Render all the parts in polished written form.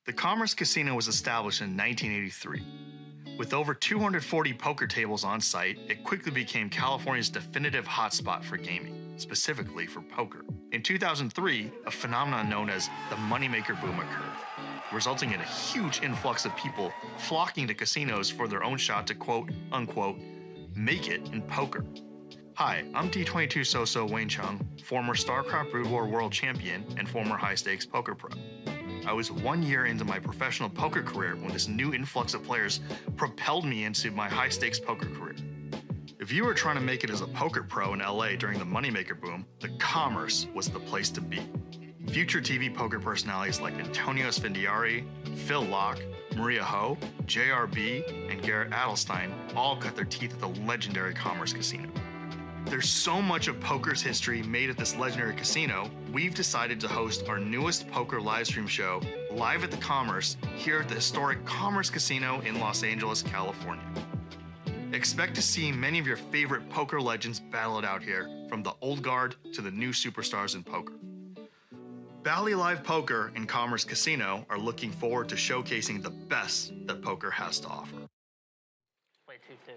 The Commerce Casino was established in 1983. With over 240 poker tables on site, it quickly became California's definitive hotspot for gaming, specifically for poker. In 2003, a phenomenon known as the moneymaker boom occurred, resulting in a huge influx of people flocking to casinos for their own shot to quote-unquote make it in poker. Hi, I'm D22 Soso Wayne Chung, former StarCraft Brood War World Champion and former High Stakes Poker Pro. I was 1 year into my professional poker career when this new influx of players propelled me into my high stakes poker career. If you were trying to make it as a poker pro in LA during the moneymaker boom, the Commerce was the place to be. Future TV poker personalities like Antonio Sfindiari, Phil Locke, Maria Ho, JRB, and Garrett Adelstein all cut their teeth at the legendary Commerce Casino. There's so much of poker's history made at this legendary casino, we've decided to host our newest poker livestream show live at the Commerce here at the historic Commerce Casino in Los Angeles, California. Expect to see many of your favorite poker legends battle it out here, from the old guard to the new superstars in poker. Bally Live Poker and Commerce Casino are looking forward to showcasing the best that poker has to offer. Play 2-2.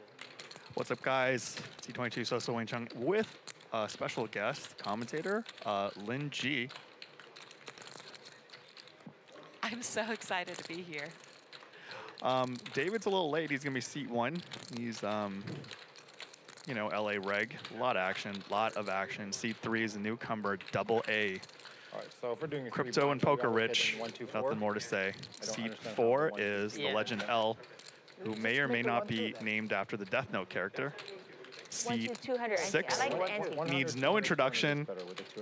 What's up, guys? D22 Soso Wayne Chung with a special guest commentator, Lynn G. I'm so excited to be here. David's a little late. He's gonna be seat 1. He's, you know, LA reg. A lot of action. Seat 3 is a newcomer, double A. All right, so if we're doing a Crypto and poker rich. Nothing more to say. Seat 4 is the legend L, who may or may not be named after the Death Note character. Seat 6 needs no introduction.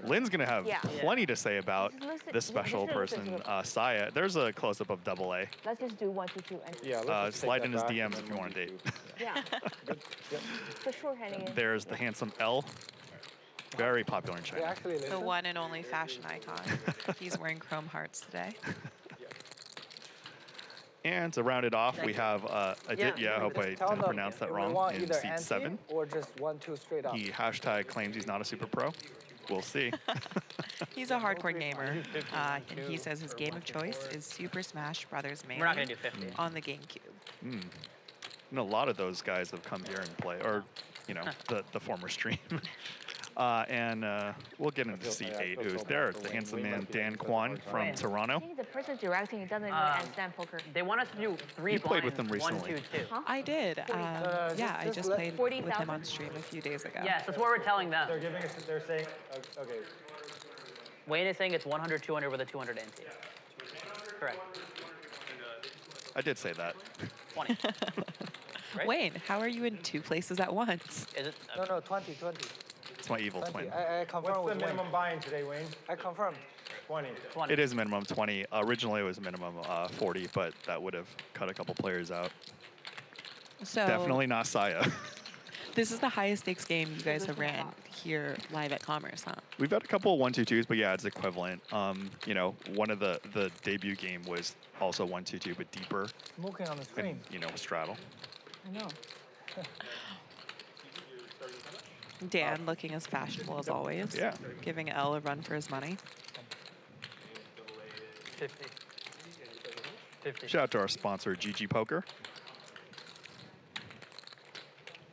Lynn's gonna have plenty to say about this special person, Saya. There's a close-up of double A. Let's just do 1, 2, 2. And Slide in his DMs if you want a date. yeah, for sure, Henning. There's the handsome L. Very popular in China. The one and only fashion icon. He's wearing chrome hearts today. And to round it off, we have Aditya. I hope I didn't pronounce that wrong. In seat 7. Or just 1, 2 straight up. He hashtag claims he's not a super pro. We'll see. He's a hardcore gamer, and he says his game of choice is Super Smash Brothers Melee. We're not going to do 50. On the GameCube. And a lot of those guys have come here and play, or, you know, the former stream. And we'll get into seat 8. Who's there? The handsome man Dan Kwan from Toronto. I think the person directing it doesn't even understand poker. They want us to do 3 You played with blinds, them 1, recently. 2, 2. Huh? I did. Yeah, I just played 40,000? with him on stream a few days ago. Yes, that's what we're telling them. They're giving us, they're saying, okay. Wayne is saying it's 100, 200 with a 200 ante. Correct. I did say that. 20. Right? Wayne, how are you in 2 places at once? Is it? No, 20. It's my evil twin. I confirm What's with the Wayne. minimum buy-in today, Wayne? I confirm. 20. 20. It is minimum 20. Originally, it was minimum 40, but that would have cut a couple players out. So Definitely not Saya. this is the highest stakes game you guys have ran here live at Commerce, huh? We've had a couple of 1-2-2s, but yeah, it's equivalent. You know, one of the debut game was also 1-2-2, but deeper. Smoking on the And, stream. you know, straddle. I know. Dan looking as fashionable as always. Yeah. Giving L a run for his money. 50. 50. Shout out to our sponsor, GG Poker.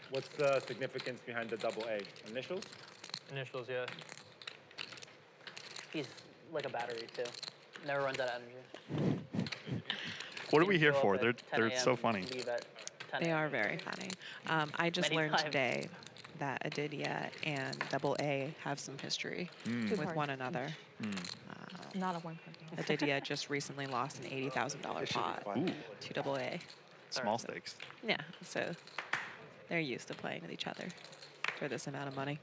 What's the significance behind the double A? Initials? Initials, yeah. He's like a battery, too. Never runs out of energy. What are we here Go up for? at They're 10 a.m., so funny. leave at 10 They a.m. are very funny. I just Many learned times. today that Aditya and Double A have some history with cards. one another. Not a 1 card. Aditya just recently lost an $80,000 pot Ooh, to Double A. small stakes. Yeah, so they're used to playing with each other for this amount of money.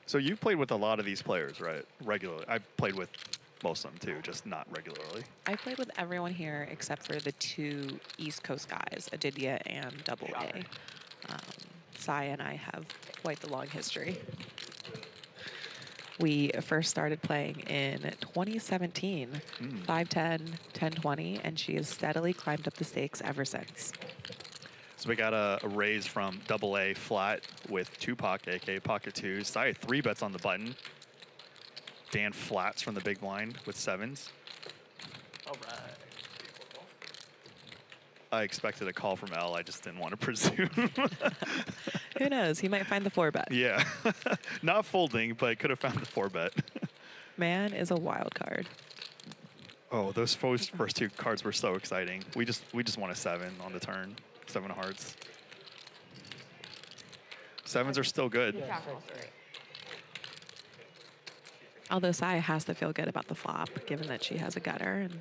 So you've played with a lot of these players, right? Regularly. I've played with most of them too, just not regularly. I played with everyone here except for the 2 East Coast guys, Aditya and Double A. Sai and I have quite the long history. We first started playing in 2017, 5-10, 10-20, and she has steadily climbed up the stakes ever since. So we got a raise from Double A flat with 2 pocket, aka pocket 2s. Sai 3 bets on the button. Dan flats from the big blind with 7s. All right. I expected a call from L. I just didn't want to presume. Who knows? He might find the 4-bet. Yeah. Not folding, but could have found the 4-bet. Man is a wild card. Oh, those first two cards were so exciting. We just won a 7 on the turn. 7 of hearts. 7s are still good. Yeah. Although Saya has to feel good about the flop, given that she has a gutter and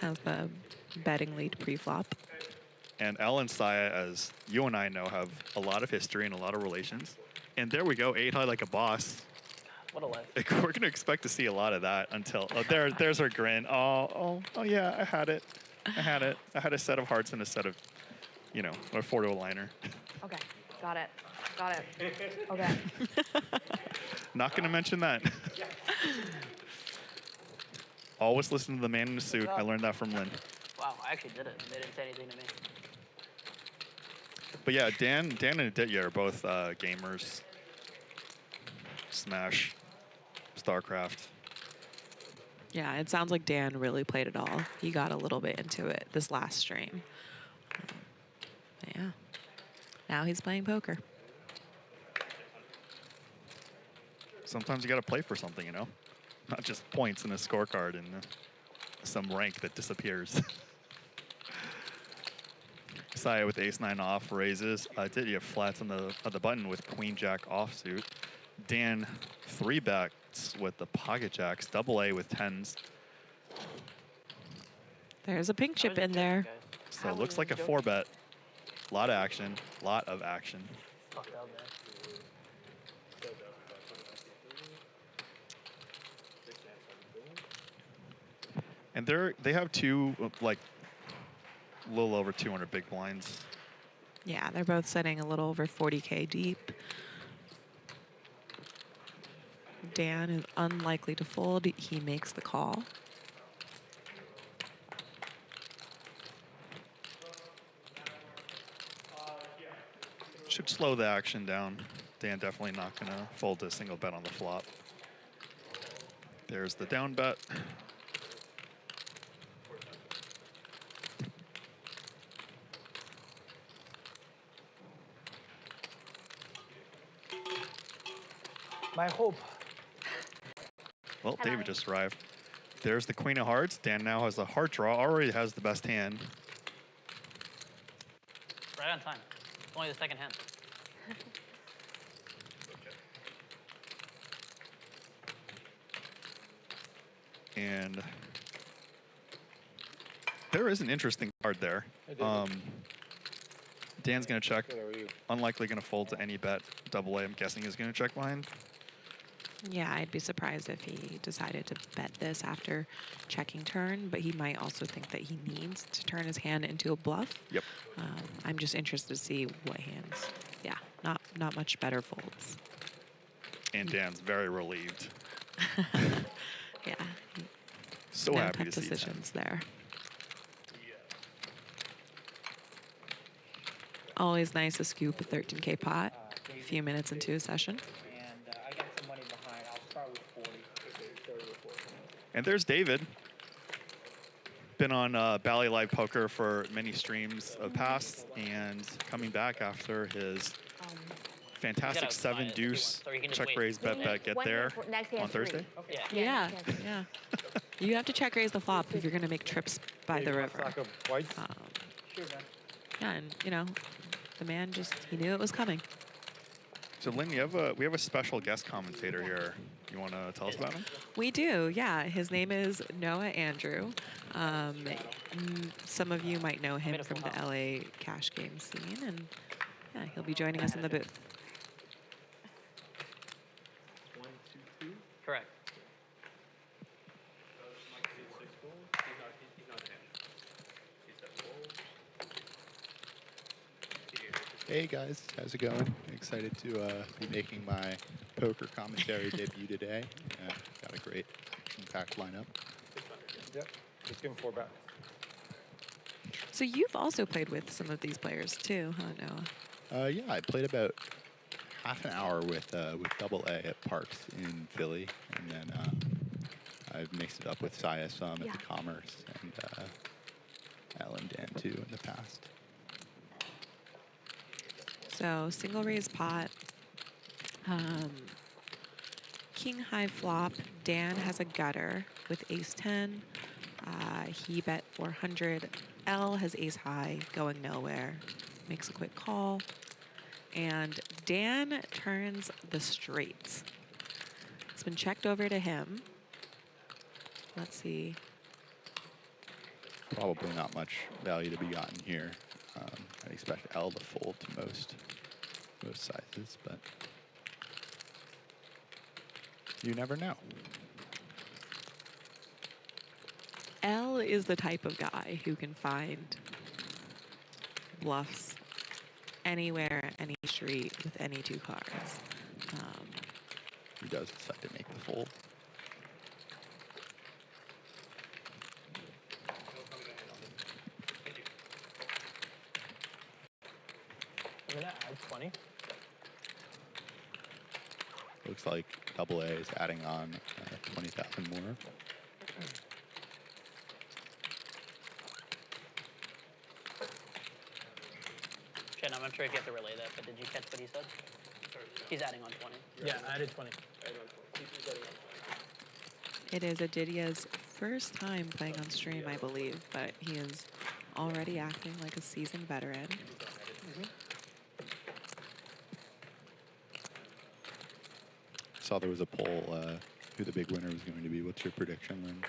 has the betting lead pre-flop. And Elle and Saya, as you and I know, have a lot of history and a lot of relations. And there we go, 8 high like a boss. What a life. We're going to expect to see a lot of that until... Oh, there's her grin. Oh, yeah, I had it. I had it. I had a set of hearts and a set of, you know, a 4-to a liner. Okay, got it. Got it. Okay. Not going to mention that. Always listen to the man in the suit. I learned that from Lynn. Wow, I actually did it. They didn't say anything to me. But yeah, Dan and Aditya are both gamers. Smash, StarCraft. Yeah, it sounds like Dan really played it all. He got a little bit into it this last stream. Yeah. Now he's playing poker. Sometimes you got to play for something, you know? Not just points in a scorecard and some rank that disappears. Saya with ace-9 off raises. Aditya flats on the button with queen-jack offsuit. Dan 3-bets with the pocket jacks. Double A with 10s. There's a pink chip in there. So it looks like a 4-bet. Lot of action. Lot of action. Fucked out there. And they have two, like, a little over 200 big blinds. Yeah, they're both sitting a little over 40K deep. Dan is unlikely to fold. He makes the call. Should slow the action down. Dan definitely not going to fold a single bet on the flop. There's the down bet. My hope. Well, David just arrived. There's the queen of hearts. Dan now has the heart draw. Already has the best hand. Right on time. Only the second hand. And there is an interesting card there. Dan's going to check. Unlikely going to fold to any bet. Double A, I'm guessing, is going to check line. Yeah, I'd be surprised if he decided to bet this after checking turn, but he might also think that he needs to turn his hand into a bluff. Yep. I'm just interested to see what hands. Yeah, not much better folds. And Dan's very relieved. Yeah. So no happy tough to see decisions there. Always nice to scoop a 13K pot a few minutes into a session. And I got some money behind. I'll start with 40. And there's David. Been on Bally Live Poker for many streams of past and coming back after his fantastic 7 deuce check raise bet get there on Thursday. Yeah. You have to check raise the flop if you're going to make trips by the river. Yeah, and you know, the man he knew it was coming. So Lynn, we have a special guest commentator here. You want to tell us about him? We do, yeah. His name is Noah Andrew. Some of you might know him from the LA cash game scene, and yeah, he'll be joining us in the booth. Correct. Hey guys, how's it going? Excited to be making my poker commentary debut today. Got a great action-packed lineup. Yep, just give him 4 bets. So you've also played with some of these players too, huh, Noah? Yeah, I played about half an hour with Double A at Parks in Philly, and then I've mixed it up with Saya some Yeah. at the Commerce and Al and Dan too in the past. So single raise pot. King high flop. Dan has a gutter with ace 10. He bet 400. L has ace high, going nowhere. Makes a quick call. And Dan turns the straights. It's been checked over to him. Let's see. Probably not much value to be gotten here. I expect L to fold to most sizes, but you never know. L is the type of guy who can find bluffs anywhere, any street, with any two cards. He does decide to make the fold. I'm gonna add 20. Looks like double A is adding on 20,000 more. Shit, I'm not sure if you have to relay that, but did you catch what he said? He's adding on 20. Yeah, I added 20. It is Aditya's first time playing on stream, I believe, but he is already acting like a seasoned veteran. Saw there was a poll who the big winner was going to be. What's your prediction, Lynn?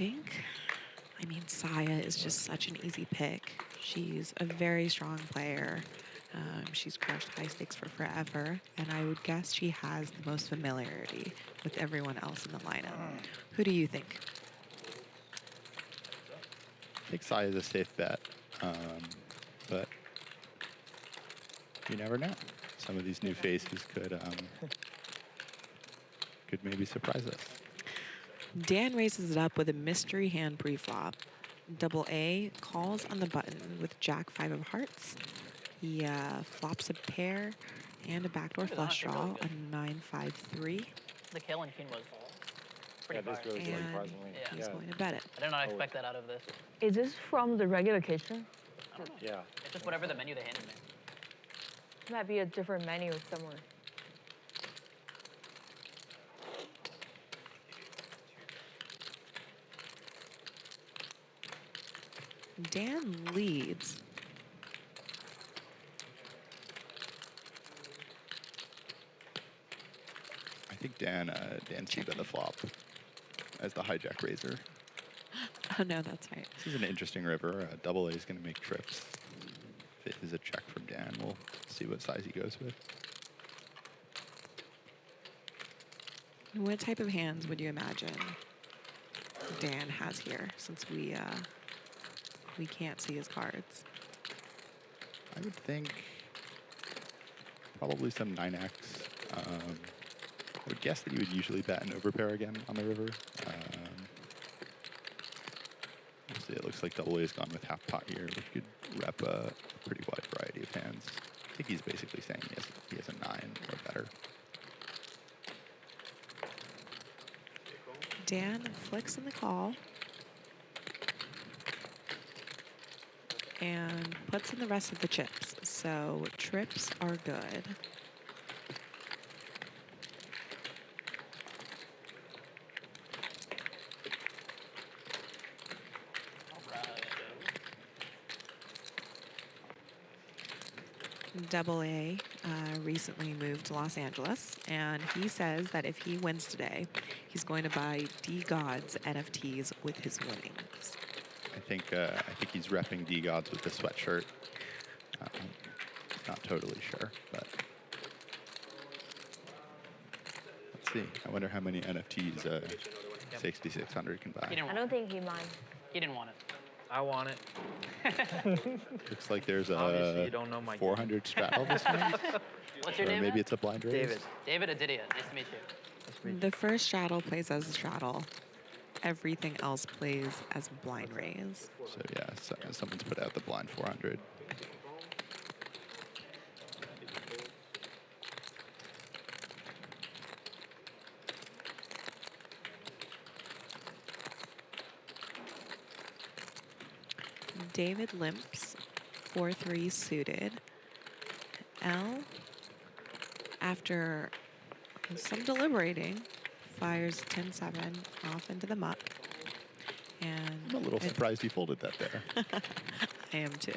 I mean, Saya is just such an easy pick. She's a very strong player. She's crushed high stakes for forever, and I would guess she has the most familiarity with everyone else in the lineup. Who do you think? I think Saya is a safe bet, but you never know. Some of these new faces could maybe surprise us. Dan raises it up with a mystery hand preflop. Double A calls on the button with Jack 5 of hearts. He flops a pair and a backdoor flush draw on 9-5-3. The Kale and King was pretty Yeah, this fire. goes And surprisingly. he's Yeah. going to bet it. I did not expect that out of this. Is this from the regular kitchen? I don't know. Yeah. It's just whatever the menu they handed me. Might be a different menu somewhere. Dan leads. I think Dan c-bet the flop as the hijack raiser. Oh, no, that's right. This is an interesting river. Double A is going to make trips. If it is a check from Dan, we'll see what size he goes with. What type of hands would you imagine Dan has here, since we can't see his cards? I would think probably some 9x. I would guess that you would usually bet an overpair again on the river. We'll see, it looks like double A has gone with half pot here, which could rep a pretty wide variety of hands. I think he's basically saying he has a 9 or better. Dan flicks in the call and puts in the rest of the chips. So trips are good. Double A recently moved to Los Angeles, and he says that if he wins today, he's going to buy D-Gods NFTs with his winnings. I think he's repping D-Gods with the sweatshirt. Not totally sure, but let's see. I wonder how many NFTs 6600 can buy. I don't think he minds. He didn't want it. I want it. Looks like there's Obviously, a you don't know my 400 straddle this night. What's your Or name? maybe man? it's a blind raise. David. David Aditya. Nice to meet you. The first straddle plays as a straddle. Everything else plays as a blind raise. So yeah, someone's put out the blind 400. David limps 4-3 suited. L, after some deliberating, fires 10-7 off into the muck. And I'm a little surprised he folded that there. I am too.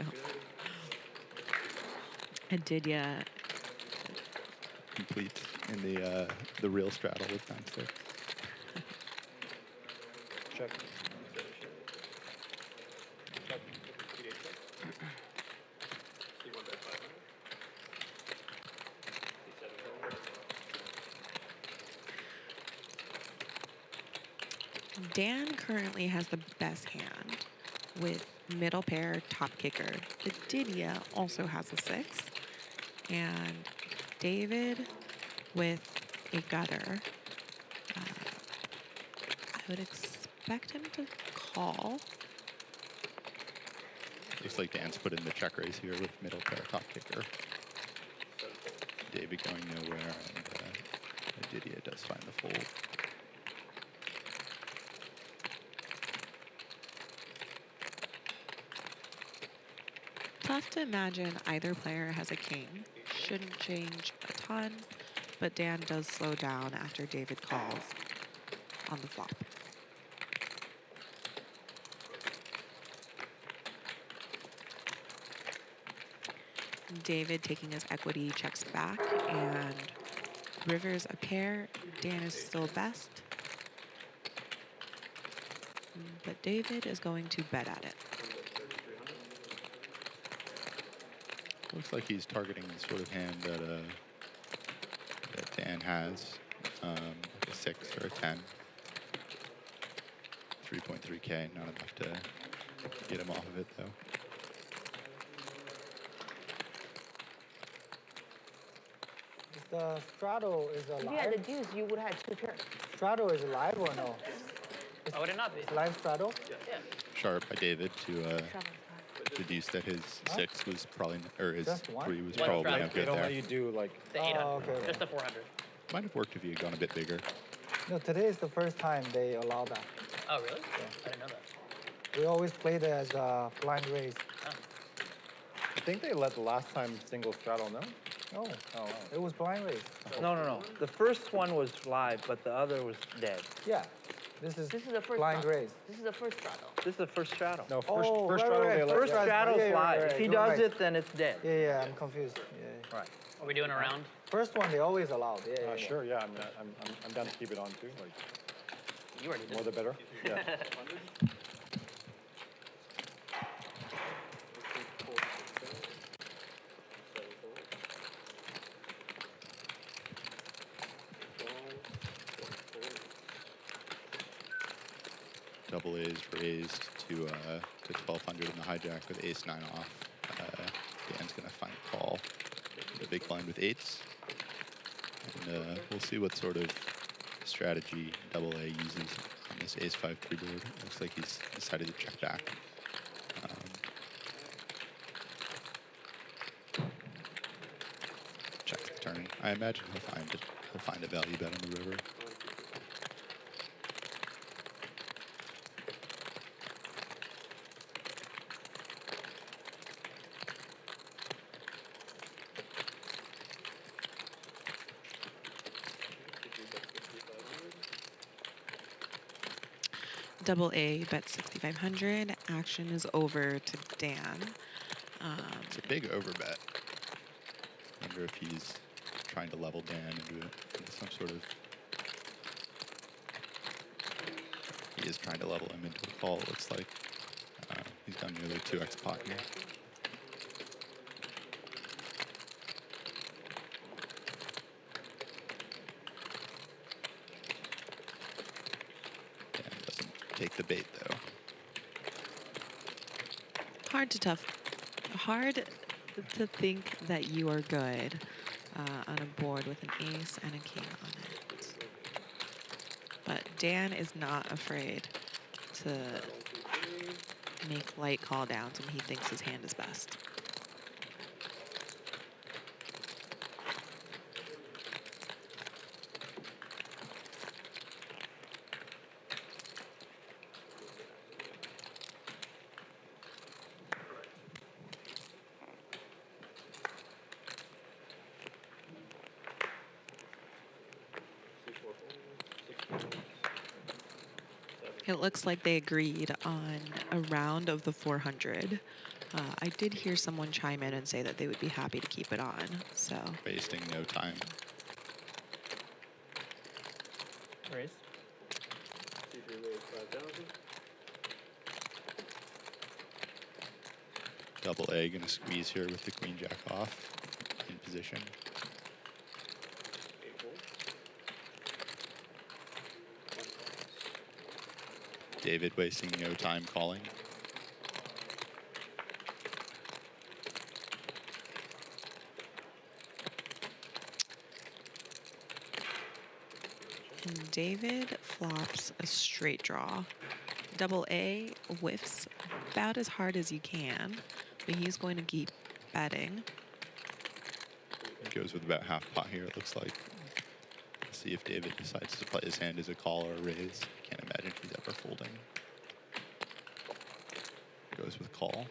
Aditya Complete in the real straddle with 9-6. Check. Dan currently has the best hand with middle pair top kicker. Aditya also has a 6. And David with a gutter. I would expect him to call. Looks like Dan's put in the check raise here with middle pair top kicker. David going nowhere, and Aditya does find the fold. Tough to imagine either player has a king. Shouldn't change a ton, but Dan does slow down after David calls on the flop. David, taking his equity, checks back, and rivers a pair. Dan is still best, but David is going to bet at it. Looks like he's targeting the sort of hand that Dan has, a 6 or a 10. 3.3K, not enough to get him off of it, though. The straddle is alive. If you had the deuce, you would have 2 pairs. Straddle is live or no? Why would it not be? It's live straddle? Yeah. Sharp by David to deduce that his 6 was probably, or his Just one? 3 was One probably straddle. no They good don't there. let you do like. The 800. okay. Just the 400. Might have worked if you had gone a bit bigger. No, today is the first time they allow that. Oh, really? I didn't know that. We always played it as a blind raise. Oh. I think they let the last time single straddle, no? No, Oh, wow. it was blind raise. No. The first one was live, but the other was dead. Yeah, this is This is the first blind straddle. raise. This is the first straddle. This is the first straddle. No, first, Oh, first right, straddle right, they right. let. First Yeah, straddle's yeah, live. right, If he you're does right. it, then it's dead. Yeah, I'm confused. Yeah. Right. Are we doing a round? First one they always allowed. Yeah. Sure, yeah. I mean, I'm down to keep it on too. Like, You already did. more the better. Yeah. Double A's raised to 1200 in the hijack with ace 9 off. Dan's gonna find a call. The big blind with 8s. And we'll see what sort of strategy Double A uses on this ace 5 pre-board. Looks like he's decided to check back. Checks the turn. I imagine he'll find a value bet on the river. Double A bet 6,500. Action is over to Dan. It's a big overbet. Wonder if he's trying to level Dan into some sort of. He is trying to level him into a call. It looks like he's done nearly 2x pot here. Dan doesn't take the bait though. Hard to think that you are good on a board with an ace and a king on it. But Dan is not afraid to make light call downs when he thinks his hand is best. It looks like they agreed on a round of the 400. I did hear someone chime in and say that they would be happy to keep it on, so. Wasting no time. Raise. Double A gonna squeeze here with the queen jack off in position. David wasting no time calling. And David flops a straight draw. Double A whiffs about as hard as you can, but he's going to keep betting. Goes with about half pot here, it looks like. Let's see if David decides to play his hand as a call or a raise. Can't imagine he's ever folding. Goes with call.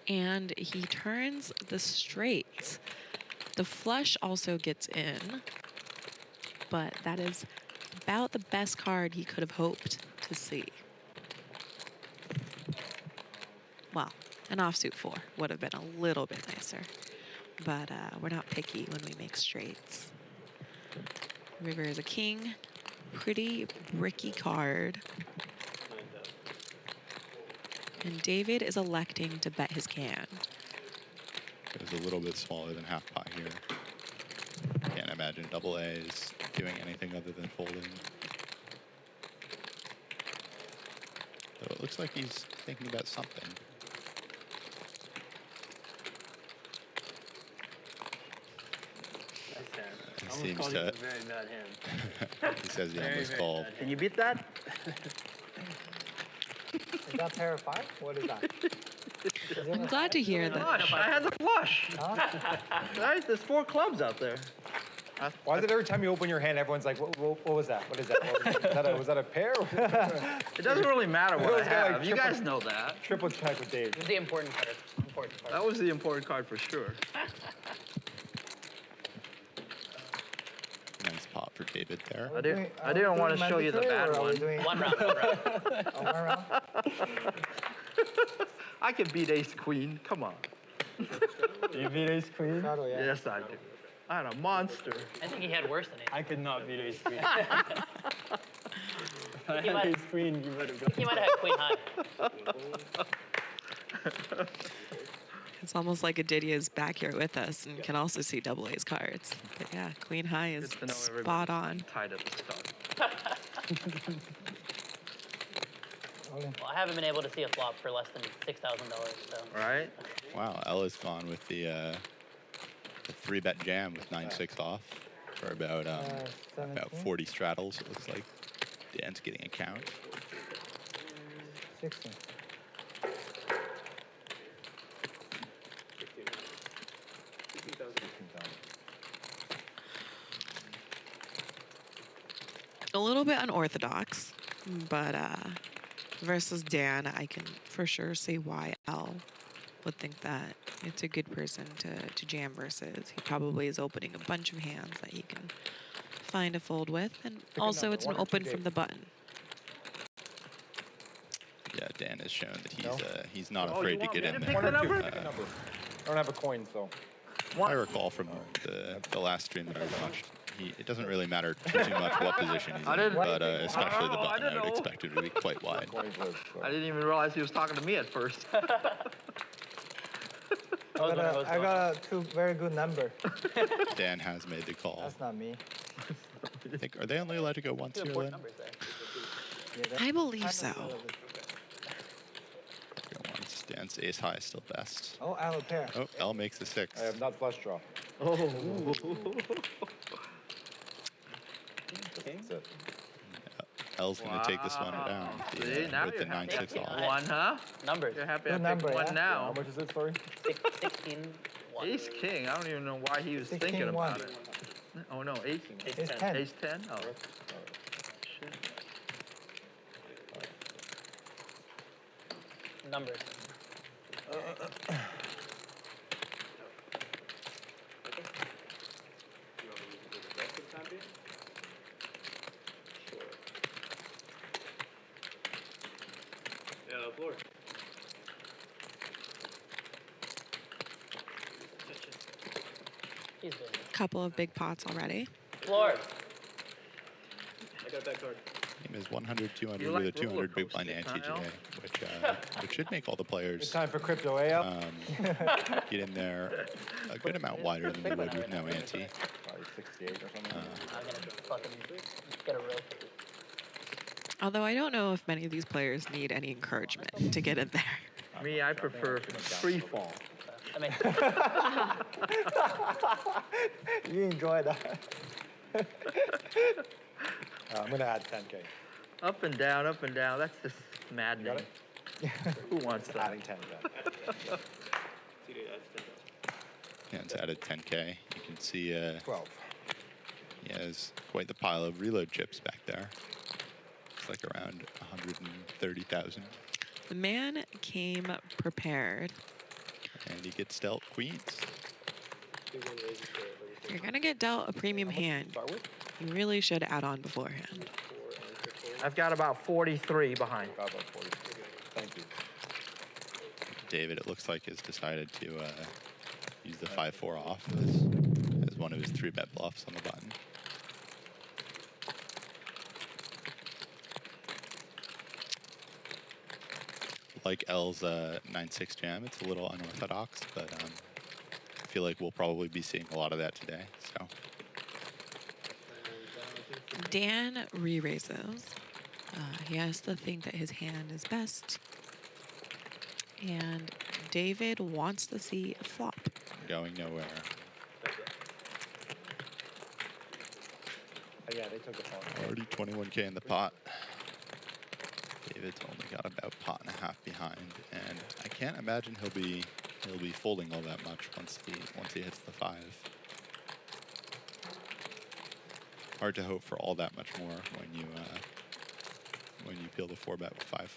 And he turns the straight. The flush also gets in, but that is about the best card he could have hoped to see. Well, an offsuit 4 would have been a little bit nicer, but we're not picky when we make straights. River is a king. Pretty bricky card. And David is electing to bet his can. Goes a little bit smaller than half pot here. Can't imagine double A is doing anything other than folding. Though it looks like he's thinking about something. He seems to. Very bad hand. He says he almost called. Can you beat that? Is that pair of 5? What is that? I'm glad to hear that. Flush. I had the flush. Huh? Right? There's 4 clubs out there. Why is it every time you open your hand, everyone's like, what was that? What is that? What was that? Was that a pair? It doesn't really matter what I Always got, have. like, You triple- guys know that. Triple check with Dave. This is the important card. Important card. That was the important card for sure. Nice pop for David there. I didn't want to show you the bad one. One round. One round. Oh, 1 round? I can beat ace queen. Come on. You beat ace queen? Shadow, yeah. Yes, I do. I'm a monster. I think he had worse than I could not beat ace queen. He might- ace queen, you would have got. He might have had queen high. It's almost like Aditya is back here with us and can also see double A's cards. But yeah, queen high is Good to know spot on. Tied at the start. Well, I haven't been able to see a flop for less than $6,000, so. Right? Wow, Ella's gone with the 3-bet jam with 9-6 off for about 40 straddles. It looks like Dan's getting a count. 16. A little bit unorthodox, but versus Dan, I can for sure see why L would think that it's a good person to jam versus. He probably is opening a bunch of hands that he can find a fold with, and a also number, it's an 1 or 2, open Dave. from the button. Yeah, Dan has shown that he's No? he's not Oh, you afraid to want get me in to there. pick 1 the or 2, number? pick a number. I don't have a coin, so. I recall from the last stream that I watched, it doesn't really matter too much what position he's I in, didn't- but especially the I button, I didn't would know. expect it to be quite wide. I didn't even realize he was talking to me at first. I got a 2 very good number. Dan has made the call. That's not me. Are they only allowed to go once Two here, important Lynn? numbers there. Yeah, that's I believe kind so. of relevant. Go once. Dan's ace high is still best. Oh, I have a pair. Oh, L makes a 6. I have not flush draw. Oh. That's it. L's going to take this one down See, now with the you're happy. 9-6 off. 1, huh? Numbers. You're happy Good I picked number, 1 yeah? now. How much is it, sorry? 16, 1. Ace king. I don't even know why he was 16, thinking about 1. it. Oh no, ace. It's 10. Ace 10? Oh. Shit. Numbers. He's busy. Couple of big pots already. Floor. I got that card. Game is 100, 200 You with a like 200 big blind roller coasters, anti-GA, which should make all the It's players time for crypto A up. get in there a good amount wider than they would with no ante. Probably 68 or something. I'm gonna fucking get a real. Although I don't know if many of these players need any encouragement to get in there. Me, I prefer free fall. I mean, You enjoy that. I'm going to add 10K. Up and down, up and down. That's just maddening. Who wants that? Adding 10K. Yeah, it's added 10K. You can see 12. he has quite the pile of reload chips back there. It's like around 130,000. The man came prepared. And he gets dealt queens. If you're going to get dealt a premium hand, Start with? you really should add on beforehand. I've got about 43 behind. Got about 40. Thank you. David, it looks like, has decided to use the 5-4 off as one of his 3-bet bluffs on the button. Like L's 9-6 jam, it's a little unorthodox, but I feel like we'll probably be seeing a lot of that today. So Dan re-raises. He has to think that his hand is best. And David wants to see a flop. going nowhere. Oh, yeah, they took the phone. Already 21K in the pot. David's only got about a pot and a half behind, and I can't imagine he'll be folding all that much once he hits the 5. Hard to hope for all that much more when you peel the 4-bet with 5-4.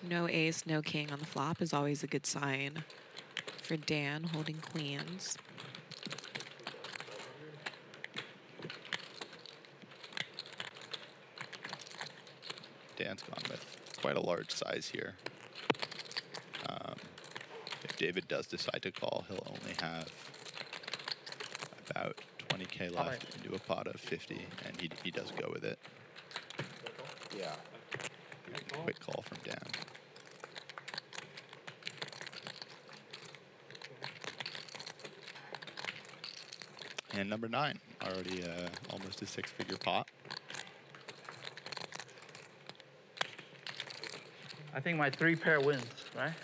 No ace, no king on the flop is always a good sign for Dan holding queens. Dan's gone with quite a large size here. If David does decide to call, he'll only have about 20K left into a pot of 50, and he does go with it. Yeah. And a quick call from Dan. And number 9, already almost a 6-figure pot. I think my 3-pair wins, right?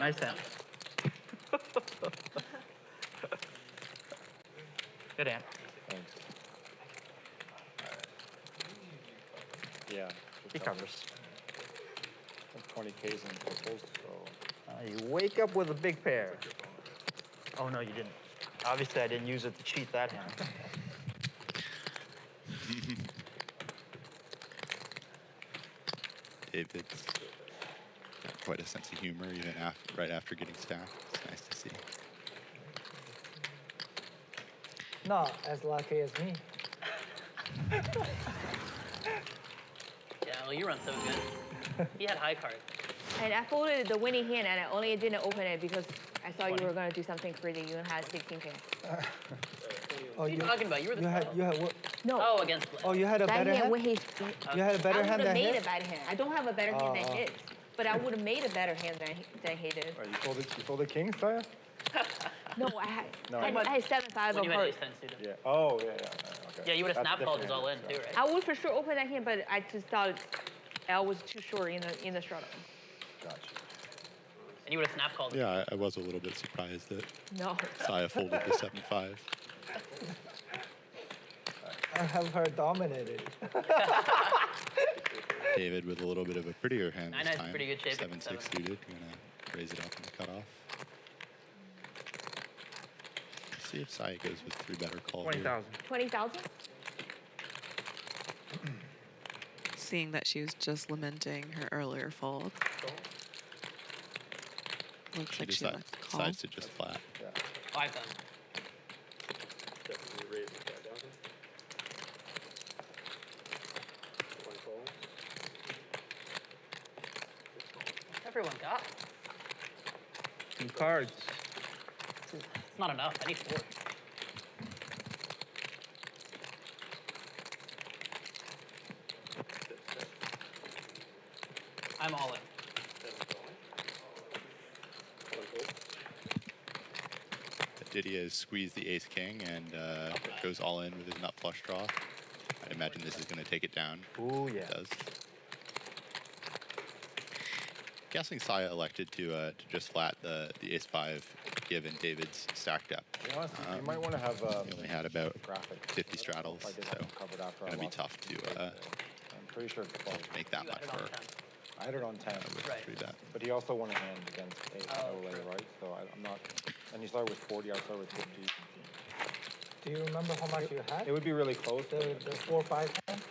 Nice hand. Good hand. Thanks. Yeah. He covers. 20Ks in triples, so. You wake up with a big pair. Oh, no, you didn't. Obviously, I didn't use it to cheat that hand. David's got quite a sense of humor even right after getting stacked. It's nice to see. Not as lucky as me. yeah, well, you run so good. He had high card. And I folded the winning hand, and I only didn't open it because I thought you were gonna do something crazy. You had 16K. Oh, What are you talking about? You were the you had what? No. Oh, against Bluff. Oh, you had a that better hand hand? when he. You had a better I hand would than have made his? a better hand. I don't have a better hand than his, but I would have made a better hand than he did. Right, you folded kings, Saya? No, I had. No. I had 7-5 When of you had heart. ace 10 suited. Yeah. Oh, yeah, okay. Yeah, you would have That's snap called different his all in hand, too, so. right? I would for sure open that hand, but I just thought L was too short in the struggle. Gotcha. And you would have snap called. Yeah, I was a little bit surprised that No. Saya folded the 7-5. I have her dominated. David with a little bit of a prettier hand Nine this has time. pretty good shape at 7-6 7. suited. Gonna raise it up in the cutoff. Let's see if Saya goes with 3-better call here. 20,000. 20,000? Seeing that she was just lamenting her earlier fold. Looks like she wants to call. Decides to just flat. 5,000. Everyone got. Some cards. It's not enough. I need 4. I'm all in. Aditya has squeezed the ace king and goes all in with his nut flush draw. I'd imagine this is going to take it down. Ooh, yeah. It does. Guessing Saya elected to just flat the ace 5 given David's stack depth. You might want to have. He only had about graphic. 50 straddles, so it's going to be tough to I'm pretty sure. make that much work. I had it on 10. Right. 3-bet. But he also won a hand against Elkhouly, right? So I'm not. And he started with 40. I started with 50. Do you remember how much you had? It would be really close. The 4-5 hand?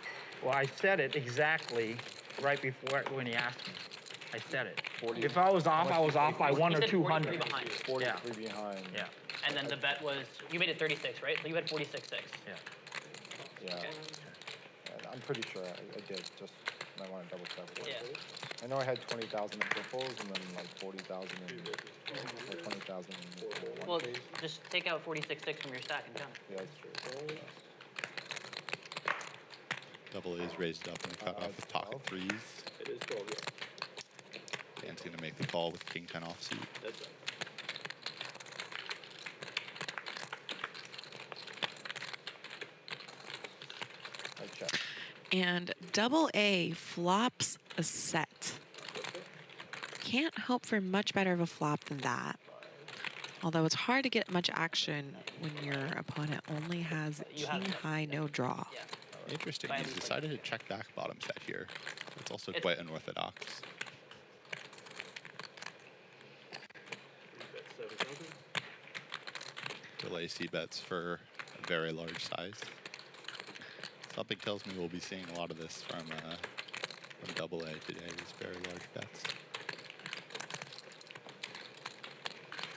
Well, I said it exactly right before when he asked me. I said it. 40. If I was off, I was off by 1 He or said 200. 43 behind. 43 behind. Yeah. And then the bet was, you made it 36, right? You had 46.6. Yeah. Yeah. I'm pretty sure I did. Just I want to double check. Yeah. I know I had 20,000 in triples and then like 40,000 in or 20,000 in one Well, case. just take out 46.6 from your stack and count it. Yeah, that's true. Double A's raised up and cut off with pocket 3s. It is 12, yeah. Dan's going to make the call with king 10 offsuit. That's right. I check. And double A flops a set. Can't hope for much better of a flop than that. Although it's hard to get much action when your opponent only has king high, no draw. Yeah. Interesting, he's decided to check back bottom set here. It's also quite unorthodox. Delay C-bets for a very large size. Something tells me we'll be seeing a lot of this from double A today, these very large bets.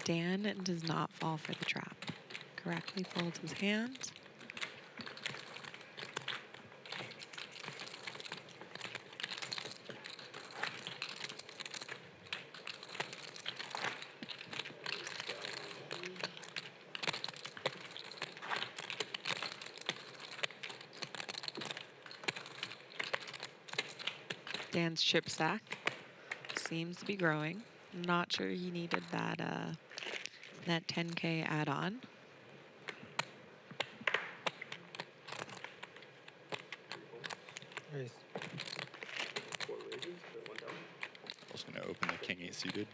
Dan does not fall for the trap. Correctly folds his hand. Dan's chip stack seems to be growing. Not sure he needed that that 10K add-on. Raise. Also going to open the king 8 suited.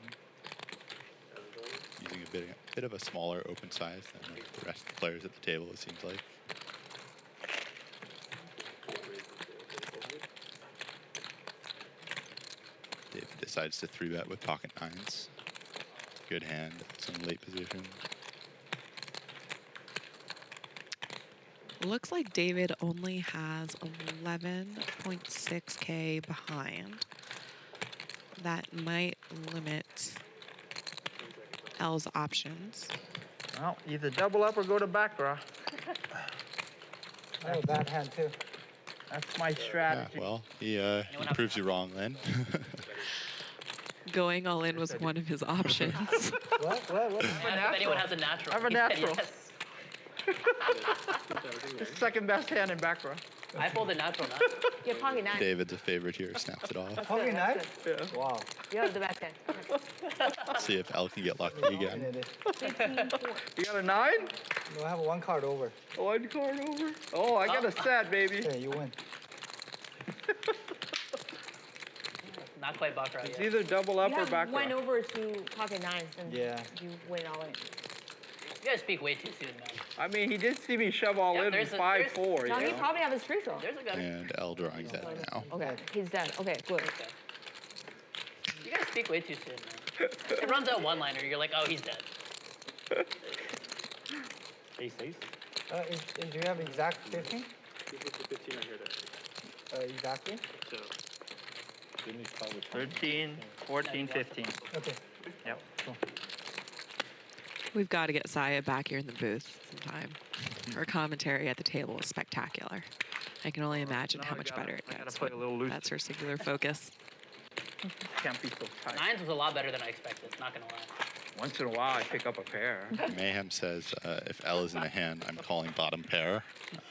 Using a bit of a smaller open size than the rest of the players at the table, it seems like. David decides to 3-bet with pocket 9s. Good hand, some late position. Looks like David only has 11.6K behind. That might limit L's options. Well, either double up or go to back draw. I have a bad hand too. That's my strategy. Yeah, well, he proves you wrong then. Going all in was one of his options. What? If anyone has a natural. I have a he said natural. yes. The second best hand in back row. I folded natural now. Your pocket 9. David's a favorite here, snaps it off. Pocket 9? Yeah. Wow. You have the best hand. See if L can get lucky again. You got a 9? No, I have one card over. 1 card over. Oh, I got a set, baby. Okay, you win. Not quite baccarat It's yet. either double up You or have back one row. over to pocket 9s and Yeah. you win all in. You guys speak way too soon, man. I mean, he did see me shove all Yeah, in there's a- 5-4. Now You he know? probably have his free throw. There's a guy. And L drawing that now. Okay, he's done. Okay, good. Okay. You guys speak way too soon, man. It runs out one-liner. You're like, oh, he's dead. Ace. Do you have exact 15? Keep it to 15 right here, there. Exactly? So, Didn't he start with 13, 14, 15. Okay. Yep. We've got to get Saya back here in the booth sometime. Her commentary at the table is spectacular. I can only imagine how much better it gets. Play a little loose. That's her singular focus. Can't be so tight. Nines was a lot better than I expected, not gonna lie. Once in a while, I pick up a pair. Mayhem says if L is in the hand, I'm calling bottom pair.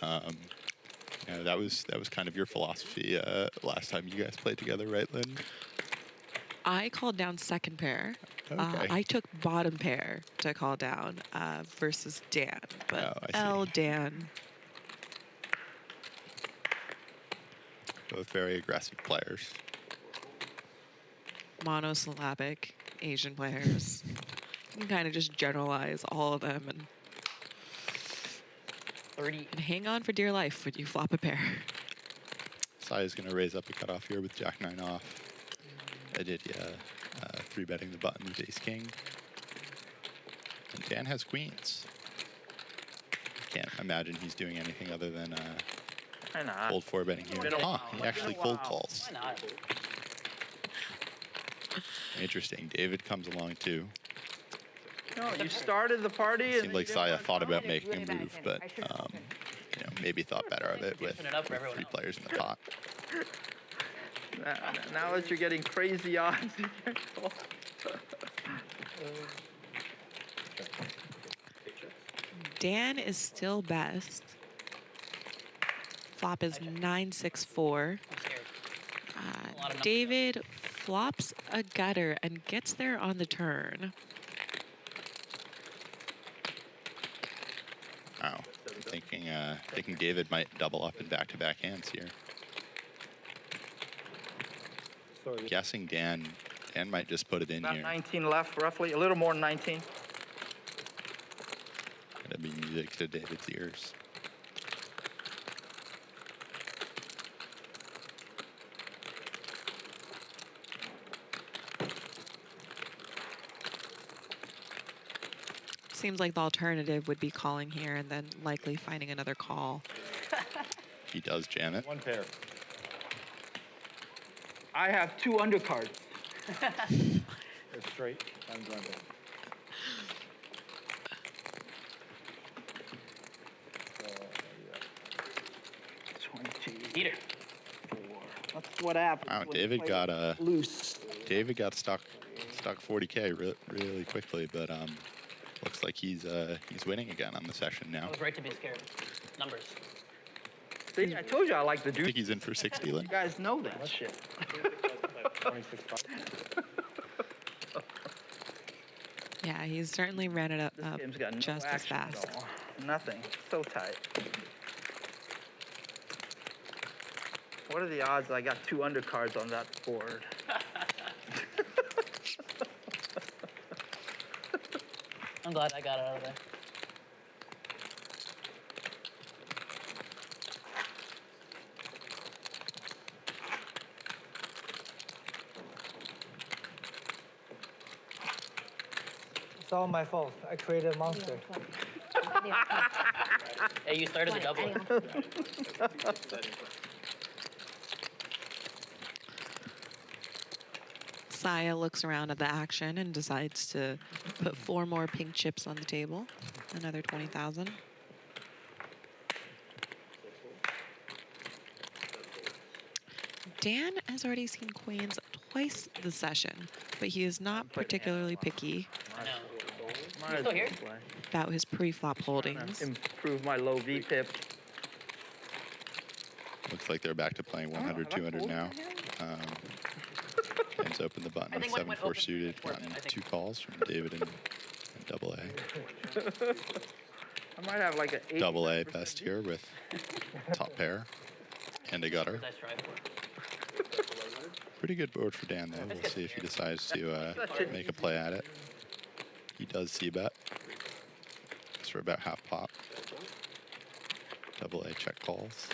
You know, that was kind of your philosophy last time you guys played together, right, Lynn? I called down second pair. Okay. I took bottom pair to call down versus Dan, but L, Dan. Both very aggressive players. Monosyllabic Asian players. You can kind of just generalize all of them and 30. and hang on for dear life when you flop a pair. Saya's going to raise up a cutoff here with Jack 9 off. Aditya 3-betting the button with Ace King. And Dan has queens. Can't imagine he's doing anything other than fold 4-betting here. He actually cold calls. Why not? Interesting. David comes along too. No, you started the party. It seemed like Saya thought about making a move, but you know, maybe thought better of it with 3 players in the pot. Now that you're getting crazy odds. Dan is still best. Flop is 9-6-4. David flops a gutter and gets there on the turn. Wow. Thinking David might double up in back-to-back hands here. Guessing Dan might just put it in About here. 19 left, roughly. A little more than 19. That'd be music to David's ears. Seems like the alternative would be calling here and then likely finding another call. He does jam it. 1 pair. I have 2 undercards. They're straight. I'm blended. Peter. That's what happened. Wow, David got stuck 40K really quickly, but looks like he's winning again on the session now. I was right to be scared. Numbers. See, I told you I like the I Duke. think he's in for 60, Lynn. You guys know that shit. 26. Yeah, he's certainly ran it up Game's got no just as action at fast. all. Nothing. So tight. What are the odds I got 2 undercards on that board? I'm glad I got it out of there. It's all my fault. I created a monster. Hey, you started the double. Saya looks around at the action and decides to put 4 more pink chips on the table. Another 20,000. Dan has already seen queens twice this session, but he is not particularly picky You still here? about his pre-flop holdings. Improve my low V-pip. Looks like they're back to playing 100, 200 now. Hands open the button with 7-4 suited. Gotten 2 calls from David and double A. I might have like an 8. Double A best here with top pair and a gutter. Pretty good board for Dan though. We'll see if he decides to make a play at it. He does c-bet. It's for about half pot. Double A check calls.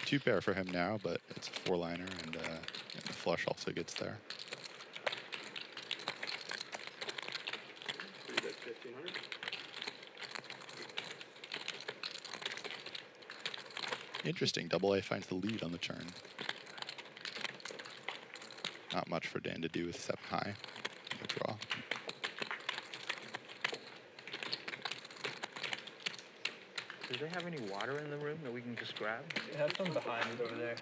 2 pair for him now, but it's a 4-liner, and the flush also gets there. Interesting. Double A finds the lead on the turn. Not much for Dan to do with 7 high. No draw. Do they have any water in the room that we can just grab? They have some behind over there.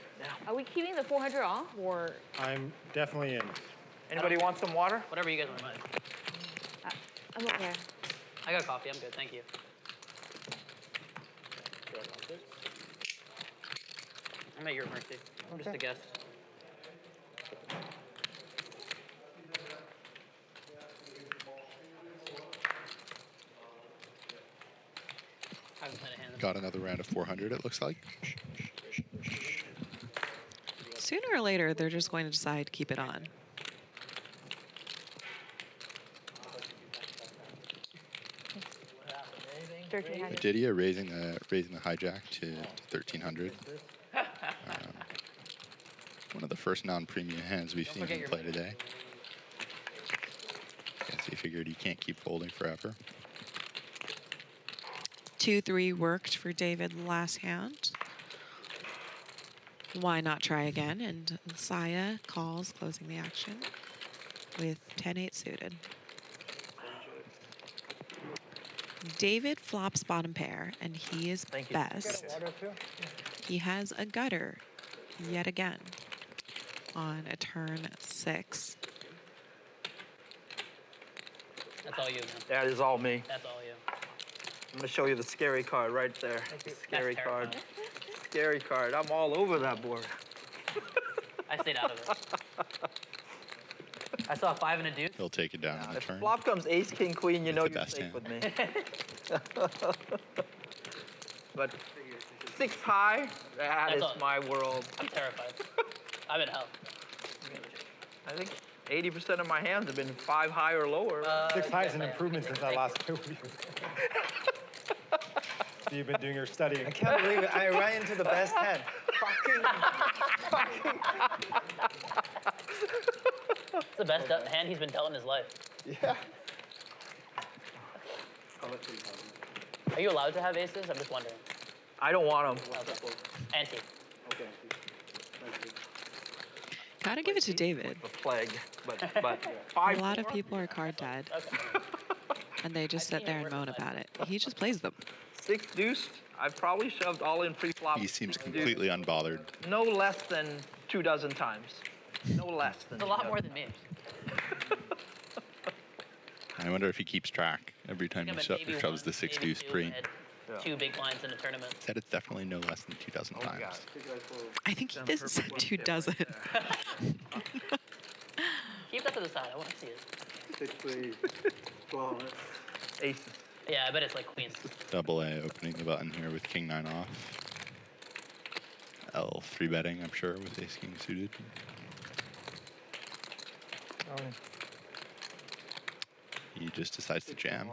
Are we keeping the 400 off or? I'm definitely in. Anybody want some water? Whatever you guys want. I'm okay. I got coffee. I'm good. Thank you. I'm at your mercy. I'm just a guest. I haven't played a hand. Got another round of 400, it looks like. Sooner or later, they're just going to decide to keep it on. Aditya raising the hijack to 1300. One of the first non-premium hands we've seen him play today. Guess he figured he can't keep folding forever. 2-3 worked for David last hand. Why not try again? And Saya calls, closing the action with 10-8 suited. David flops bottom pair, and he is best. He has a gutter yet again on a turn 6. That's all you, man. That is all me. That's all you. I'm gonna show you the scary card right there. Scary card. Scary card. I'm all over that board. I stayed out of it. I saw a 5 and a deuce. He'll take it down on the If turn. flop comes ace, king, queen, you know you're best safe hand. with me. But 6 high, that That's is all. my world. I'm terrified. I'm in hell. I think 80% of my hands have been 5 high or lower. 6 high is an improvement since I last 2 weeks. So you've been doing your studying. I can't believe it. I ran into the best hand. It's the best hand he's been dealt in his life. Yeah. Are you allowed to have aces? I'm just wondering. I don't want them. Ante. Okay. Gotta give it to David. The plague, but A 5. lot of people are card dead, and they just sit there and moan about it. He just plays them. 6 deuce. I've probably shoved all in pre-flop. He seems completely unbothered. No less than 2 dozen times. No less than. It's a lot more than me. I wonder if he keeps track every time he shoves the 6 deuce pre. 2 big blinds in a tournament. Said it's definitely no less than 2 dozen times. I think this is 2 dozen. Keep that to the side. I want to see it. 6, 3, 12. Aces. Yeah, I bet it's like queens. Double A opening the button here with king 9 off. L 3-betting, I'm sure, with ace king suited. He just decides to jam.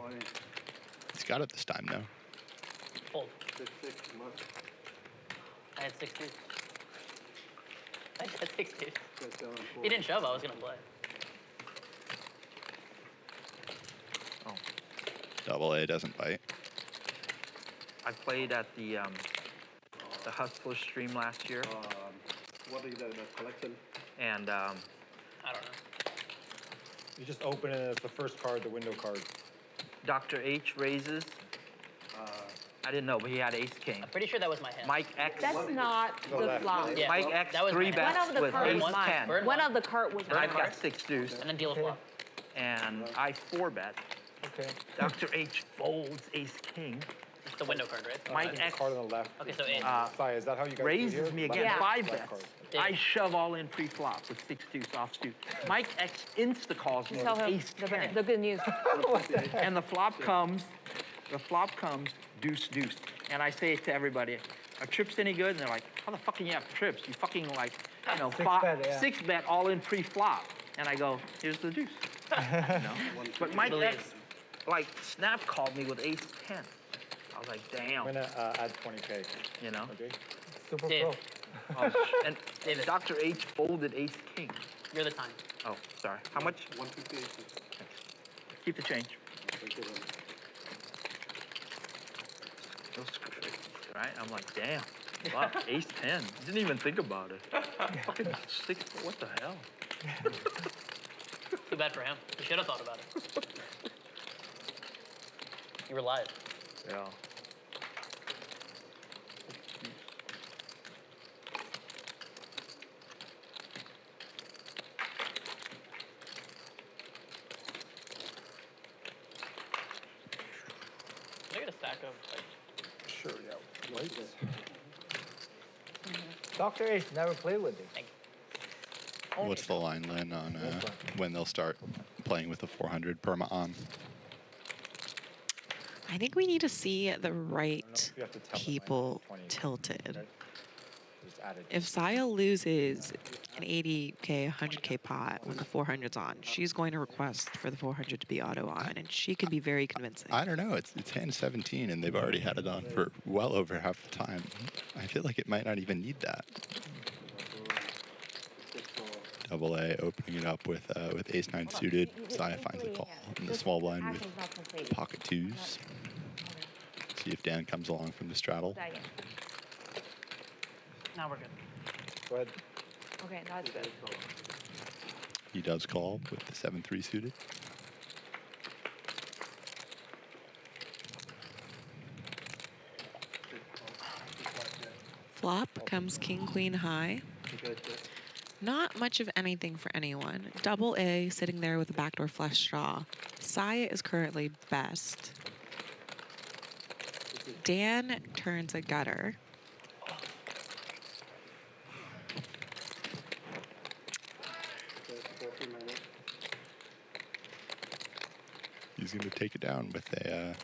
He's got it this time, though. Fold. 6, 6, much. I had 6 deuce. I had 6 deuce. He didn't shove. I was gonna play. Double A doesn't bite. I played at the Hustler stream last year. What is the collection? And I don't know. You just open it as the first card, the window card. Dr. H raises. I didn't know, but he had ace king. I'm pretty sure that was my hand. Mike X. That's not the flop. Yeah. Mike X That was 3 my bets One of the with cards ace was mine. 10. Bird One one. of the cart was And I've mine. got 6 deuce. And then deal a flop. And I 4 bet. Okay. Dr. H folds ace king. It's the window card, right? Mike X Card on the left. Okay, so ace. Sai, is that how you guys do raises here? me again. Yeah. 5 Left bets. card. I shove all in pre-flop with 6 deuce offsuit. Mike X insta-calls me Tell with him ace 10. the good news. And the flop comes, deuce, deuce. And I say to everybody, are trips any good? And they're like, how the fuck can you have trips? You fucking like, you know, 6 bet all in pre-flop. And I go, here's the deuce. But Mike X, like, snap called me with ace 10. I was like, damn. I'm gonna add 20K. You know? Okay. Super Dave. pro. And Dr. H folded ace king. You're the time. Oh, sorry. How much? 158. Keep the change. Thank you very much. Right? I'm like, damn. Wow, ace 10. Didn't even think about it. Fucking 6. What the hell? Too bad for him. You should have thought about it. You were live. Yeah. stack of like. Sure, yeah. Lights. Dr. Ace never played with it. What's the line, Lynn, on when they'll start playing with the 400 perma on? I think we need to see the right people tilted. If Saya loses an 80K, 100K pot when the 400's on, she's going to request for the 400 to be auto on, and she can be very convincing. I don't know. It's hand 17, and they've already had it on for well over half the time. I feel like it might not even need that. Double A opening it up with ace-9 suited. Saya finds the call in the small blind with pocket twos. See if Dan comes along from the straddle. Now we're good. Go ahead. Okay, now it's good. He does call with the 7-3 suited. Flop comes king, queen high. Not much of anything for anyone. Double A sitting there with a backdoor flush draw. Saya is currently best. Dan turns a gutter. He's going to take it down with a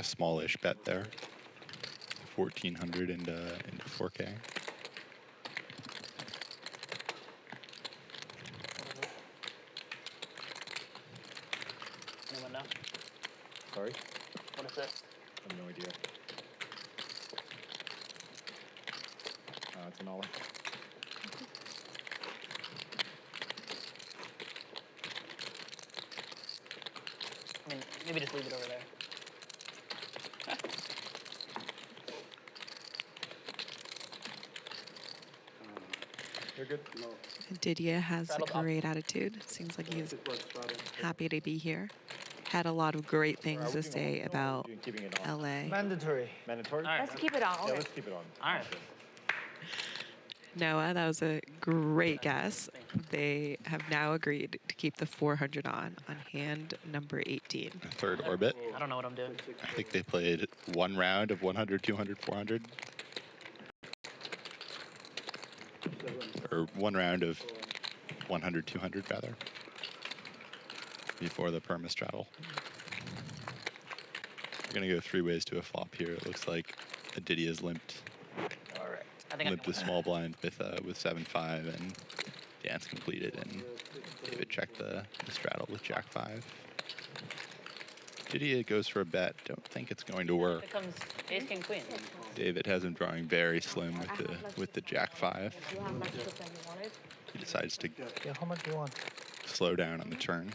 smallish bet there. 1,400 into 4K. Anyone know? Sorry? What is this? I have no idea. It's an olive. I mean, maybe just leave it over there. You're good? No. Aditya has a great attitude. Seems like he's happy to be here. Had a lot of great things to say about LA. Mandatory. Mandatory? All right. Let's keep it on. Yeah, let's keep it on. All right. Noah, that was a great guess. They have now agreed to keep the 400 on hand number 18. Third orbit. I don't know what I'm doing. I think they played one round of 100, 200, 400. Or one round of 100, 200 rather. Before the perma straddle. We're gonna go 3 ways to a flop here. It looks like Aditya's limped. All right. I think Limped the small blind with 7-5, and Dan's completed, and David checked the straddle with Jack 5. Aditya goes for a bet. Don't think it's going to work. It comes ace, king, queen. David has him drawing very slim with the Jack 5. He decides to How much do you want? slow down on the turn.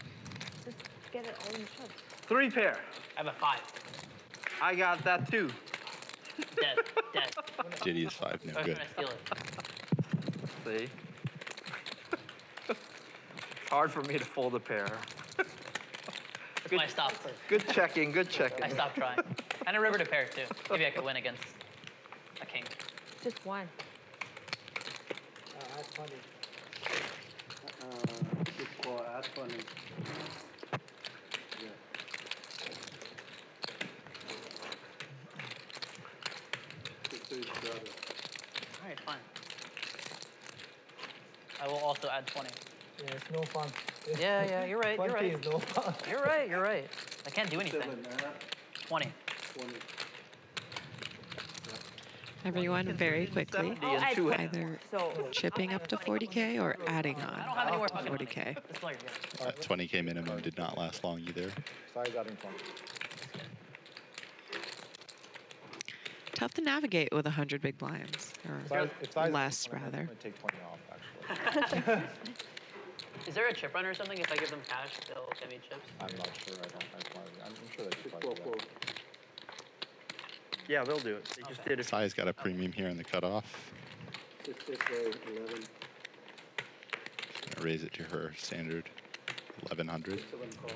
Just get it all in chips. 3 pair. I have a 5. I got that too. Dead. Dead. Aditya's 5, no I was good. trying to steal it. See? It's hard for me to fold a pair. That's why I stopped. Good checking, good checking. I stopped trying. And a river to pair too. Maybe I could win against a king. Just one. That's funny. Just call add funny. Yeah. All right, fine. I will also add 20. Yeah, it's no fun. Yeah, you're right. You're 20 right. is no fun. You're right. You're right. I can't do anything. 20. 20. Everyone, very quickly, Oh, either chipping up to 40K or adding on I don't have any more fucking 40K. That's all you're getting. That 20K minimum did not last long either. Sorry, adding fun. Tough to navigate with 100 big blinds, or less rather. I'm going to take 20 off, actually. Is there a chip run or something? If I give them cash, they'll give me chips? I'm not sure. I'm sure they could probably do that. Yeah, they'll do it. They just did it. Saya's got a premium here in the cutoff. 6, 11. Gonna raise it to her standard 1100. 7 call.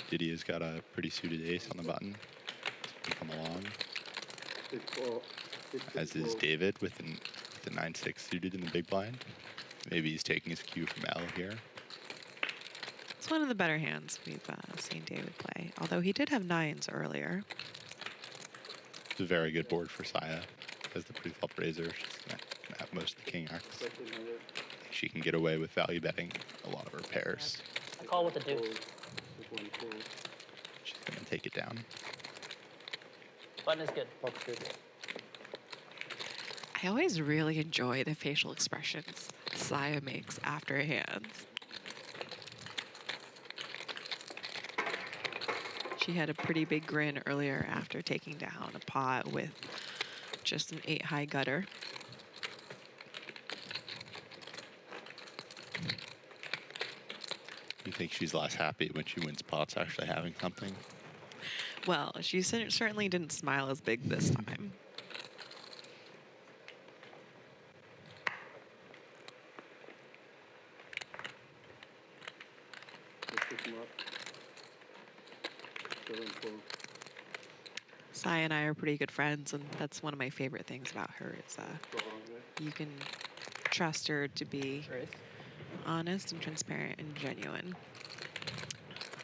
Diddy's got a pretty suited ace on the button. Come along. 6, 4. As is David with the 9-6 suited in the big blind. Maybe he's taking his cue from L here. It's one of the better hands we've seen David play, although he did have 9s earlier. It's a very good board for Saya. As the pre-flop raiser, she's gonna have most of the king X. She can get away with value betting a lot of her pairs. I call with the deuce. She's gonna take it down. Button is good. I always really enjoy the facial expressions Saya makes after hands. She had a pretty big grin earlier after taking down a pot with just an 8 high gutter. You think she's less happy when she wins pots actually having something? Well, she certainly didn't smile as big this time. Sai and I are pretty good friends, and that's one of my favorite things about her is you can trust her to be honest and transparent and genuine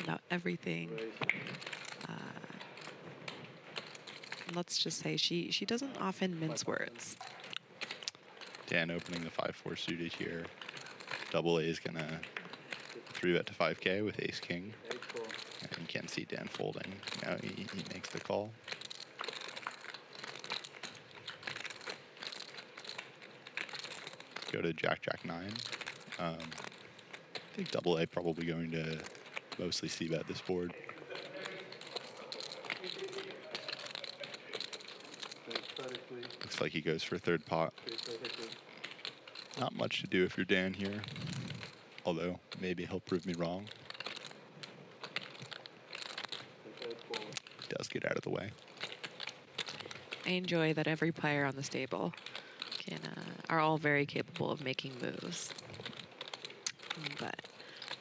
about everything. Let's just say she doesn't often mince words. Dan opening the 5-4 suited here. Double A is gonna 3-bet to 5K with ace king. And you can see Dan folding. Now he makes the call. Go to Jack 9. I think Double A probably going to mostly c-bet this board. Looks like he goes for a third pot. Not much to do if you're Dan here, although maybe he'll prove me wrong. He does get out of the way. I enjoy that every player on this table are all very capable of making moves. But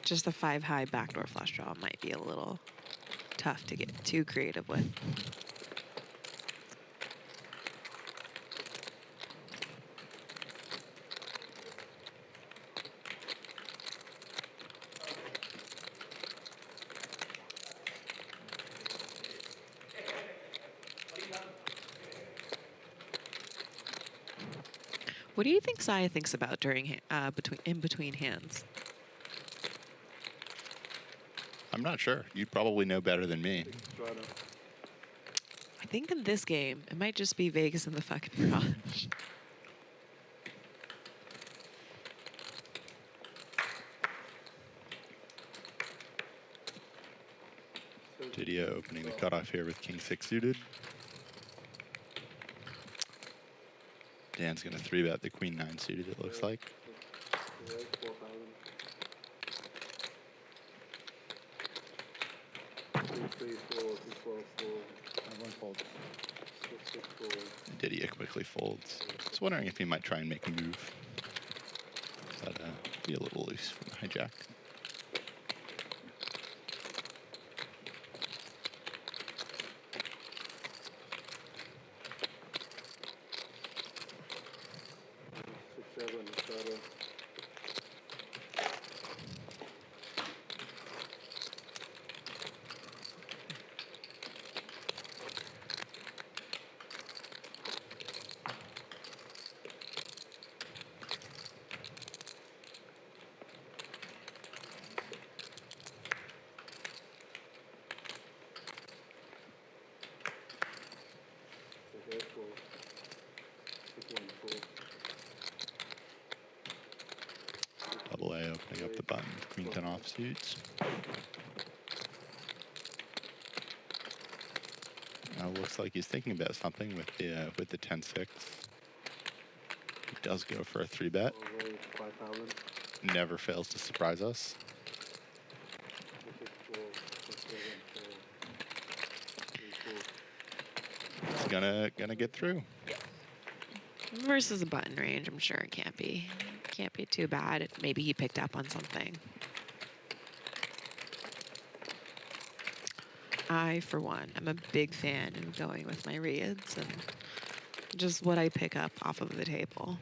just the 5 high backdoor flush draw might be a little tough to get too creative with. What do you think Saya thinks about during in between hands? I'm not sure. You probably know better than me. I think in this game, it might just be Vegas in the fucking garage. Aditya opening the cutoff here with king 6 suited. Dan's going to 3-bet the queen 9 suited, it looks like. Aditya quickly folds. I was wondering if he might try and make a move. But be a little loose from the hijack. Double A opening up the button with queen 10 offsuits. Now looks like he's thinking about something with the 10-6. He does go for a 3-bet. Never fails to surprise us. He's gonna get through. Versus a button range, I'm sure it can't be too bad. Maybe he picked up on something. I, for one, am a big fan of going with my reads and just what I pick up off of the table.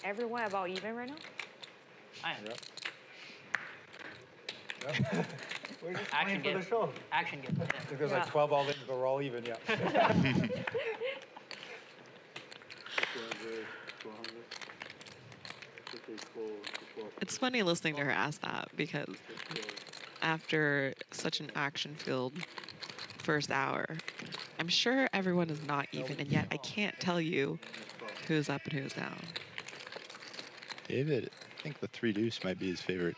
everyone about even right now? I am. Yep. We're just Action playing for game. the show. Action game. I think there's Yeah. like 12 all in, but we're all even, yeah. 200, 400. It's funny listening to her ask that because after such an action-filled first hour, I'm sure everyone is not even, and yet I can't tell you who's up and who's down. David, I think the 3 deuce might be his favorite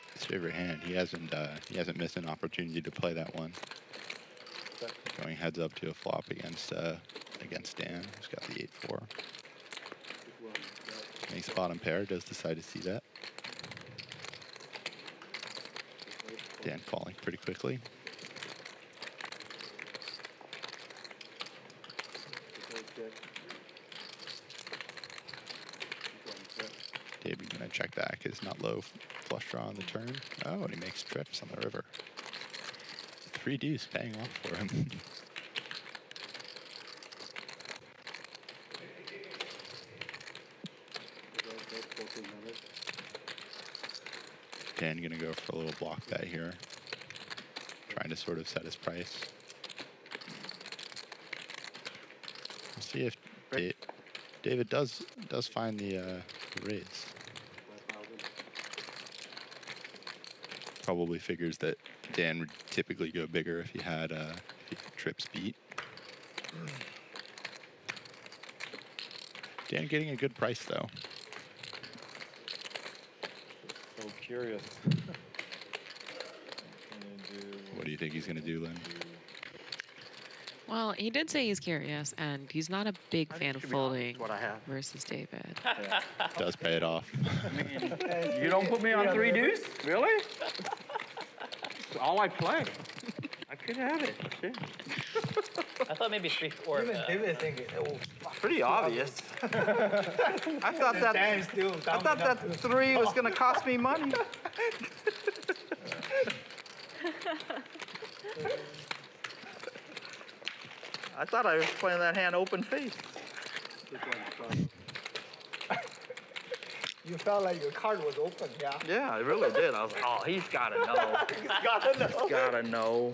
hand. He hasn't missed an opportunity to play that one. Going heads up to a flop against Dan, who's got the 8-4. Makes bottom pair, does decide to see that. Dan calling pretty quickly. David gonna check back his not low flush draw on the turn. Oh, and he makes trips on the river. 3 deuce paying off for him. Dan gonna go for a little block bet here, trying to sort of set his price. We'll see if David does find the raise. Probably figures that Dan would typically go bigger if he had trips beat. Dan getting a good price though. So curious. What do you think he's gonna do, Lynn? Well, he did say he's curious, and he's not a big fan of folding what I have. versus David. Does pay it off. I mean, you don't put me on 3 deuce? Really? It's all I play. I could have it. Shit. I thought maybe 3-4. Even David thinking, oh, fuck. Pretty obvious. I thought that Dan still I thought that 3 was gonna cost me money. I thought I was playing that hand open face. You felt like your card was open, yeah? Yeah, I really did. I was like, oh, he's gotta know. He's gotta know. He's gotta know.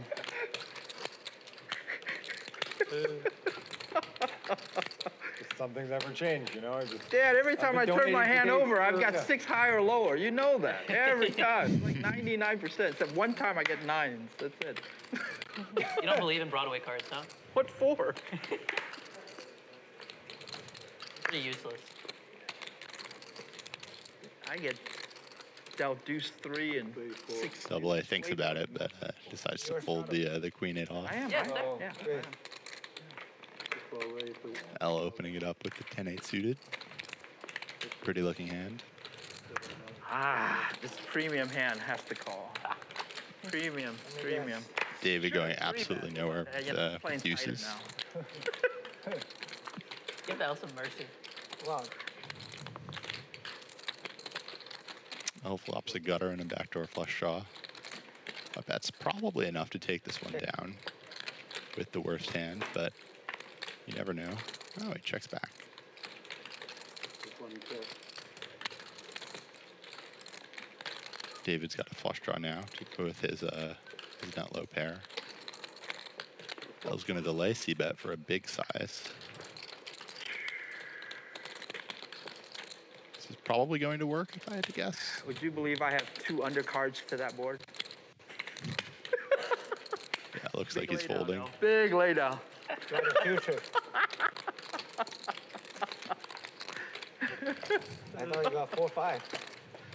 Something's never changed, you know? Dad, every time I turn my hand over, I've got yeah. 6 high or lower. You know that. Every time. Like 99%. Except one time I get 9s. That's it. You don't believe in Broadway cards, huh? What for? Pretty useless. I get dealt deuce 3 and 6. Double A thinks about it, but decides to fold the queen 8 off. I am. Yes, right? sir. Yeah. Great. L opening it up with the 10-8 suited. Pretty looking hand. Ah, this premium hand has to call. Premium. David going absolutely nowhere with deuces. Give L some mercy. Wow. L flops a gutter and a backdoor flush draw. But that's probably enough to take this one down with the worst hand, but you never know. Oh, he checks back. David's got a flush draw now to go with his nut low pair. L's gonna delay c-bet for a big size. This is probably going to work if I had to guess. Would you believe I have 2 undercards to that board? Yeah, it looks like he's folding. Big laydown. Got a future. I thought you got 4-5.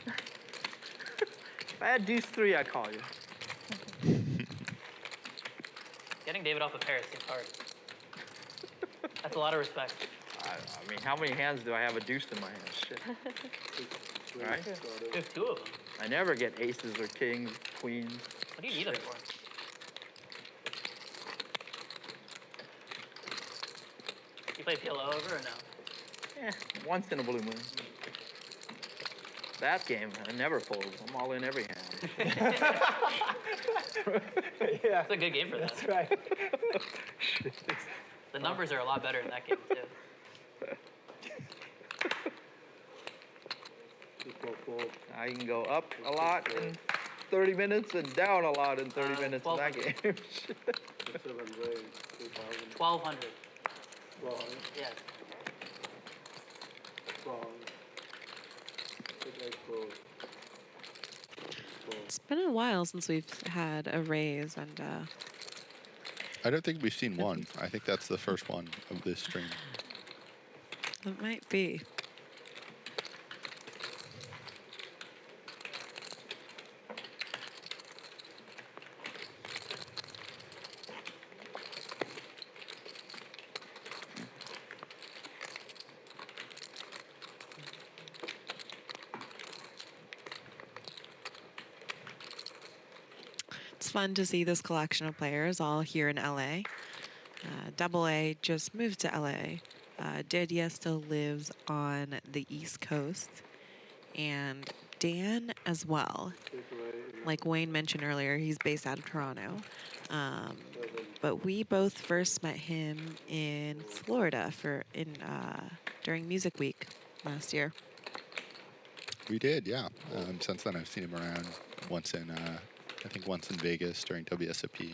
If I had deuce 3, I'd call you. Getting David off a pair seems hard. That's a lot of respect. I mean, how many hands do I have a deuce in my hand? Shit. Right? You have 2 of them. I never get aces or kings, queens. What do you need them for? You play PLO over or no? Once in a blue moon. That game, I never fold. I'm all in every hand. Yeah. It's a good game for that. That's right. The numbers are a lot better in that game too. I can go up a lot in 30 minutes and down a lot in 30 minutes in that game. 1,200. Yes. It's been a while since we've had a raise, and I don't think we've seen one. I think that's the first one of this stream. it might be. It's fun to see this collection of players all here in LA. Double A just moved to LA. Aditya still lives on the East Coast, and Dan as well. Like Wayne mentioned earlier, he's based out of Toronto. But we both first met him in Florida during Music Week last year. We did, yeah. Since then, I've seen him around once in, I think once in Vegas during WSOP,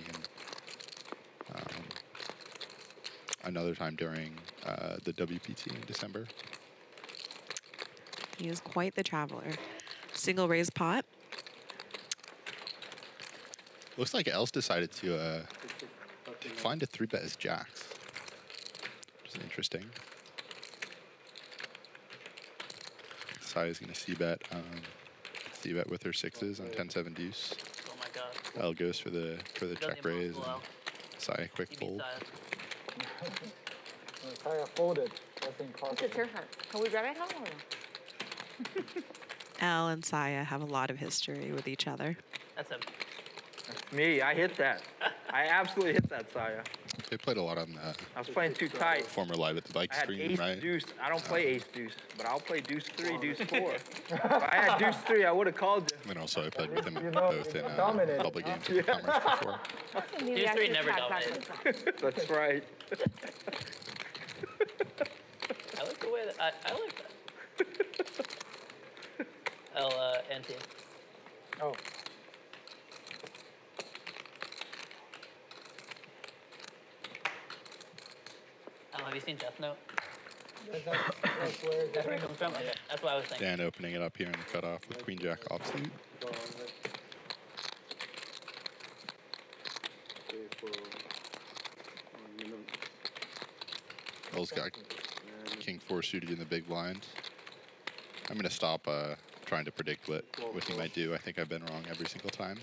and another time during the WPT in December. He is quite the traveler. Single raised pot. Looks like Els decided to find a 3-bet as jacks, which is interesting. Saya's going to c-bet with her 6s on 10-7 deuce. Oh my god. El goes for the check raise, and Saya quick fold. Saya folded. That's impossible. It's a turn hunt. Can we grab it home or no? El and Saya have a lot of history with each other. That's him. That's me. I hit that. I absolutely hit that, Saya. They played a lot on the I was playing too tight. former Live at the Bike I had stream, ace right? deuce. I don't play ace deuce, but I'll play deuce 3, deuce 4. If I had deuce 3, I would have called you. And also I played with him You know, both in dominated. double games with Commerce before. Deuce 3 never dominated. That's right. I like the way that I like that. Anti. Oh. Have you seen Death Note? That's where That's where it comes from? Okay, that's what I was thinking. Dan opening it up here in the cutoff with Queen Jack offsuit. Bill's got King 4 suited in the big blind. I'm going to stop trying to predict what he might do. I think I've been wrong every single time.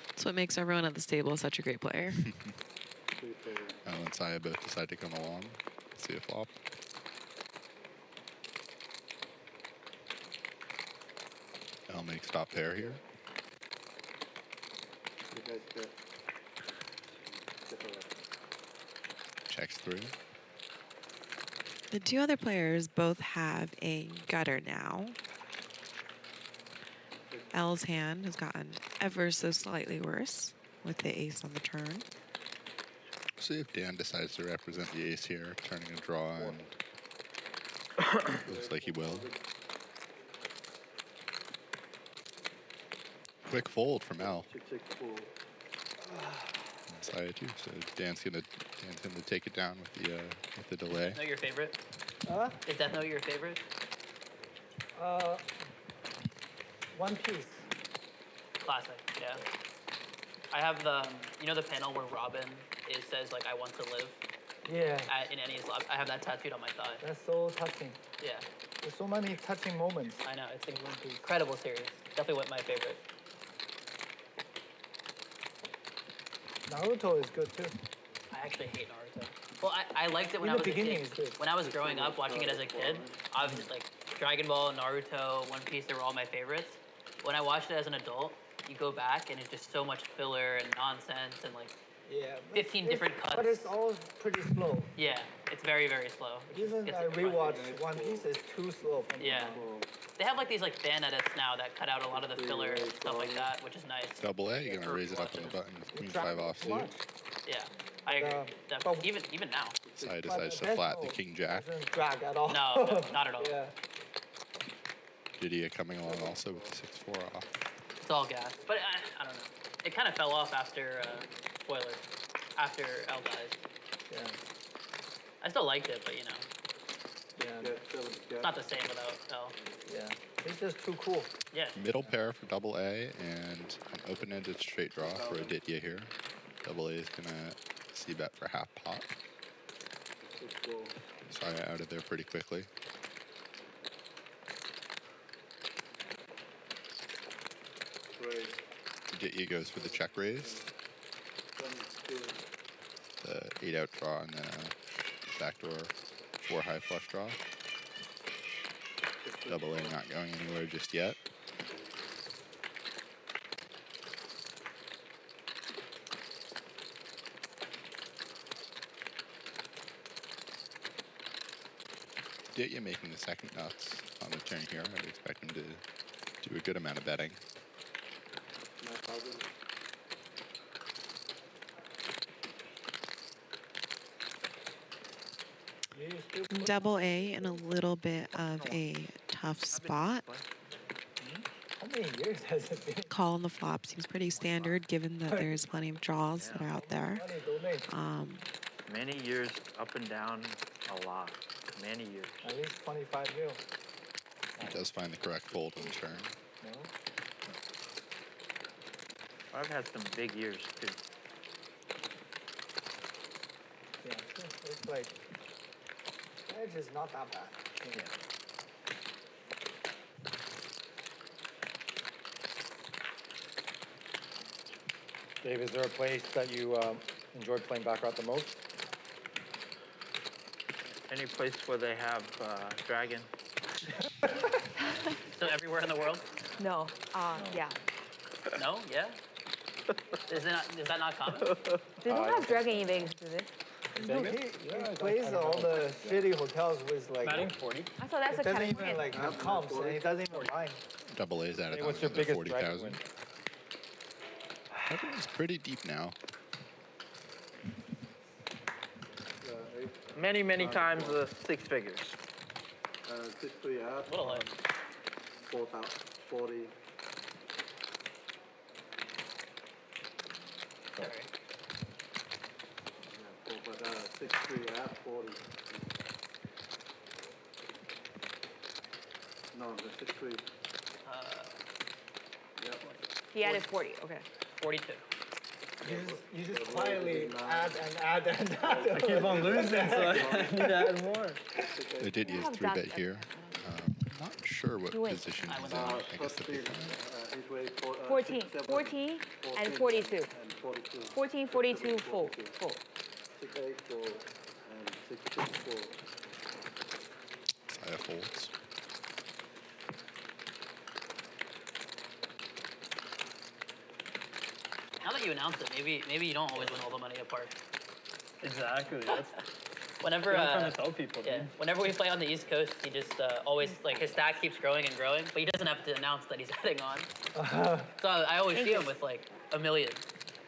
That's what makes everyone at the stable such a great player. El and Saya both decide to come along. See a flop. El makes top pair here. Checks 3. The two other players both have a gutter now. El's hand has gotten ever so slightly worse with the ace on the turn. See if Dan decides to represent the ace here, turning a draw, and looks like he will. Quick fold from El. Saya too. So Dan's gonna take it down with the delay. Death Note your favorite? Is Death Note your favorite? One Piece. Classic, yeah. I have the the panel where Robin says like I want to live. Yeah. In any lab. I have that tattooed on my thigh. That's so touching. Yeah. There's so many touching moments. I know, it's an incredible series. Definitely what my favorite. Naruto is good too. I actually hate Naruto. Well, I liked it when In I the was a beginning, kid. it's good. When I was growing up watching it as a kid, I was just like Dragon Ball, Naruto, One Piece, they were all my favorites. When I watched it as an adult, you go back and it's just so much filler and nonsense and like 15 different cuts. But it's all pretty slow. Yeah, it's very, very slow. Even I rewatched One Piece, it's too slow for me. Yeah. They have like these like fan edits now that cut out a lot of the filler and stuff like that, which is nice. Double A, you're gonna raise it up on the button with Queen 5 offsuit. Yeah, I agree. Definitely. Even now. Saya decides to flat the King Jack. Doesn't drag at all. No, not at all. Yeah. Aditya coming along also with the 6-4 off. It's all gas. But I don't know. It kind of fell off after, spoiler, after L dies. Yeah. I still liked it, but you know. Yeah. It's not the same without L. Yeah. He's just too cool. Yeah. Middle pair for double A and an open-ended straight draw for Aditya here. Double A is gonna c-bet for half pot. Sorry, out of there pretty quickly. Aditya goes for the check raise. The 8-out draw and then a backdoor 4 high flush draw. Double A not going anywhere just yet. Aditya making the second nuts on the turn here. I would expect him to do a good amount of betting. Double A in a little bit of a tough spot. How many years has it been? Call on the flop seems pretty standard given that there's plenty of draws that are out there. Many years up and down, a lot. Many years. At least 25 mil. He does find the correct fold on the turn. No? I've had some big years too. Yeah, it's like, edge is not that bad. Yeah. Dave, is there a place that you enjoy playing baccarat the most? Any place where they have dragon. So everywhere in the world? No. Yeah. No? Yeah? Is that not common? They don't have dragon in Vegas, do they? No, he plays all the shitty hotels with like. Batting 40. I thought that's a It doesn't California. even like have comps, and he doesn't even mind. Double A's out of What's your biggest 40,000. win? Everyone's pretty deep now. Many, many times 6 figures. 6-3 out. Little low. 40. Sorry. But 6-3 out, 40. No, the 6-3. Yeah. He added 40. Okay. 42. You just quietly add and add and add. I keep on losing, so I need to add more. Aditya's 3-bet here. Not sure what position he's in. I guess the big one. 14 and 42. 14, 42, full. 6-8, 4, and 6-6, 4. Saya folds. Now that you announce it, maybe you don't always win all the money apart. Exactly. That's Whenever what I'm trying to tell people. yeah, whenever we play on the East Coast, he just always like his stack keeps growing and growing, but he doesn't have to announce that he's adding on. So I always see him with like $1 million.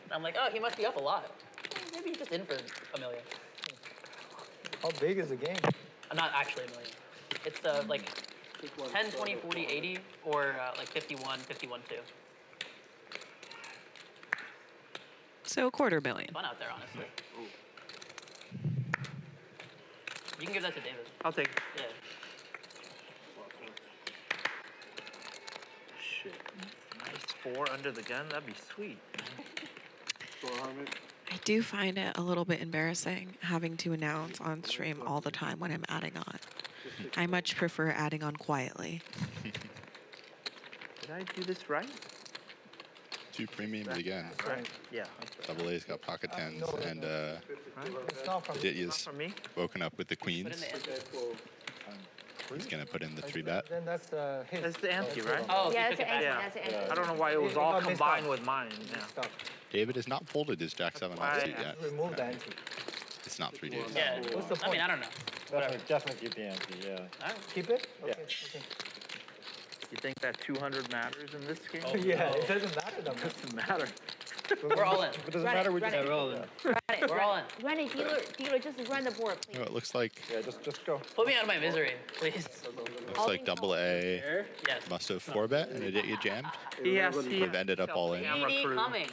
And I'm like, oh, he must be up a lot. Maybe he's just in for $1 million. How big is the game? Not actually $1 million. It's like 10, 20, 40, 80, or like 51, 51, 2. So $250,000. Fun out there, honestly. You can give that to David. I'll take it. Yeah. Shit. Nice 4 under the gun. That'd be sweet. 400. I do find it a little bit embarrassing having to announce on stream all the time when I'm adding on. I much prefer adding on quietly. Did I do this right? 2 premiums again. Right. Yeah. Double A's got pocket 10s, and It's not from Aditya's For me? woken up with the Put in queens. the ante. He's gonna put in the 3-bet. Then that's his. That's the ante, right? Oh, Yeah, he that's took it an ante. back. Yeah. That's an ante. I don't know why it was You all got mixed combined up. with mine. Yeah. Stop. David has not folded his Jack-7 offsuit yet. Remove the ante. It's not 3 days. Yeah. What's the I mean, point? I don't know. Definitely keep the ante, yeah. I don't Keep it? Yeah. Okay. You think that 200 matters in this game? Oh. Yeah, it doesn't matter that much. Doesn't matter. We're all in. It doesn't matter. We just We're all in. We're all in. Run it, dealer, just run the board, please. No, it looks like just go. Put me out of my misery, please. looks like double A Yes. must have 4-bet and Aditya jammed. He has We've ended up all in. ED coming.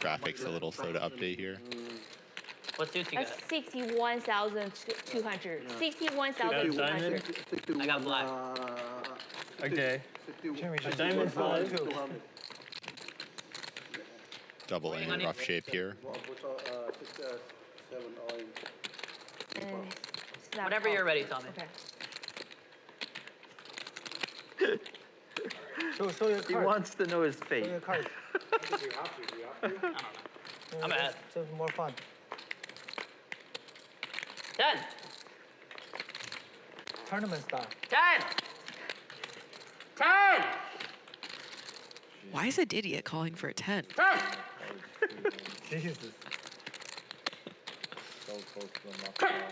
Graphics a little slow to update here. What suits you got? That's 61,200. 61,200. I got black. Okay. Jimmy, A diamond 5. Double A in rough shape here. Whenever you're ready, Tommy. Okay. Show your He card. wants to know his Show fate. your card. I'm ahead. So more fun. 10. Tournament style. 10. 10. Why is Aditya calling for a 10? 10. Jesus. So close to the knockdown.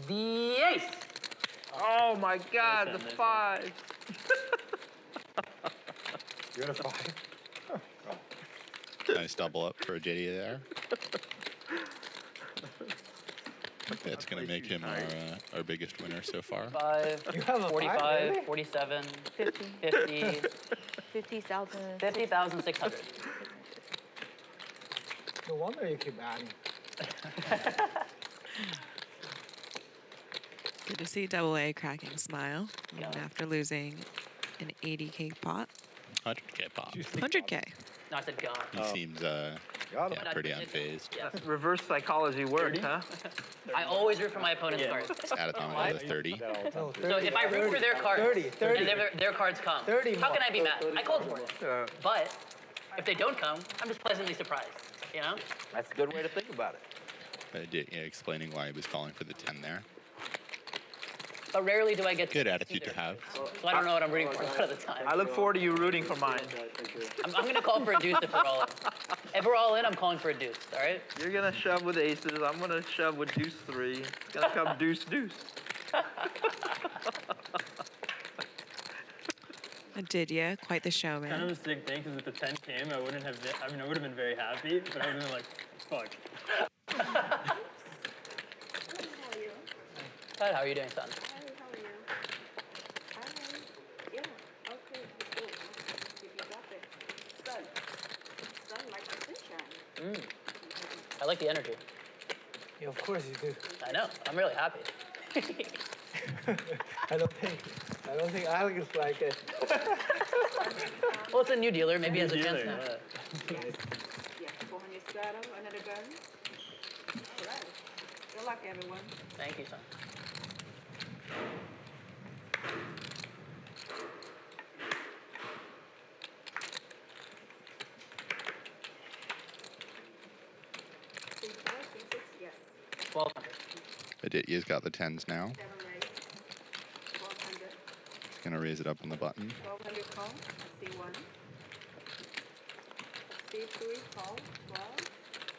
The ace. Oh my God, the 5. You got a 5? Nice double up for Aditya there. That's going to make him our biggest winner so far. 5. You have a 45. 5, really? 47. 50. 50. 50,000. 50,600. No wonder you keep adding. Good to see Double A cracking a smile even after losing an 80K pot. 100K pop. 100K. No, I said God. He seems pretty unfazed. Reverse psychology works, huh? I always root for my opponent's cards. Adatom with a 30. No, 30. So if I root for their cards, 30. and their cards come, 30 how more. can I be mad? I called for it. But if they don't come, I'm just pleasantly surprised. You know? That's a good way to think about it. Aditya explaining why he was calling for the 10 there. But rarely do I get to Good attitude to have. So I don't know what I'm rooting for a lot of the time. I look forward to you rooting for mine. I'm going to call for a deuce if we're all in. If we're all in, I'm calling for a deuce, all right? You're going to shove with aces. I'm going to shove with deuce 3. It's going to come deuce deuce. Aditya, quite the showman. Kind of a sick thing because if the 10 came, I wouldn't have been, I would have been very happy, but I would have been like, fuck. Ted, how are you doing, son? I like the energy. Yeah, of course you do. I know. I'm really happy. I don't think Alex is like it. Well, it's a new dealer. Maybe he has a chance now. Yeah, 400 straddle, another gun. All right. Good luck, everyone. Thank you, son. Yes. 1,200. Aditya's got the 10s now. 7 raise. 1,200. He's going to raise it up on the button. 1,200 call. C1. C3 call. 12.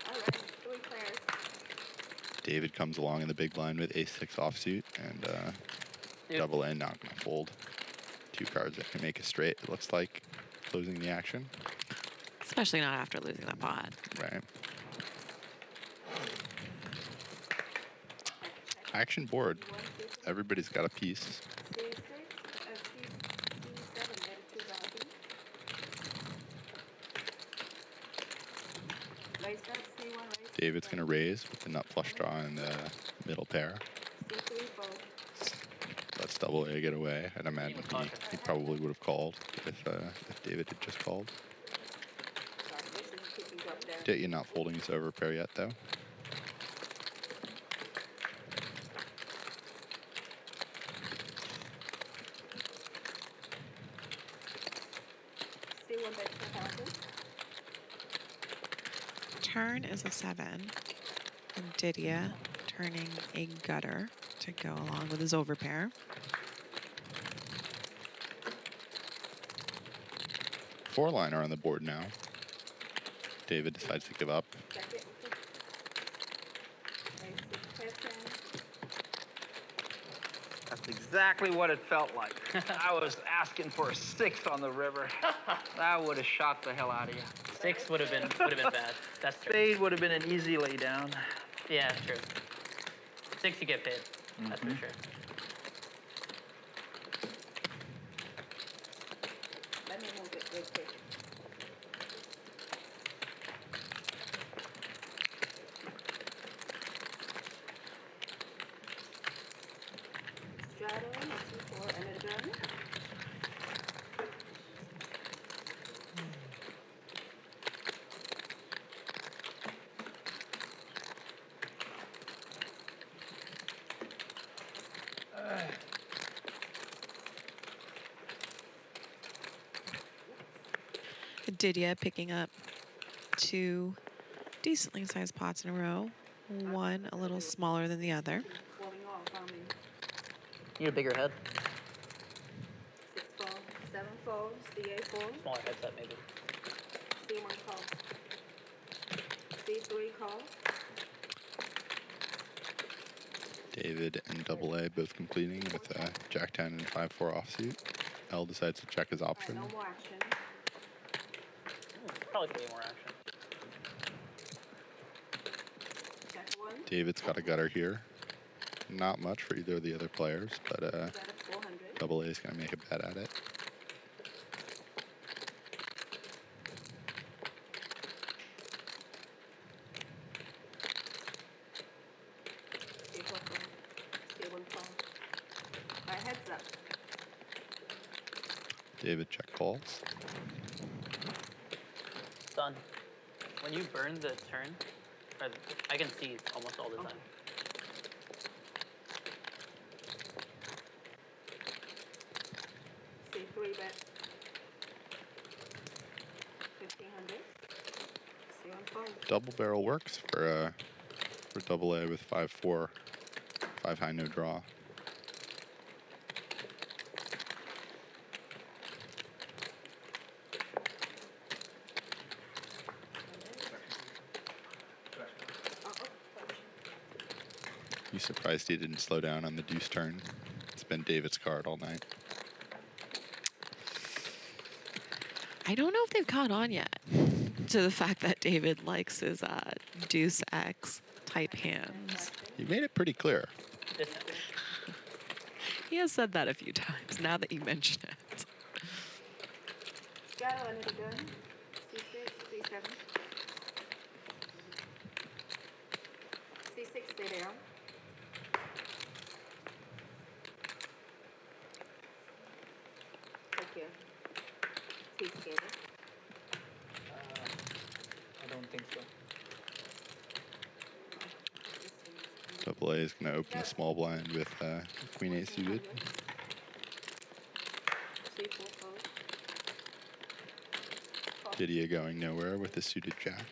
All right. 3 pairs. David comes along in the big blind with ace-6 offsuit, and double A not going to fold. 2 cards that can make a straight, it looks like, closing the action. Especially not after losing that pot. Right. Action board. Everybody's got a piece. C6. C7 at 2,000. Raise that. C1 raise. David's going to raise with the nut flush draw in the middle pair. C3 fold. Let's double A get away. I'd imagine he probably would have called if David had just called. Sorry, this is picking up there. Aditya not folding his over pair yet, though. C1 bet 2,000. Turn is a 7. Aditya turning a gutter to go along with his overpair. Four liner on the board now. David decides to give up. Check it. Raise 6 pair 10. That's exactly what it felt like. I was asking for a 6 on the river. That would have shot the hell out of you. 6 would have been bad. That's true. Spade would have been an easy lay down. Yeah, true. 6 you get paid. That's for sure. Let me move it real quick. Straddle, 2-4, and a gun. Aditya picking up 2 decently sized pots in a row. One a little smaller than the other. Falling off on me. You need a bigger head. 6 falls, 7 falls, C8 falls, Smaller headset, maybe. C1 calls. C3 calls. David and Double A both completing with Jack 10 and 5-4 offsuit. L decides to check his option. No more action. Probably could be more action. Check 1. David's got a gutter here. Not much for either of the other players, but Got a 400. Double A is going to make a bet at it. C4 call. C1 call. Alright, heads up. David check calls. Son, when you burn the turn, I can see almost all the time. C3 bet. 1500. C1 call. Double barrel works for Double A with 5-4, 5 high, no draw. You surprised he didn't slow down on the deuce turn? It's been David's card all night. I don't know if they've caught on yet to the fact that David likes his deuce X type hands. You made it pretty clear. He has said that a few times now that you mention it. Straddle under the gun. C6, C7. C6, stay down. Thank you. He's scared. I don't think so. Double A is going to open a small blind with Queen 8 suited. C4 fold. Aditya going nowhere with the suited jack.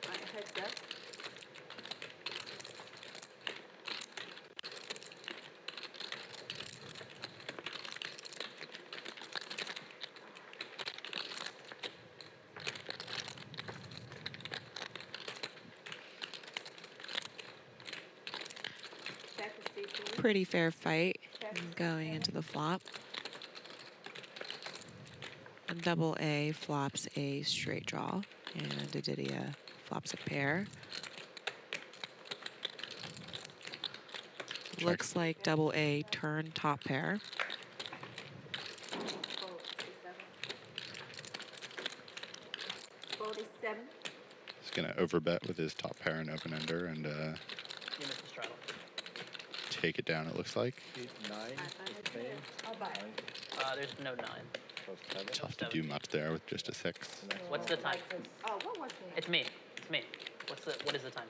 Alright, heads up. Check with C3. Pretty fair fight going into the flop. And Double A flops a straight draw, and Aditya flops a pair. Looks like Double A turn top pair. Fold, C7. Fold is 7. He's going to overbet with his top pair and open ender and You missed the straddle. take it down, it looks like. 8, 9, spade. I'll buy it. There's no 9. Tough to do much there with just a 6. What's the time? Oh, what was it? It's me. It's me. What is the time?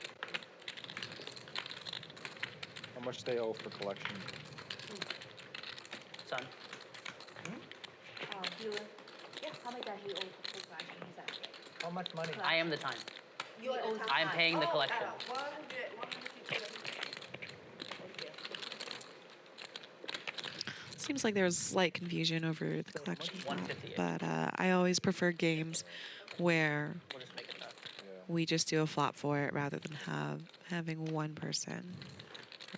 How much they owe for collection? Son. Yeah, how much does he owe for collection? He's asking. How much money? I am the time. You owe I am paying the collection. 100. Seems like there's slight confusion over the collection flop, 158. but I always prefer games where We'll just make it tough. we just do a flop for it rather than having one person.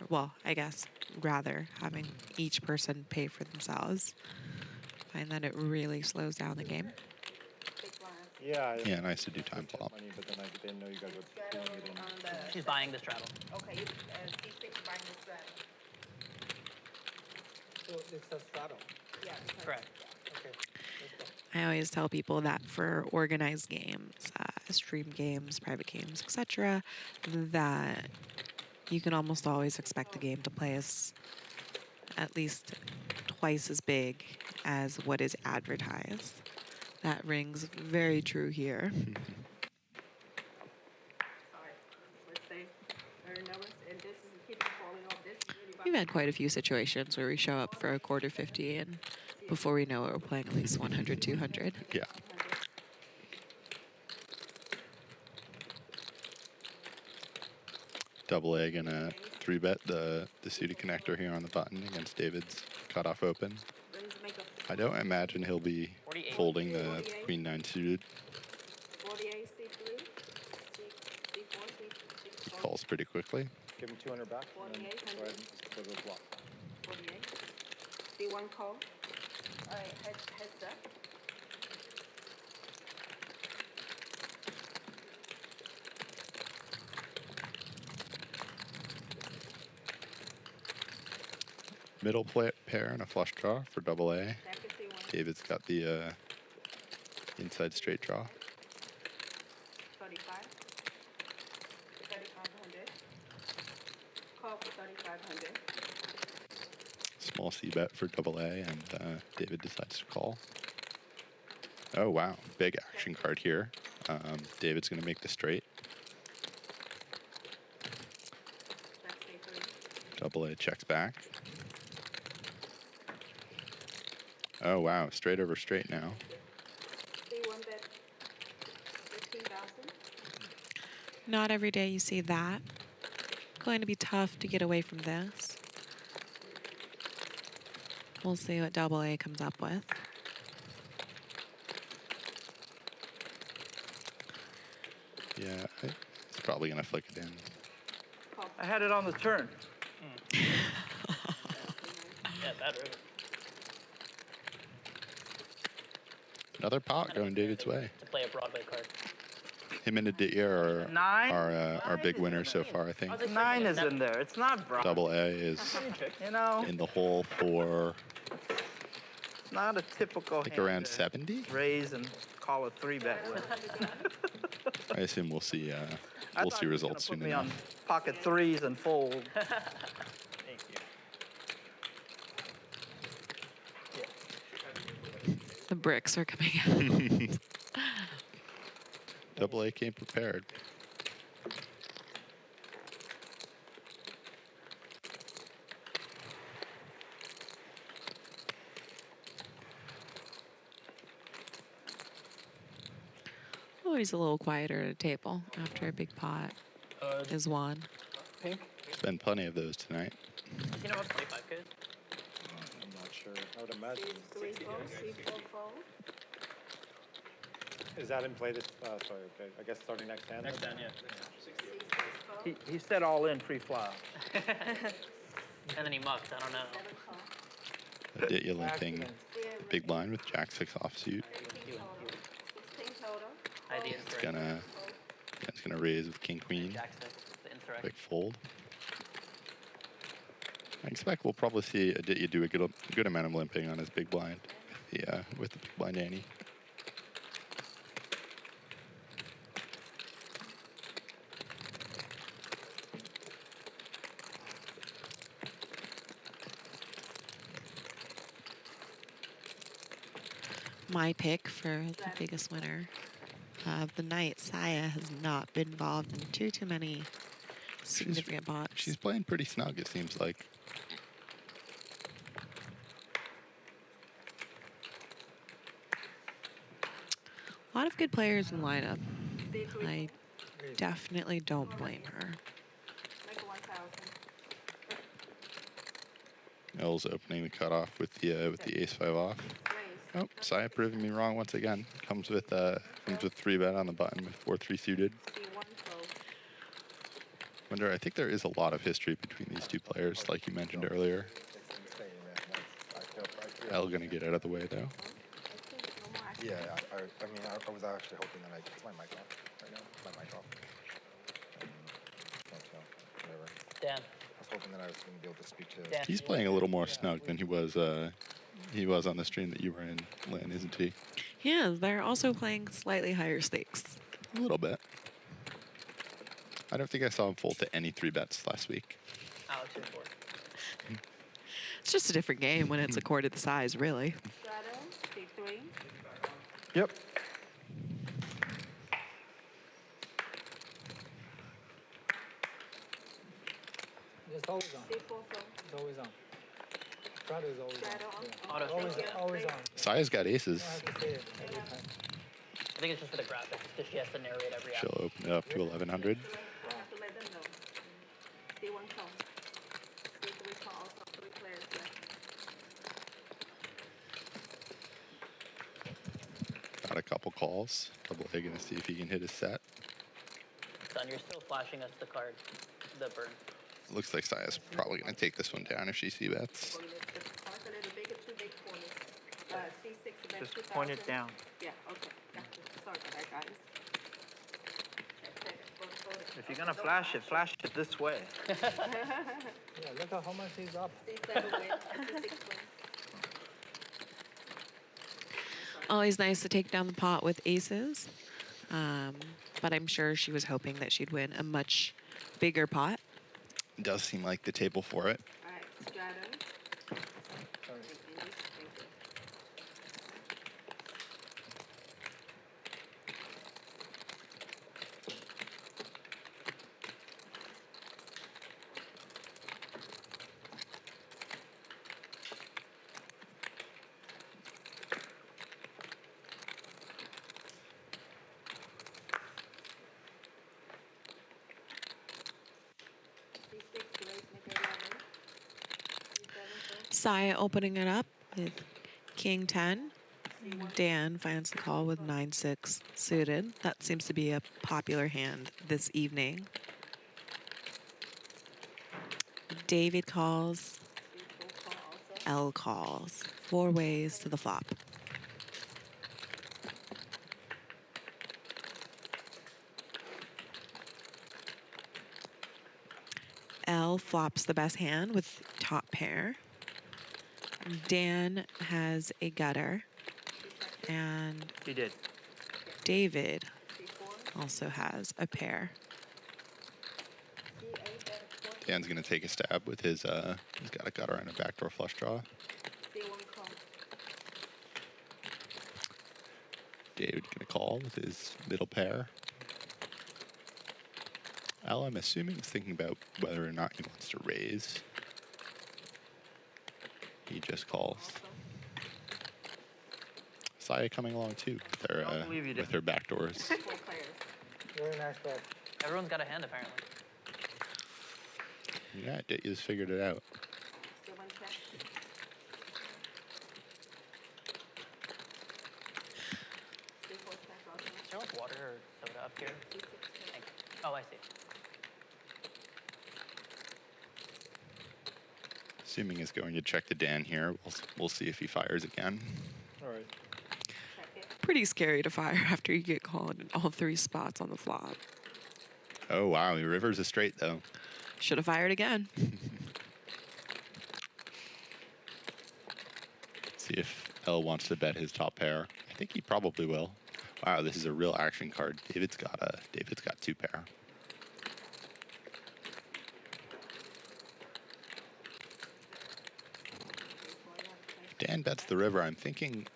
Well, I guess rather having each person pay for themselves. Find that it really slows down the game. Yeah. Yeah, nice to do time flop. Money, but then I didn't know you guys were doing it in. She's buying the straddle. Okay, C6 buying the straddle. So it's a straddle. Yeah. Correct. Okay. I always tell people that for organized games, stream games, private games, etc., that you can almost always expect the game to play as at least twice as big as what is advertised. That rings very true here. Sorry. Let's say very nervous, and this is keeping falling off. This is really bad. We've had quite a few situations where we show up for a quarter 50 and before we know it, we're playing at least 100, 200. Yeah. Double A gonna 3-bet the suited connector here on the button against David's cutoff open. I don't imagine he'll be folding the queen 9 suited. 48, C3, C4, He calls pretty quickly. Give him 200 back. 48, Go ahead and just go to the flop. 48. C1 call. All right, heads up. Middle pair and a flush draw for double A. David's got the inside straight draw. 35. 3,500. Call for 3,500. Small C bet for double A, and David decides to call. Oh, wow. Big action card here. David's going to make the straight. Double A checks back. Oh, wow. Straight over straight now. C1 bet 15,000. Not every day you see that. Going to be tough to get away from this. We'll see what double A comes up with. Yeah, it's probably going to flick it in. I had it on the turn. Yeah, bad river. Another pot going David's way. To play a Broadway card. Him and Aditya are our big winners so far, I think. 9 is in there. It's not broad. Double A is You know, in the hole for it's not a typical like hand around to 70. raise and call a 3-bet with. I assume we'll see I we'll thought see you were gonna results put soon me enough. on pocket 3s and fold. Thank you. The bricks are coming out. Double A came prepared. Always a little quieter at a table after a big pot is won. Pink? There's been plenty of those tonight. You know what 25 could? I'm not sure. I would imagine. C3 fold, C4 fold. Is that in play this? Sorry, okay. I guess starting next hand. Next hand, yeah. C6 fold. He said all in pre-flop. And then he mucked, I don't know. Aditya limping big blind with Jack 6 offsuit. 16 total. Ideas It's for gonna raise with king queen. Jack 6, the insurrect. Quick fold. I expect we'll probably see Aditya do a good amount of limping on his big blind with the big blind ante. My pick for the biggest winner of the night, Saya, has not been involved in too many significant pots. She's playing pretty snug, it seems like. A lot of good players in the lineup. I definitely don't blame her. Make 1,000. L's opening the cutoff with the ace-5 off. Oh, Saya proving me wrong once again. Comes with 3-bet on the button with 4-3 suited. C1 fold. Wonder, I think there is a lot of history between these two players, like you mentioned earlier. L gonna get out of the way though. Yeah, I mean, I was actually hoping that is my mic off right now? Is my mic off? Whatever. Dan. I was hoping that I was going to be able to speak to... Dan. He's playing a little more snug than he was on the stream that you were in, Lynn, isn't he? Yeah, they're also playing slightly higher stakes. A little bit. I don't think I saw him fold to any 3-bets last week. Alex, you're 4. It's just a different game when it's a quarter the size, really. Shadow, C3. Yep. It's always on. C4 phone. It's always on. Shadow is always Shadow on. on. Auto Always, shadow. always on. Saya's got aces. I have to say it every time. I think it's just for the graphics, because she has to narrate every app. She'll open it up to 1100. I have to let them know. C1 call. C3 call. Also 3 players left. Got a couple calls. Double A gonna see if he can hit his set. Son, you're still flashing us the card, the bird. Looks like Saya's probably gonna take this one down if she c-bets. Cards a little bigger, 2 big corners. C6 bet Just 2000. point it down. Yeah, okay. Gotcha. Sorry for that, guys. If you're gonna flash it this way. Yeah, look at how much he's up. C7 win, C6 win. Always nice to take down the pot with aces. But I'm sure she was hoping that she'd win a much bigger pot. Does seem like the table for it. All right, Strato. Saya opening it up with King 10. Dan finds the call with 9-6 suited. That seems to be a popular hand this evening. David calls. L calls. 4 ways to the flop. L flops the best hand with top pair. Dan has a gutter. And He did. David also has a pair. Dan's gonna take a stab with his, he's got a gutter and a backdoor flush draw. David gonna call with his middle pair. Al, I'm assuming, is thinking about whether or not he wants to raise. He just calls. Saya coming along too with her backdoors. Very nice bet. Everyone's got a hand, apparently. Yeah, Aditya's figured it out. Is there like water or soda up here? Thanks. Oh, I see. Assuming is going to check the Dan here. We'll see if he fires again. All right. Pretty scary to fire after you get called in all 3 spots on the flop. Oh, wow. He rivers a straight, though. Should have fired again. See if L wants to bet his top pair. I think he probably will. Wow, this is a real action card. David's got 2 pair. Dan bets the river. I'm thinking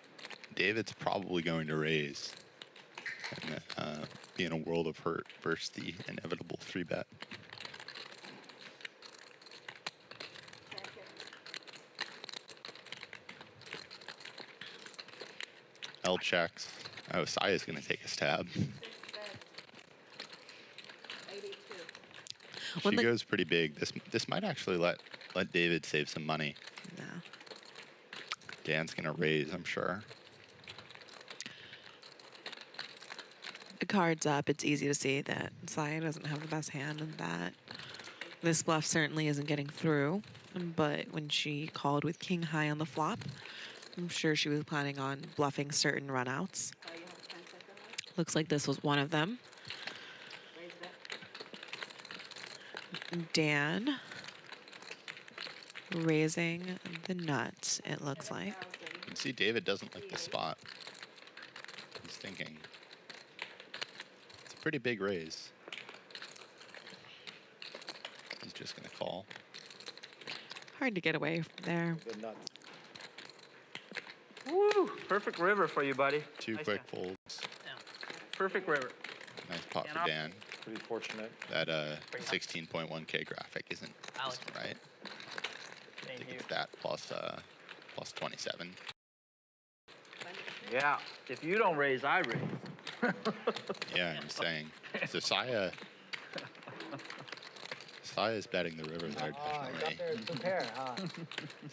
David's probably going to raise and be in a world of hurt versus the inevitable 3-bet. L checks. Oh, Saya's going to take a stab. She goes pretty big. This might actually let David save some money. No. Dan's going to raise, I'm sure. The card's up. It's easy to see that Saya doesn't have the best hand in that. This bluff certainly isn't getting through, but when she called with king high on the flop, I'm sure she was planning on bluffing certain runouts. Looks like this was one of them. Dan raising the nuts, it looks like. You can see David doesn't like the spot. He's thinking. It's a pretty big raise. He's just going to call. Hard to get away from there. Woo! Perfect river for you, buddy. Two Nice quick job. folds. Perfect river. Nice pot Dan for up. Dan. Pretty fortunate. That 16.1K graphic isn't right. I think it's that plus 27. Yeah. If you don't raise, I raise. Yeah, I'm saying. So Saya is betting the river there, definitely. Got there 2 pair, huh?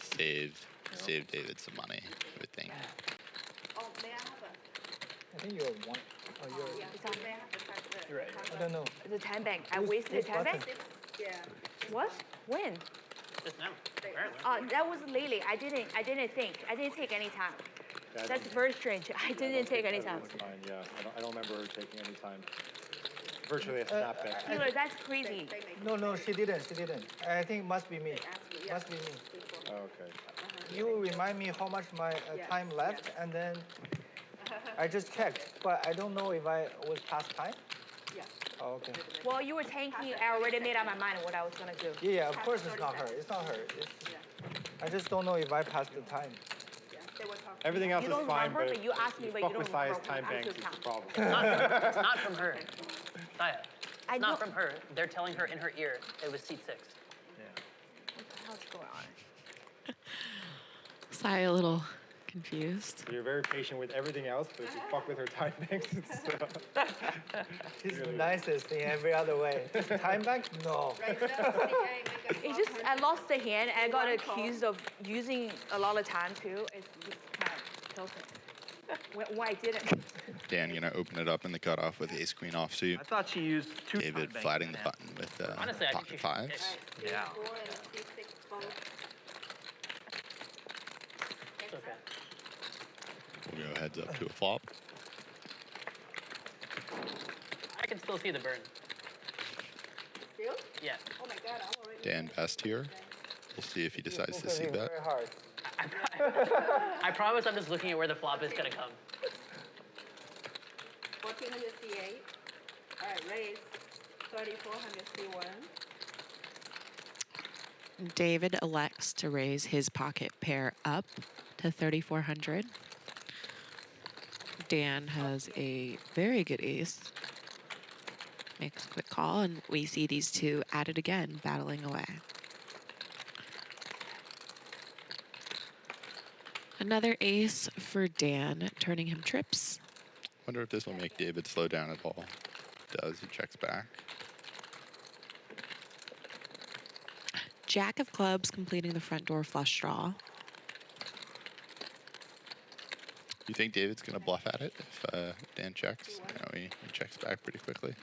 Saved David some money, I would think. Oh, may I have a? I think you're one. Oh, you're. Yeah, so may I have the card? You're right. I don't know. The time bank. I wasted time bank? Yeah. What? When? Just now. Apparently. That was lately. I didn't think. I didn't take any time. That's very strange. I didn't take any time. That was mine, yeah. I don't remember her taking any time. Virtually a snapback. Keeler, that's crazy. No, she didn't. I think must be me. Must be me. Oh, okay. You remind me how much my time left, and then I just checked, but I don't know if I was past time. Yeah. Oh, okay. Well, you were tanking. I already made up my mind what I was gonna do. Yeah, of course it's not her. It's not her. I just don't know if I passed the time. Everything else You is don't fine, remember, but but you asked me, but you fuck don't with Saya's remember time what I banks was is counting. the problem. It's not from her. Saya. I It's not know- from her. They're telling her in her ear it was seat 6. What the hell's going on? Sai a little confused. You're very patient with everything else, but if you fuck with her time banks, it's... She's the nicest in every other way. Time bank? No. It's just I lost the hand and I got accused of using a lot of time too. It's just kind of kills me. When I didn't. Dan gonna open it up in the cutoff with ace queen offsuit. I thought she used 2 David time banks flatting in the that. button with Honestly, I think pocket she should fives. Yeah. It's okay. We'll go heads up to a flop. I can still see the burn. Still? Yeah. Oh my God, I'm already. Dan best here. We'll see if he decides to see bet. Very hard. I promise I'm just looking at where the flop is gonna come. 1400 C8. All right, raise. 3400 C1. David elects to raise his pocket pair up to 3,400. Dan has a very good ace. Makes a quick call, and we see these two at it again, battling away. Another ace for Dan, turning him trips. Wonder if this will make David slow down at all. Does, he checks back. Jack of clubs completing the front door flush draw. You think David's gonna bluff at it if Dan checks? No, he checks back pretty quickly.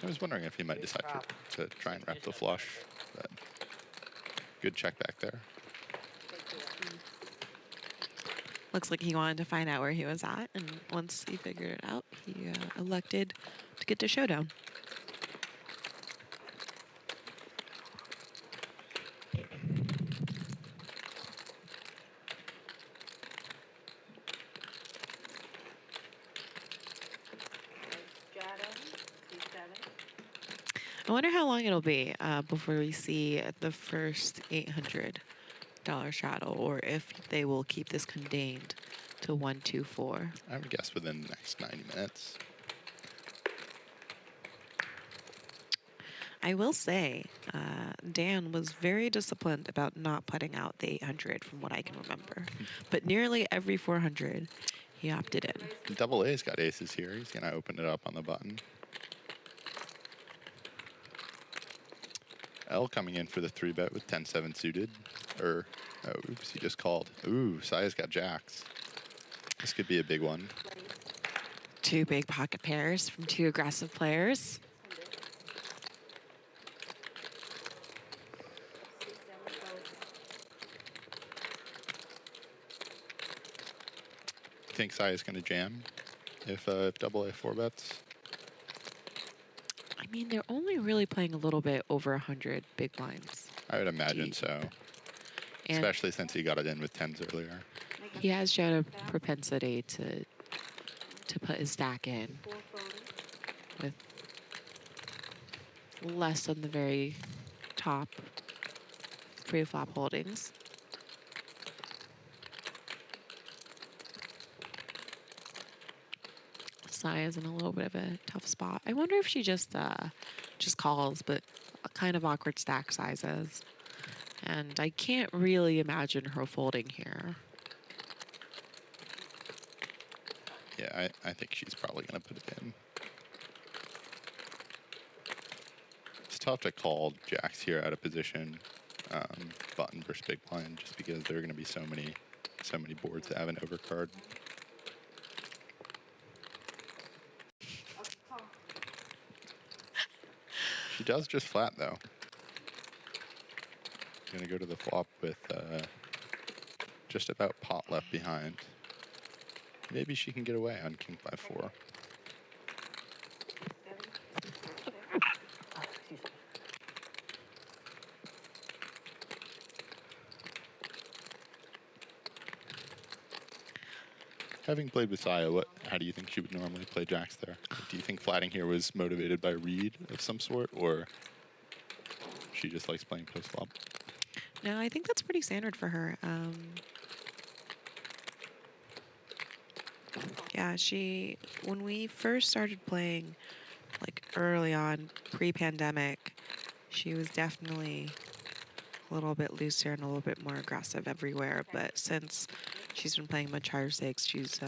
I was wondering if he might decide to try and rep the flush, but good check back there. Looks like he wanted to find out where he was at, and once he figured it out, he elected to get to showdown. I wonder how long it'll be before we see the first $800 straddle, or if they will keep this contained to 1, 2, 4. I would guess within the next 90 minutes. I will say, Dan was very disciplined about not putting out the 800 from what I can remember. But nearly every 400, he opted in. Double A's got aces here. He's gonna open it up on the button. L coming in for the 3-bet with 10-7 suited. Oh, oops, he just called. Ooh, Saya's got jacks. This could be a big one. Two big pocket pairs from two aggressive players. think Sai is going to jam if double A 4-bets? I mean, they're only really playing a little bit over 100 big blinds. I would imagine so. And especially since he got it in with 10s earlier. He has shown a propensity to put his stack in with less than the very top pre-flop holdings. Sai is in a little bit of a tough spot. I wonder if she just calls, but kind of awkward stack sizes. And I can't really imagine her folding here. Yeah, I think she's probably going to put it in. It's tough to call jacks here out of position, button versus big blind, just because there are going to be so many boards that have an overcard. She does just flat though. Going to go to the flop with just about pot left behind. Maybe she can get away on king 5-4. Having played with Saya, how do you think she would normally play jacks there? Do you think flatting here was motivated by read of some sort, or she just likes playing post flop? No, I think that's pretty standard for her. Yeah, when we first started playing, like early on, pre-pandemic, she was definitely a little bit looser and a little bit more aggressive everywhere. But since she's been playing much higher stakes, she's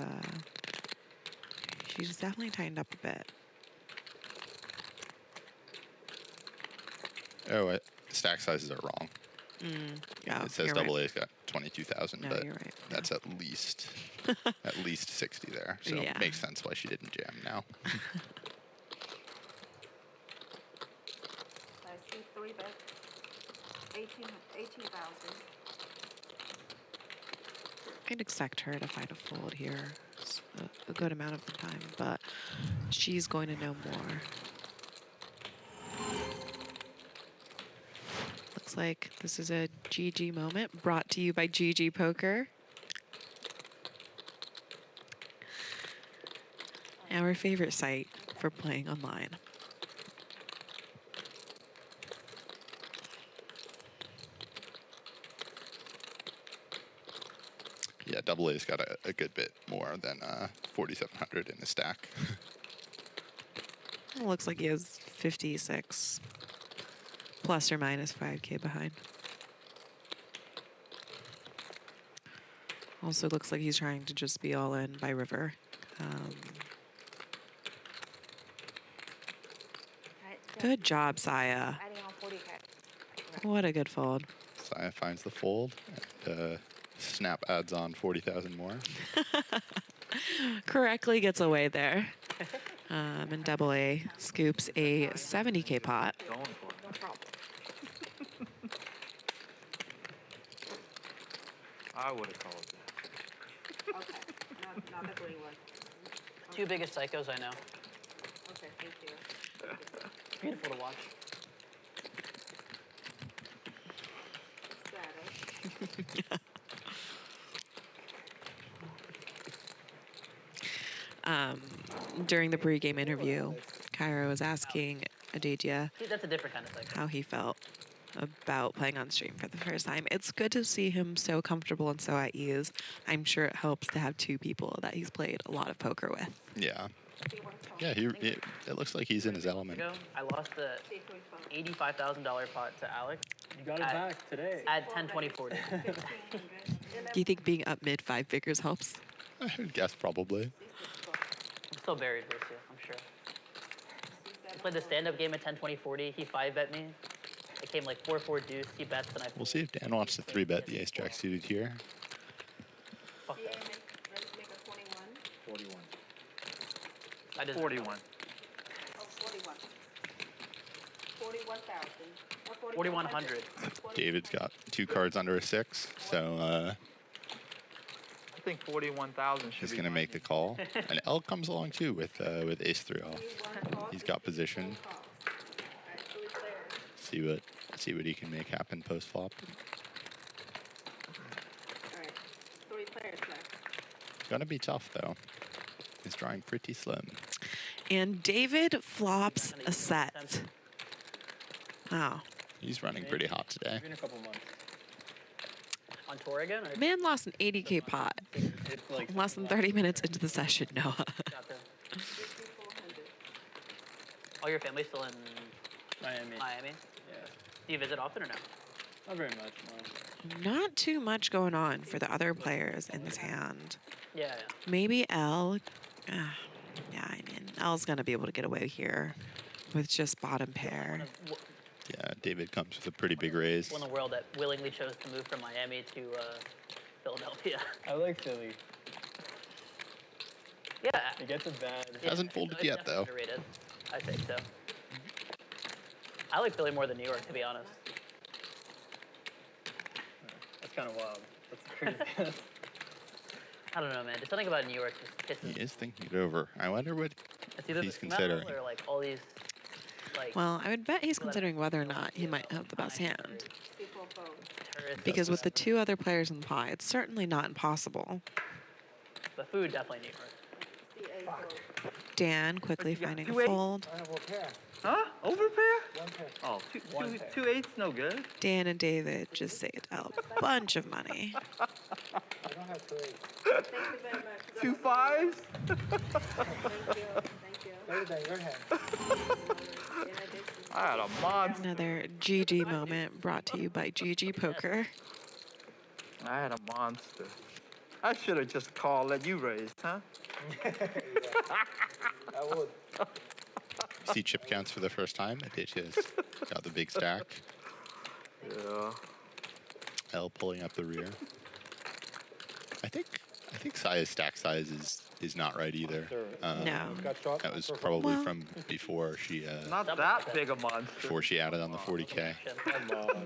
definitely tightened up a bit. Oh, stack sizes are wrong. Yeah, it says double A's got 22,000, no, but you're right. that's at least 60 there. So Yeah. it makes sense why she didn't jam now. That's 3 bet. 18,000. I'd expect her to find a fold here a good amount of the time, but she's going to know more. Looks like this is a GG moment brought to you by GG Poker. Our favorite site for playing online. Yeah, double A's got a good bit more than 4,700 in the stack. It looks like he has 56 plus or minus 5K behind. Also looks like he's trying to just be all in by river. Good job, Saya. What a good fold. Saya finds the fold, and Snap adds on 40,000 more. Correctly gets away there. And double A scoops a 70K pot. Going for it. No problem. I would have called that. Okay, not the green one. Two biggest psychos I know. Okay, thank you. Beautiful to watch. During the pregame interview, Kiero was asking Aditya That's a different kind of psycho. how he felt about playing on stream for the first time. It's good to see him so comfortable and so at ease. I'm sure it helps to have two people that he's played a lot of poker with. Yeah. Yeah, it looks like he's in his element. I lost the $85,000 pot to Alex. You got it back today. At 10-20-40. Do you think being up mid 5 figures helps? I would guess probably. I'm still buried this year, I'm sure. We played the stand-up game at 10-20-40. He 5-bet me. It came like 4-4 deuce. He bets and I. We'll see if Dan wants to 3-bet the ace jack suited here. Fuck that. Let's make a 21. 41. I just 41. Oh, 41. 41,000. 4,100. David's got 2 cards under a 6, so think 41,000 should He's be going to make the call. And L comes along too with ace 3 off. He's got position. See what he can make happen post flop. All right, 3 players left. Gonna be tough though. He's drawing pretty slim. And David flops a set. Wow. He's running pretty hot today. Maybe in a couple months. On tour again? Or? Man lost an 80K pot. It's like Less than 30 minutes into the session, Noah. Gotcha. All your family's still in Miami. Miami? Yeah. Do you visit often or no? Not very much, no. Not too much going on for the other players in this hand. Yeah. Maybe L. Yeah, I mean, L's going to be able to get away here with just bottom pair. Yeah, David comes with a pretty big raise. One in the world that willingly chose to move from Miami to Philadelphia. I like Philly. Yeah. It gets a bad. Hasn't folded yet, though. Underrated. I think so. I like Philly more than New York, to be honest. That's kind of wild. That's crazy. I don't know, man. Just something about New York just pisses. He is thinking it over. I wonder what It's either he's the smell considering. or like all these, like. Well, I would bet he's considering whether or not he might have the best hand. Tourists. Because with the two other players in the pot, it's certainly not impossible. The food definitely New York. Dan quickly finding a 2 8? fold. Huh? Overpair? 1 pair. Oh, two 8s, no good. Dan and David just saved a bunch of money. I don't have 2 8s. Thank you very much. 2 5s? Thank you. Better than your hand. I had a monster. Another GG moment brought to you by GG Poker. I had a monster. I should have just called, let you raise, huh? I would. See chip counts for the first time. Aditya's got the big stack. Yeah. L pulling up the rear. I think Saya's stack size is not right either. No. That was probably from before she Not that big a monster. before she added on the 40K.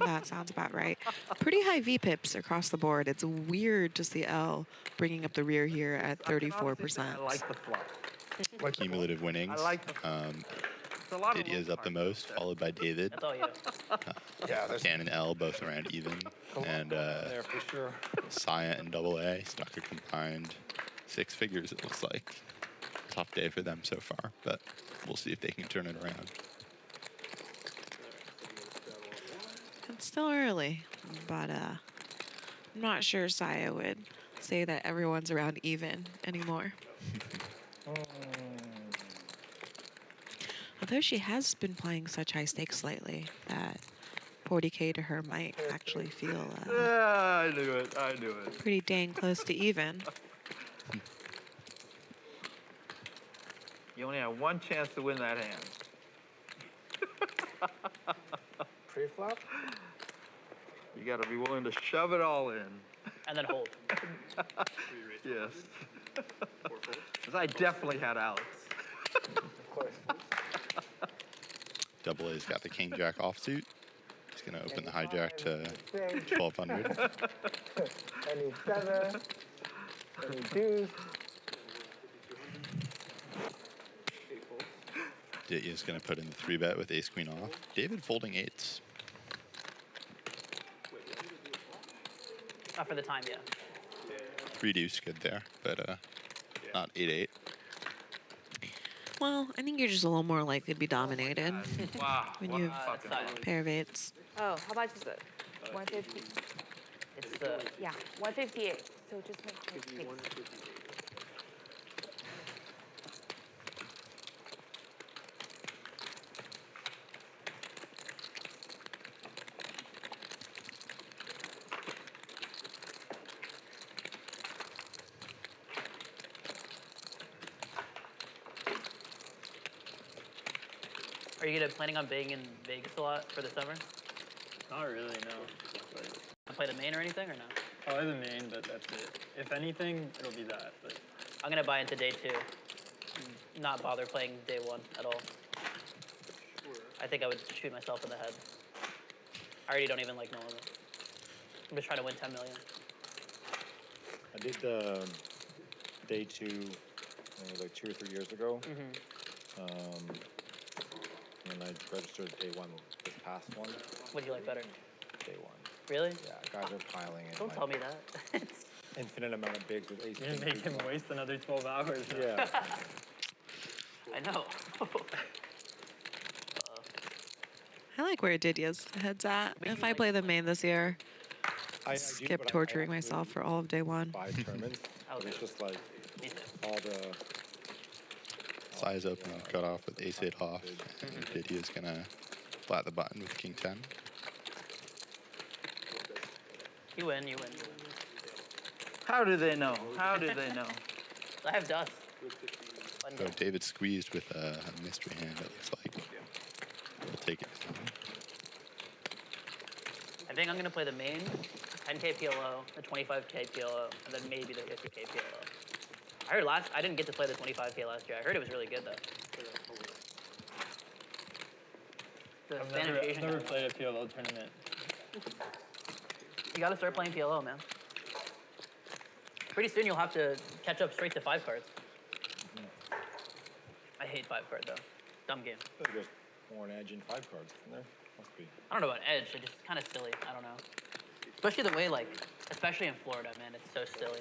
That sounds about right. Pretty high V-pips across the board. It's weird to see L bringing up the rear here at 34%. I like the flop. Cumulative winnings. I like the It's a lot of Aditya's up the most, followed by David. That's all you. Dan and L both around even. And There for sure. Saya and AA stuck a combined 6 figures, it looks like. Tough day for them so far, but we'll see if they can turn it around. It's still early, but I'm not sure Saya would say that everyone's around even anymore. Although she has been playing such high stakes lately that 40K to her might actually feel Yeah, I knew it. I knew it. pretty dang close to even. You only have one chance to win that hand. Preflop? You got to be willing to shove it all in. And then hold. Yes. Because I definitely had outs. Of course. AA's got the king jack offsuit. He's going to open the hijack to 1200. I need 7. I need deuce. Aditya's going to put in the 3-bet with ace queen off. David folding 8s. Not for the time, yeah. 3 deuce good there, but not 8-8. Well, I think you're just a little more likely to be dominated Wow. when you have a pair of 8s. Oh, how much is it? 150. It's the. Yeah, 158. So just make it 6. Are you planning on being in Vegas a lot for the summer? Not really, no. But I play the main or anything or no? probably the main, but that's it. If anything, it'll be that. But I'm gonna buy into day 2. Not bother playing day 1 at all. I think I would shoot myself in the head. I already don't even like knowing it. I'm just trying to win 10 million. I did the day 2, like 2 or 3 years ago. And I registered day 1 this past one. What do you like better? Day 1. Really? Yeah, guys are piling in. Don't tell me that. Infinite amount of bigs with ace. You didn't make him waste another 12 hours. Yeah. I know. I like where Aditya's head's at. If I play the main this year, I skip torturing myself for all of day 1. 5 tournaments. It's just like all the... Size open, cut off with ace-8 off. And Aditya's going to flat the button with king 10. You win. How do they know? How do they know? I have dust. So David squeezed with a mystery hand, it looks like. We'll take it. I think I'm going to play the main, 10K PLO, the 25K PLO, and then maybe the 50K PLO. I heard I didn't get to play the 25K last year. I heard it was really good, though. I've never played a PLO tournament. You got to start playing PLO, man. Pretty soon you'll have to catch up straight to 5 cards. I hate 5 card, though. Dumb game. There's more an edge in 5 cards, isn't there? Must be. I don't know about edge. It's just kind of silly. I don't know. Especially the way, like, especially in Florida, man, it's so silly.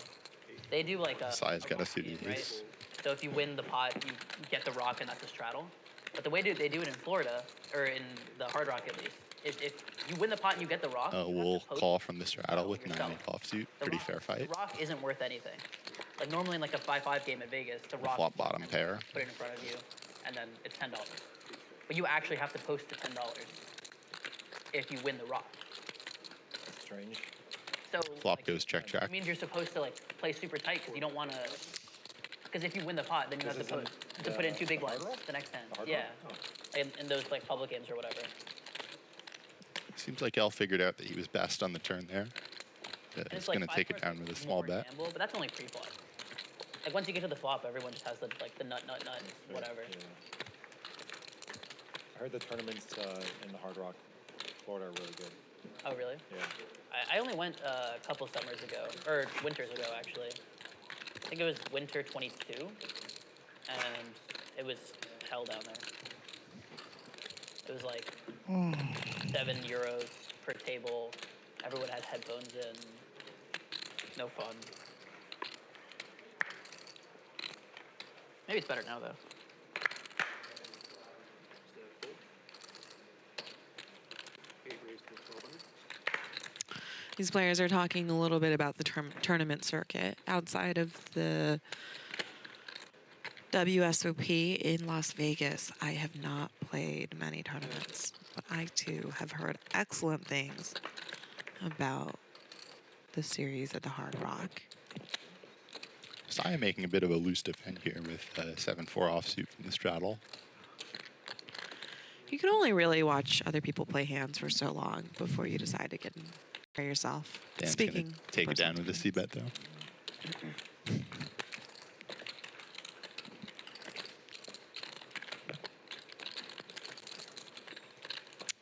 They do, like, a... Size got a suited right? ace. So if you win the pot, you get the rock, and that's a straddle. But the way they do it in Florida, or in the Hard Rock at least, if you win the pot and you get the rock... We'll call from the straddle with 9-8 offsuit. Pretty fair fight. The rock isn't worth anything. Like, normally in, like, a 5-5 game at Vegas, the rock... Flop bottom pair. Put it in front of you, and then it's $10. But you actually have to post the $10 if you win the rock. Strange. So Flop goes check. It means you're supposed to like play super tight because you don't want to. Because if you win the pot, then you have to put in 2 big blinds the next hand. Yeah, in those like public games or whatever. Seems like El figured out that he was best on the turn there. He's like going to take it down with a small bet. Gamble, but that's only pre-flop. Like once you get to the flop, everyone just has the nut, whatever. Yeah. I heard the tournaments in the Hard Rock, Florida are really good. Oh really? Yeah. I only went a couple summers ago, or winters ago actually. I think it was winter 22, and it was hell down there. It was like €7 per table. Everyone had headphones in. No fun. Maybe it's better now though. These players are talking a little bit about the tournament circuit outside of the WSOP in Las Vegas. I have not played many tournaments, but I too have heard excellent things about the series at the Hard Rock. Saya making a bit of a loose defend here with 7-4 offsuit from the straddle. You can only really watch other people play hands for so long before you decide to get in for yourself. Dan's Speaking, take it down with a C-bet though.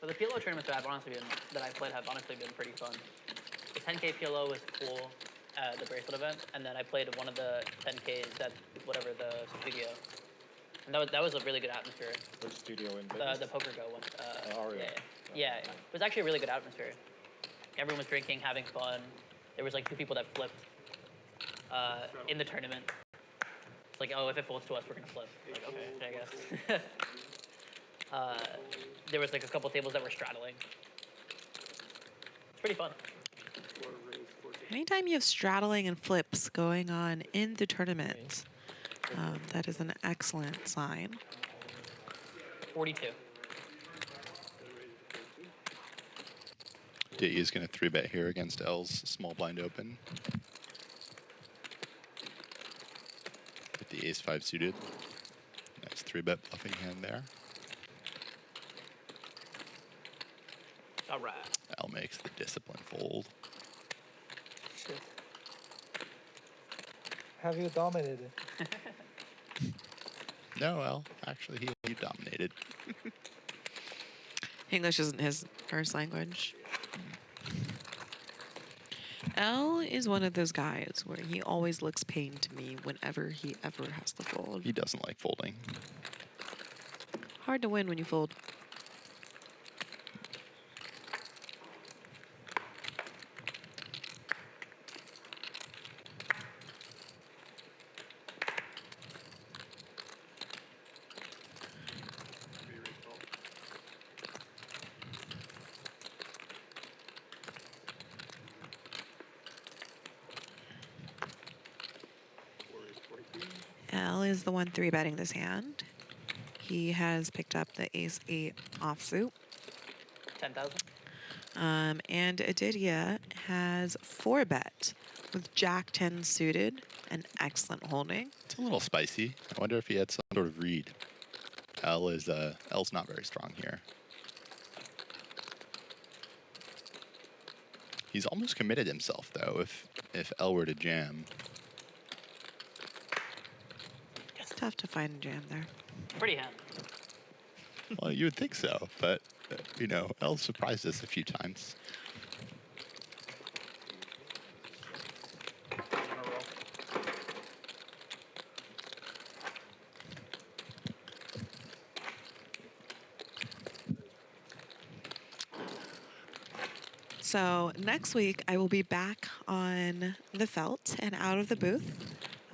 But the PLO tournaments that I've played have honestly been pretty fun. The 10K PLO was cool at the bracelet event, and then I played one of the 10Ks at whatever the studio, and that was a really good atmosphere. Which studio in Vegas? The Poker Go one. Yeah. It was actually a really good atmosphere. Everyone was drinking, having fun. There was like 2 people that flipped in the tournament. It's like, oh, if it folds to us, we're gonna flip. Like, okay, I guess. There was like a couple tables that were straddling. It's pretty fun. Anytime you have straddling and flips going on in the tournament, that is an excellent sign. 42. Aditya is going to 3-bet here against L's small blind open. With the ace-5 suited. Nice 3-bet bluffing hand there. All right. L makes the discipline fold. Shit. Have you dominated? No, L. Actually, he dominated. English isn't his first language. L is one of those guys where he always looks pain to me whenever he ever has to fold. He doesn't like folding. Hard to win when you fold. L is the one 3-betting this hand. He has picked up the ace-8 offsuit. 10,000. And Aditya has 4-bet with Jack-10 suited, an excellent holding. It's a little spicy. I wonder if he had some sort of read. L's not very strong here. He's almost committed himself though. If L were to jam. It's tough to find a jam there. Pretty hand. Well, you would think so, but you know, L surprised us a few times. So next week, I will be back on the felt and out of the booth.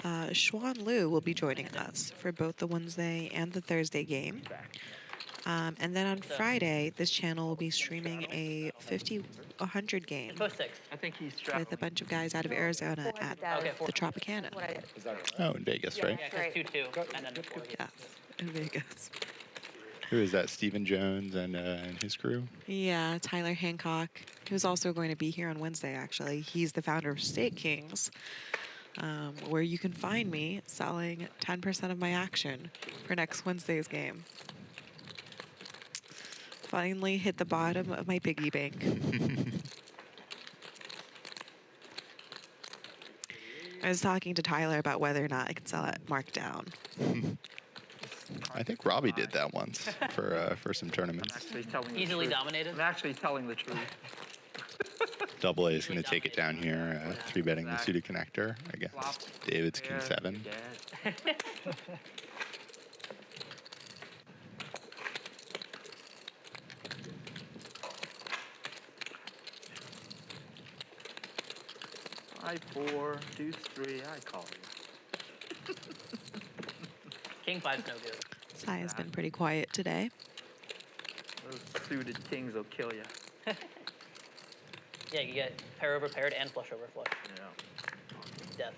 Xuan Liu will be joining us for both the Wednesday and the Thursday game. And then on Friday, this channel will be streaming a 50-100 game I think he's with a bunch of guys out of Arizona at the Tropicana. Oh, in Vegas, right? Yeah, 2-2, and then 4. Yes, in Vegas. Who is that? Stephen Jones and his crew? Yeah, Tyler Hancock, who's also going to be here on Wednesday, actually. He's the founder of Stake Kings, where you can find me selling 10% of my action for next Wednesday's game. Finally hit the bottom of my piggy bank. I was talking to Tyler about whether or not I could sell it marked down. I think Robbie did that once for some tournaments. Easily dominated. I'm actually telling the truth. Double A is going to take it down here, 3-betting the suited connector against David's King 7. I4, deuce 3, I call you. King 5's no good. Sai has been pretty quiet today. Those suited kings will kill you. Yeah, you get pair over paired and flush over flush. Yeah. Death.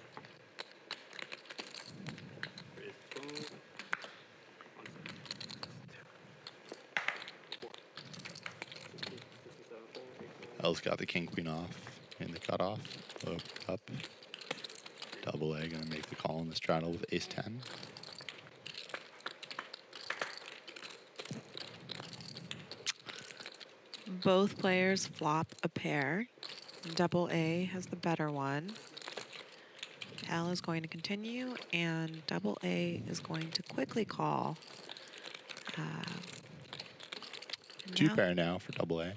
L's got the king queen off in the cutoff. Low up. Double A going to make the call in the straddle with ace 10. Both players flop a pair. Double A has the better one. L is going to continue, and Double A is going to quickly call. Two pair now for Double A.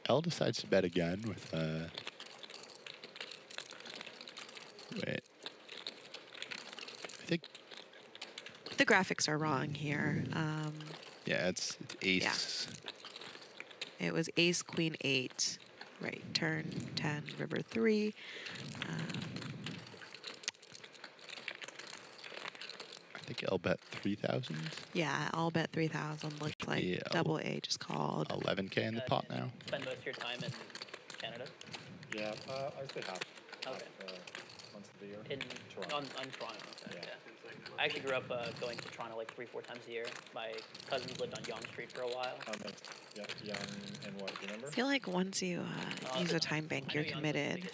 L decides to bet again with wait. I think the graphics are wrong here. Yeah, it's ace. Yeah. It was ace, queen, 8. Right, turn 10, river 3. I think L bet 3,000. Yeah, I'll bet 3,000. Looks like Yeah, Double A just called. 11K in the pot now. Spend most of your time in Canada? Yeah, I'd say half. Okay. Months of the year. In Toronto. On Toronto. Okay, yeah. I actually grew up going to Toronto like 3-4 times a year. My cousins lived on Yonge Street for a while. Yeah, Young and what, do you remember? I feel like once you use a time bank, you're committed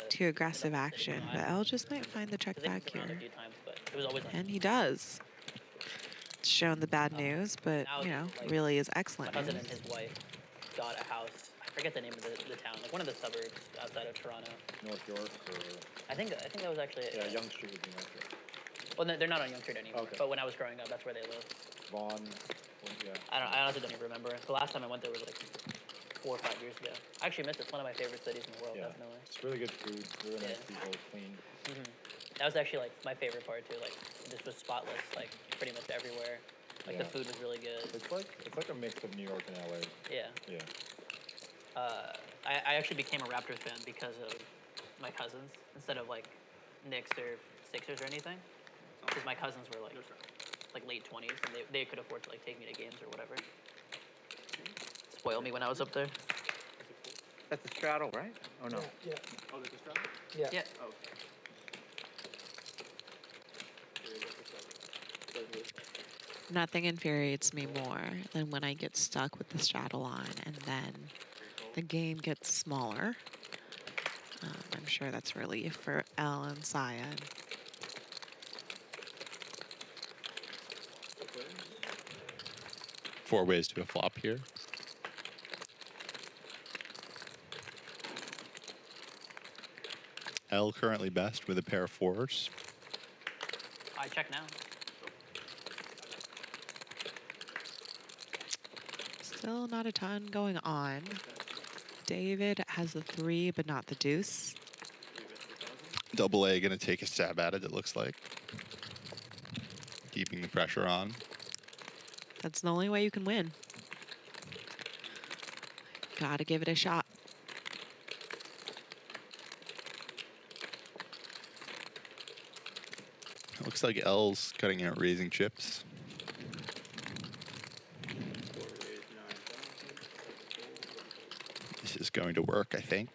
to aggressive action, but L just might find the check back here. And he does. It's shown the bad news, but, you know, really is excellent My cousin news. and his wife got a house. I forget the name of the town, like one of the suburbs outside of Toronto. North York or? I think that was actually. Yeah, Young Street would be North York. Well, they're not on Young Street anymore. Okay. But when I was growing up, that's where they lived. Vaughn, yeah. I honestly don't even remember. The last time I went there was like 4 or 5 years ago. I actually miss it. It's one of my favorite cities in the world, definitely. It's really good food, really nice people, clean. That was actually like my favorite part too. Like this was spotless, like pretty much everywhere. Like the food was really good. It's like a mix of New York and LA. Yeah. Yeah. I actually became a Raptors fan because of my cousins instead of like Knicks or Sixers or anything. Because my cousins were like late 20s and they could afford to like take me to games or whatever. Spoil me when I was up there. That's a straddle, right? Oh no. Yeah. Oh, there's a straddle? Yeah. Yeah. Oh. Nothing infuriates me more than when I get stuck with the straddle on and then the game gets smaller. I'm sure that's relief for Elle and Cyan. Four ways to a flop here. L currently best with a pair of fours. I check now. Still not a ton going on. David has the 3, but not the deuce. Double A gonna take a stab at it, it looks like. Keeping the pressure on. That's the only way you can win. Gotta give it a shot. It looks like L's cutting out raising chips. This is going to work, I think.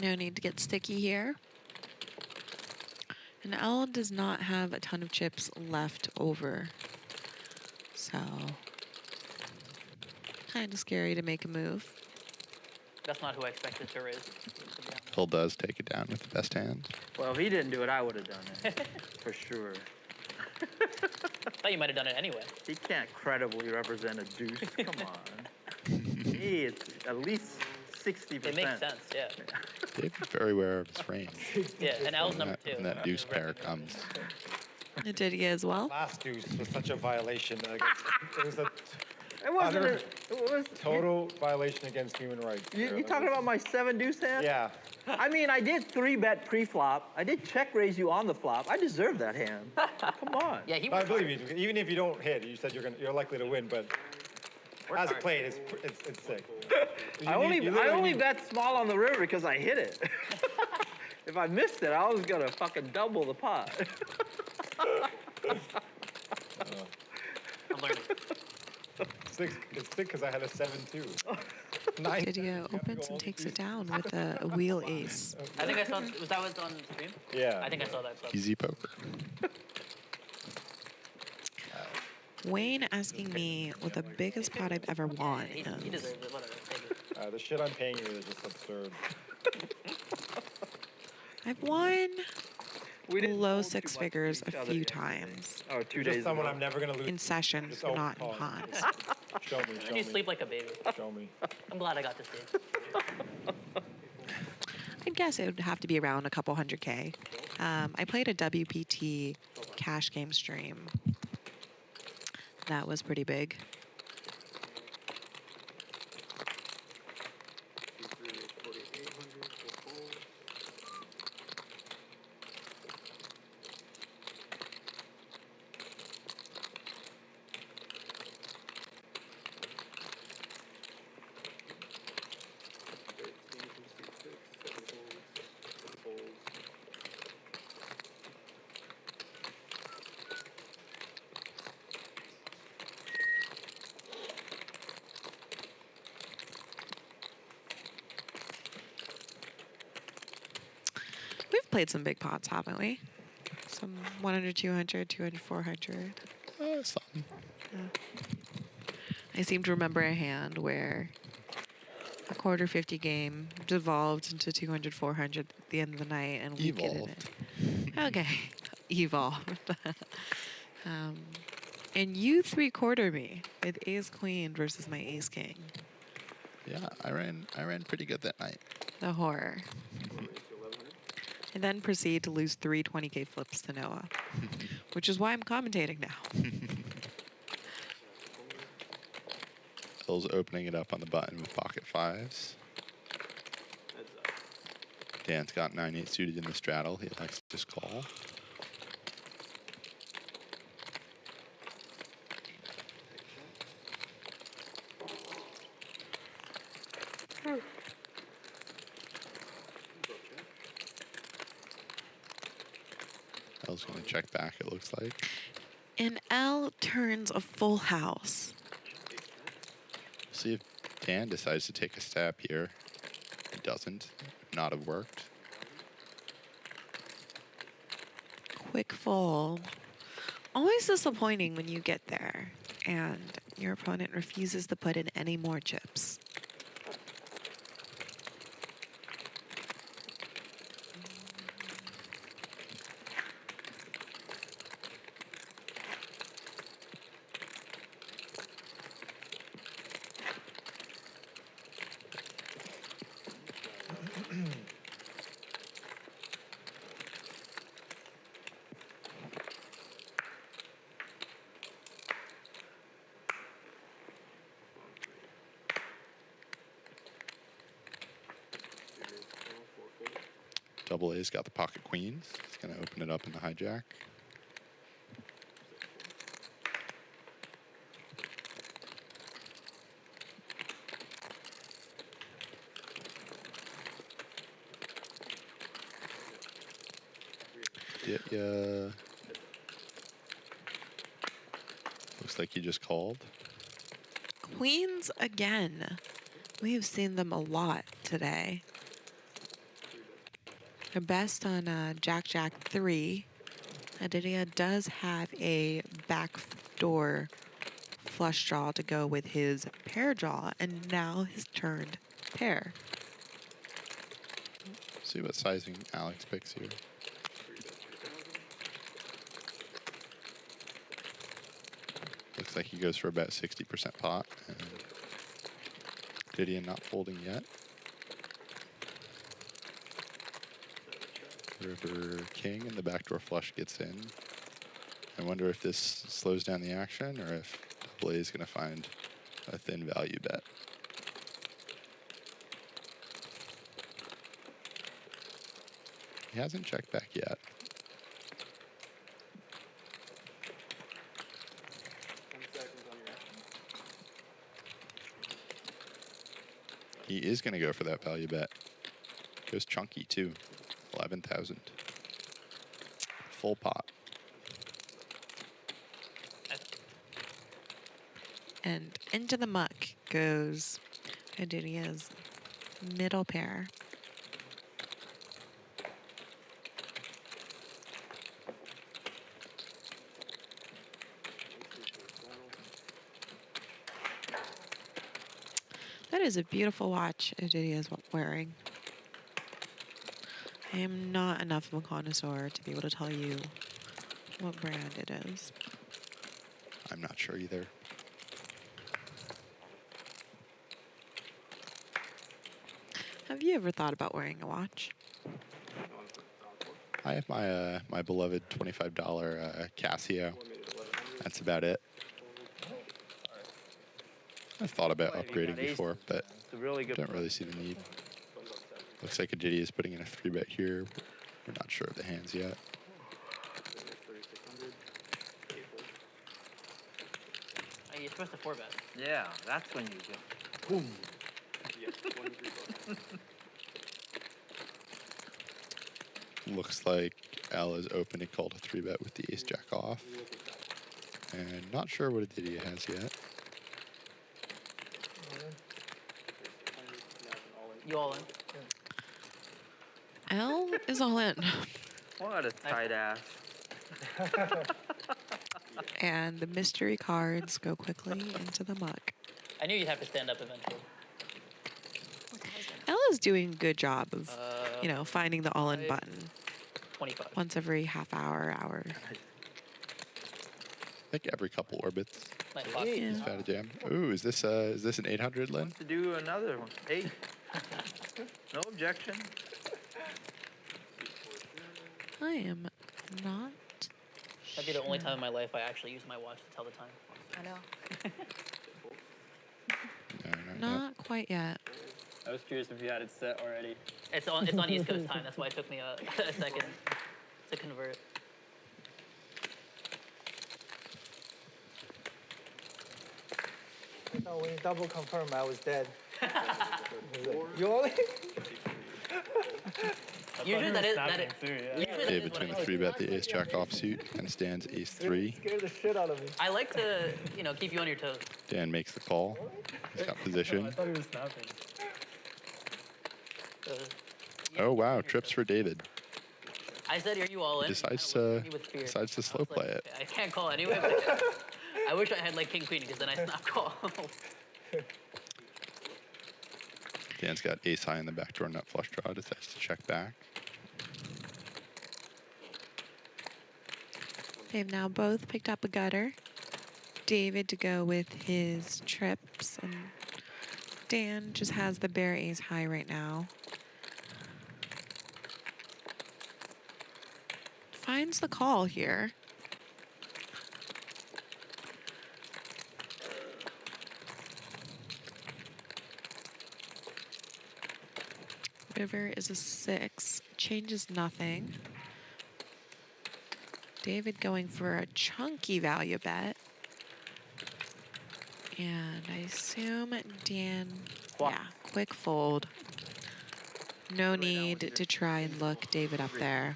No need to get sticky here. And L does not have a ton of chips left over. So, kind of scary to make a move. That's not who I expected to raise. Phil does take it down with the best hand. Well, if he didn't do it, I would have done it. For sure. I thought you might have done it anyway. He can't credibly represent a deuce. Come on. He is at least 60%. It makes sense, yeah. David's very aware of his range. Yeah, and L's number 2. When that deuce pair comes. Aditya as well. Last deuce was such a violation. It was a It wasn't. It was total violation against human rights. You talking about my 7 deuce hand? Yeah. I mean, I did 3-bet pre-flop. I did check raise you on the flop. I deserve that hand. Come on. Yeah, he. I believe you. Even if you don't hit, you said you're likely to win, but as played, it's sick. I only bet small on the river because I hit it. If I missed it, I was gonna fucking double the pot. I'm learning. It's sick because I had a 7-2. Aditya opens and takes it down with a wheel ace. I think I saw. Was that what's on stream? Yeah. I think I saw that stuff. Easy poker. Wayne asking me what the biggest pot I've ever won He is. deserves it. Whatever. Take it. The shit I'm paying you is just absurd. I've won didn't low hold too 6 much figures to each a other few yesterday. times. Oh, 2 You're days just someone ago. I'm never gonna lose. In sessions, Just but not in overcome. pots. Show me. And you sleep like a baby. Show me. I'm glad I got to see. I'd guess it would have to be around a couple hundred K. I played a WPT cash game stream. That was pretty big. We've played some big pots, haven't we? Some 100, 200, 200, 400. Something. I seem to remember a hand where a quarter 50 game devolved into 200, 400 at the end of the night, and we get in it. Okay, evolved. And you 3-quarter me with ace queen versus my ace king. Yeah, I ran pretty good that night. The horror. and then proceed to lose 3 20K flips to Noah, which is why I'm commentating now. El's opening it up on the button with pocket 5s. Dan's got 9-8 suited in the straddle. He likes to just call. El's going to check back, it looks like. And L turns a full house. See if Dan decides to take a stab here. He doesn't. Not have worked. Quick fold. Always disappointing when you get there and your opponent refuses to put in any more chips. Double A's got the pocket queens. He's going to open it up in the hijack. Yeah. Looks like he just called. Queens again. We have seen them a lot today. They're best on Jack 3. Aditya does have a backdoor flush draw to go with his pair draw, and now his turned pair. See what sizing Alex picks here. Looks like he goes for about 60% pot. And Aditya not folding yet. River King and the backdoor flush gets in. I wonder if this slows down the action or if Double A is going to find a thin value bet. He hasn't checked back yet. He is going to go for that value bet. Goes chunky too. 11,000. Full pot. And into the muck goes Aditya's middle pair. That is a beautiful watch Aditya is wearing. I am not enough of a connoisseur to be able to tell you what brand it is. I'm not sure either. Have you ever thought about wearing a watch? I have my my beloved $25 Casio. That's about it. I've thought about upgrading before, but don't really see the need. Looks like Aditya is putting in a 3-bet here. We're not sure of the hands yet. Oh, you're supposed to 4-bet. Yeah, that's when you go. Boom. Looks like Al is open and called a 3-bet with the ace-jack off. And not sure what Aditya has yet. You all in? L is all in. What a tight ass. And the mystery cards go quickly into the muck. I knew you'd have to stand up eventually. L is doing a good job of, you know, finding the all-in button. 25. Once every half hour. I think every couple orbits. Yeah. He's found a jam. Ooh, is this an 800, Lynn? To do another one. Hey. No objection. I am not. That'd be the only time in my life I actually use my watch to tell the time. I know. Not quite yet. I was curious if you had it set already. It's on East Coast time. That's why it took me a second to convert. No, when you double confirm, I was dead. You only? Usually that is. David's going to 3-bet the ace-jack offsuit and stands ace-3. Scared the shit out of me. I like to, keep you on your toes. Dan makes the call. He's got position. I thought he was snapping. Oh, wow. Trips for David. I said, are you all in? He decides to slow play it. I can't call anyway, but I wish I had like king queen because then I snap call. Dan's got ace high in the backdoor nut flush draw. Decides to check back. They've now both picked up a gutter. David to go with his trips, and Dan just has the bare ace high right now. Finds the call here. River is a 6, changes nothing. David going for a chunky value bet. And I assume Dan, quick fold. No need to try and look David up there.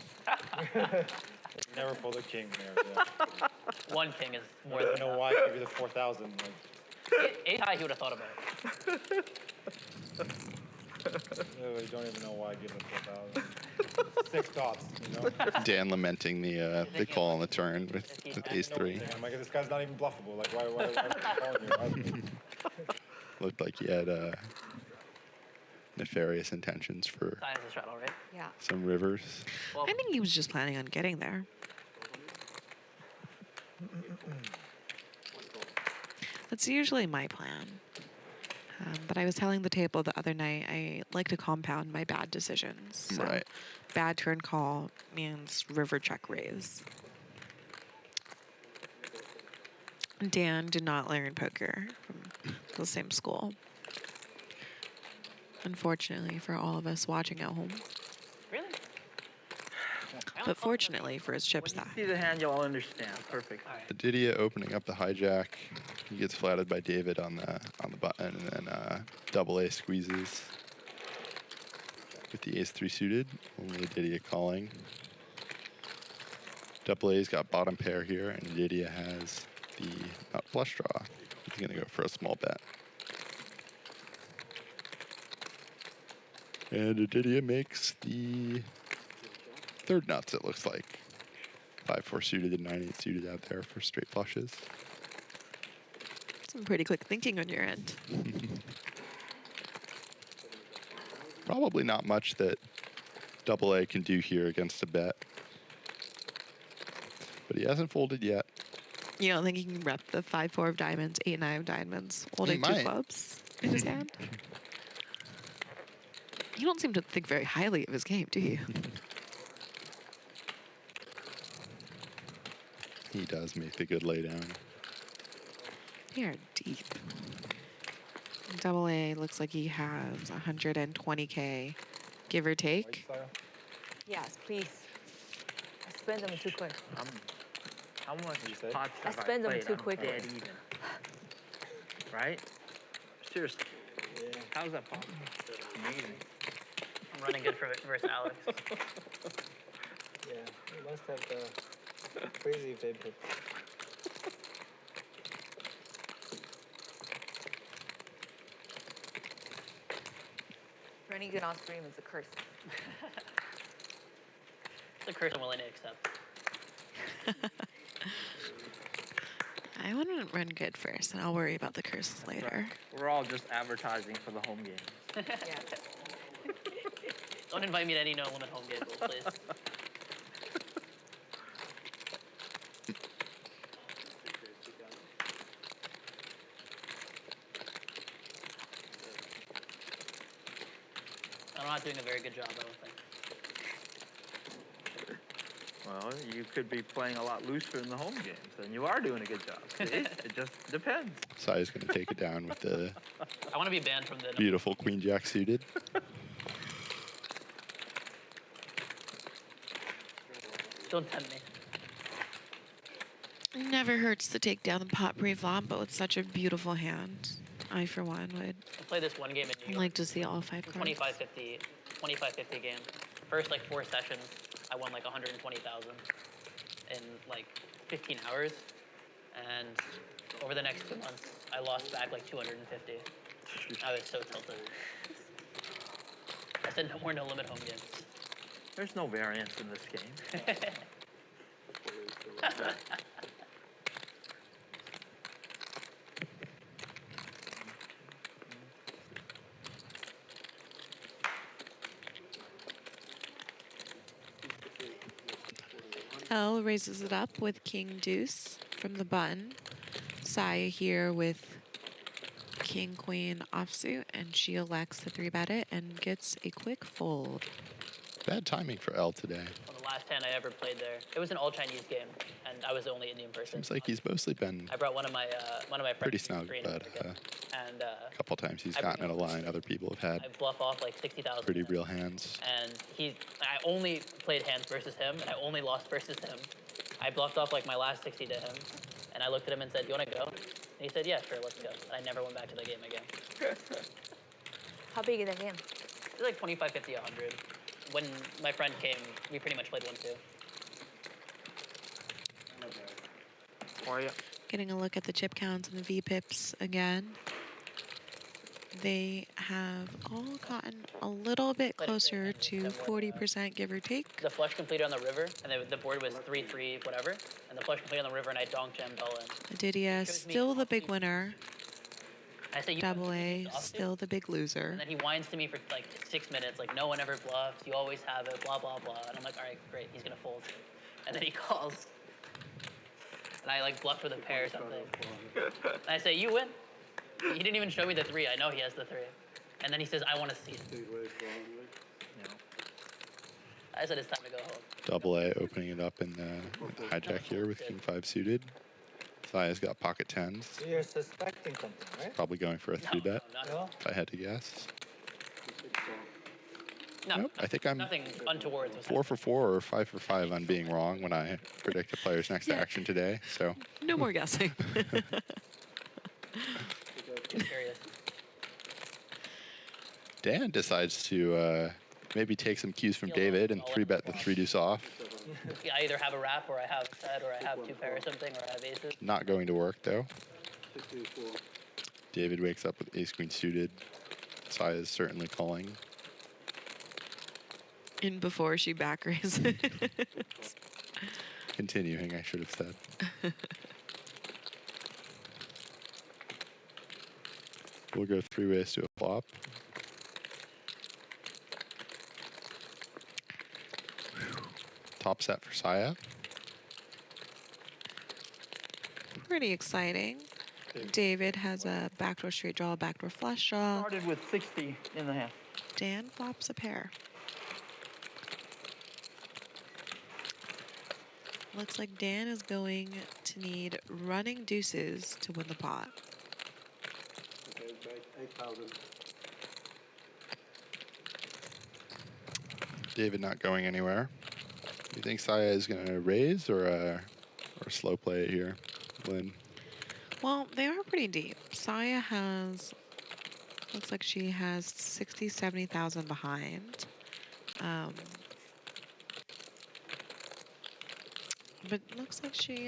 Never pulled a king there. Yeah. One king is more I than don't know enough. why I gave you the 4,000. Ace high, he would have thought about it. Literally don't even know why I gave him 4,000. 6 dots, Dan lamenting the call on the turn with ace-3. I'm like, this guy's not even bluffable. Like, why are you calling me? Looked like he had nefarious intentions for some rivers. I think he was just planning on getting there. That's usually my plan. But I was telling the table the other night, I like to compound my bad decisions. So Right. Bad turn call means river check raise. Dan did not learn poker from the same school. Unfortunately for all of us watching at home. Really? But fortunately for his chip stack. See the hand, you'll understand. Perfect. Aditya opening up the hijack. He gets flatted by David on the button, and then double A squeezes with the ace-3 suited. Only Aditya calling. Double A's got bottom pair here, and Aditya has the nut flush draw. He's going to go for a small bet. And Aditya makes the third nuts, it looks like. 5-4 suited and 9-8 suited out there for straight flushes. Some pretty quick thinking on your end. Probably not much that double A can do here against a bet. But he hasn't folded yet. You don't think he can rep the 5-4 of diamonds, 8-9 of diamonds, holding 2 clubs in his hand? You don't seem to think very highly of his game, do you? He does make the good laydown. They are deep. Double A looks like he has 120K, give or take. Yes, please. I spend them too quick. How much pots I have I spend them played? too I'm quickly. dead even. Right? Seriously. How is that possible? Amazing. I'm running good versus Alex. Yeah, you must have the crazy favorite. Running good on stream is a curse. It's a curse I'm willing to accept. I want to run good first, and I'll worry about the curses later. We're all just advertising for the home games. Don't invite me to any no-limit home games, please. I'm not doing a very good job, I don't think. Well, you could be playing a lot looser in the home games, and you are doing a good job. See? It just depends. Saya's going to take it down with the I want to be banned from the beautiful Queen Jack suited. Don't tempt me. It never hurts to take down the pot Preflop, but with such a beautiful hand, I for one would I played this one game in New York. like to see all 5 cards. 2550 game. First like 4 sessions, I won like 120,000 in like 15 hours, and over the next 2 months, I lost back like 250. I was so tilted. I said no more no limit home games. There's no variance in this game. L raises it up with King Deuce from the button. Saya here with King Queen offsuit, and she elects to 3-bet it and gets a quick fold. Bad timing for L today. On the last hand I ever played there, it was an all Chinese game, and I was the only Indian person. Seems like he's mostly been I brought one of my friends pretty snug, but and a couple times he's gotten in a line other people have I had bluff off like 60,000. pretty real hands. And I only played hands versus him, and I only lost versus him. I bluffed off like my last 60 to him, and I looked at him and said, "You want to go?" And he said, "Yeah, sure, let's go." And I never went back to the game again. How big is that game? It was like 25, 50, 100. When my friend came, we pretty much played 1-2. For you. Getting a look at the chip counts and the VPIPs again. They have all gotten a little bit closer to 40%, give or take. The flush completed on the river, and the board was 3-3, whatever. And the flush completed on the river, and I donk jammed all in. Aditya still the big winner. I say, Double A still the big loser. And then he whines to me for like 6 minutes, like, no one ever bluffs, you always have it, blah, blah, blah. And I'm like, all right, great, he's gonna fold. And then he calls. And I like bluffed with a pair or something. And I say, you win. He didn't even show me the 3. I know he has the 3. And then he says, I want to see it. I said, it's time to go home. Double A opening it up in the hijack here with King 5 suited. Saya's got pocket 10s. You're suspecting something, right? Probably going for a 3-bet, No? if I had to guess. No, Nope, I think I'm nothing untoward. 4 for 4 or 5 for 5 on being wrong when I predict a player's next action today. So no more guessing. Curious. Dan decides to maybe take some cues from David and 3-bet the 3-deuce off. I either have a wrap, or I have set, or I have 2 pair or something, or I have aces. Not going to work though. David wakes up with ace queen suited. Saya is certainly calling. In before she back raises. Continuing, I should have said. We'll go 3 ways to a flop. Top set for Saya. Pretty exciting. David has a backdoor straight draw, a backdoor flush draw. Started with 60 in the hand. Dan flops a pair. Looks like Dan is going to need running deuces to win the pot. Okay, 8,000. David not going anywhere. Do you think Saya is going to raise or slow play it here, Lynn? Well, they are pretty deep. Saya has, looks like she has 60, 70,000 behind. But looks like she,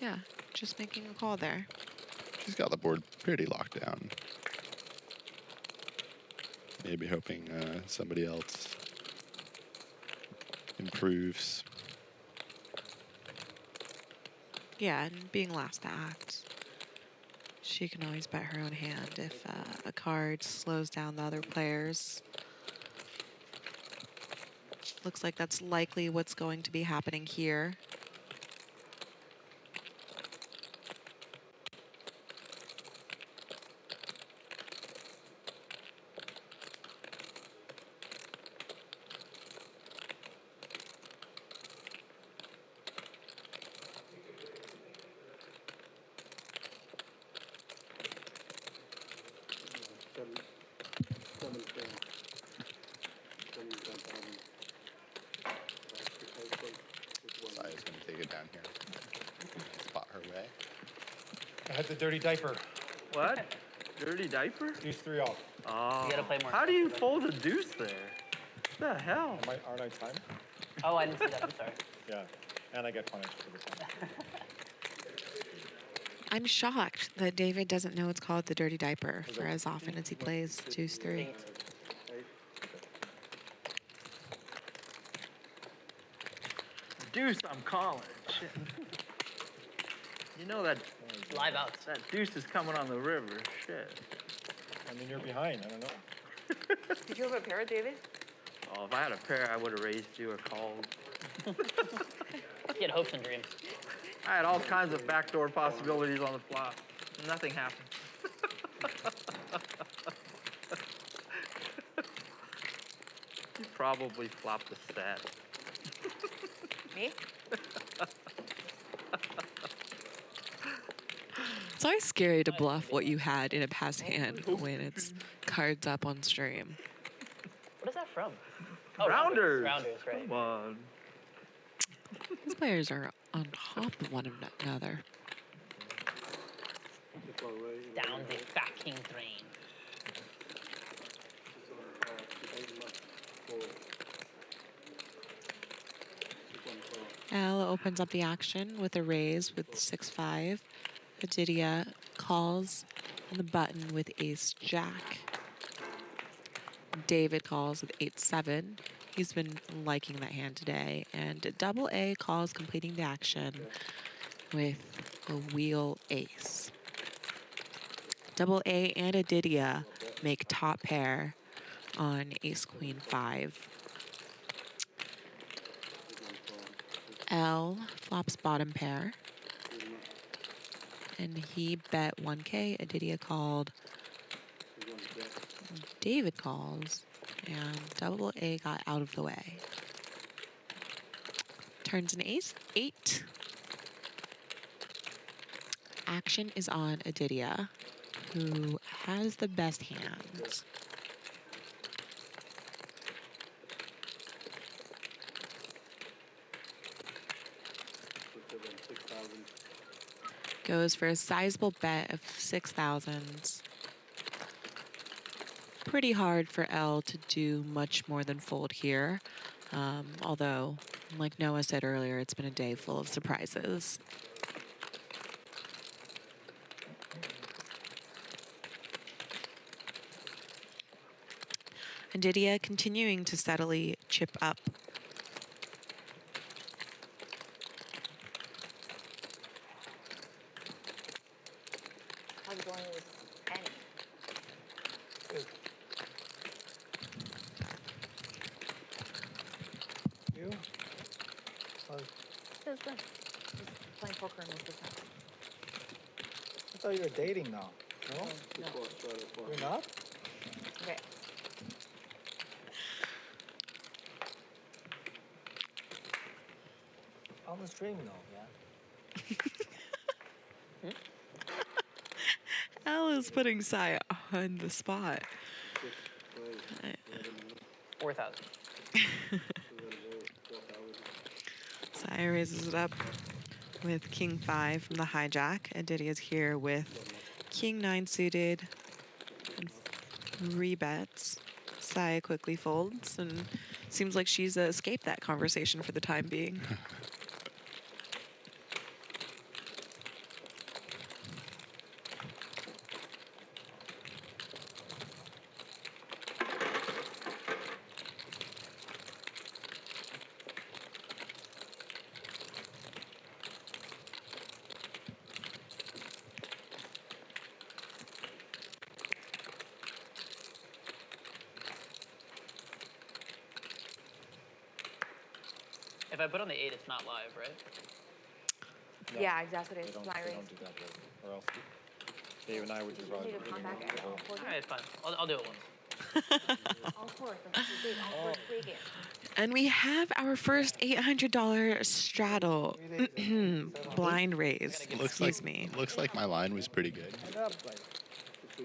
yeah, just making a call there. She's got the board pretty locked down. Maybe hoping somebody else improves. Yeah, and being last to act, she can always bet her own hand if a card slows down the other players. Looks like that's likely what's going to be happening here. I had the dirty diaper. What? Dirty diaper? Deuce 3 off. Oh. You gotta play more. How do you fold a deuce there? What the hell? Aren't I timed? Oh, I didn't see that. I'm sorry. Yeah. And I get punished for this one. I'm shocked that David doesn't know it's called the dirty diaper for as often as he plays Deuce 3. Deuce, I'm calling. Shit. You know that Live out. that deuce is coming on the river. Shit. I mean, you're behind. I don't know. Did you have a pair, David? Oh, if I had a pair, I would have raised you or called. He had hopes and dreams. I had all kinds of backdoor possibilities on the flop. Nothing happened. You probably flopped the set. Me? It's always scary to bluff what you had in a past hand when it's cards up on stream. What is that from? Oh, Rounders. Rounders, right. Come on. These players are on top of one another. Down the fucking drain. L opens up the action with a raise with 6-5. Aditya calls on the button with ace-jack. David calls with 8-7. He's been liking that hand today. And double A calls completing the action with a wheel ace. Double A and Aditya make top pair on ace-queen 5. L flops bottom pair. And he bet 1K. Aditya called. David calls. And double A got out of the way. Turns an ace-8. Action is on Aditya, who has the best hands. Goes for a sizable bet of 6,000. Pretty hard for L to do much more than fold here. Although, like Noah said earlier, it's been a day full of surprises. Aditya continuing to steadily chip up. How's it going with Annie? Good. You? It was good. Just playing poker most of the time. I thought you were dating now. No? No. You're not? Okay. On the stream though, yeah. L is putting Sai on the spot. 4,000. Sai raises it up with King 5 from the hijack. Aditya's here with King 9 suited and 3 bets. Sai quickly folds and seems like she's escaped that conversation for the time being. If I put on the 8, it's not live, right? No, Yeah, exactly. It's my They race. don't do that, or else Dave and I would just You run. need to come back at all four All right, fine. I'll do it once. All four. All four again. And we have our first $800 straddle blind raise. Excuse me. Looks like my line was pretty good. End up like, I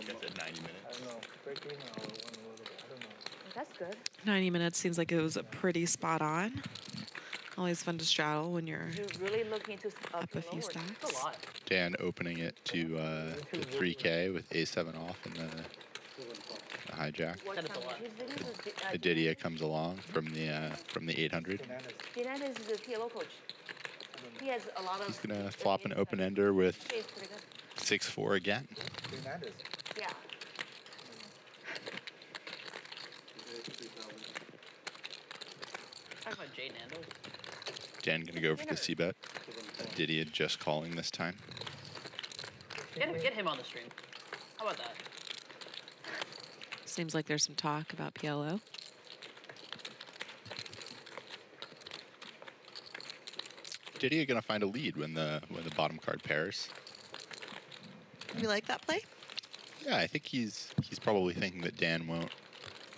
said 90 I minutes. don't know, break even or one little bit. I don't know. That's good. 90 minutes seems like it was pretty spot on. Always fun to straddle when you're You're really looking to up a few lower. stacks. It's a lot. Dan opening it to 3K with A7 off and the hijack. Aditya comes along from the 800. Fernandez is the PLO coach. He has a lot of. He's gonna flop an open ender with 6-4 again. Fernandez. Yeah. Talk about Jay Nandos. Dan gonna go for the C-bet. Aditya just calling this time. Get him on the stream. How about that? Seems like there's some talk about PLO. Aditya gonna find a lead when the bottom card pairs. You like that play? Yeah, I think he's probably thinking that Dan won't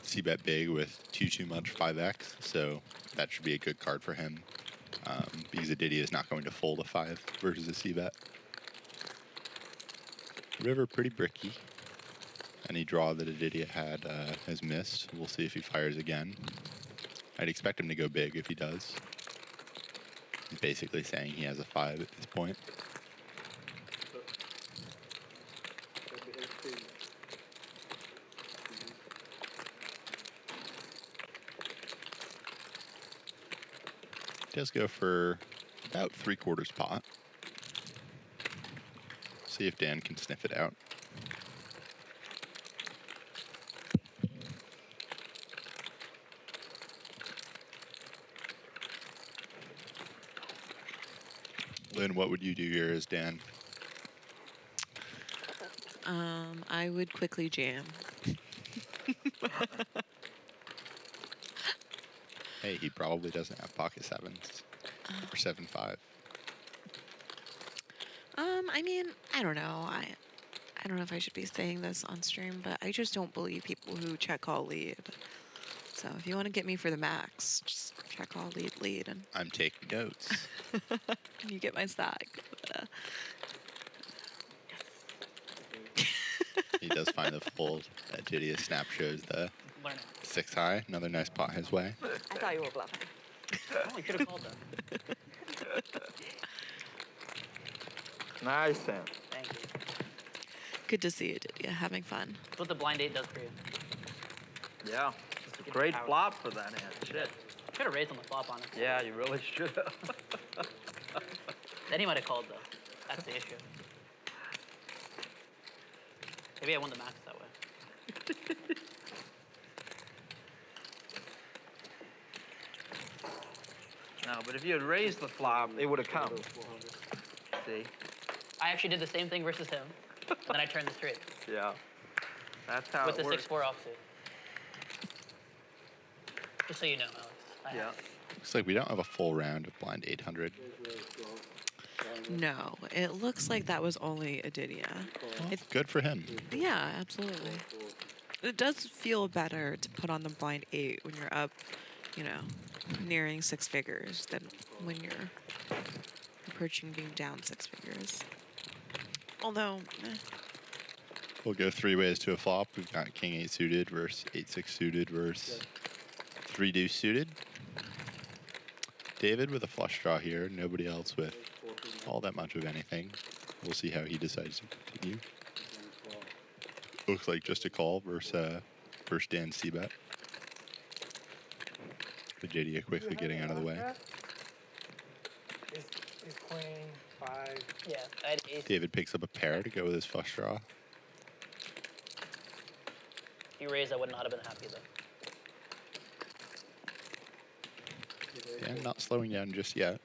C-bet big with too much 5x, so that should be a good card for him. Because Aditya is not going to fold a 5 versus a C-bet. River pretty bricky. Any draw that Aditya had has missed. We'll see if he fires again. I'd expect him to go big if he does. He's basically saying he has a 5 at this point. He does go for about 3/4 pot. See if Dan can sniff it out. Lynn, what would you do here as Dan? I would quickly jam. Hey, he probably doesn't have pocket 7s or 7-5. I mean, I don't know. I don't know if I should be saying this on stream, but I just don't believe people who check call lead. So if you want to get me for the max, just check call lead, and I'm taking notes. you get my stack. He does find the fold. Aditya snap shows the 6 high. Another nice pot his way. I thought you were bluffing. Oh, we could have called them. Nice, Sam. Thank you. Good to see you, Aditya. Having fun. That's what the blind 8 does for you. Yeah. It's a great flop for that hand. Shit. Should have raised on the flop, honestly. Yeah, you really should have. Then he might have called, though. That's the issue. Maybe I won the max that way. No, but if you had raised the flop, it would have come. See? I actually did the same thing versus him, and then I turned the straight. Yeah. That's how with it the works. 6-4 offsuit. Just so you know, Alex. Yeah. Looks like we don't have a full round of blind 800. No, it looks like that was only Aditya. It's good for him. Yeah, absolutely. It does feel better to put on the blind 8 when you're up, you know, nearing 6 figures than when you're approaching being down 6 figures. Although, We'll go 3 ways to a flop. We've got King 8 suited versus 8-6 suited versus 3 deuce suited. David with a flush draw here. Nobody else with all that much of anything. We'll see how he decides to continue. Looks like just a call versus Dan C-bet. But JD quickly getting out of the way. Is queen 5? Yeah, I had ace. David picks up a pair to go with his flush draw. If you raised, I would not have been happy, though. Dan not slowing down just yet.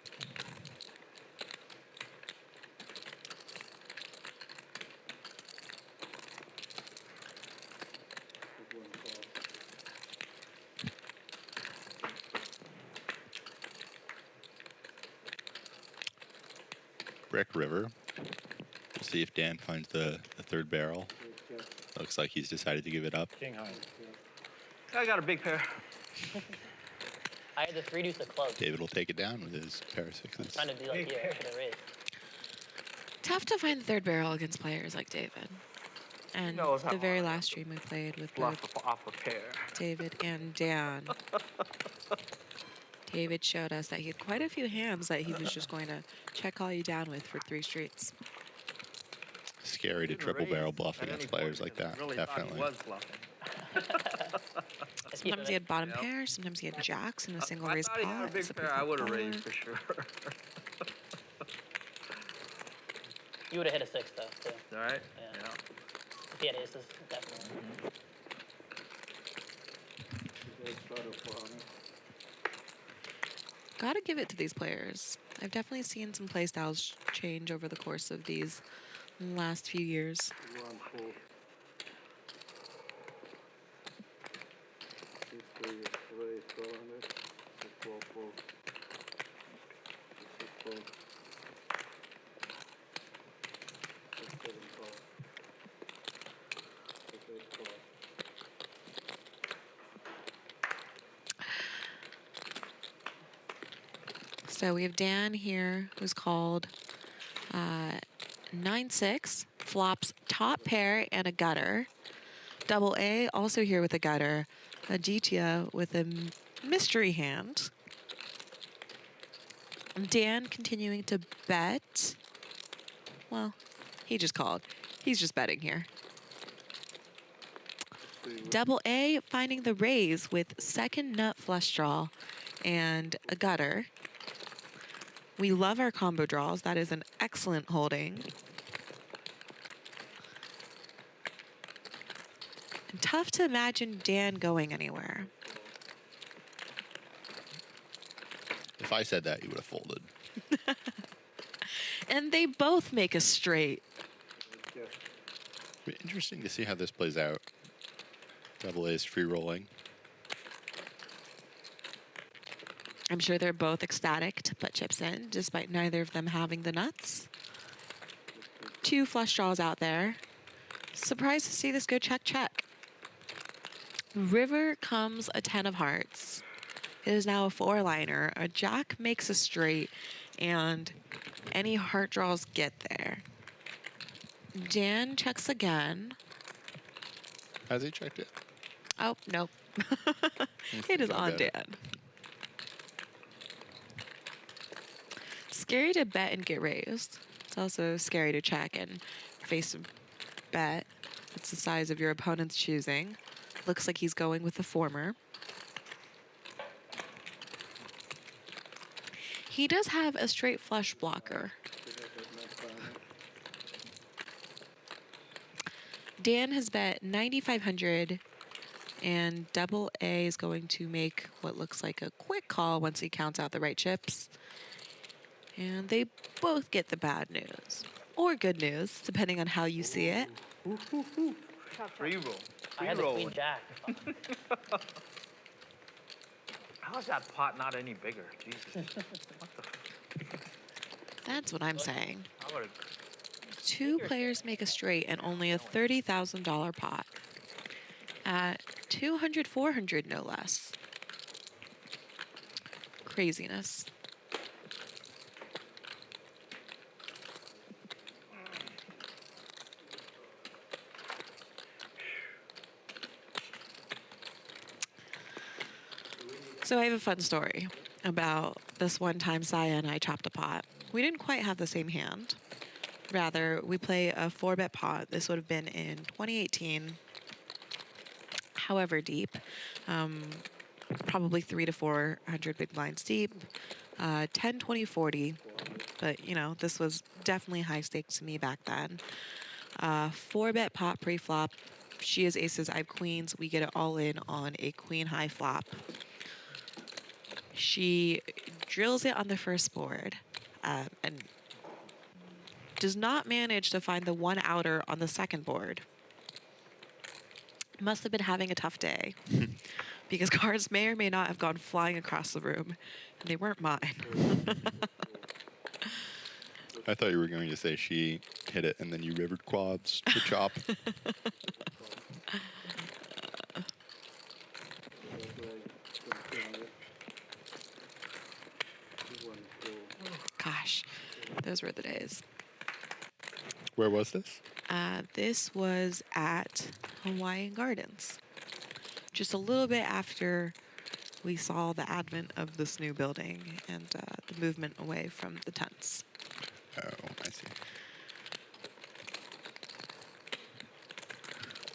Brick River. We'll see if Dan finds the 3rd barrel. Looks like he's decided to give it up. King high. I got a big pair. I had the 3 deuce of clubs. David will take it down with his pair of 6s. Trying to be like, yeah, I should have raised. tough to find the 3rd barrel against players like David. And the very last stream we played with both off a pair. David and Dan, David showed us that he had quite a few hands that he was just going to check all you down with for 3 streets. scary to triple barrel bluff against players like that. Really Definitely. thought he was bluffing. Sometimes he had bottom pair, sometimes he had jacks in a single raise pot. I thought he had a big pair. I would have raised for sure. You would have hit a 6 though, too. All right. Yeah. If he had aces, definitely. Gotta give it to these players. I've definitely seen some play styles change over the course of these last few years. 1, 4. 6, 3, 1200. 6, 4, 4. 6, 4. 6, 7, 4. 6, 8, 4. So we have Dan here, who's called 9-6, flops top pair and a gutter. Double A also here with a gutter. Aditya with a mystery hand. Dan continuing to bet. Well, he just called. He's just betting here. Double A finding the raise with second nut flush draw and a gutter. We love our combo draws. That is an excellent holding. And tough to imagine Dan going anywhere. If I said that, you would have folded. And they both make a straight. Be interesting to see how this plays out. Double A's free rolling. I'm sure they're both ecstatic to put chips in, despite neither of them having the nuts. 2 flush draws out there. Surprised to see this go check, check. River comes a 10 of hearts. It is now a 4-liner. A jack makes a straight, and any heart draws get there. Dan checks again. Has he checked it? Oh, nope. It is on Dan. Scary to bet and get raised. It's also scary to check and face a bet. It's the size of your opponent's choosing. Looks like he's going with the former. He does have a straight flush blocker. Dan has bet 9,500, and Double A is going to make what looks like a quick call once he counts out the right chips. And they both get the bad news, or good news, depending on how you see it. Free roll. I had the queen jack. How is that pot not any bigger? Jesus. What the? That's what I'm saying. I would've- 2 players make a straight and only a $30,000 pot. At 200, 400, no less. Craziness. So I have a fun story about this one time Saya and I chopped a pot. We didn't quite have the same hand. Rather, we play a 4-bet pot. This would have been in 2018. However deep, probably 300 to 400 big blinds deep, 10, 20, 40. But, you know, this was definitely high stakes to me back then. 4-bet pot pre-flop. She has aces, I have queens. We get it all in on a queen high flop. She drills it on the first board and does not manage to find the 1 outer on the second board. Must have been having a tough day because cards may or may not have gone flying across the room, and they weren't mine. I thought you were going to say she hit it and then you rivered quads to chop. Gosh, those were the days. Where was this? This was at Hawaiian Gardens. Just a little bit after we saw the advent of this new building and the movement away from the tents. Oh, I see.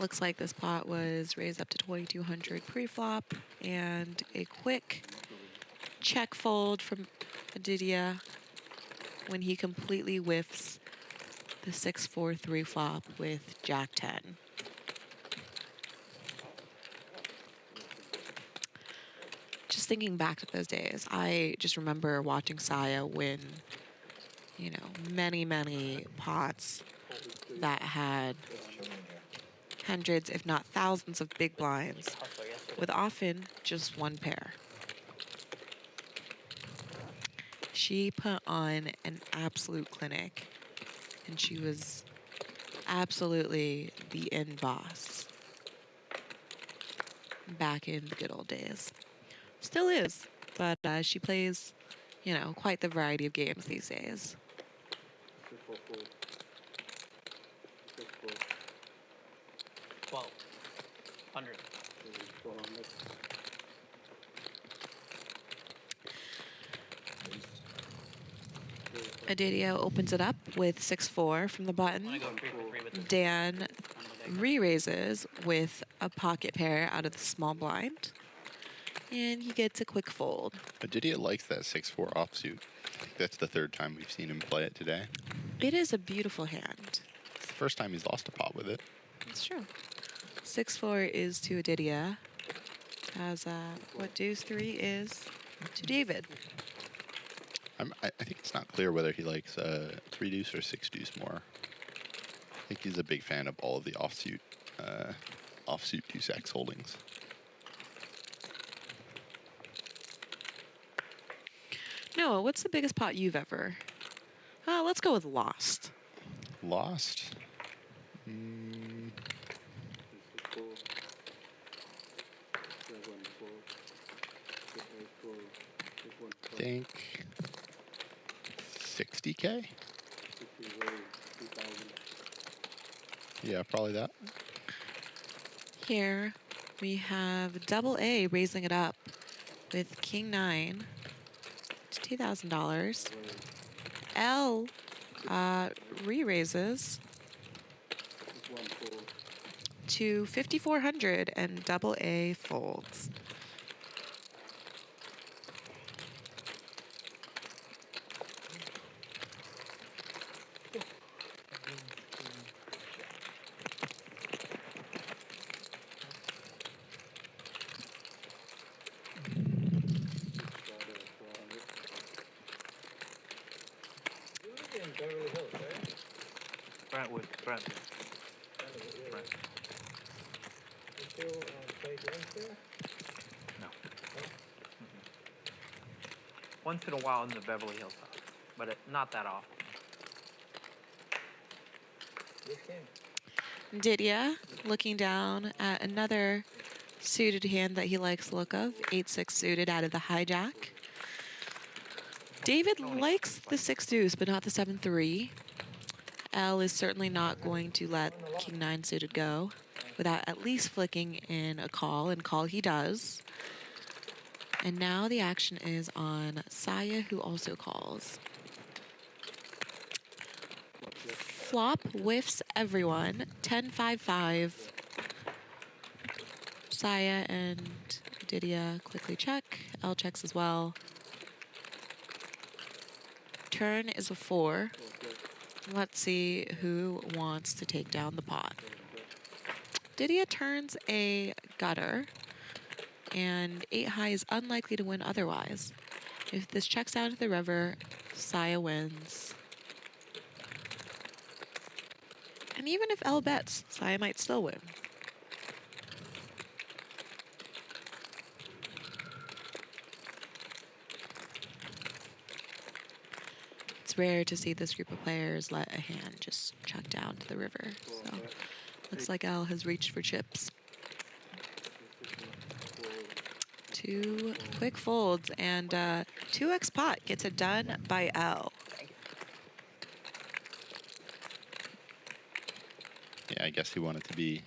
Looks like this pot was raised up to 2,200 pre-flop, and a quick check fold from Aditya when he completely whiffs the 6-4 3-flop with Jack 10. Just thinking back to those days, I just remember watching Saya win, you know, many, many pots that had hundreds, if not thousands, of big blinds, with often just one pair. She put on an absolute clinic, and she was absolutely the end boss back in the good old days. Still is, but she plays, you know, quite the variety of games these days. 1,200. Aditya opens it up with 6-4 from the button. Dan re-raises with a pocket pair out of the small blind. And he gets a quick fold. Aditya likes that 6-4 offsuit. I think that's the third time we've seen him play it today. It is a beautiful hand. It's the first time he's lost a pot with it. It's true. 6-4 is to Aditya, as what deuce 3 is to David. I think it's not clear whether he likes 3-deuce or 6-deuce more. I think he's a big fan of all of the offsuit deuce X holdings. Noah, what's the biggest pot you've ever? Let's go with lost. Lost? I think 60K? Yeah, probably that. Here we have Double A raising it up with King 9 to $2,000. L re-raises to 5,400 and Double A folds. Brentwood. No. Once in a while in the Beverly Hills house, but not that often. Aditya looking down at another suited hand that he likes the look of, 8-6 suited out of the hijack. David likes the 6-deuce, but not the 7-3. L is certainly not going to let King 9 suited go without at least flicking in a call, and call he does. And now the action is on Saya, who also calls. Flop whiffs everyone, 10-5-5. Saya and Aditya quickly check. L checks as well. Turn is a 4. Let's see who wants to take down the pot. Aditya turns a gutter, and 8 high is unlikely to win otherwise. If this checks down to the river, Saya wins. And even if L bets, Saya might still win. It's rare to see this group of players let a hand just chuck down to the river. So looks like L has reached for chips. 2 quick folds, and 2x pot gets it done by L. Yeah, I guess he wanted to be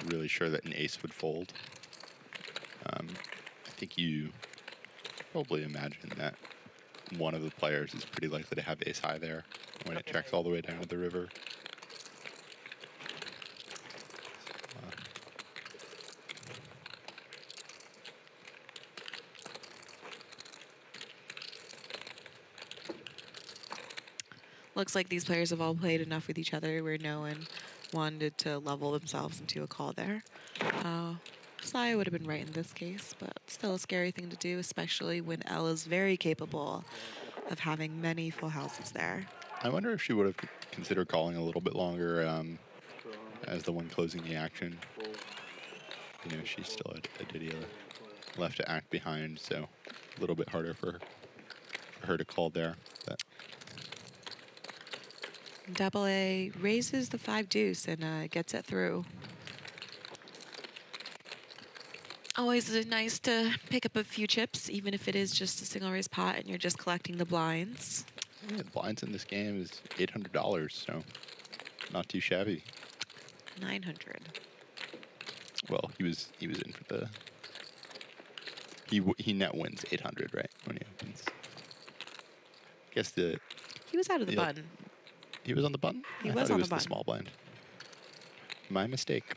really sure that an ace would fold. I think you probably imagine that one of the players is pretty likely to have ace high there when it checks all the way down to the river. Looks like these players have all played enough with each other where no one wanted to level themselves into a call there. Saya would have been right in this case, but still a scary thing to do, especially when Elle is very capable of having many full houses there. I wonder if she would have considered calling a little bit longer as the one closing the action. You know, she's still at Aditya left to act behind, so a little bit harder for her to call there. But Double A raises the 5 deuce and gets it through. Always nice to pick up a few chips, even if it is just a single raise pot and you're just collecting the blinds. yeah, the blinds in this game is $800, so not too shabby. 900. Well, he was in for the. He net wins 800, right? When he opens. I guess He was out of the button. He was on the button? He I was thought on it the button. The small blind. My mistake.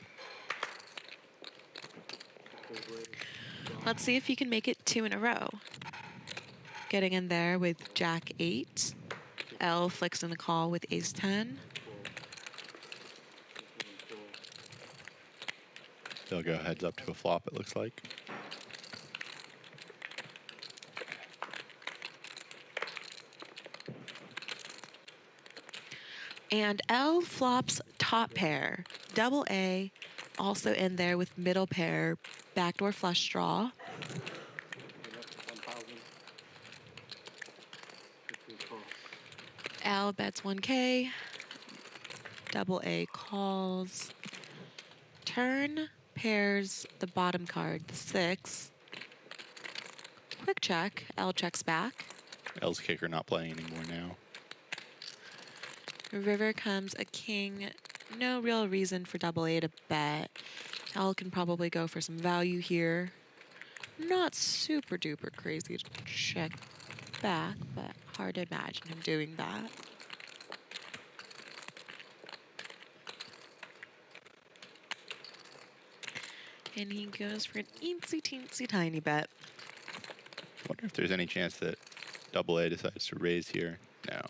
Let's see if he can make it 2 in a row. Getting in there with Jack 8. Elle flicks in the call with Ace 10. They'll go heads up to a flop, it looks like. And Elle flops top pair. Double A also in there with middle pair, backdoor flush draw. Elle bets 1K. Double A calls. Turn pairs the bottom card, the 6. Quick check. Elle checks back. Elle's kicker not playing anymore now. River comes a king. No real reason for double A to bet. Elle can probably go for some value here. Not super duper crazy to check back, but hard to imagine him doing that. And he goes for an eensy teensy tiny bet. I wonder if there's any chance that double A decides to raise here. No.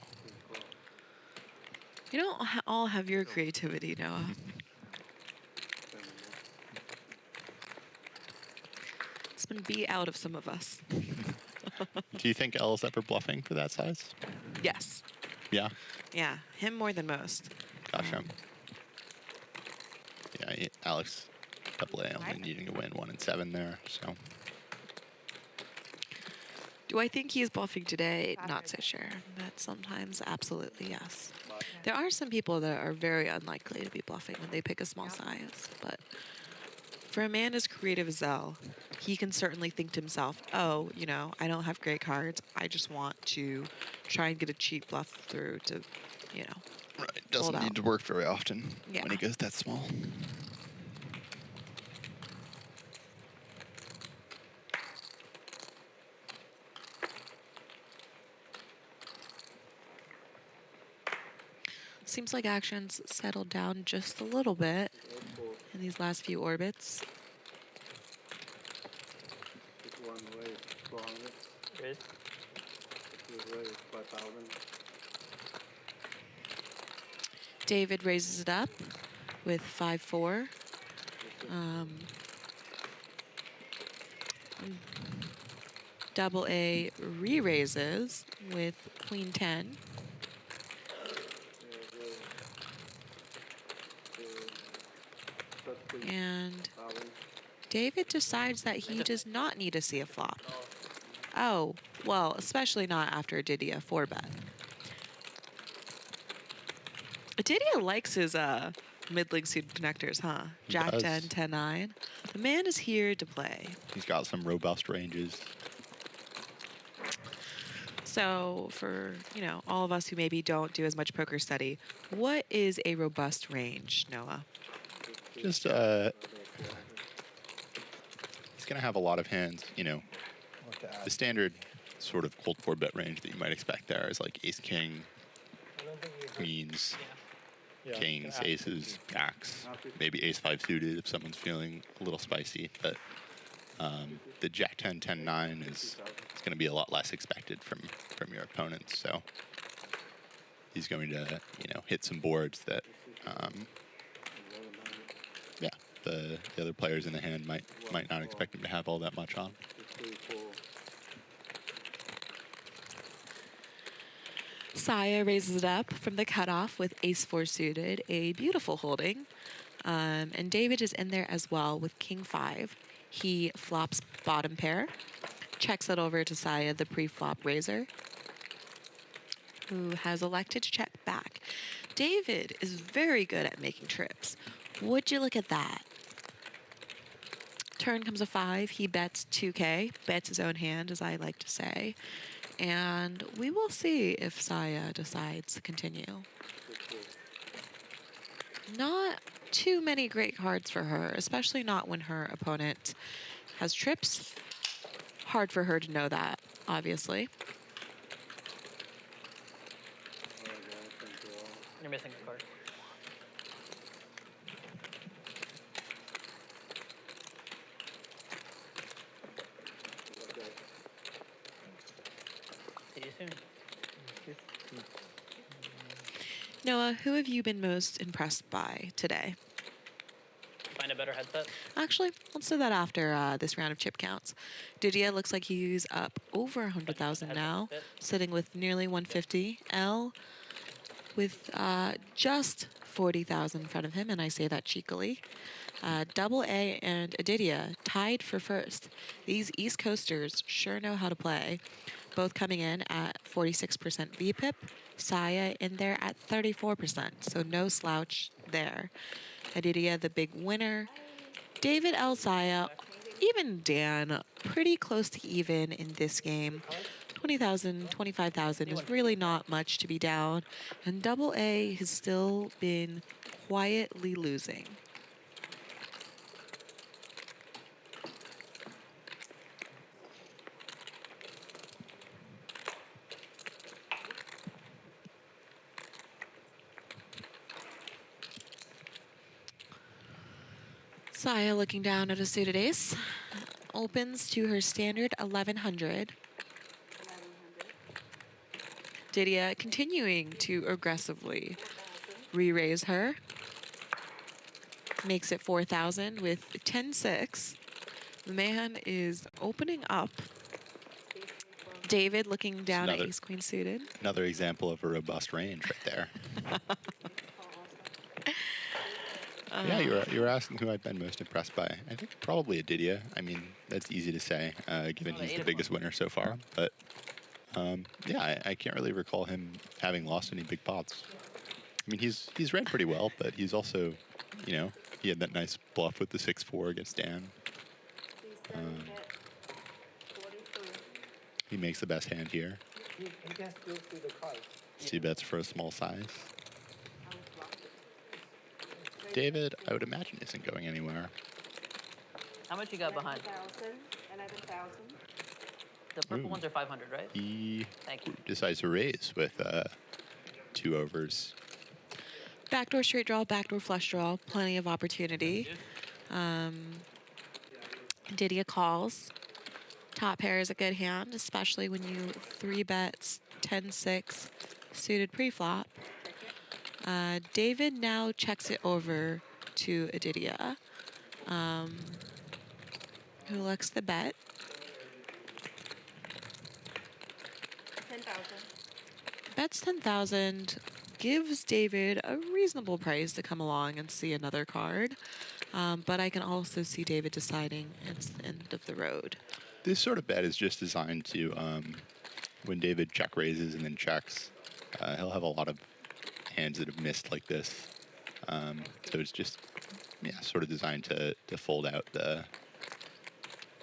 You don't all have your creativity, Noah. It's been beat out of some of us. Do you think Elle's ever bluffing for that size? Yes. Yeah? Yeah, him more than most. Gotcha. Yeah, Alex, double A only needing to win 1 and 7 there, so. Do I think he's bluffing today? Not so sure, but sometimes absolutely yes. There are some people that are very unlikely to be bluffing when they pick a small size, but for a man as creative as Elle, he can certainly think to himself, oh, you know, I don't have great cards. I just want to try and get a cheap bluff through to, you know, right. Doesn't need to work very often when he goes that small. Seems like action's settled down just a little bit in these last few orbits. One way, 400. Raise. This way, 5,000. David raises it up with 5-4. Double A re-raises with Queen 10. And David decides that he does not need to see a flop. Oh, well, especially not after Aditya 4-bet. Aditya likes his middling suited connectors, huh? Jack 10, 10-9. The man is here to play. He's got some robust ranges. So for, you know, all of us who maybe don't do as much poker study, what is a robust range, Noah? Just, he's going to have a lot of hands, you know. The standard sort of cold 4-bet range that you might expect there is like ace, king, queens, kings, aces, jacks, maybe ace 5 suited if someone's feeling a little spicy. But the jack 10, 10, 9 is going to be a lot less expected from your opponents. So he's going to, hit some boards that, yeah, the other players in the hand might not expect him to have all that much on. Saya raises it up from the cutoff with ace-4 suited, a beautiful holding. And David is in there as well with king-5. He flops bottom pair, checks it over to Saya, the pre-flop raiser, who has elected to check back. David is very good at making trips. Would you look at that? Turn comes a 5. He bets 2K, bets his own hand, as I like to say. And we will see if Saya decides to continue. Not too many great cards for her, especially not when her opponent has trips. Hard for her to know that, obviously. You're missing a card. See you soon. Noah, who have you been most impressed by today? Find a better headset. Actually, let's do that after this round of chip counts. Didier looks like he's up over 100,000 now, sitting with nearly 150. L with just 40,000 in front of him, and I say that cheekily. Double A and Aditya tied for first. These East Coasters sure know how to play. Both coming in at 46% VPIP. Saya in there at 34%, so no slouch there. Aditya, the big winner. David, L, Saya, even Dan, pretty close to even in this game. 20,000, 25,000 is really not much to be down. And Double A has still been quietly losing. Saya looking down at a suited ace. Opens to her standard 1100. Didier continuing to aggressively re-raise her. Makes it 4,000 with 10-6. The man is opening up. David looking down at ace-queen suited. Another example of a robust range right there. Yeah, you were asking who I've been most impressed by. I think probably Aditya. I mean, that's easy to say, given he's the biggest winner so far. But yeah, I can't really recall him having lost any big pots. I mean, he's read pretty well, but he's also, he had that nice bluff with the 6-4 against Dan. He makes the best hand here. He can still see the cards. C bets for a small size. David, I would imagine, isn't going anywhere. How much you got behind? 11,000. The purple ones are 500, right? He Thank you. decides to raise with 2 overs. Backdoor straight draw, backdoor flush draw, plenty of opportunity. Didier calls. Top pair is a good hand, especially when you 3-bets 10-6 suited pre-flop. David now checks it over to Aditya, who elects the bet. 10,000. Bets 10,000, gives David a reasonable price to come along and see another card. But I can also see David deciding it's the end of the road. This sort of bet is just designed to, when David check raises and then checks, he'll have a lot of hands that have missed like this. So it's just, yeah, sort of designed to fold out the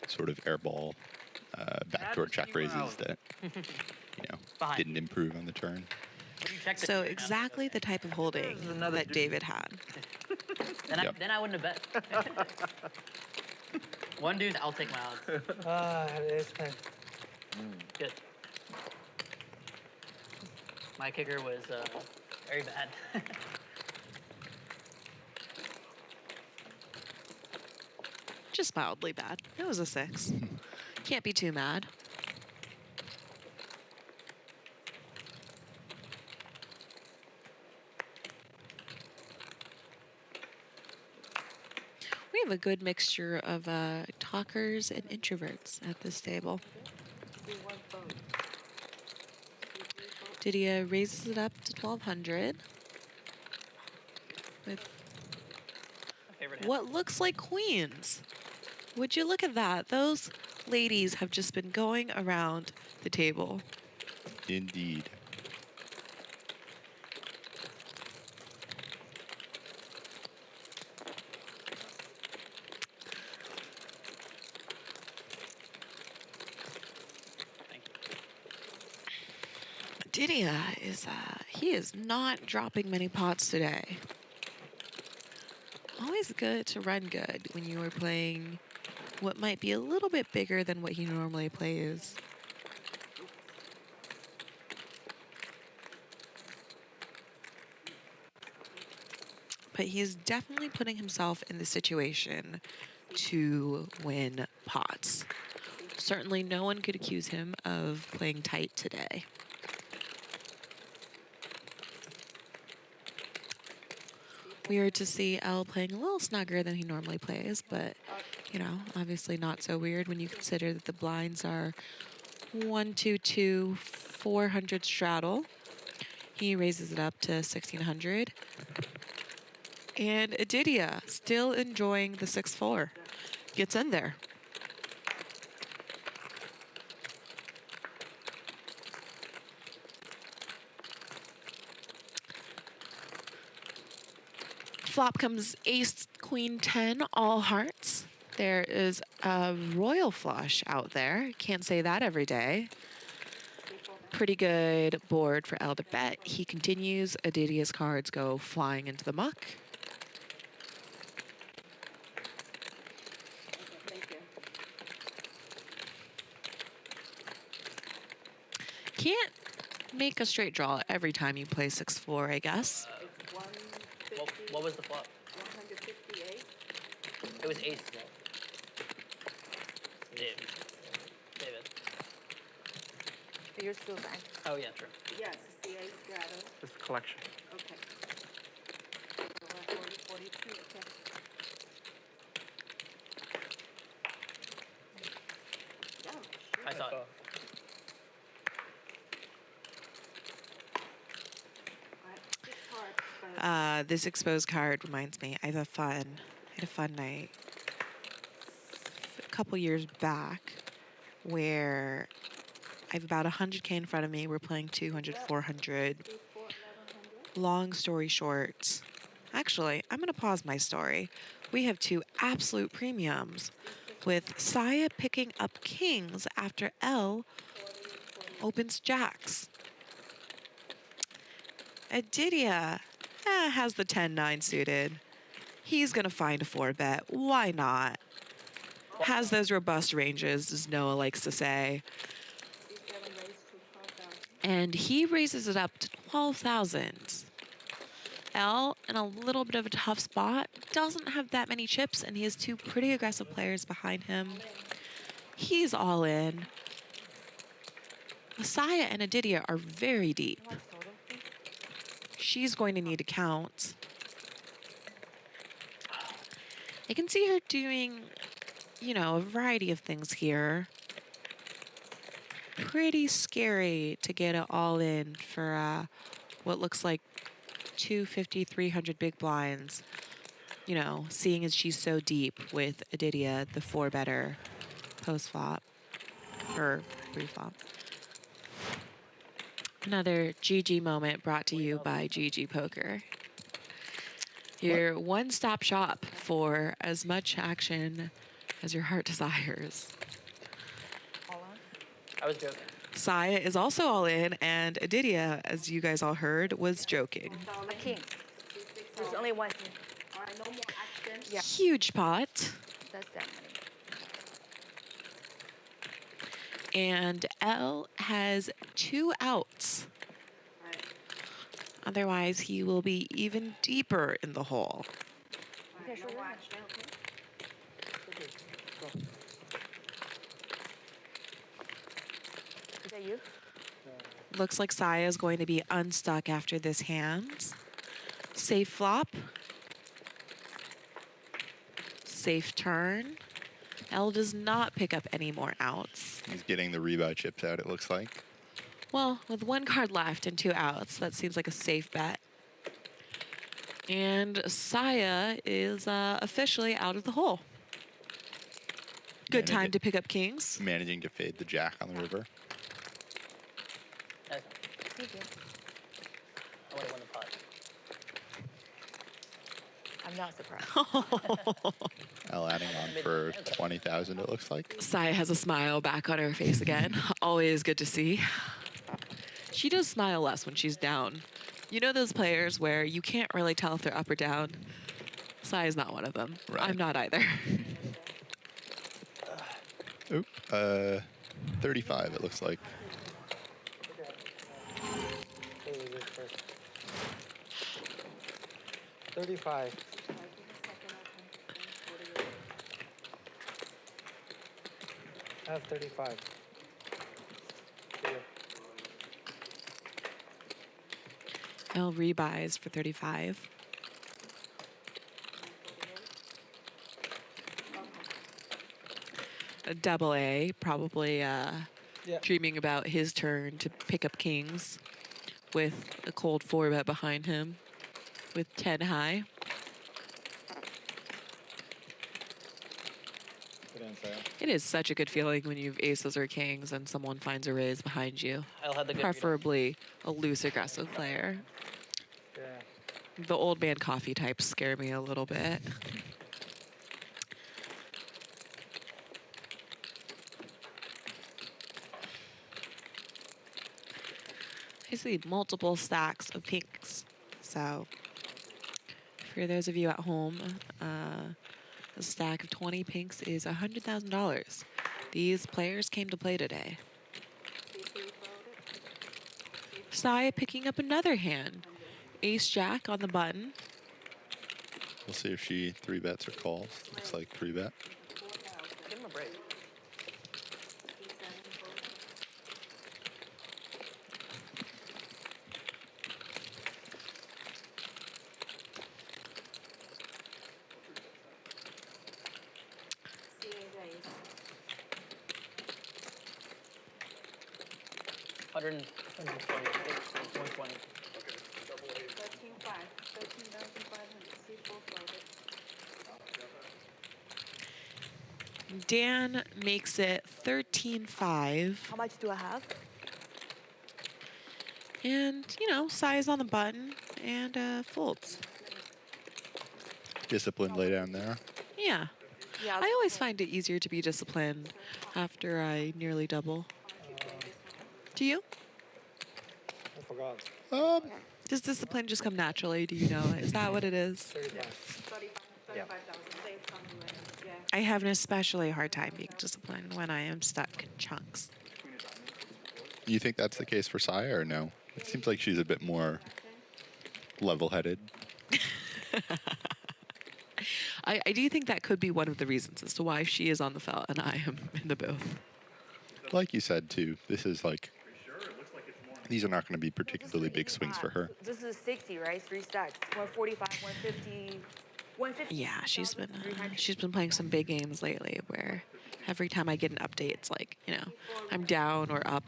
sort of airball backdoor check raises that, didn't improve on the turn. So exactly the type of holding that David had. Then I wouldn't have bet. One dude, I'll take my odds. It's fine. Good. My kicker was very bad. Just mildly bad. It was a 6. Can't be too mad. We have a good mixture of talkers and introverts at this table. Aditya raises it up to 1,200 with what looks like queens. Would you look at that? Those ladies have just been going around the table. Indeed. Aditya is, he is not dropping many pots today. Always good to run good when you are playing what might be a little bit bigger than what he normally plays. But he's definitely putting himself in the situation to win pots. Certainly no one could accuse him of playing tight today. Weird to see Elle playing a little snugger than he normally plays, but, you know, obviously not so weird when you consider that the blinds are 1, 2, 2, 400 straddle. He raises it up to 1,600. And Aditya, still enjoying the 6-4, gets in there. Flop comes ace, queen, 10, all hearts. There is a royal flush out there. Can't say that every day. Pretty good board for Elle to bet. He continues. Aditya's cards go flying into the muck. Can't make a straight draw every time you play 6-4, I guess. What was the flop? 158. It was ace. David. You're still back. Oh, yeah, true. Yes, it's the ace straddle. This is collection. Okay. So 40, 42, okay. Oh, I saw it. This exposed card reminds me, I had a fun night a couple years back where I have about 100K in front of me. We're playing 200, 400. Long story short, actually, I'm going to pause my story. We have two absolute premiums with Saya picking up kings after Elle opens jacks. Aditya has the 10-9 suited. He's going to find a 4-bet. Why not? Has those robust ranges, as Noah likes to say. And he raises it up to 12,000. Elle, in a little bit of a tough spot, doesn't have that many chips, and he has two pretty aggressive players behind him. He's all in. Messiah and Aditya are very deep. She's going to need a count. I can see her doing, you know, a variety of things here. Pretty scary to get it all in for what looks like 250, 300 big blinds. You know, seeing as she's so deep with Aditya, the 4-better post-flop, or pre-flop. Another GG moment brought to you by GG Poker. Your one-stop shop for as much action as your heart desires. I was joking. Saya is also all in, and Aditya, as you guys all heard, was joking. A king. There's only one king. All right, no more action. Yeah. Huge pot. That's that money. And Elle has 2 outs. Right. Otherwise, he will be even deeper in the hole. All right, no more action, okay? Is that you? Looks like Saya is going to be unstuck after this hand. Safe flop. safe turn. L does not pick up any more outs. He's getting the rebuy chips out, it looks like. Well, with 1 card left and 2 outs, that seems like a safe bet. And Saya is officially out of the hole. Good time to pick up kings. Managing to fade the jack on the river. Thank you. I would have won the pot. I'm not surprised. L adding on for 20,000, it looks like. Saya has a smile back on her face again. Always good to see. She does smile less when she's down. You know those players where you can't really tell if they're up or down? Saya's not one of them. Right. I'm not either. Oop, 35, it looks like. What was it first? 35. I have 35. Here. L rebuys for 35. A double A, probably dreaming about his turn to pick up kings with a cold 4-bet behind him with 10 high. It is such a good feeling when you have aces or kings and someone finds a raise behind you. Preferably a loose, aggressive player. Yeah. The old man coffee types scare me a little bit. I see multiple stacks of pinks. So for those of you at home, a stack of 20 pinks is $100,000. These players came to play today. Saya picking up another hand. Ace Jack on the button. We'll see if she 3-bets or calls. Looks like 3-bet. Give him a break. $120. 13,500. Dan makes it 13-5. How much do I have? And, you know, Saya's on the button and folds. Disciplined lay down there. Yeah. I always find it easier to be disciplined after I nearly double. Do you? I forgot. Does discipline just come naturally? Do you know? Is that what it is? 35,000. Yeah. I have an especially hard time being disciplined when I am stuck in chunks. You think that's the case for Saya or no? It seems like she's a bit more level-headed. I do think that could be one of the reasons as to why she is on the felt and I am in the booth. Like you said, too, this is like, these are not going to be particularly big swings for her. This is 60, right? 3 stacks. 145, 150, 150. Yeah, she's been playing some big games lately where every time I get an update, it's like, you know, I'm down or up.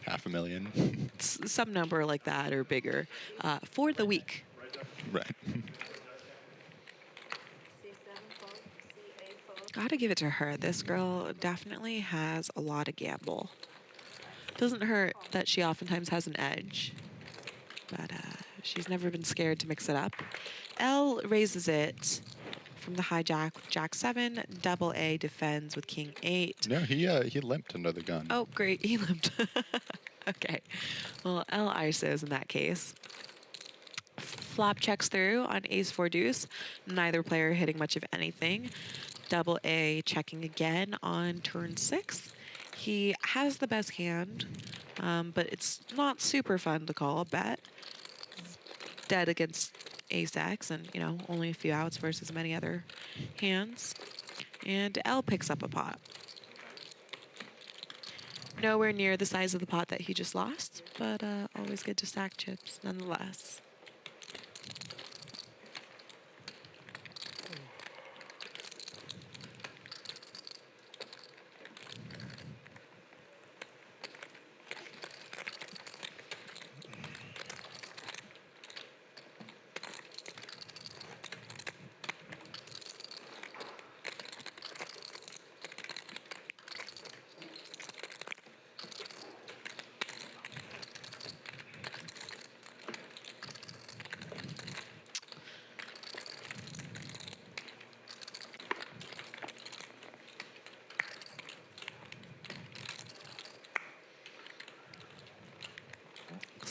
$500,000. Some number like that or bigger for the week. Right. Gotta give it to her. This girl definitely has a lot of gamble. Doesn't hurt that she oftentimes has an edge, but she's never been scared to mix it up. L raises it from the hijack with Jack 7. Double A defends with King 8. No, he limped under the gun. Oh, great. He limped. Okay. Well, L ISOs in that case. Flop checks through on Ace 4 deuce. Neither player hitting much of anything. Double A checking again on turn 6. He has the best hand, but it's not super fun to call a bet. Dead against Ace X and, you know, only a few outs versus many other hands. And L picks up a pot. Nowhere near the size of the pot that he just lost, but always good to stack chips nonetheless.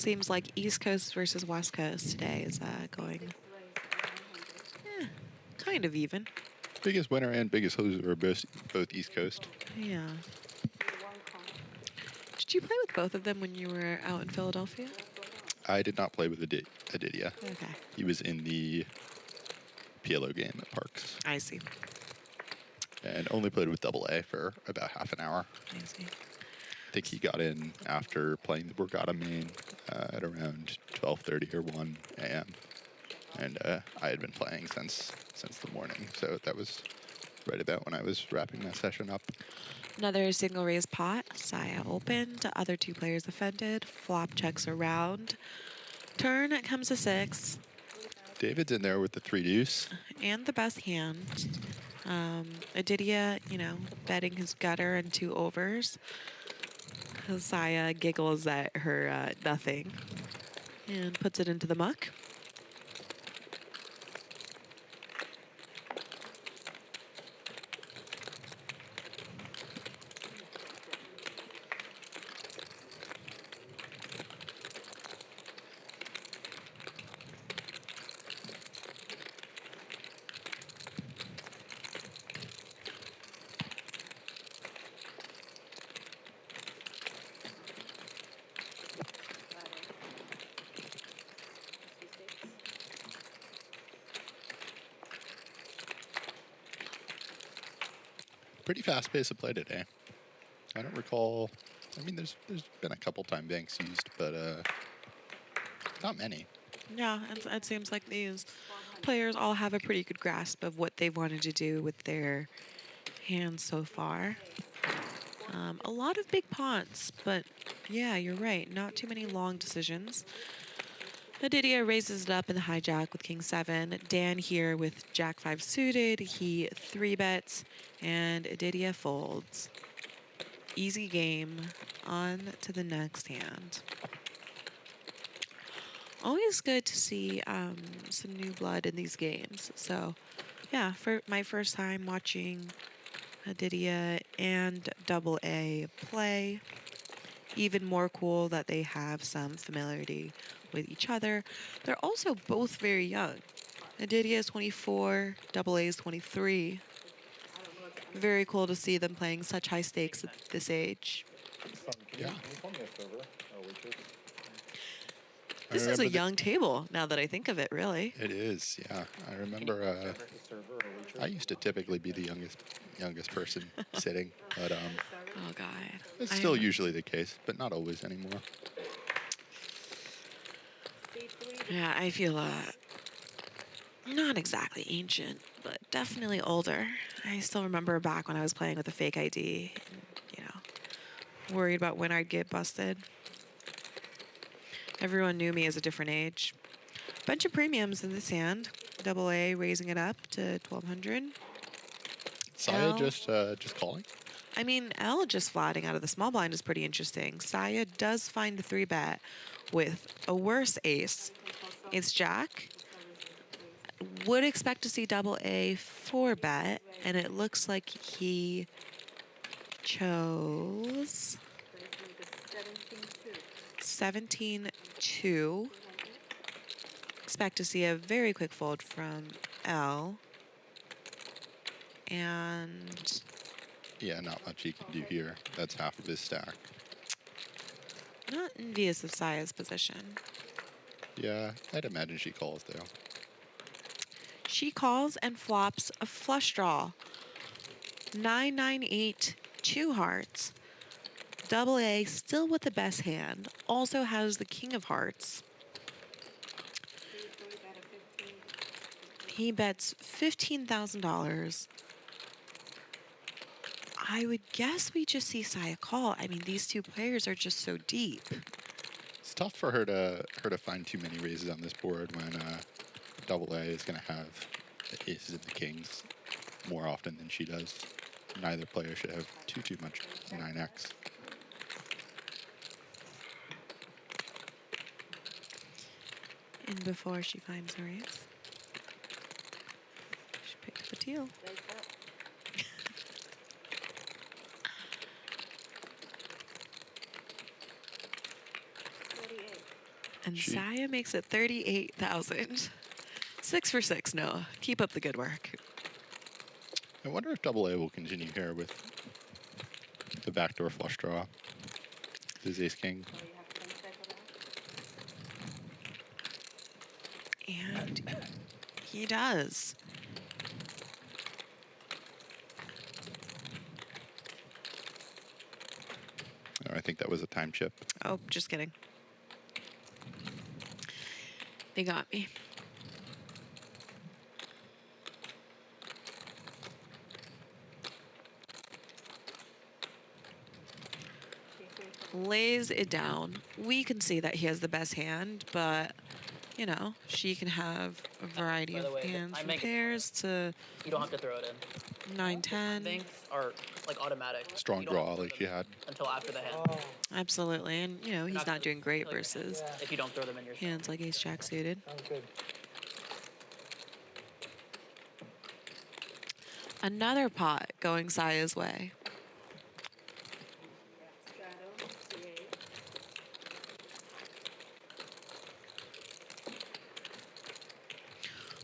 Seems like East Coast versus West Coast today is going kind of even. Biggest winner and biggest loser are both East Coast. Yeah. Did you play with both of them when you were out in Philadelphia? I did not play with Aditya. Okay. He was in the PLO game at Parks. I see. And only played with AA for about half an hour. I see. I think he got in after playing the Borgata main at around 12:30 or 1 a.m. And I had been playing since the morning, so that was right about when I was wrapping that session up. Another single raise pot. Saya opened. Other two players offended. Flop checks around. Turn comes to 6. David's in there with the 3 deuce. And the best hand. Aditya, betting his gutter and 2 overs. Saya giggles at her nothing and puts it into the muck. Pretty fast pace of play today. I don't recall. I mean, there's been a couple time banks used, but not many. Yeah, it seems like these players all have a pretty good grasp of what they wanted to do with their hands so far. A lot of big pots, but yeah, you're right. Not too many long decisions. Aditya raises it up in the hijack with King 7. Dan here with Jack 5 suited. He 3-bets, and Aditya folds. Easy game. On to the next hand. Always good to see some new blood in these games. So, yeah, for my first time watching Aditya and AA play. Even more cool that they have some familiarity with each other. They're also both very young. Aditya is 24, AA is 23. Very cool to see them playing such high stakes at this age. Yeah. This is a young table, now that I think of it, really. It is, yeah. I remember I used to typically be the youngest person sitting, but oh God. it's still usually the case, but not always anymore. Yeah, I feel not exactly ancient, but definitely older. I still remember back when I was playing with a fake ID, and, worried about when I'd get busted. Everyone knew me as a different age. Bunch of premiums in this hand. AA raising it up to 1,200. Saya just calling? I mean, L just flatting out of the small blind is pretty interesting. Saya does find the 3-bet with a worse ace. It's Jack. Would expect to see AA 4-bet, and it looks like he chose 17-2. Expect to see a very quick fold from L. And yeah, not much he can do here. That's half of his stack. Not envious of Saya's position. Yeah, I'd imagine she calls though. She calls and flops a flush draw. 9-9-8, 2 hearts. AA still with the best hand. Also has the King of Hearts. He bets $15,000. I would guess we just see Saya call. I mean, these two players are just so deep. It's tough for her to find too many raises on this board when AA is going to have the aces and the kings more often than she does. Neither player should have too much 9x. And before she finds her ace, she picked up a teal. And Saya makes it 38,000. 6 for 6, Noah. Keep up the good work. I wonder if Double A will continue here with the backdoor flush draw. This is Ace King. And he does. Oh, I think that was a time chip. Oh, just kidding. They got me. Lays it down. We can see that he has the best hand, but, you know, she can have a variety of hands from pairs to... You don't have to throw it in. 9-10. Things are, like, automatic. Strong draw like she had. Until after the hand. Absolutely, and, you know, he's not doing great versus if you don't throw them in your hands like ace-jack suited. Sounds good. Another pot going Saya's way.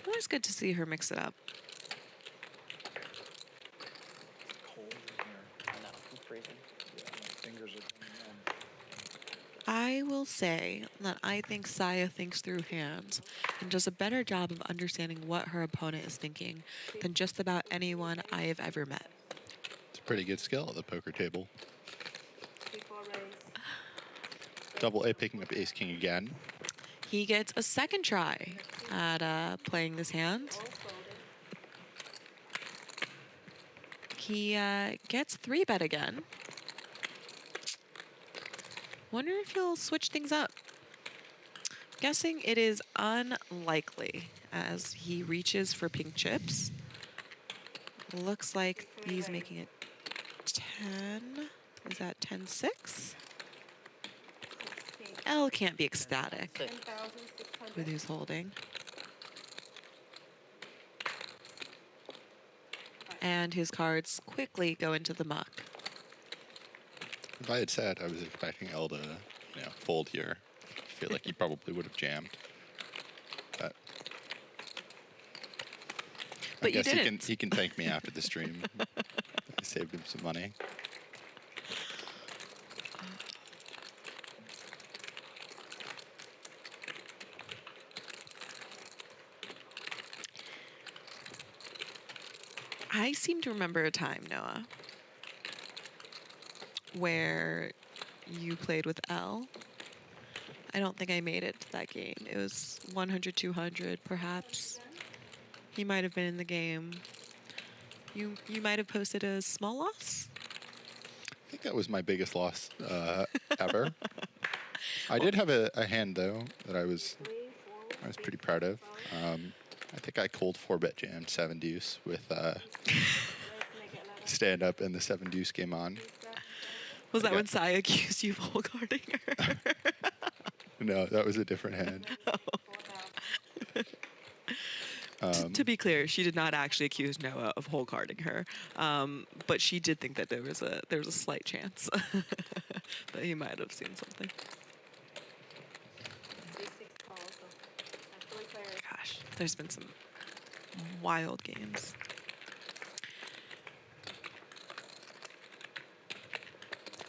Always good to see her mix it up. Cold in here. I know, I'm freezing. Yeah, my fingers are coming numb. I will say that I think Saya thinks through hands and does a better job of understanding what her opponent is thinking than just about anyone I have ever met. It's a pretty good skill at the poker table. Double A picking up Ace King again. He gets a second try at playing this hand. He gets 3-bet again. Wonder if he'll switch things up. Guessing it is unlikely as he reaches for pink chips. Looks like he's making it 10. Is that 10-6? L can't be ecstatic with his holding. And his cards quickly go into the muck. If I had said I was expecting L to, you know, fold here, I feel like he probably would have jammed. But I you guess didn't. He can thank me after the stream. I saved him some money. I seem to remember a time, Noah, where you played with L. I don't think I made it to that game. It was 100-200, perhaps. He might have been in the game. You might have posted a small loss? I think that was my biggest loss ever. I did have a hand, though, that I was pretty proud of. I think I cold 4-bet jammed 7-deuce with stand up and the 7-deuce game on. Was that when Saya accused you of hole carding her? No, that was a different hand. To be clear, she did not actually accuse Noah of hole carding her, but she did think that there was a slight chance that he might have seen something. Gosh, there's been some wild games.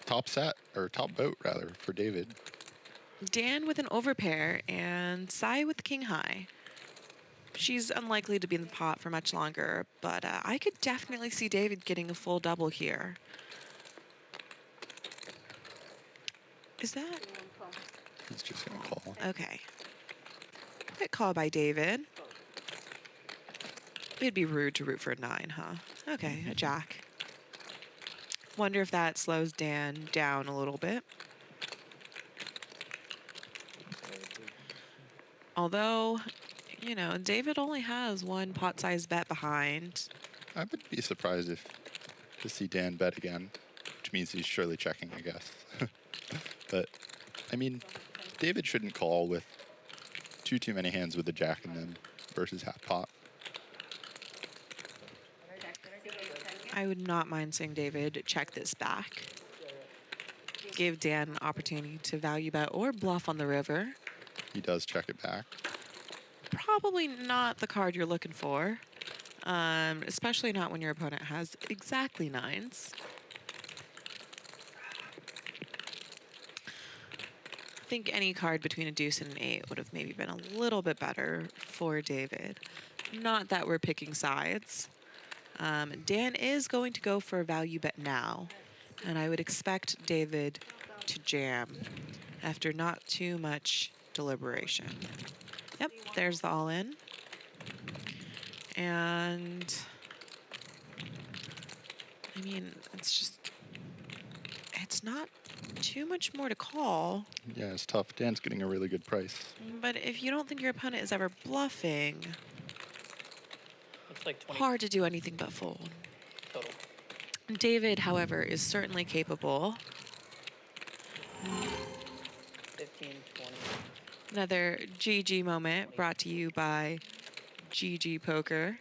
Top set, or top boat, rather, for David. Dan with an overpair and Sai with king high. She's unlikely to be in the pot for much longer, but I could definitely see David getting a full double here. Is that? He's just going to call. Okay. Quick call by David. It'd be rude to root for a 9, huh? Okay, a jack. Wonder if that slows Dan down a little bit. Although, you know, David only has one pot-sized bet behind. I would be surprised to see Dan bet again, which means he's surely checking, I guess. But, I mean, David shouldn't call with too many hands with a jack in them versus half pot. I would not mind seeing David check this back. Give Dan an opportunity to value bet or bluff on the river. He does check it back. Probably not the card you're looking for, especially not when your opponent has exactly 9s. I think any card between a deuce and an 8 would have maybe been a little bit better for David. Not that we're picking sides. Dan is going to go for a value bet now, and I would expect David to jam after not too much deliberation. Yep, there's the all-in. And, I mean, it's not too much more to call. Yeah, it's tough. Dan's getting a really good price. But if you don't think your opponent is ever bluffing, It's like 20 hard to do anything but fold. total. David, however, is certainly capable. 15, 20. Another GG moment brought to you by GG Poker.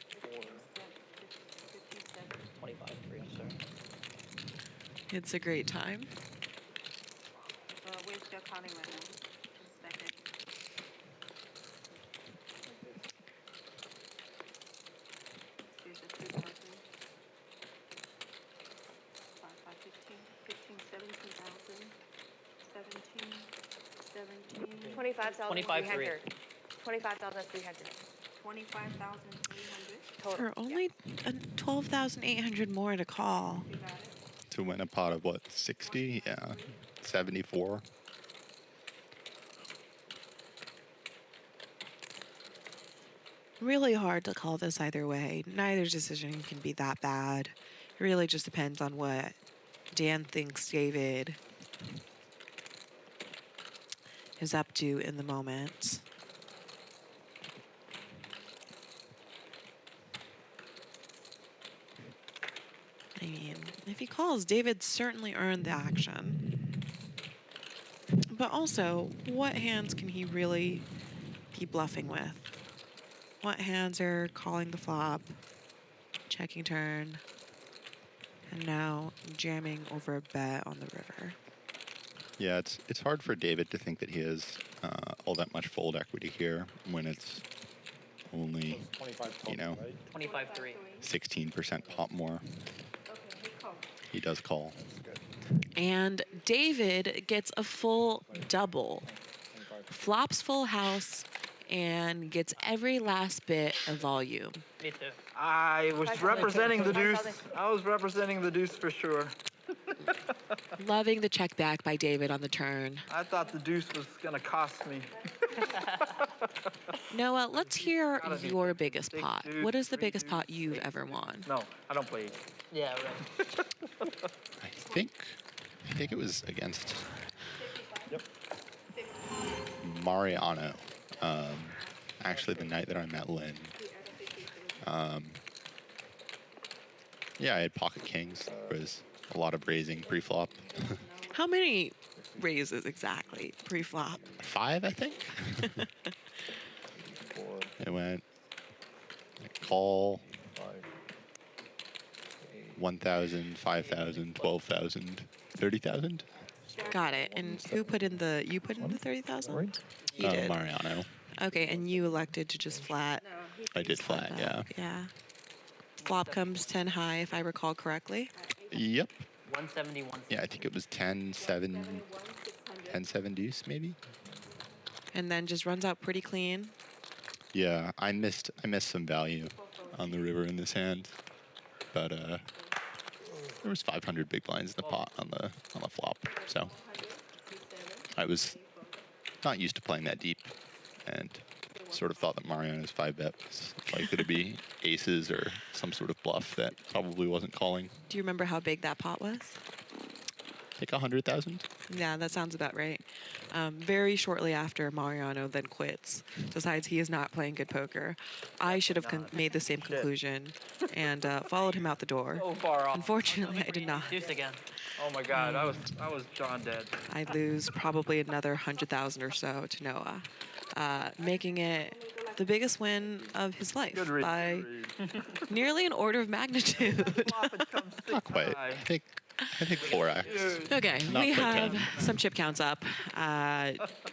25, 3, I'm sorry. It's a great time. We're still counting right now. Just a second. Here's the 3,000. 5, 5, 15, 17,000. 17. 25,300. 25,300. 25,300. Total. For only 12,800 more to call. You got it. To win a pot of what, 60? Yeah, 74. Really hard to call this either way. Neither decision can be that bad. It really just depends on what Dan thinks David is up to in the moment. I mean, if he calls, David certainly earned the action. But also, what hands can he really be bluffing with? What hands are calling the flop, checking turn, and now jamming over a bet on the river? Yeah, it's hard for David to think that he has all that much fold equity here when it's only, 25, 3. 16% pot more. He does call. And David gets a full double. Flops full house and gets every last bit of volume. Me too. I was representing the deuce. I was representing the deuce for sure. Loving the check back by David on the turn. I thought the deuce was going to cost me. Noah, let's hear your biggest pot. What is the biggest pot you've ever won? No, I don't play. Yeah, right. I think it was against Mariano. Actually, the night that I met Lynn. Yeah, I had pocket kings. There was a lot of raising pre-flop. How many raises exactly pre-flop? 5, I think. It went call 1,000, 5,000, 12,000, 30,000. Got it. And who put in the, you put in the 30,000? You did. Mariano. Okay, and you elected to just flat. I did flat, yeah. Yeah. Flop comes 10 high, if I recall correctly. Yep. 171. Yeah, I think it was 10-7, 10-7 deuce, maybe. And then just runs out pretty clean. Yeah, I missed some value on the river in this hand, but there was 500 big blinds in the pot on the flop, so I was not used to playing that deep, and sort of thought that Mariano's 5-bet was likely to be aces or some sort of bluff that probably wasn't calling. Do you remember how big that pot was? I think 100,000. Yeah, that sounds about right. Very shortly after, Mariano then quits, decides he is not playing good poker. I should have made the same conclusion and followed him out the door. So far off. Unfortunately, I did not. Deuce again. Oh my God, I was John dead. I lose probably another 100,000 or so to Noah, making it the biggest win of his life by nearly an order of magnitude. Not quite. I think I think 4x. Okay, Not we quite have 10. some chip counts up.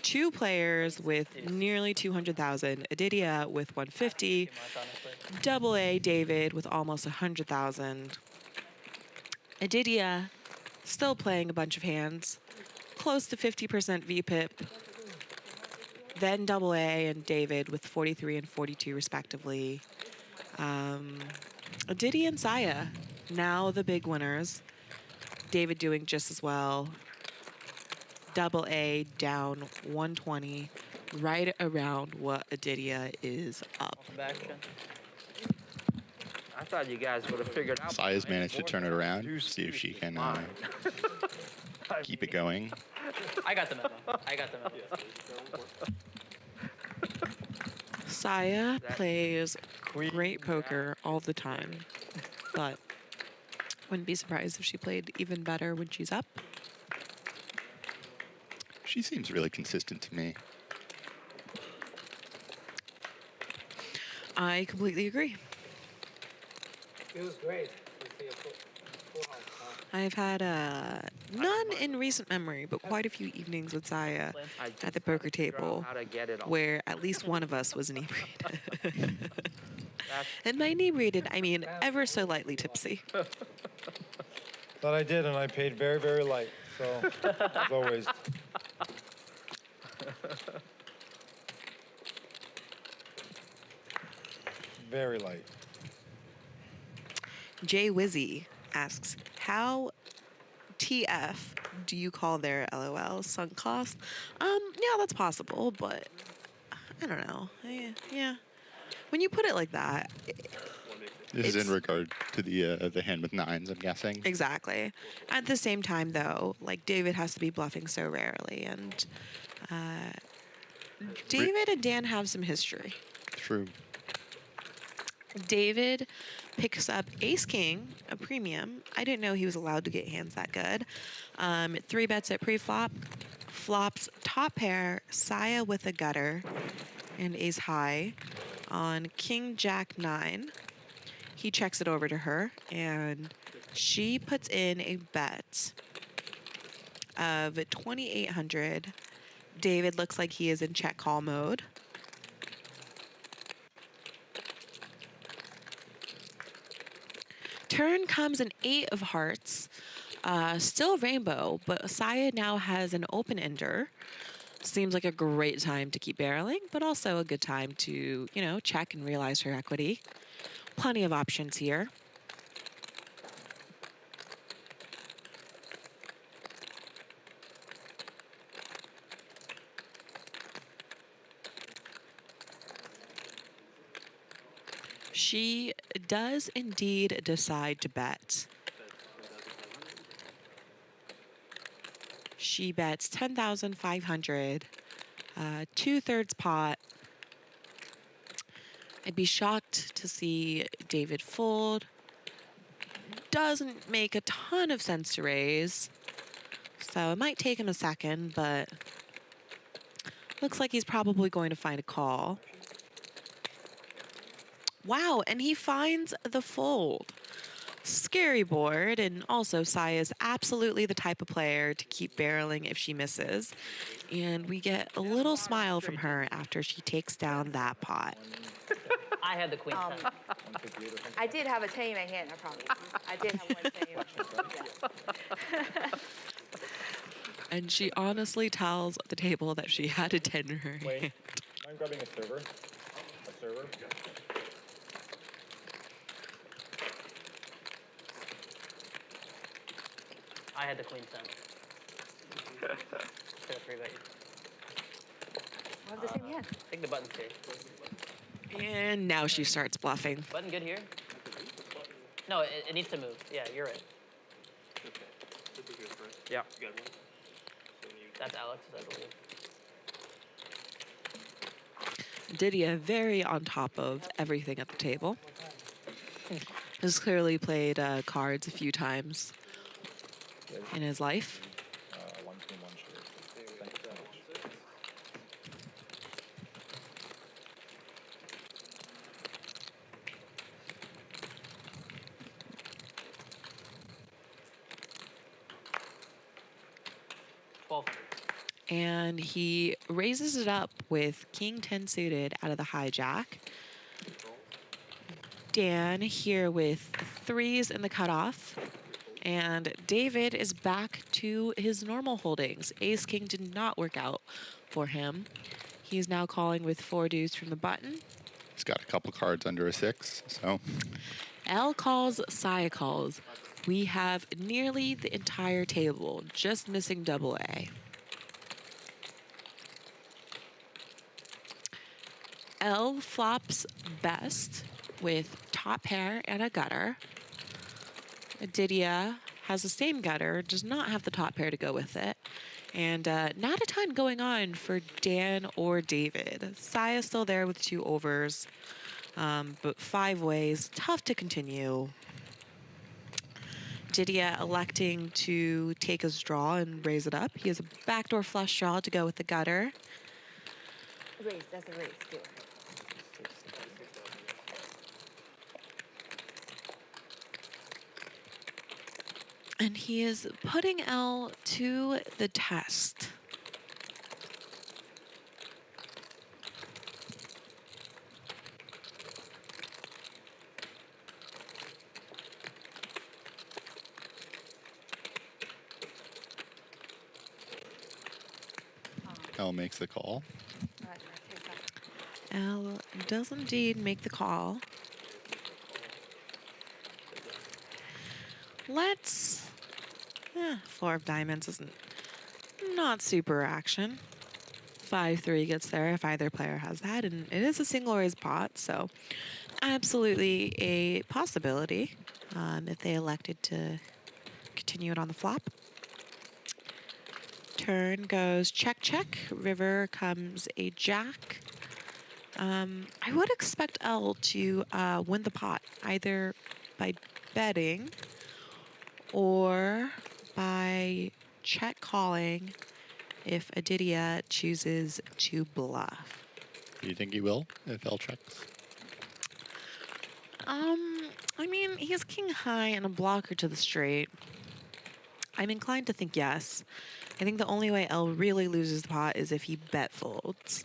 2 players with nearly 200,000. Aditya with 150. Double A David with almost 100,000. Aditya still playing a bunch of hands. Close to 50% VPIP. Then Double A and David with 43 and 42 respectively. Aditya and Saya, now the big winners. David doing just as well. Double A down 120, right around what Aditya is up. I thought you guys would have figured out. Saya's managed to turn it around. See if she can keep it going. I got the memo. I got the memo. Saya plays great poker all the time, but wouldn't be surprised if she played even better when she's up. She seems really consistent to me. I completely agree. Feels great to see a full house. I've had none in recent memory, but quite a few evenings with Saya at the poker table where at least one of us was inebriated. And by inebriated, I mean ever so lightly tipsy. That I did, and I paid very, very light. So, as always. Very light. Jay Wizzy asks, how TF do you call their LOL sunk cost? Yeah, that's possible, but I don't know. Yeah. When you put it like that, This is in regard to the hand with 9s, I'm guessing. Exactly. At the same time, though, like David has to be bluffing so rarely, and David and Dan have some history. True. David picks up Ace King, a premium. I didn't know he was allowed to get hands that good. 3 bets at pre-flop. Flops top pair, Saya with a gutter, and Ace High on King Jack 9. He checks it over to her, and she puts in a bet of 2,800. David looks like he is in check call mode. Turn comes an 8 of hearts. Still rainbow, but Saya now has an open ender. Seems like a great time to keep barreling, but also a good time to, check and realize her equity. Plenty of options here. She does indeed decide to bet. She bets 10,500, 2/3 pot. I'd be shocked to see David fold. Doesn't make a ton of sense to raise, so it might take him a second, but looks like he's probably going to find a call. Wow, and he finds the fold. Scary board, and also Saya is absolutely the type of player to keep barreling if she misses. And we get a little smile from her after she takes down that pot. I had the queen ten. I did have a 10 in my hand, I promise. I did have one 10 in my hand. And she honestly tells the table that she had a 10 in her hand. I'm grabbing a server. A server. I had the queen ten. Should have 3-bet you. We have the same hand. I think the button's good. And now she starts bluffing. Button good here? No, it needs to move. Yeah, you're right. Yeah. That's Alex's, I believe. Aditya very on top of everything at the table. Has clearly played cards a few times in his life. And he raises it up with King 10 suited out of the hijack. Dan here with threes in the cutoff. And David is back to his normal holdings. Ace King did not work out for him. He's now calling with 4 deuce from the button. He's got a couple cards under a 6, so. L calls, Saya calls. We have nearly the entire table, just missing double A. L flops best with top pair and a gutter. Aditya has the same gutter, does not have the top pair to go with it. And not a ton going on for Dan or David. Saya's still there with 2 overs, but 5 ways, tough to continue. Aditya electing to take his draw and raise it up. He has a backdoor flush draw to go with the gutter. Raise, that's a raise too. And he is putting L to the test. L makes the call. L does indeed make the call. Let's... 4 of diamonds isn't not super action. 5-3 gets there if either player has that, and it is a single raise pot, so absolutely a possibility if they elected to continue it on the flop. Turn goes check, check. River comes a jack. I would expect L to win the pot, either by betting or by check calling if Aditya chooses to bluff. Do you think he will if L checks? I mean, he has king high and a blocker to the straight. I'm inclined to think yes. I think the only way L really loses the pot is if he bet folds.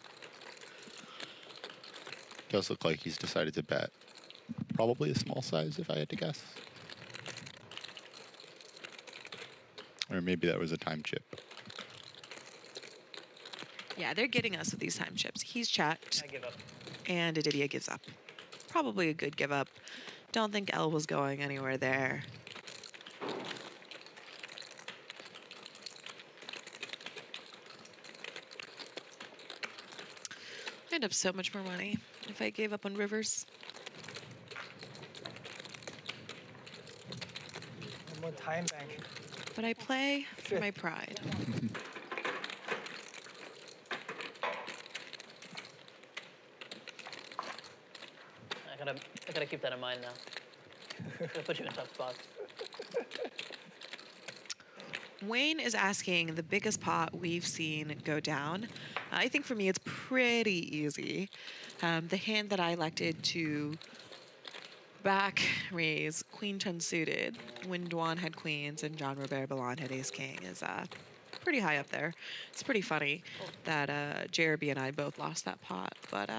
Does look like he's decided to bet. Probably a small size if I had to guess. Or maybe that was a time chip. Yeah, they're getting us with these time chips. He's checked. I give up. And Aditya gives up. Probably a good give up. Don't think L was going anywhere there. I'd have so much more money if I gave up on rivers. One more time bank. But I play for my pride. I gotta keep that in mind now. Gonna put you in tough spots. Wayne is asking the biggest pot we've seen go down. I think for me it's pretty easy. The hand that I elected to back raise Queen 10 suited when Dwan had queens and John Robert Ballon had ace king is pretty high up there. It's pretty funny that Jeremy and I both lost that pot, but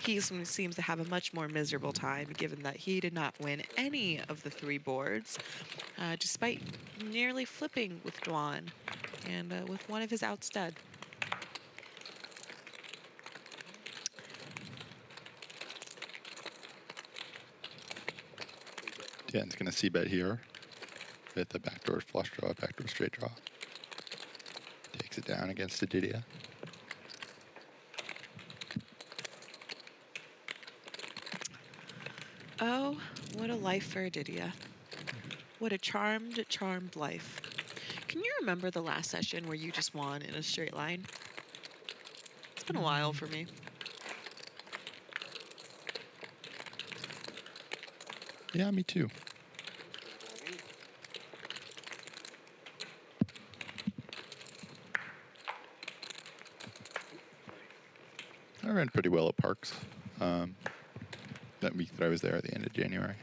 he seems to have a much more miserable time given that he did not win any of the 3 boards, despite nearly flipping with Dwan and with one of his outstud. Dan's going to c-bet here with the backdoor flush draw, backdoor straight draw. Takes it down against Aditya. Oh, what a life for Aditya. What a charmed, charmed life. Can you remember the last session where you just won in a straight line? It's been a while for me. Yeah, me too. I ran pretty well at Parks that week that I was there at the end of January.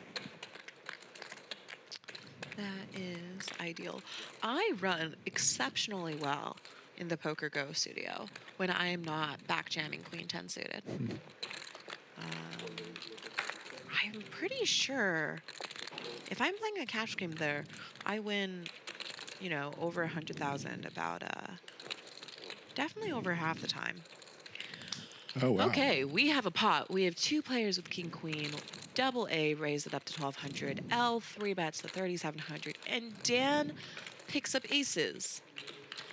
That is ideal. I run exceptionally well in the Poker Go studio when I am not back jamming Queen 10 suited. I'm pretty sure if I'm playing a cash game there, I win, you know, over 100,000 about definitely over half the time. Oh, wow. Okay, we have a pot. We have two players with King Queen. Double A raised it up to 1,200. L 3-bets to 3,700. And Dan picks up aces.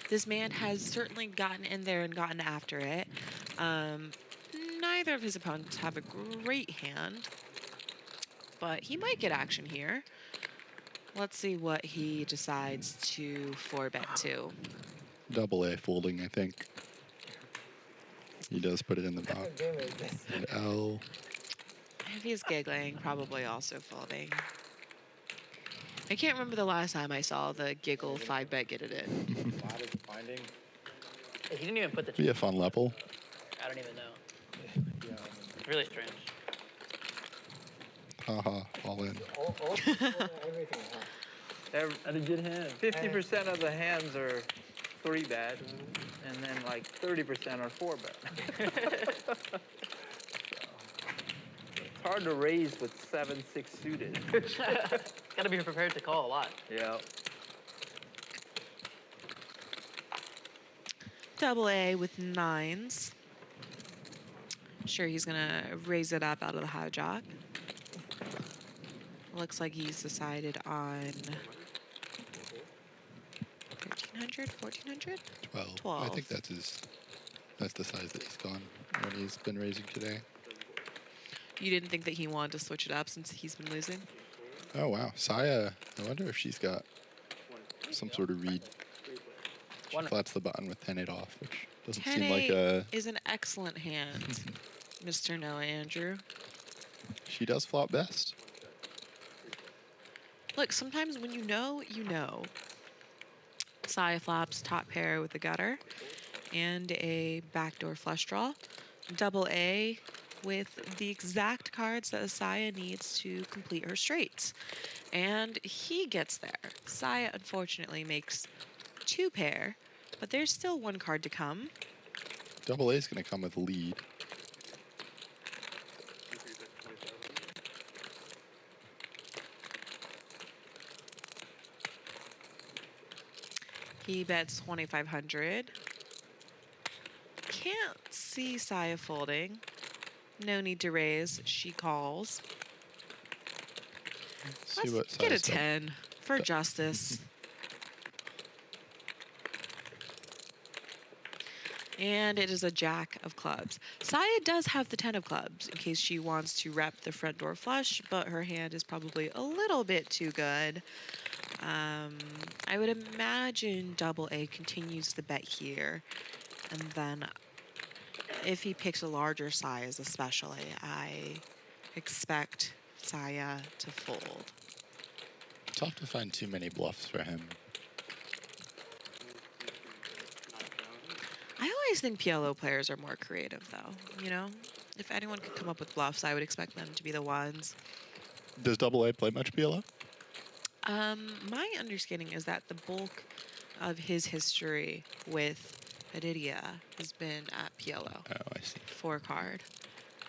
This man has certainly gotten in there and gotten after it. Neither of his opponents have a great hand, but he might get action here. Let's see what he decides to 4-bet to. Double A folding, I think. He does put it in the box. And L. If he's giggling, probably also folding. I can't remember the last time I saw the giggle 5-bet get it in. He didn't even put the. Be a fun level. I don't even know. It's really strange. Haha, all in. At a good hand. 50% of the hands are 3-bet, and then like 30% are 4-bet. It's hard to raise with 7-6 suited. Gotta be prepared to call a lot. Yeah. Double A with 9s. Sure, he's gonna raise it up out of the hijack. Looks like he's decided on 1,300, 1,400? 12. I think that's the size that he's gone when he's been raising today. You didn't think that he wanted to switch it up since he's been losing? Oh, wow. Saya, I wonder if she's got some sort of read. She flats the button with 10-8 off, which doesn't seem like a... is an excellent hand, Mr. Noah Andrew. She does flop best. Look, sometimes when you know, you know. Saya flops top pair with a gutter and a backdoor flush draw. Double A with the exact cards that Saya needs to complete her straights. And he gets there. Saya, unfortunately, makes 2 pair, but there's still 1 card to come. Double A is going to come with lead. He bets 2,500. Can't see Saya folding. No need to raise. She calls. Let's get a 10 for justice. And it is a jack of clubs. Saya does have the 10 of clubs in case she wants to rep the front door flush, but her hand is probably a little bit too good. I would imagine Double A continues the bet here, and then if he picks a larger size especially, I expect Saya to fold. Tough to find too many bluffs for him. I always think PLO players are more creative though, you know? If anyone could come up with bluffs, I would expect them to be the ones. Does Double A play much PLO? My understanding is that the bulk of his history with Aditya has been at PLO. Oh, I see. 4 card.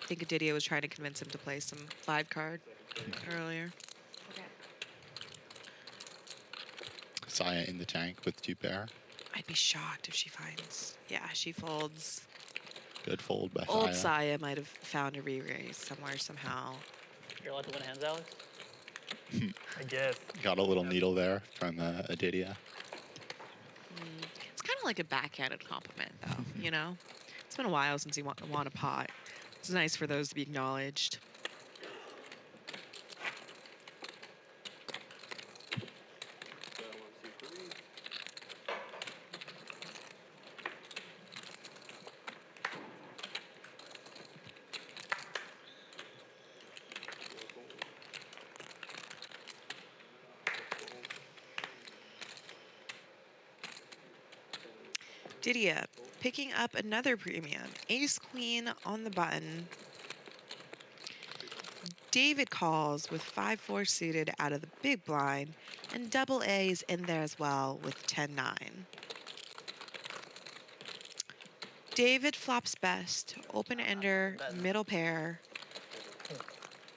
I think Aditya was trying to convince him to play some 5 card earlier. Saya in the tank with 2 pair. I'd be shocked if she finds. Yeah, she folds. Good fold by Old Saya. Saya might have found a re-raise somewhere, somehow. You're allowed to win hands, Alex? I guess. Got a little needle there from Aditya. It's kind of like a backhanded compliment, though, you know? It's been a while since he won a pot. It's nice for those to be acknowledged. Aditya picking up another premium. Ace Queen on the button. David calls with 5-4 suited out of the big blind, and Double A is in there as well with 10-9. David flops best. Open ender, middle pair.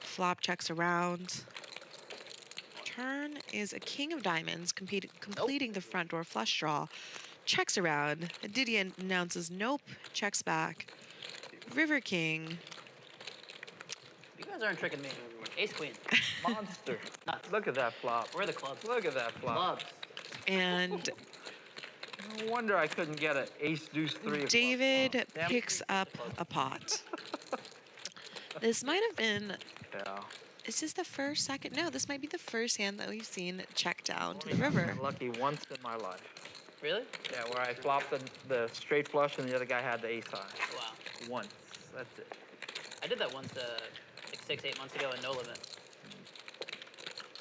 Flop checks around. Turn is a king of diamonds, completing the front door flush draw. Checks around. Aditya announces nope, checks back. River king. You guys aren't tricking me. Ace queen. Monster. Look at that flop. Where are the clubs? Look at that flop. Clubs. And no wonder I couldn't get an ace deuce 3. David picks up a pot. This might have been. Yeah. Is this the first, second? No, this might be the first hand that we've seen check down to the river. Lucky once in my life. Really? Yeah, where I flopped the straight flush and the other guy had the ace high. Wow. Once. That's it. I did that once like 6-8 months ago in No Limit.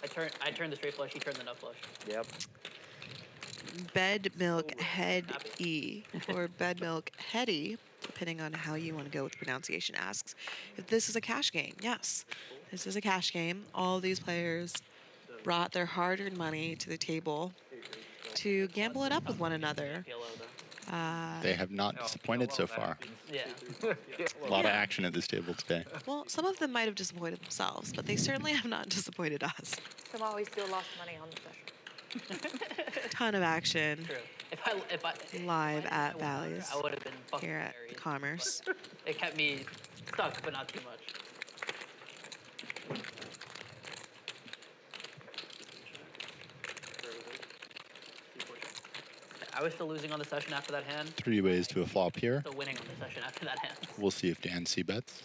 I turned the straight flush, he turned the nut flush. Yep. Bed milk head E or bed milk heady, depending on how you want to go with the pronunciation, asks if this is a cash game. Yes, this is a cash game. All these players brought their hard-earned money to the table to gamble it up with one another. They have not disappointed so far. Yeah. A lot of action at this table today. Well, some of them might have disappointed themselves, but they certainly have not disappointed us. Somehow we still lost money on the session. Ton of action. True. If I live at Valleys I would have been fucking here at buried, Commerce. It kept me stuck, but not too much. I was still losing on the session after that hand. 3 ways to a flop here. Still winning on the session after that hand. We'll see if Dan c-bets.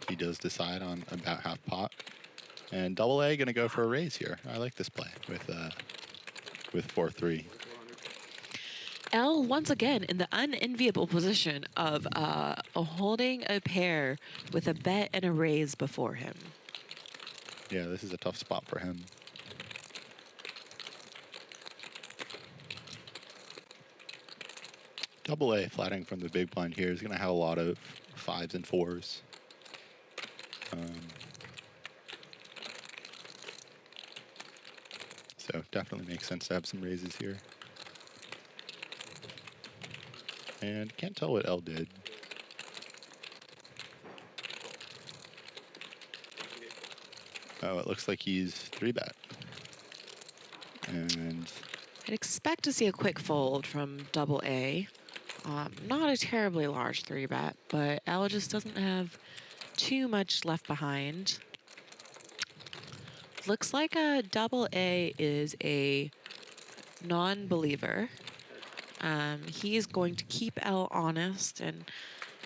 He does decide on about half pot. And double A gonna go for a raise here. I like this play with 4-3. L once again in the unenviable position of holding a pair with a bet and a raise before him. Yeah, this is a tough spot for him. Double A flatting from the big blind here is going to have a lot of 5s and 4s. So definitely makes sense to have some raises here. And can't tell what L did. Oh, it looks like he's 3-bet. And I'd expect to see a quick fold from double A. Not a terribly large 3-bet, but L just doesn't have too much left behind. Looks like a double A is a non-believer. He is going to keep L honest and,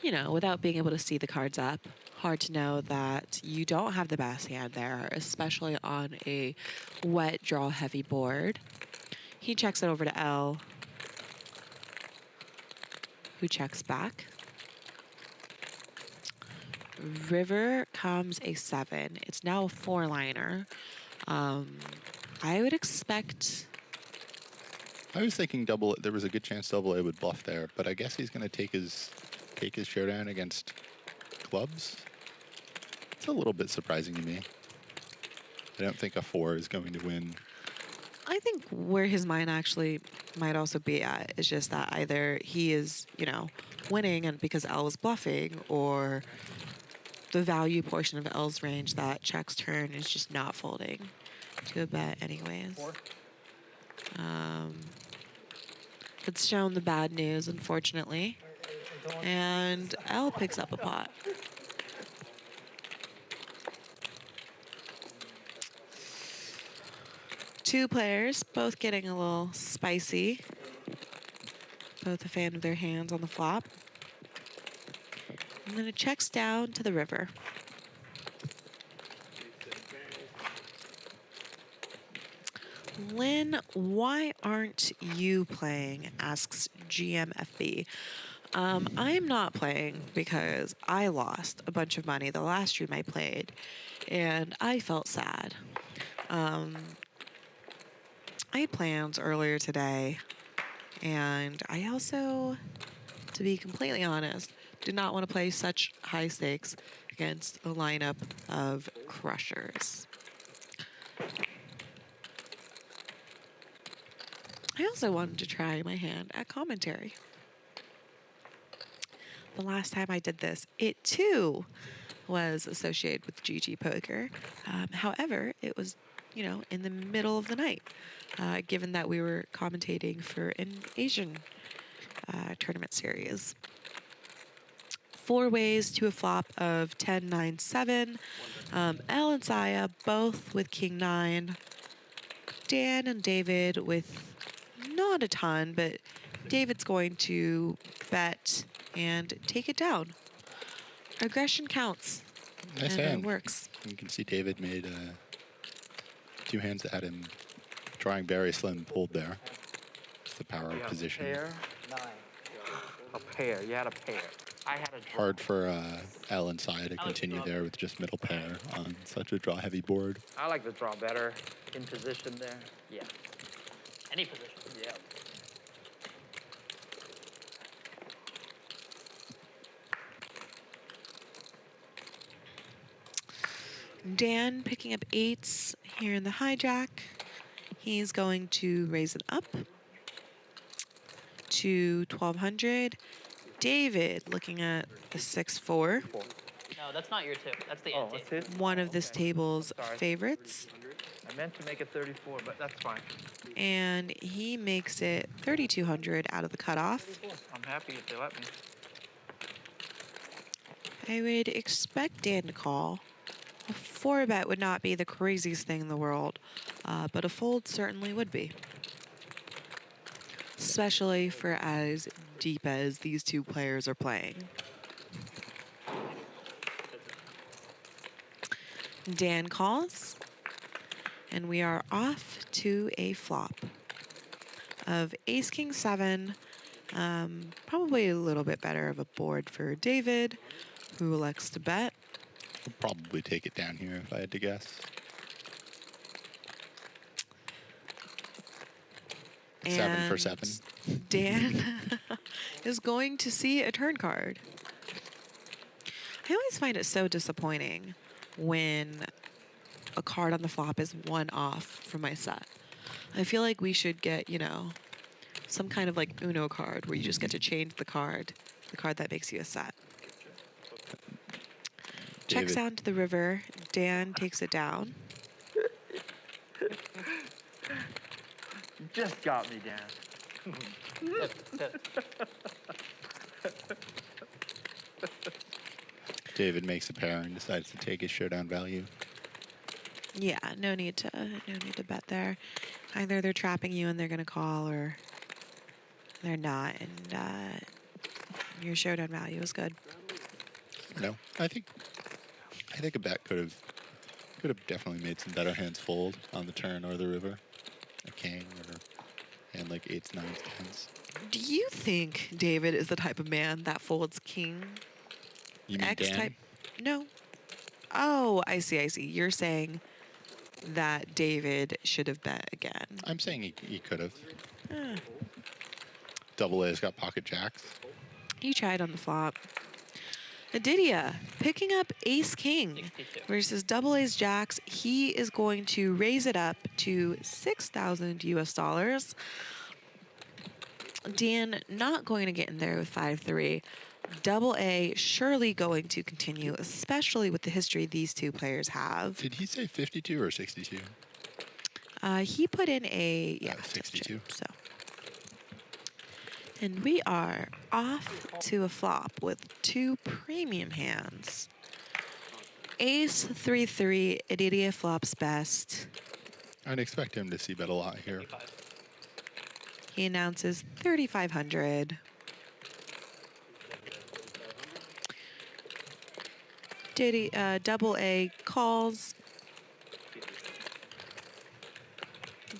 you know, without being able to see the cards up. Hard to know that you don't have the best hand there, especially on a wet draw heavy board. He checks it over to L, who checks back. River comes a 7. It's now a 4-liner. I would expect. I was thinking double. There was a good chance double A would bluff there, but I guess he's going to take his showdown against clubs. It's a little bit surprising to me. I don't think a 4 is going to win. I think where his mind actually might also be at is just that either he is, you know, winning and because L was bluffing, or the value portion of L's range that checks turn is just not folding to a bet anyways. It's shown the bad news, unfortunately. And L picks up a pot. Two players, both getting a little spicy. Both a fan of their hands on the flop. And then it checks down to the river. Lynn, why aren't you playing? Asks GMFB. I am not playing because I lost a bunch of money the last stream I played, and I felt sad. I had plans earlier today, and I also, to be completely honest, did not want to play such high stakes against a lineup of crushers. I also wanted to try my hand at commentary. The last time I did this, it too was associated with GG Poker. However, it was, you know, in the middle of the night, given that we were commentating for an Asian tournament series. 4 ways to a flop of 10, 9, 7. Elle and Saya both with King 9. Dan and David with not a ton, but David's going to bet and take it down. Aggression counts. Nice and hand. It works. You can see David made 2 hands that had him drawing very slim pulled there. It's the power of position. A pair. You had a pair. I had a draw. Hard for Elle and Saya to continue there with just middle pair on such a draw-heavy board. I like the draw better in position there. Yeah. Any position. Yeah. Dan picking up 8s here in the hijack. He's going to raise it up to 1,200. David looking at the 6-4. No, that's not your 2. That's the ante. That's it? One of this table's favorites. I meant to make it 34, but that's fine. And he makes it 3,200 out of the cutoff. I'm happy if they let me. I would expect Dan to call. A 4-bet would not be the craziest thing in the world, but a fold certainly would be. Especially for as deep as these two players are playing. Dan calls, and we are off to a flop of Ace King 7. Probably a little bit better of a board for David, who elects to bet. I'll probably take it down here if I had to guess. And 7 for 7. Dan is going to see a turn card. I always find it so disappointing when a card on the flop is 1 off from my set. I feel like we should get, you know, some kind of like Uno card where you just get to change the card that makes you a set. David. Checks down to the river. Dan takes it down. You just got me, Dan. David makes a pair and decides to take his showdown value. Yeah, no need to bet there. Either they're trapping you and they're gonna call, or they're not, and your showdown value is good. No, I think a bet could have definitely made some better hands fold on the turn or the river. A king or and like 8s, 9s, 10s. Do you think David is the type of man that folds king? You mean X Dan? type? No. Oh, I see. You're saying that David should have bet again. I'm saying he could have. Eh. Double A's got pocket jacks. You tried on the flop. Aditya picking up Ace King versus Double A's Jacks. He is going to raise it up to $6,000 US. Dan not going to get in there with 5-3. Double A surely going to continue, especially with the history these two players have. Did he say 52 or 62? He put in a 62. So. And we are off to a flop with 2 premium hands. Ace 3-3, Aditya flops best. I'd expect him to see bet a lot here. He announces 3,500. Double A calls.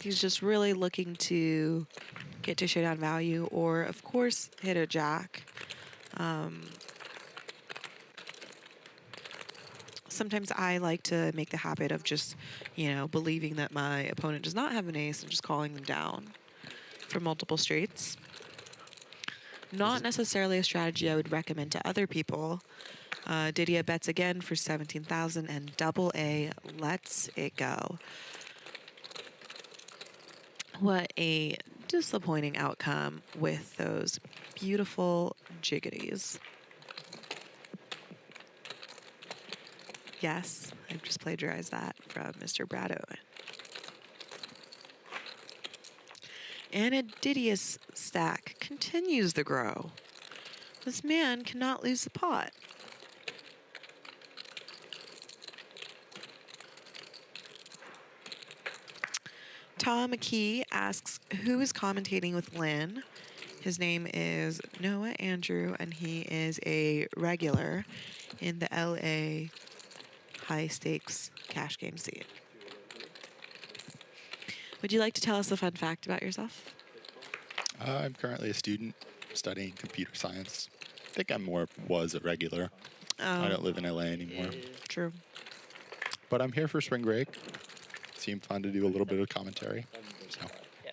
He's just really looking to get to showdown value, or of course hit a jack. Sometimes I like to make the habit of just, you know, believing that my opponent does not have an ace and just calling them down for multiple straights. Not necessarily a strategy I would recommend to other people. Aditya bets again for 17,000 and Double A lets it go. What a disappointing outcome with those beautiful jiggities. Yes, I've just plagiarized that from Mr. Brad Owen. And Aditya's stack continues to grow. This man cannot lose the pot. Tom McKee asks, who is commentating with Lynn? His name is Noah Andrew, and he is a regular in the LA high stakes cash game scene. Would you like to tell us a fun fact about yourself? I'm currently a student studying computer science. I think I was a regular. I don't live in LA anymore. True. But I'm here for spring break. Seemed fun to do a little bit of commentary. So. Yeah.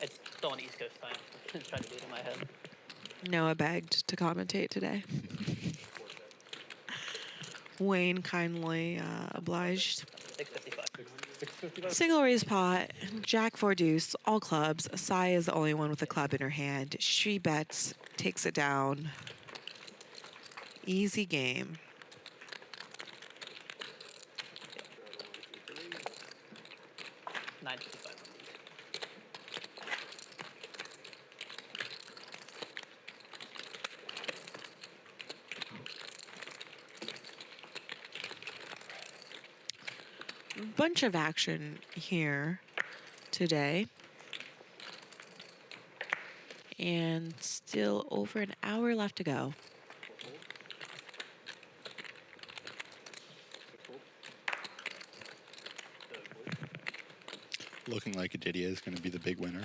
It's still on East Coast time. I'm trying to do it in my head. Noah begged to commentate today. Wayne kindly obliged. 655. Single raise pot, Jack 4 deuce, all clubs. Sai is the only one with a club in her hand. She bets, takes it down. Easy game. Bunch of action here today. And still over an hour left to go. Looking like Aditya is going to be the big winner.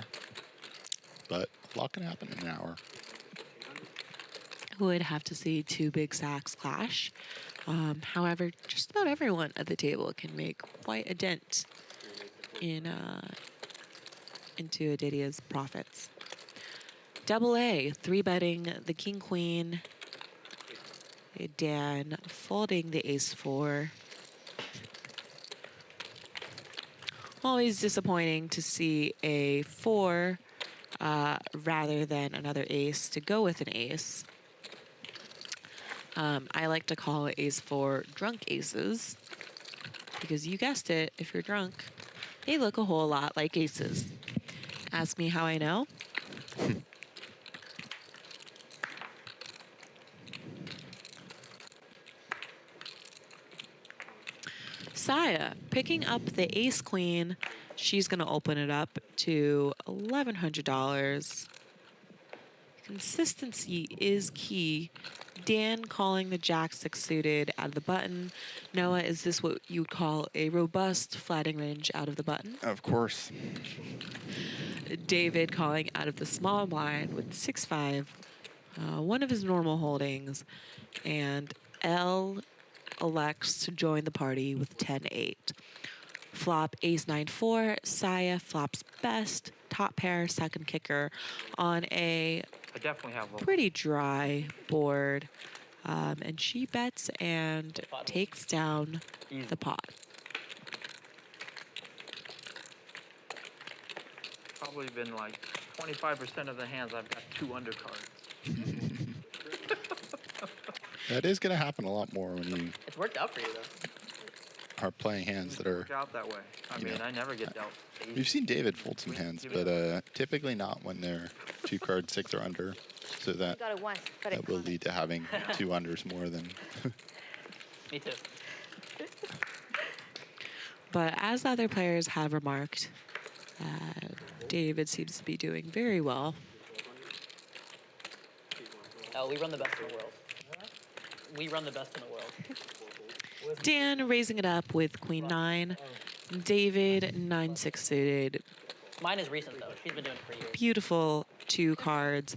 But a lot can happen in an hour. Would have to see two big sacks clash. However, just about everyone at the table can make quite a dent in into Aditya's profits. Double A, 3-betting the king queen. Dan folding the ace 4. Always disappointing to see a 4 rather than another ace to go with an ace. I like to call ace 4 drunk aces because you guessed it, if you're drunk, they look a whole lot like aces. Ask me how I know. Saya picking up the ace queen. She's going to open it up to $1,100. Consistency is key. Dan calling the jack 6 suited out of the button. Noah, is this what you would call a robust flatting range out of the button? Of course. David calling out of the small blind with 6-5, one of his normal holdings, and L elects to join the party with 10-8. Flop ace 9-4, Saya flops best, top pair, second kicker on a I definitely have one. Pretty dry board. And she bets and takes down the pot. Probably been like 25% of the hands I've got 2 undercards. That is going to happen a lot more when you It's worked out for you, though. are playing hands that are... Work out that way. I mean, I never get dealt. We've seen David fold some hands, but typically not when they're 2 cards 6 or under. So that will lead to having 2 unders more than... Me too. But as the other players have remarked, David seems to be doing very well. Oh, we run the best in the world. We run the best in the world. Dan raising it up with queen 9. David 9-6 suited. Mine is recent, though. She's been doing it for years. Beautiful 2 cards.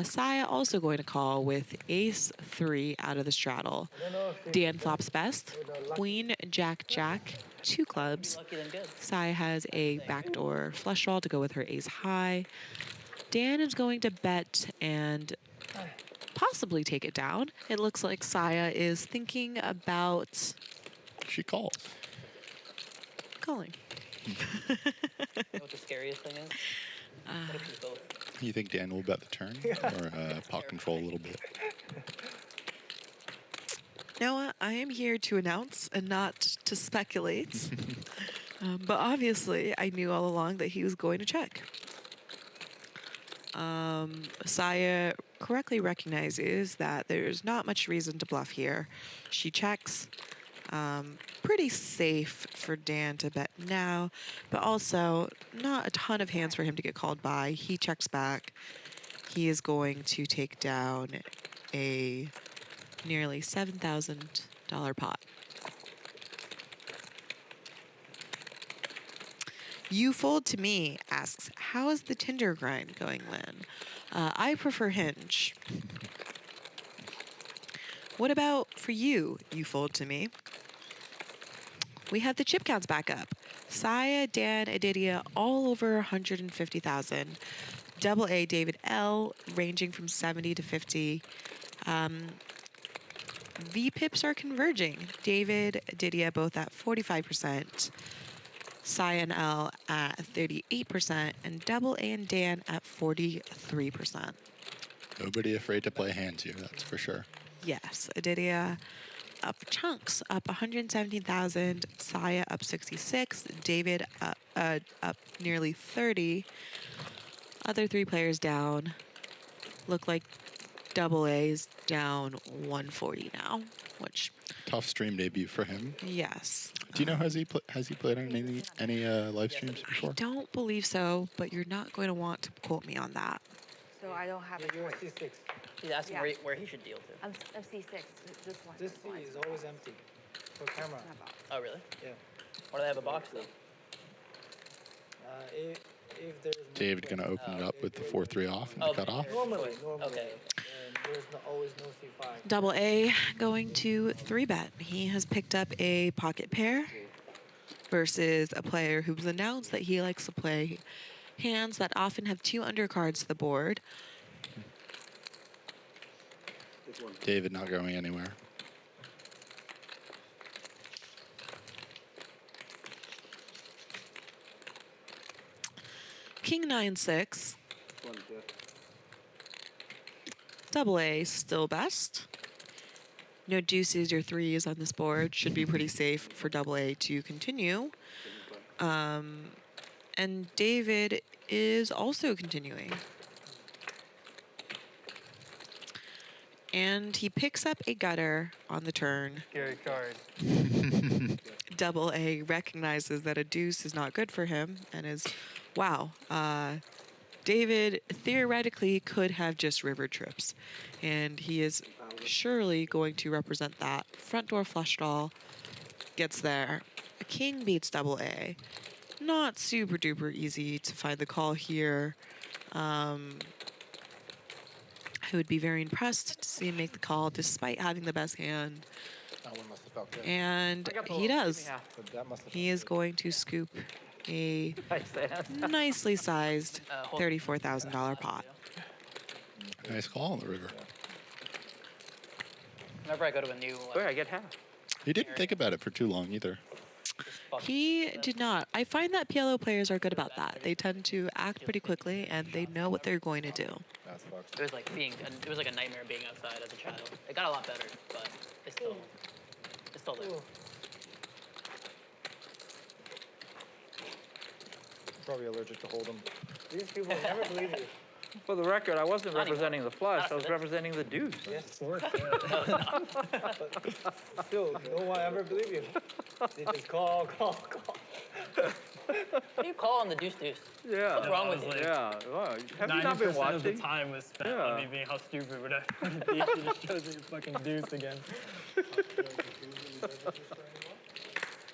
Saya also going to call with ace 3 out of the straddle. Dan flops best. Queen, Jack, Jack, 2 clubs. Saya has a backdoor flush draw to go with her ace high. Dan is going to bet and possibly take it down. It looks like Saya is thinking about... She calls. Calling. You know what the scariest thing is? You think Dan will bet the turn or pot control a little bit? Noah, I am here to announce and not to speculate. But obviously, I knew all along that he was going to check. Saya correctly recognizes that there's not much reason to bluff here. She checks. Pretty safe for Dan to bet now, but also not a ton of hands for him to get called by. He checks back. He is going to take down a nearly $7,000 pot. You Fold to Me asks, how is the Tinder grind going, Lynn? I prefer Hinge. What about for you, You Fold to Me? We have the chip counts back up. Saya, Dan, Aditya, all over 150,000. Double A, David L, ranging from 70 to 50. The pips are converging. David, Aditya, both at 45%. Saya and L at 38%, and Double A and Dan at 43%. Nobody afraid to play hands here, that's for sure. Yes, Aditya up chunks, up 117,000. Saya up 66. David up nearly 30. Other three players down. Look like Double A's down 140 now, which tough stream debut for him. Yes. Do you know has he played on any live streams before? I don't believe so, but you're not going to want to quote me on that. So I don't have You're C6. He's asking where he should deal to. I'm C6. This one. This C is always empty for camera. Oh, really? Yeah. Why do they have a box, though? If there's David gonna open it up with the 4-3 off and cut off. Normally. Okay. And there's always no C5. Double A going to 3-bet. He has picked up a pocket pair versus a player who's announced that he likes to play hands that often have 2 undercards to the board. David not going anywhere. King 9-6. Double A still best. No deuces or threes on this board. Should be pretty safe for Double A to continue. And David is also continuing. And he picks up a gutter on the turn. Scary card. Double A recognizes that a deuce is not good for him and is, wow. David theoretically could have just river trips, and he is surely going to represent that. Front door flush draw gets there. A king beats Double A. Not super duper easy to find the call here. I would be very impressed to see him make the call despite having the best hand. And he does. He is going to scoop a nicely sized $34,000 pot. Nice call on the river. Whenever I go to a new... I get half. He didn't think about it for too long either. He did not. I find that PLO players are good about that. They tend to act pretty quickly, and they know what they're going to do. It was like a nightmare being outside as a child. It got a lot better, but it's still there. Probably allergic to hold them. These people never believe you. For the record, I wasn't representing the flush. I was representing the deuce. Yes, of course. Still, no one ever believe you. They just call. How do you call on the deuce? Yeah. What's wrong with you? Yeah. Well, have you not been watching? Of the time was spent on me being how stupid would I be. You just chose your fucking deuce again.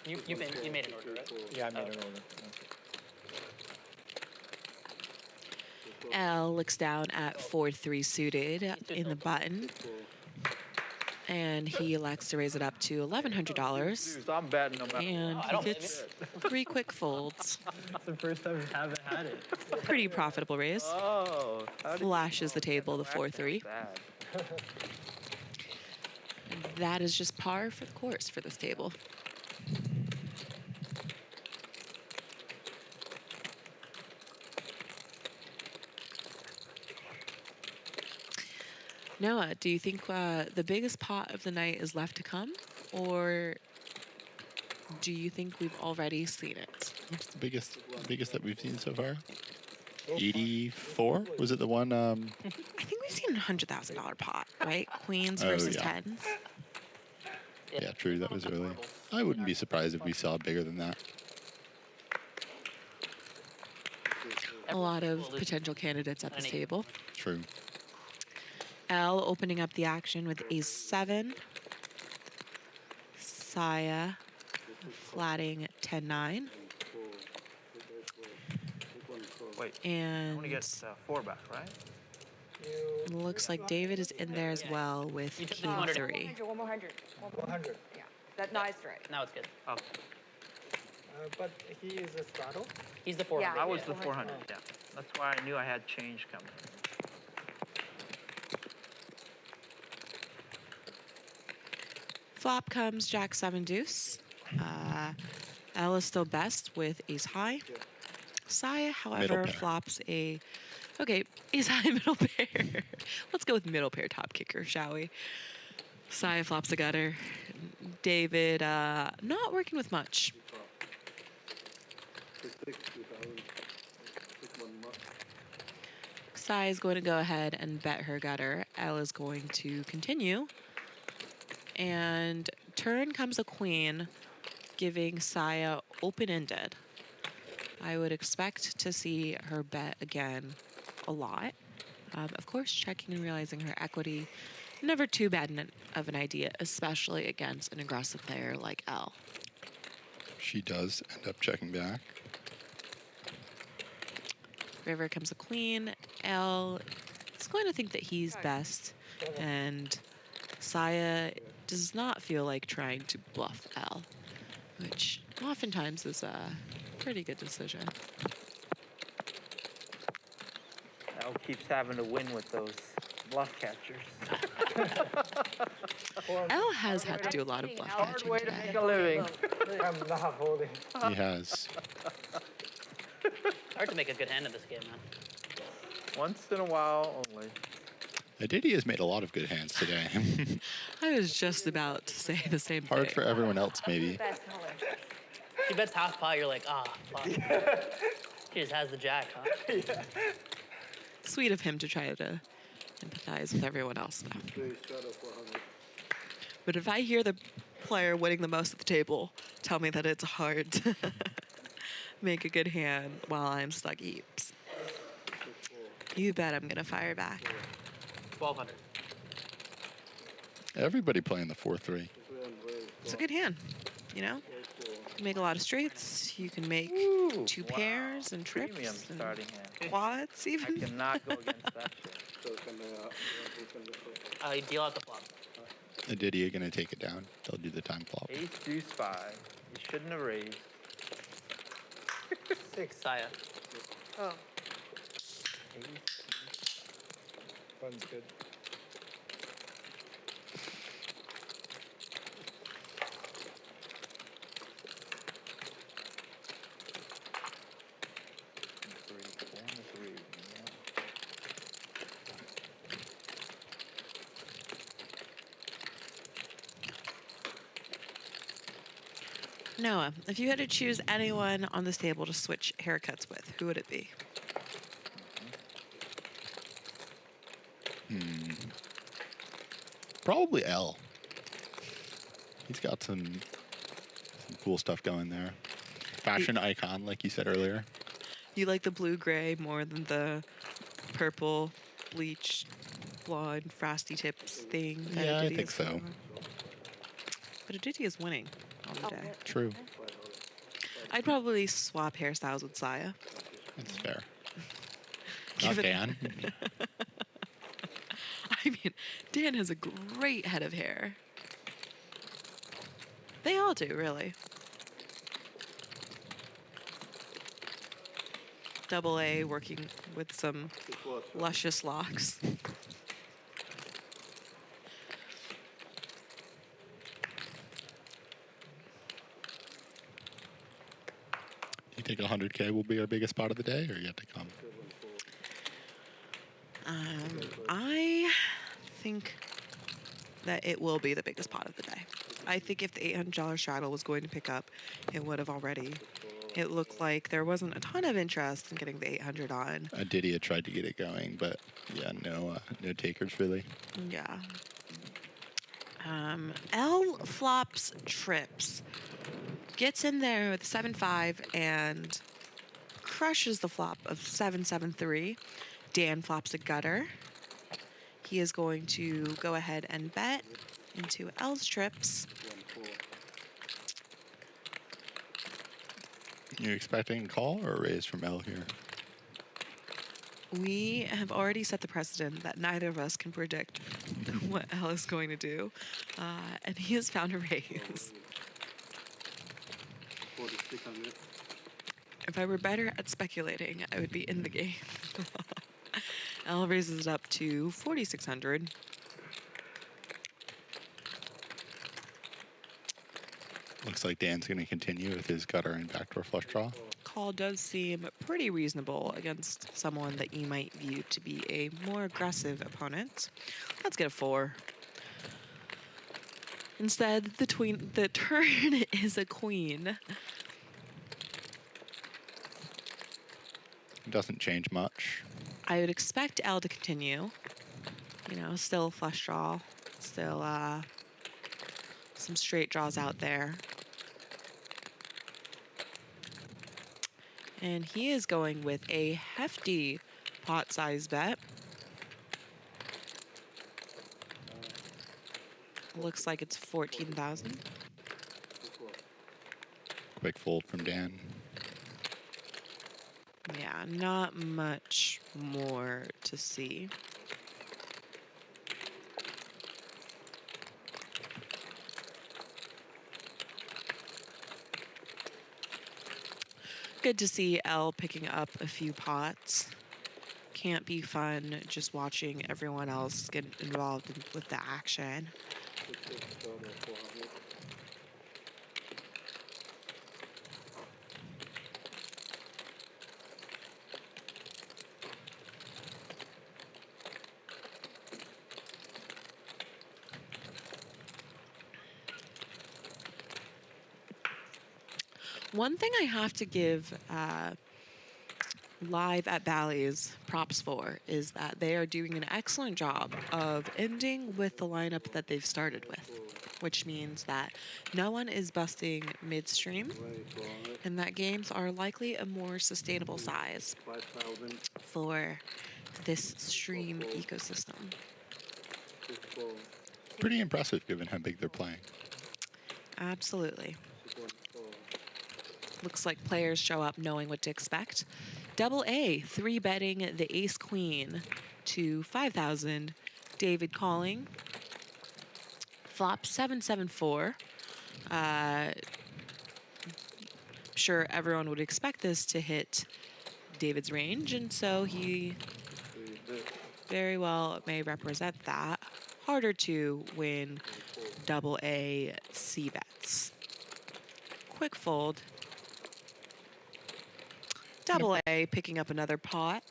You made an order, right? Yeah, I made an order. L looks down at 4-3 suited in the button. And he elects to raise it up to $1,100. I'm betting no matter. And he gets 3 quick folds. It's the first time we haven't had it. Pretty profitable raise. Oh. Flashes the table to 4-3. And that is just par for the course for this table. Noah, do you think the biggest pot of the night is left to come, or do you think we've already seen it? What's the biggest that we've seen so far? 84? Was it the one? I think we've seen a $100,000 pot, right? Queens versus tens. Yeah, true. That was early. I wouldn't be surprised if we saw bigger than that. A lot of potential candidates at this table. True. L opening up the action with ace-7. Saya flatting 10-9. Wait, and I want to get 4 back, right? looks like David is in there as well with king 3. 100, 100. 100. Yeah, that now it's right. Now it's good. Okay. But he is a straddle. He's the 400. Yeah, I was the 400, yeah. That's why I knew I had change coming. Flop comes Jack 7 deuce. L is still best with ace high. Saya, however, flops a ace high middle pair. Let's go with middle pair top kicker, shall we? Saya flops a gutter. David not working with much. Saya is going to go ahead and bet her gutter. L is going to continue. And turn comes a queen, giving Saya open-ended. I would expect to see her bet again a lot. Of course, checking and realizing her equity, never too bad of an idea, especially against an aggressive player like L. She does end up checking back. River comes a queen. L is going to think that he's best, and Saya does not feel like trying to bluff L, which oftentimes is a pretty good decision. L keeps having to win with those bluff catchers. L has had to do a lot of bluff catching Hard way to today. make a living. I'm not holding. He has. Hard to make a good hand in this game, man. Once in a while only. Aditya has made a lot of good hands today. I was just about to say the same thing. Hard for everyone else, maybe. She bets half pot, you're like, fuck. She just has the jack, huh? Sweet of him to try to empathize with everyone else, though. But if I hear the player winning the most at the table, tell me that it's hard to make a good hand while I'm stuck heaps. You bet I'm gonna fire back. 1200. Everybody playing the 4-3. It's a good hand, you know? You can make a lot of straights. You can make two pairs and trips Premium and starting hand. quads even. I cannot go against that shit. You deal out the flop. Aditya gonna take it down. They'll do the time flop. Ace, deuce, 5. You shouldn't have raised. 6. Saya. Oh. One's good. Noah, if you had to choose anyone on this table to switch haircuts with, who would it be? Probably L. He's got some cool stuff going there. Fashion icon, like you said earlier. You like the blue-gray more than the purple, bleach, blonde, frosty tips thing? that Yeah, I Aditya's think so. going on? But Aditya's winning on the day. True. I'd probably swap hairstyles with Saya. That's fair. Not Given- Dan. I mean, Dan has a great head of hair. They all do, really. Double A working with some luscious locks. You think 100K will be our biggest spot of the day, or yet to come? I think that it will be the biggest pot of the day. I think if the $800 straddle was going to pick up, it would have already. It looked like there wasn't a ton of interest in getting the 800 on. Aditya tried to get it going, but yeah, no takers really. Yeah. L flops trips. Gets in there with 7-5 and crushes the flop of 7-7-3. Dan flops a gutter. He is going to go ahead and bet into L's trips. You expecting a call or a raise from L here? We have already set the precedent that neither of us can predict what L is going to do, and he has found a raise. If I were better at speculating, I would be in the game. L raises it up to 4,600. Looks like Dan's going to continue with his gutter and backdoor flush draw. Call does seem pretty reasonable against someone that you might view to be a more aggressive opponent. Let's get a 4. Instead, the turn is a queen. Doesn't change much. I would expect L to continue. You know, still flush draw, still some straight draws out there. And he is going with a hefty pot size bet. Looks like it's 14,000. Quick fold from Dan. Yeah, not much more to see. Good to see L picking up a few pots. Can't be fun just watching everyone else get involved with the action. One thing I have to give live at Bally's props for is that they are doing an excellent job of ending with the lineup that they've started with, which means that no one is busting midstream and that games are likely a more sustainable size for this stream ecosystem. Pretty impressive given how big they're playing. Absolutely. Looks like players show up knowing what to expect. Double A, 3-betting the ace queen to 5,000. David calling. Flop 7-7-4. Sure, everyone would expect this to hit David's range, and so he very well may represent that. Harder to win double A C bets. Quick fold. Double A picking up another pot.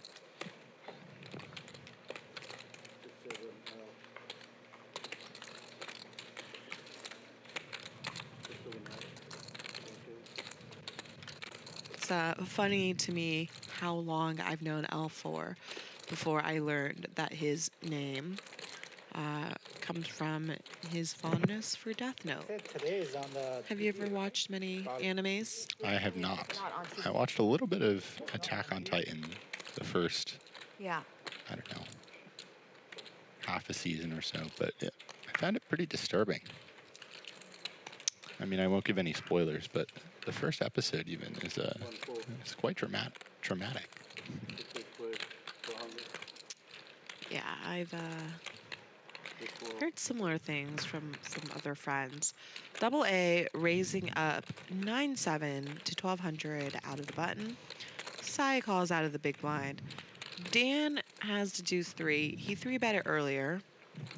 It's funny to me how long I've known L for before I learned that his name comes from his fondness for Death Note. Have you ever watched many animes? I have not. I watched a little bit of Attack on Titan, the first, Yeah. I don't know, half a season or so, but I found it pretty disturbing. I mean, I won't give any spoilers, but the first episode even is it's quite dramatic. Yeah, I've heard similar things from other friends. Double A raising up 9-7 to 1,200 out of the button. Sai calls out of the big blind. Dan has to deuce 3. He 3-bet it earlier.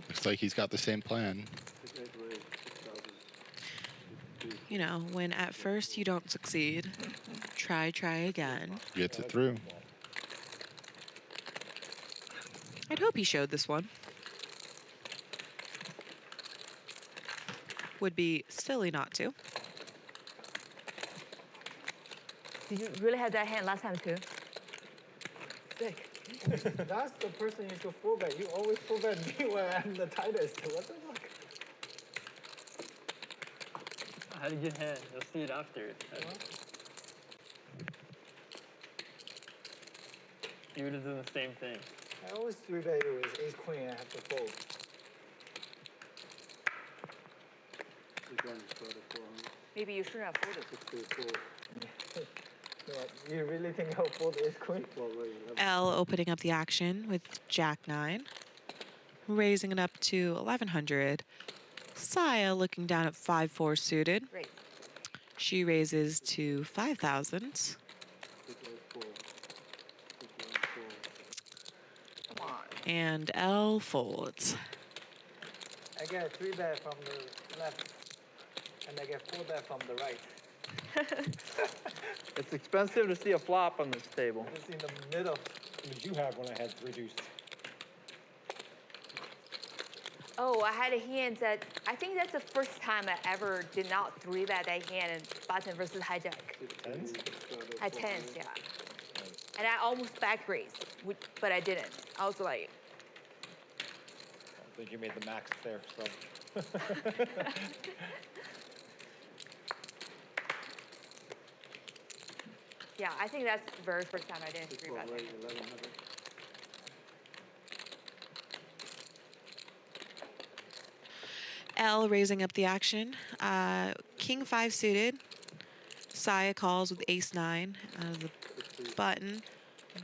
Looks like he's got the same plan. You know, when at first you don't succeed, try again. Gets it through. I'd hope he showed this one. Would be silly not to. Did you really have that hand last time too? Sick. That's the person you should full bet. You always full bet me when I'm the tightest. What the fuck? I had a good hand. You'll see it after. You would have done the same thing. I always 3-bet you with ace queen. I have to fold. Maybe you shouldn't have folded. You really think I'll fold ace queen? L opening up the action with Jack 9, raising it up to 1100. Saya looking down at 5-4 suited. Great. She raises to 5,000. Come on. And L folds. I get a 3-bet from the left, and I get 4-bet from the right. It's expensive to see a flop on this table. It's in the middle. What did you have when I had reduced? Oh, I had a hand that, I think that's the first time I ever did not 3-bet that hand in button versus hijack. Tens? I had tens, yeah. And I almost back raised, but I didn't. I was like, I think you made the max there, so. yeah, I think that's the very first time I didn't 3-bet. L raising up the action. King 5 suited. Saya calls with ace 9 out of the button.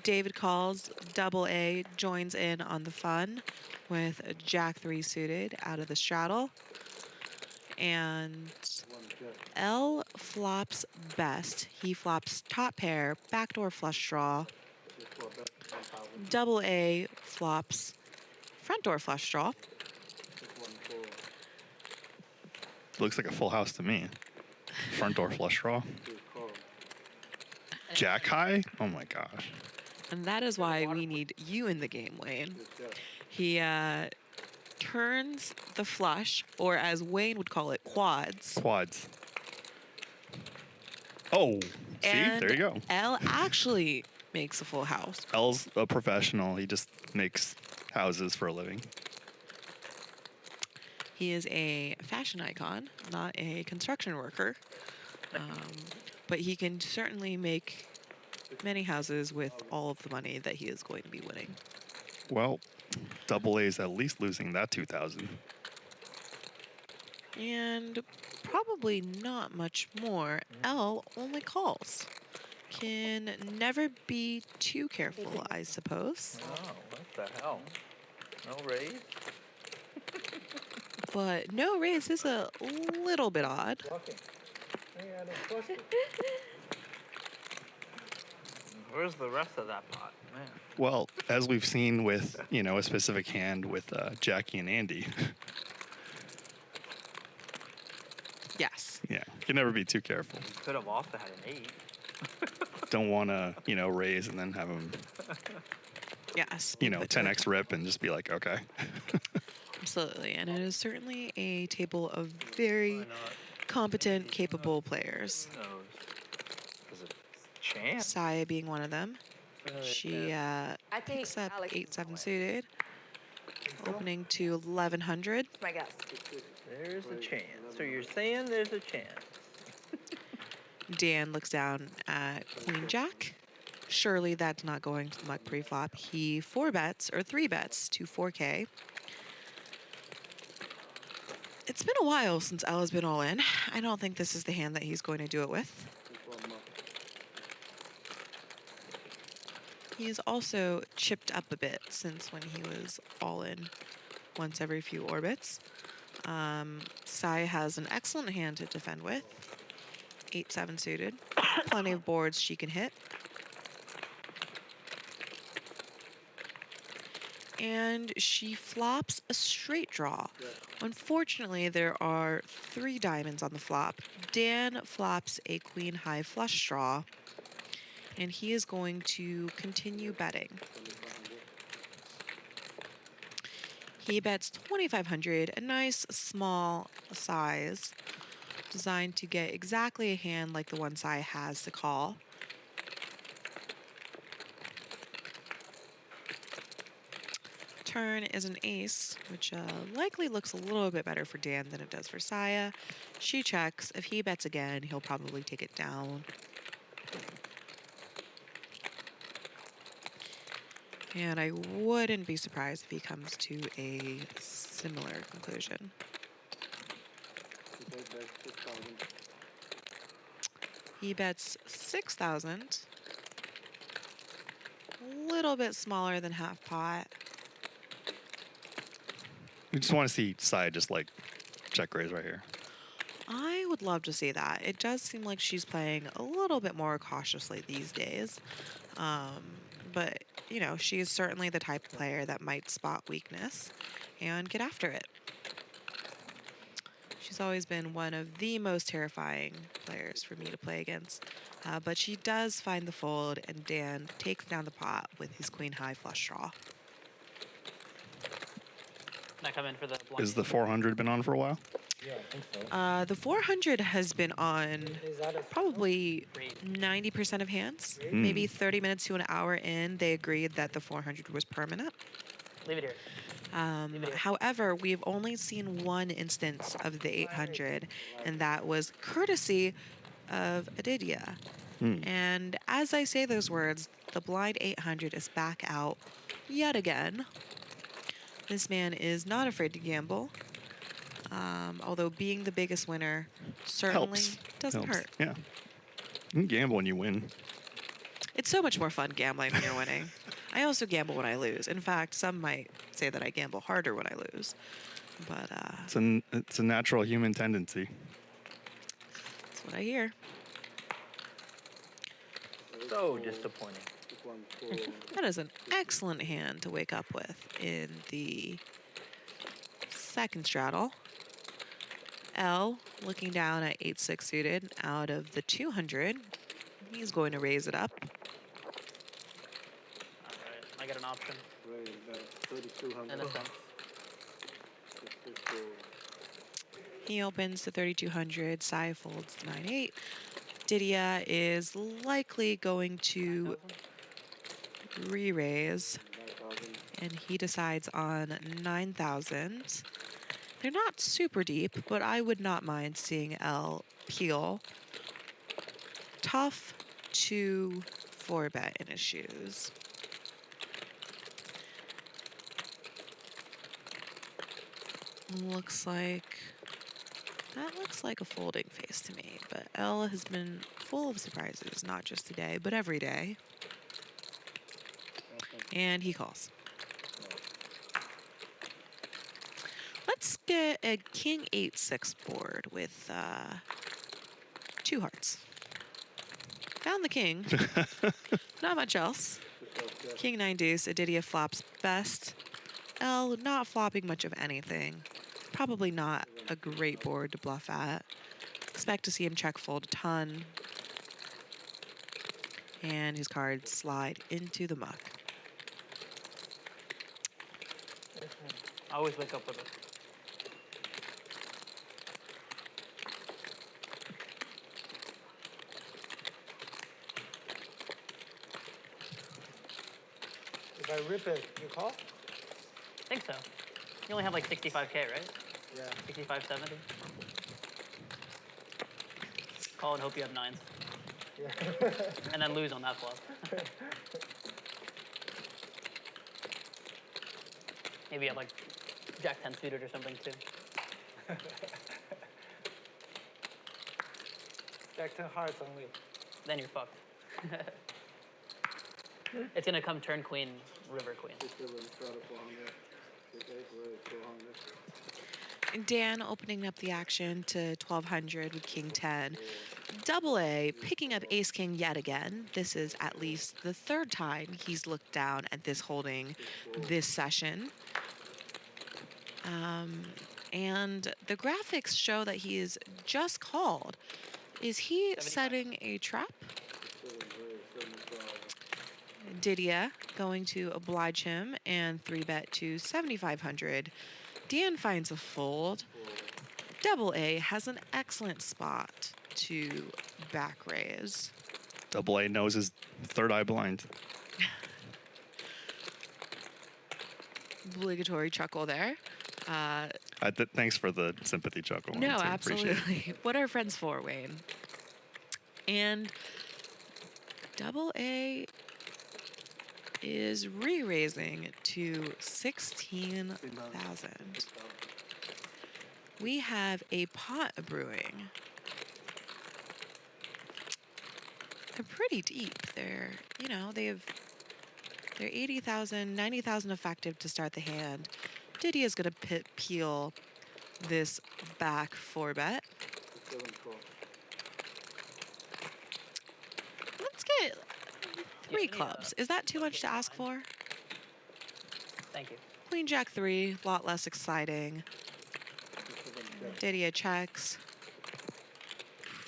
David calls, double A, joins in on the fun with a Jack 3 suited out of the straddle. And L flops best. He flops top pair, backdoor flush draw. Double A flops front door flush draw. Looks like a full house to me. Front door flush draw. Jack high? Oh my gosh. And that is why we need you in the game, Wayne. He turns the flush, or as Wayne would call it, quads. Quads. Oh, see? And There you go. L actually makes a full house. L's a professional. He just makes houses for a living. He is a fashion icon, not a construction worker. But he can certainly make many houses with all of the money that he is going to be winning. Well, double A's at least losing that 2,000. And probably not much more. L only calls. Can never be too careful, I suppose. Oh, what the hell? No raise? But no raise is a little bit odd. Where's the rest of that pot? Man. Well, as we've seen with, a specific hand with Jackie and Andy. Yes. Yeah, can never be too careful. You could have also had an 8. Don't want to, raise and then have them, Yes. 10x rip and just be like, okay. Absolutely. And it is certainly a table of very competent, capable players. Who knows? Is it Chiang? Saya being one of them. She picks up 8-7 suited, opening to 1,100. My guess. There's a chance. So you're saying there's a chance. Dan looks down at Queen Jack. Surely that's not going to muck pre-flop. He 4-bets or 3-bets to 4K. It's been a while since L has been all in. I don't think this is the hand that he's going to do it with. He's also chipped up a bit since when he was all in once every few orbits. Sai has an excellent hand to defend with. 8-7 suited. Plenty of boards she can hit. And she flops a straight draw. Unfortunately, there are 3 diamonds on the flop. Dan flops a queen high flush draw, and he is going to continue betting. He bets 2,500, a nice small size, designed to get exactly a hand like the one Sai has to call. Turn is an ace, which likely looks a little bit better for Dan than it does for Saya. She checks. If he bets again, he'll probably take it down. And I wouldn't be surprised if he comes to a similar conclusion. He bets 6,000. A little bit smaller than half pot. We just want to see Sai just like check raise right here. I would love to see that. It does seem like she's playing a little bit more cautiously these days. But, you know, she's certainly the type of player that might spot weakness and get after it. She's always been one of the most terrifying players for me to play against. But she does find the fold, and Dan takes down the pot with his queen high flush draw. Can I come in for the blind? Is the 400 been on for a while? Yeah, I think so. The 400 has been on probably 90% of hands. Maybe 30 minutes to an hour in, they agreed that the 400 was permanent. Leave it here. However, we've only seen one instance of the 800, and that was courtesy of Aditya. And as I say those words, the blind 800 is back out yet again. This man is not afraid to gamble, although being the biggest winner certainly doesn't hurt. Yeah. You can gamble when you win. It's so much more fun gambling when you're winning. I also gamble when I lose. In fact, some might say that I gamble harder when I lose. But it's a natural human tendency. That's what I hear. So disappointing. That is an excellent hand to wake up with in the second straddle. L looking down at 8-6 suited out of the 200. He's going to raise it up. All right, I get an option. Raise that 3,200. In a sense. He opens the 3,200. Sai folds 9-8. Aditya is likely going to re-raise, and he decides on 9,000. They're not super deep, but I would not mind seeing L peel. Tough to 4-bet in his shoes. That looks like a folding face to me, but L has been full of surprises, not just today, but every day. And he calls. Let's get a king 8-6 board with 2 hearts. Found the king. Not much else. King 9 deuce. Aditya flops best. L not flopping much of anything. Probably not a great board to bluff at. Expect to see him check fold a ton. And his cards slide into the muck. I always wake up with it. If I rip it, you call? I think so. You only have like 65K, right? Yeah. 65, 70. Call and hope you have 9s. Yeah. And then lose on that flop. Maybe you have like Jack 10 suited or something too. Jack 10 hearts only. Then you're fucked. It's gonna come turn queen, river queen. Dan opening up the action to 1,200 with king 10. Double A picking up ace king yet again. This is at least the 3rd time he's looked down at this holding this session. And the graphics show that he is just called. Is he setting a trap? Aditya going to oblige him and 3-bet to 7,500. Dan finds a fold. Double A has an excellent spot to back raise. Double A knows his third eye blind. Obligatory chuckle there. Thanks for the sympathy chuckle. No, I appreciate absolutely. What are friends for, Wayne? And Double A is re-raising to 16,000. We have a pot brewing. They're pretty deep. They're 80,000, 90,000 effective to start the hand. Diddy is going to peel this back 4-bet. Let's get 3 clubs. Is that too much to ask for? Thank you. Queen Jack 3, a lot less exciting. Diddy checks.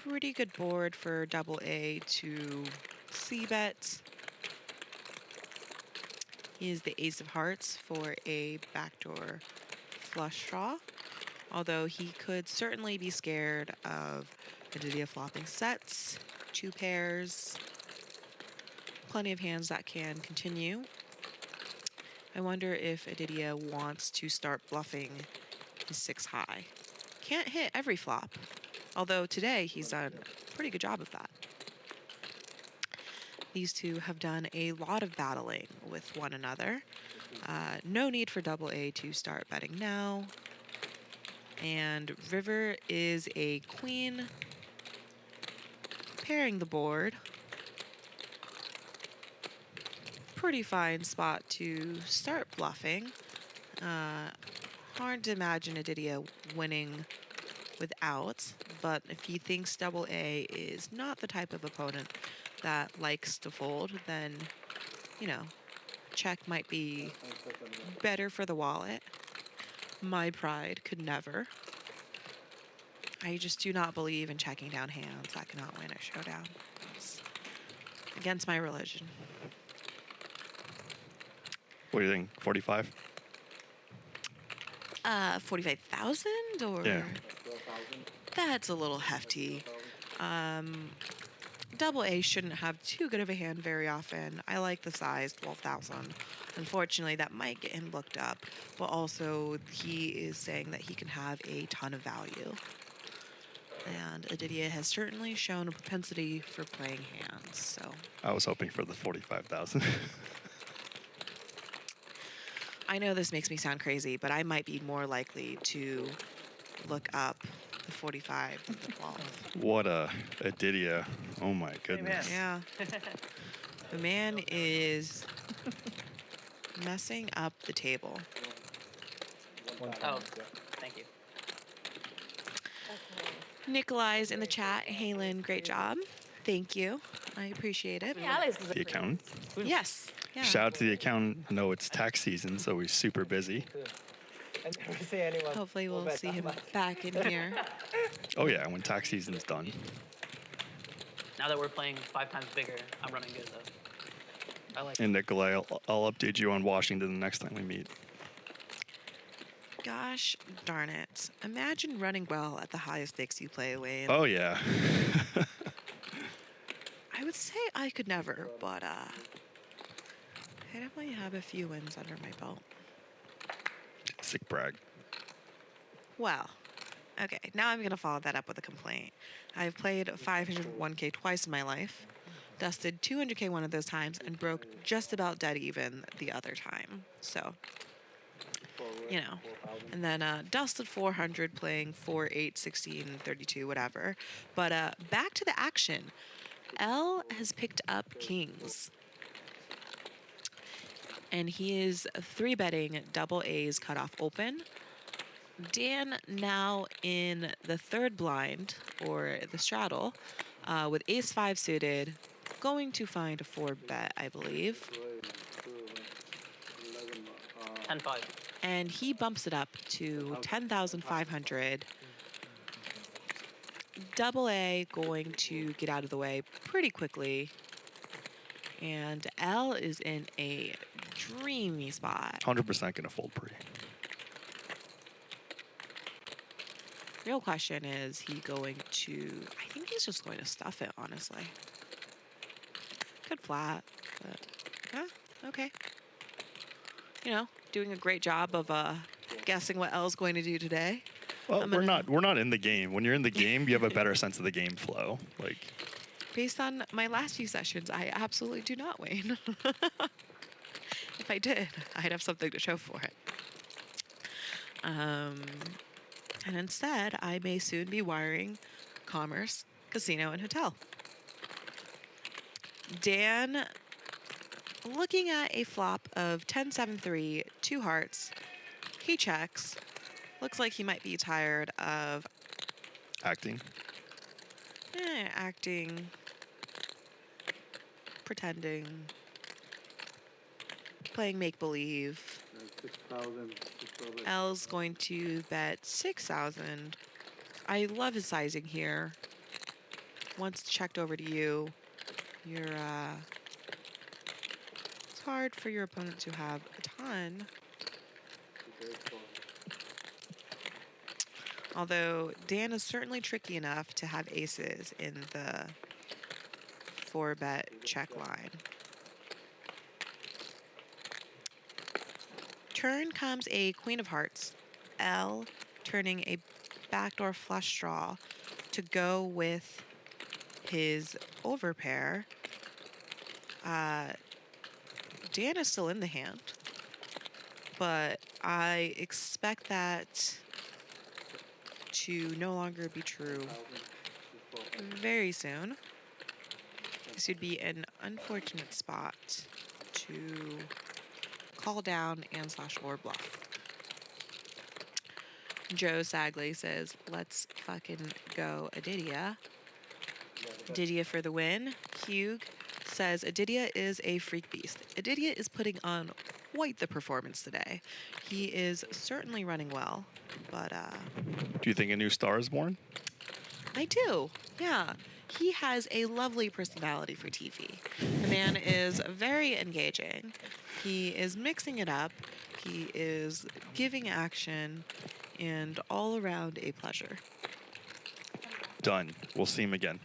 Pretty good board for Double A to c-bet. He is the ace of hearts for a backdoor flush draw, although he could certainly be scared of Aditya flopping sets, 2 pairs, plenty of hands that can continue. I wonder if Aditya wants to start bluffing his 6 high. Can't hit every flop, although today he's done a pretty good job of that. These two have done a lot of battling with one another. No need for Double A to start betting now. And River is a queen, pairing the board. Pretty fine spot to start bluffing. Hard to imagine Aditya winning without, but if he thinks Double A is not the type of opponent that likes to fold, then, check might be better for the wallet. My pride could never. I just do not believe in checking down hands that cannot win a showdown. It's against my religion. What do you think, 45? 45,000 or? Yeah. That's a little hefty. Double A shouldn't have too good of a hand very often. I like the size, 12,000. Unfortunately, that might get him looked up, but also he is saying that he can have a ton of value. And Aditya has certainly shown a propensity for playing hands, so. I was hoping for the 45,000. I know this makes me sound crazy, but I might be more likely to look up the 45 than the 12. What a Aditya. Oh my goodness. Yeah. The man is messing up the table. Oh, thank you. Nikolai's in the chat. Halen, great job. Thank you. I appreciate it. Yeah, Alex is The accountant? Yes. Yeah. Shout out to the accountant. I know it's tax season, so he's super busy. Hopefully we'll see him back in here. Oh yeah, when tax season's done. Now that we're playing 5 times bigger, I'm running good though. I like And Nikolai, I'll update you on Washington the next time we meet. Gosh darn it. Imagine running well at the highest stakes you play, Wayne. Oh yeah. I would say I could never, but I definitely have a few wins under my belt. Sick brag. Well, okay, now I'm going to follow that up with a complaint. I've played 501k twice in my life, dusted 200k one of those times, and broke just about dead even the other time. So, and then dusted 400 playing 4, 8, 16, 32, whatever. But back to the action. L has picked up kings. And he is 3-betting Double A's cutoff open. Dan now in the 3rd blind, or the straddle, with ace-5 suited, going to find a 4-bet, I believe. 10-5. And he bumps it up to 10,500. Double A going to get out of the way pretty quickly. And L is in a dreamy spot. 100% gonna fold pre. Real question is he going to, I think he's just going to stuff it, honestly. Could flat, but okay. You know, doing a great job of guessing what L's going to do today. Well, we're not in the game. When you're in the game, you have a better sense of the game flow. Like, based on my last few sessions, I absolutely do not, Wayne. If I did, I'd have something to show for it. And instead, I may soon be wiring commerce, casino, and hotel. Dan, looking at a flop of 10-7-3, 2 hearts, he checks. Looks like he might be tired of acting. Acting, pretending, playing make-believe. 6,000. L's going to bet 6,000. I love his sizing here. Once checked over to you, you're it's hard for your opponent to have a ton. Although Dan is certainly tricky enough to have aces in the 4-bet check line. Turn comes a queen of hearts. L turning a backdoor flush draw to go with his overpair. Dan is still in the hand, but I expect that to no longer be true very soon. This would be an unfortunate spot to call down and / or bluff. Joe Sagley says, let's fucking go Aditya. Aditya for the win. Hugh says Aditya is a freak beast. Aditya is putting on quite the performance today. He is certainly running well, but do you think a new star is born? I do, yeah. He has a lovely personality for TV. The man is very engaging. He is mixing it up. He is giving action, and all around a pleasure. Done. We'll see him again.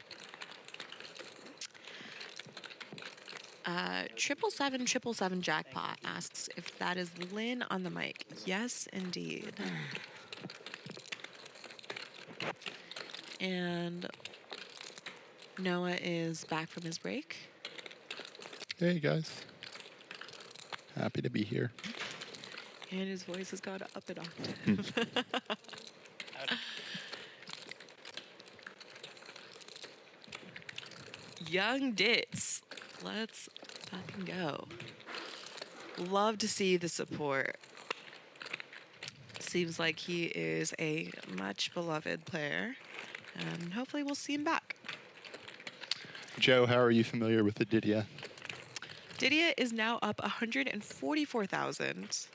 777 Jackpot asks if that is Lynn on the mic. Yes, indeed. And Noah is back from his break. Hey, guys. Happy to be here. And his voice has gone up an octave. Young Ditz. Let's fucking go. Love to see the support. Seems like he is a much beloved player. And hopefully we'll see him back. Joe, how are you familiar with Aditya? Aditya is now up 144,000.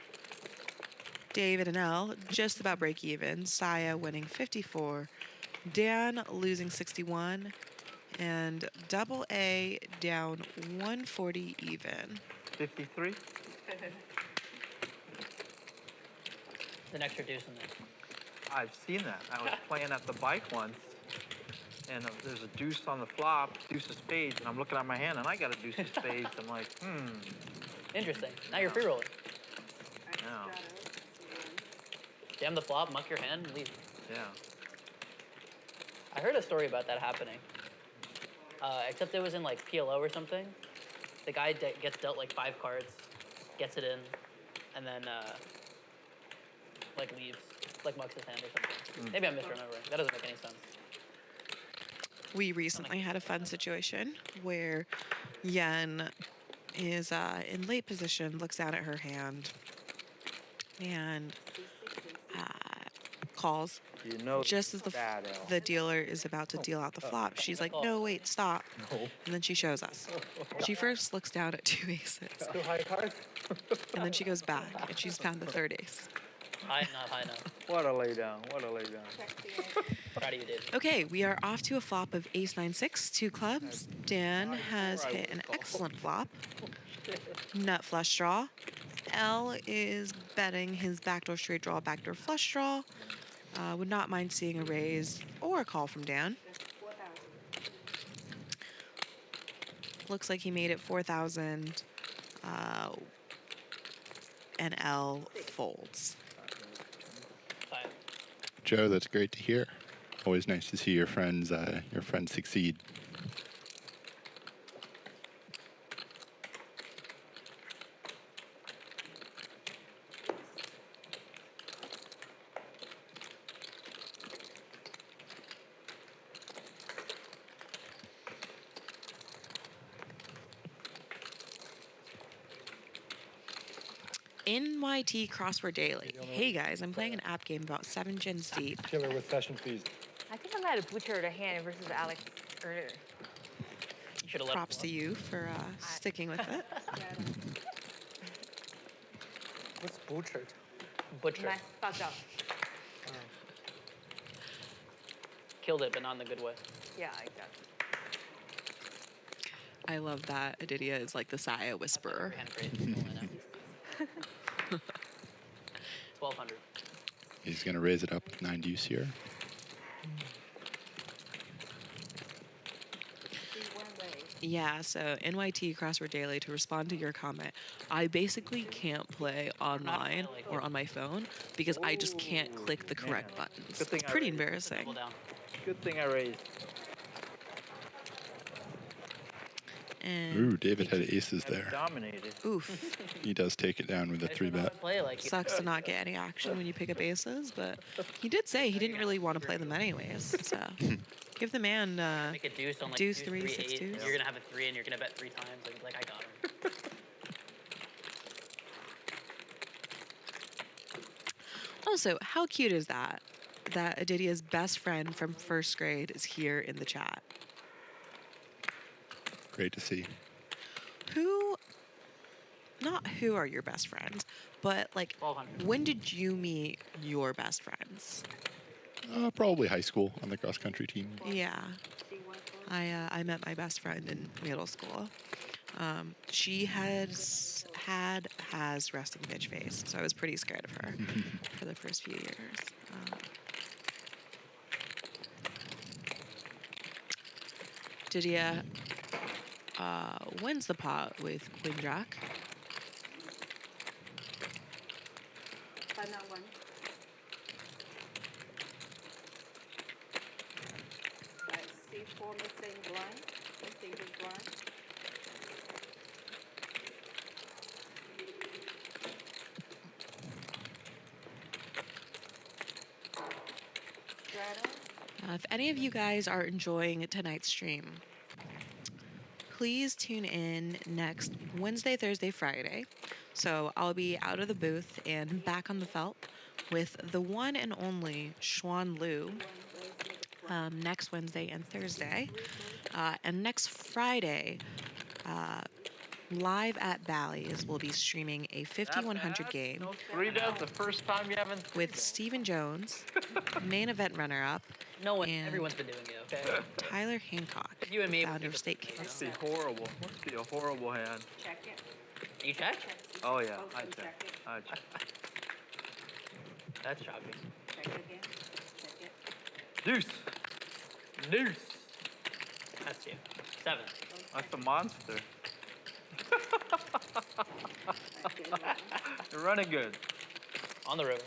David and L just about break even. Saya winning 54. Dan losing 61. And Double A down 140 even. 53? The extra deuce in there. I've seen that. I was playing at the bike once, and there's a deuce on the flop, deuce of spades, and I'm looking at my hand, and I got a deuce of spades. I'm like, Interesting. Now you're free rolling. Yeah. Jam the flop, muck your hand, and leave. Yeah. I heard a story about that happening. Except it was in like PLO or something. The guy gets dealt like 5 cards, gets it in, and then like leaves, like mucks his hand or something. Maybe I'm misremembering. That doesn't make any sense. We recently had a fun situation where Yen is in late position, looks down at her hand, and calls. You know, just as the dealer is about to deal out the flop, she's like, no, wait, stop. And then she shows us. She first looks down at 2 aces. 2 high cards? And then she goes back, and she's found the 3rd ace. High enough, high enough. What a laydown, what a laydown. Proud of you, dude. Okay, we are off to a flop of ace 9-6, 2 clubs. Dan has hit an excellent flop. Nut flush draw. L is betting his backdoor straight draw, backdoor flush draw. Would not mind seeing a raise or a call from Dan. Looks like he made it 4,000. And L folds. Joe, that's great to hear. Always nice to see your friends succeed. NYT Crossword Daily. Hey guys, I'm playing an app game about 7 gens deep. Killer with session fees. I think I might have butchered a hand versus Alex earlier. Props to you for sticking with it. What's butchered? Butcher. Nice, fucked up. Killed it, but not in the good way. Yeah, exactly. I love that Aditya is like the Saya whisperer. 1,200. He's going to raise it up with 9 deuce here. Yeah, so NYT Crossword Daily, to respond to your comment, I basically can't play online or on my phone because I just can't click the correct buttons. It's pretty embarrassing. Good thing I raised. And Ooh, David had aces there. Dominated. Oof. He does take it down with a 3-bet. Sucks to not get any action when you pick up aces, but he did say he didn't really want to play them anyways. So give the man Make a deuce on like deuce, deuce, 3, three, 6 8. deuce. You're gonna have a 3 and you're gonna bet 3 times. Like I got him. Also, how cute is that? That Aditya's best friend from first grade is here in the chat. Great to see. Not who are your best friends, but like, when did you meet your best friends? Probably high school on the cross-country team. Yeah. I met my best friend in middle school. She has resting bitch face, so I was pretty scared of her for the first few years. Aditya wins the pot with Queen Jack. Final one. Right, C4 missing blind. Missing his blind. If any of you guys are enjoying tonight's stream, please tune in next Wednesday, Thursday, Friday. So I'll be out of the booth and back on the felt with the one and only Xuan Liu next Wednesday and Thursday. And next Friday, live at Bally's, we'll be streaming a 5100 game The first time you haven't with Stephen Jones, main event runner-up. Everyone's been doing it, okay? Tyler Hancock, You and me founder of State Must be horrible. Must be a horrible hand. Check it. You check? Oh yeah, I check. I check. That's shocking. Check it again. Check it. Deuce. Deuce. That's you. 7. That's a monster. You're running good. On the river.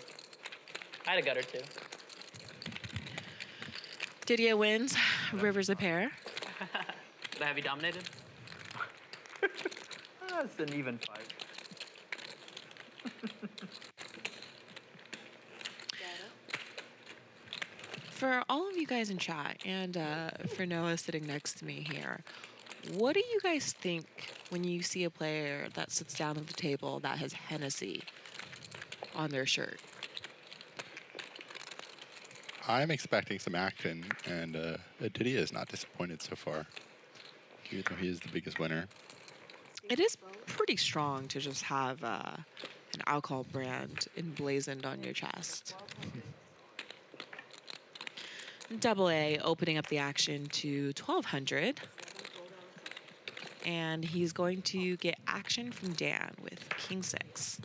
I had a gutter too. Aditya wins. Rivers a pair. Did I have you dominated? That's an even fight. For all of you guys in chat, and for Noah sitting next to me here, what do you guys think when you see a player that sits down at the table that has Hennessy on their shirt? I'm expecting some action, and Aditya is not disappointed so far, even though he is the biggest winner. It is pretty strong to just have an alcohol brand emblazoned on your chest. Double A opening up the action to 1,200. And he's going to get action from Dan with king 6.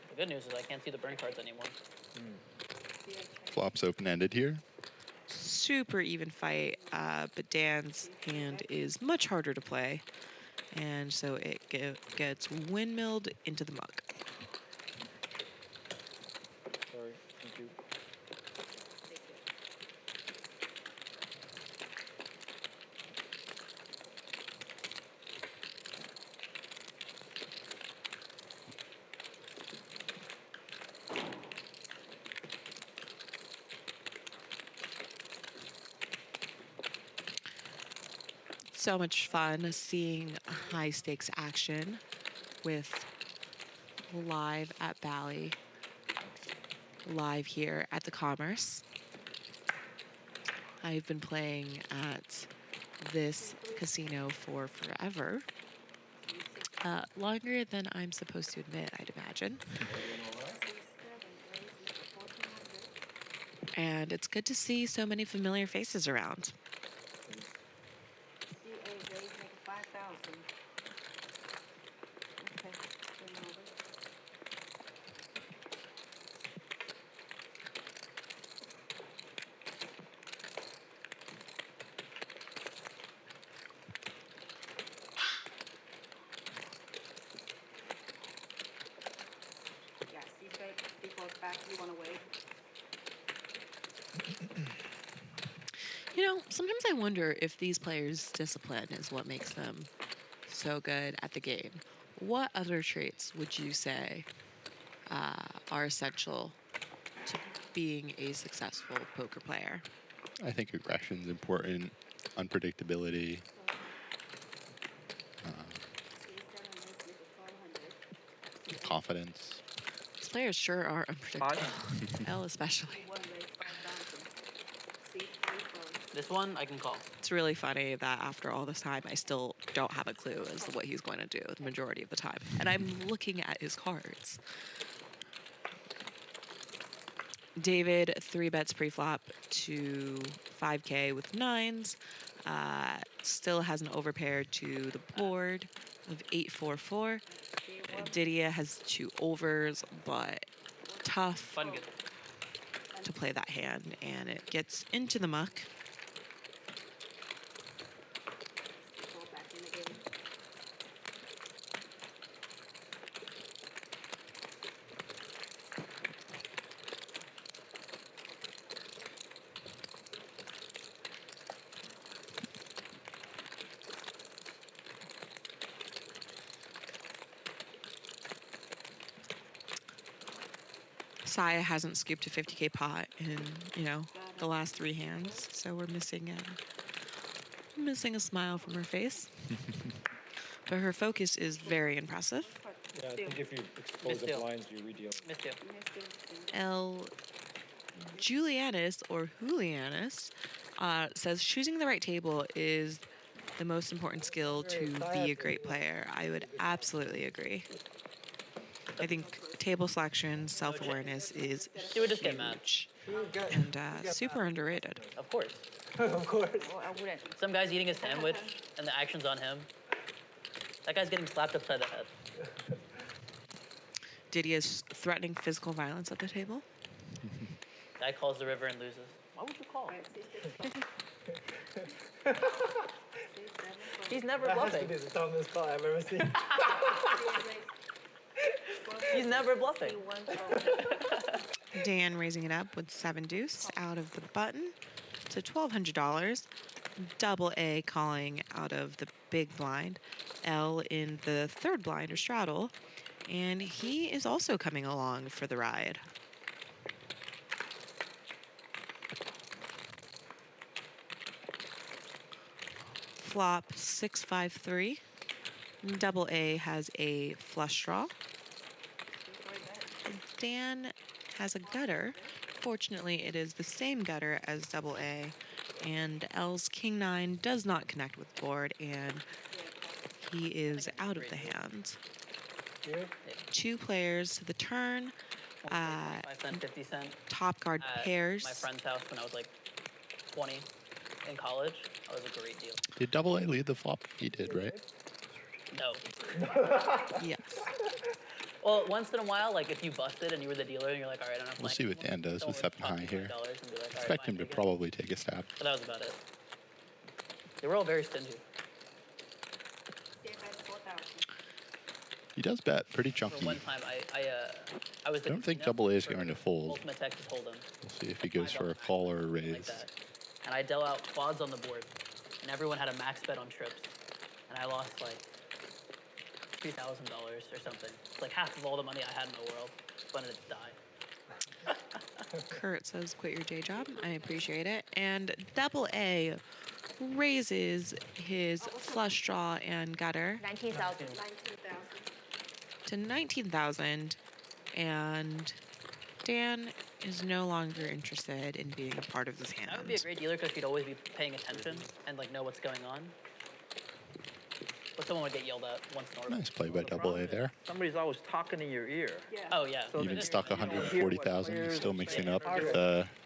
The good news is I can't see the burn cards anymore. Flop's open-ended here. Super even fight, but Dan's hand is much harder to play. And so it gets windmilled into the mug. Sorry, thank you. So much fun seeing high stakes action with live at Bally, live here at the Commerce. I've been playing at this casino for forever. Longer than I'm supposed to admit, I'd imagine. And it's good to see so many familiar faces around. You know, sometimes I wonder if these players' discipline is what makes them so good at the game. What other traits would you say are essential to being a successful poker player? I think aggression's important, unpredictability. Confidence. These players sure are unpredictable. Elle especially. This one I can call. It's really funny that after all this time, I still don't have a clue as to what he's going to do the majority of the time. And I'm looking at his cards. David 3-bets pre-flop to 5K with 9s. Still has an overpair to the board of 8-4-4. Aditya has 2 overs, but tough to play that hand, and it gets into the muck. Saya hasn't scooped a 50K pot in, the last 3 hands, so we're missing a smile from her face. But her focus is very impressive. Yeah, I think if you expose the blinds, you redeal. El Julianus, or Julianus, says choosing the right table is the most important skill to be a great player. I would absolutely agree. I think table selection, self-awareness is huge and super underrated. Of course. Of course. Well, I wouldn't. Some guy's eating a sandwich and the action's on him. That guy's getting slapped upside the head. Diddy's threatening physical violence at the table. Guy calls the river and loses. Why would you call? He's never bluffing. That has to be the dumbest call I've ever seen. He's never bluffing. Dan raising it up with 7 deuce out of the button to $1,200. Double A calling out of the big blind. L in the 3rd blind or straddle. And he is also coming along for the ride. Flop 6-5-3. Double A has a flush draw. Dan has a gutter. Fortunately, it is the same gutter as double A, and L's king 9 does not connect with board, and he is out of the hand. 2 players to the turn. 5 cent, 50 cent. Top guard At pairs. my friend's house when I was like 20 in college. That was a great deal. Did Double A lead the flop? He did, right? No. Yes. Well, once in a while, like if you busted and you were the dealer and you're like, all right, I'm not We'll playing see what anymore, Dan does with someone would 7 high toss you here. $20 and be like, all right, Expect him fine, to take it. probably take a stab. But that was about it. They were all very stingy. He does bet pretty For chunky. one time, I was the I don't think casino Double A is for going to fold. Ultimate Texas Hold'em. We'll see if he goes for a call or a Like raise. that. And I dealt out quads on the board, and everyone had a max bet on trips, and I lost like $2,000 or something. It's like half of all the money I had in the world. Wanted to die. Kurt says, quit your day job. I appreciate it. And Double A raises his flush draw and gutter 19,000. to 19,000. And Dan is no longer interested in being a part of this hand. That would be a great dealer because she'd always be paying attention and like know what's going on. But someone would get yelled at once in a while. Nice play by Double A there. Somebody's always talking in your ear. Oh yeah. Even stuck 140,000. He's still mixing up with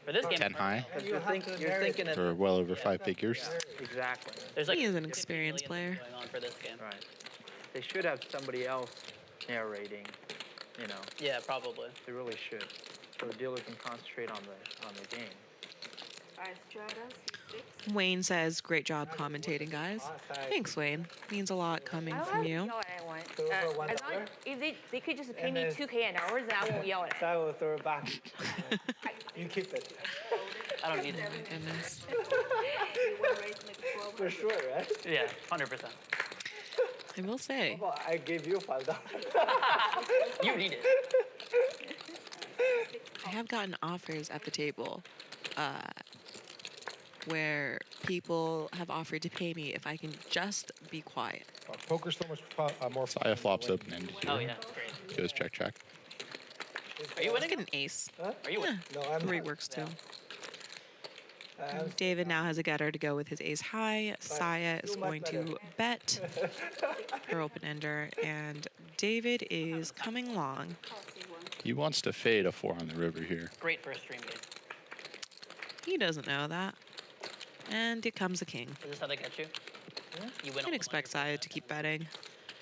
For this game, 10 high You're thinking for well over 5 figures. exactly. There's like He is an experienced player. going on for this game. Right. They should have somebody else narrating. You know, Yeah, probably. they really should, so the dealer can concentrate on the game. Alright, Strata, C6. Wayne says, great job commentating, guys. Thanks, Wayne. Means a lot coming I don't from have to you. yell at anyone. Throw for As long $1. if they could just pay And me then- 2K an hour, then I won't yell at So it. I will throw it back. You keep it. I don't need it. Goodness. You want to raise like For 1200. sure, right? Yeah, 100%. I will say, Well, I gave you $5. You need it. I have gotten offers at the table where people have offered to pay me if I can just be quiet. Poker's so much more fun. Saya flops open-ended here. Oh yeah, great. Goes check, check. Are you winning? Get an ace. Huh? Are you winning? No, I'm Three not. works too. I'm David now has a gutter to go with his ace high. Saya is too much going to bet her open ender, and David is coming long. He wants to fade a 4 on the river here. Great for a stream game. He doesn't know that. And it comes a king. Is this how they get you? You win all I'd the expect money, Saya to keep betting.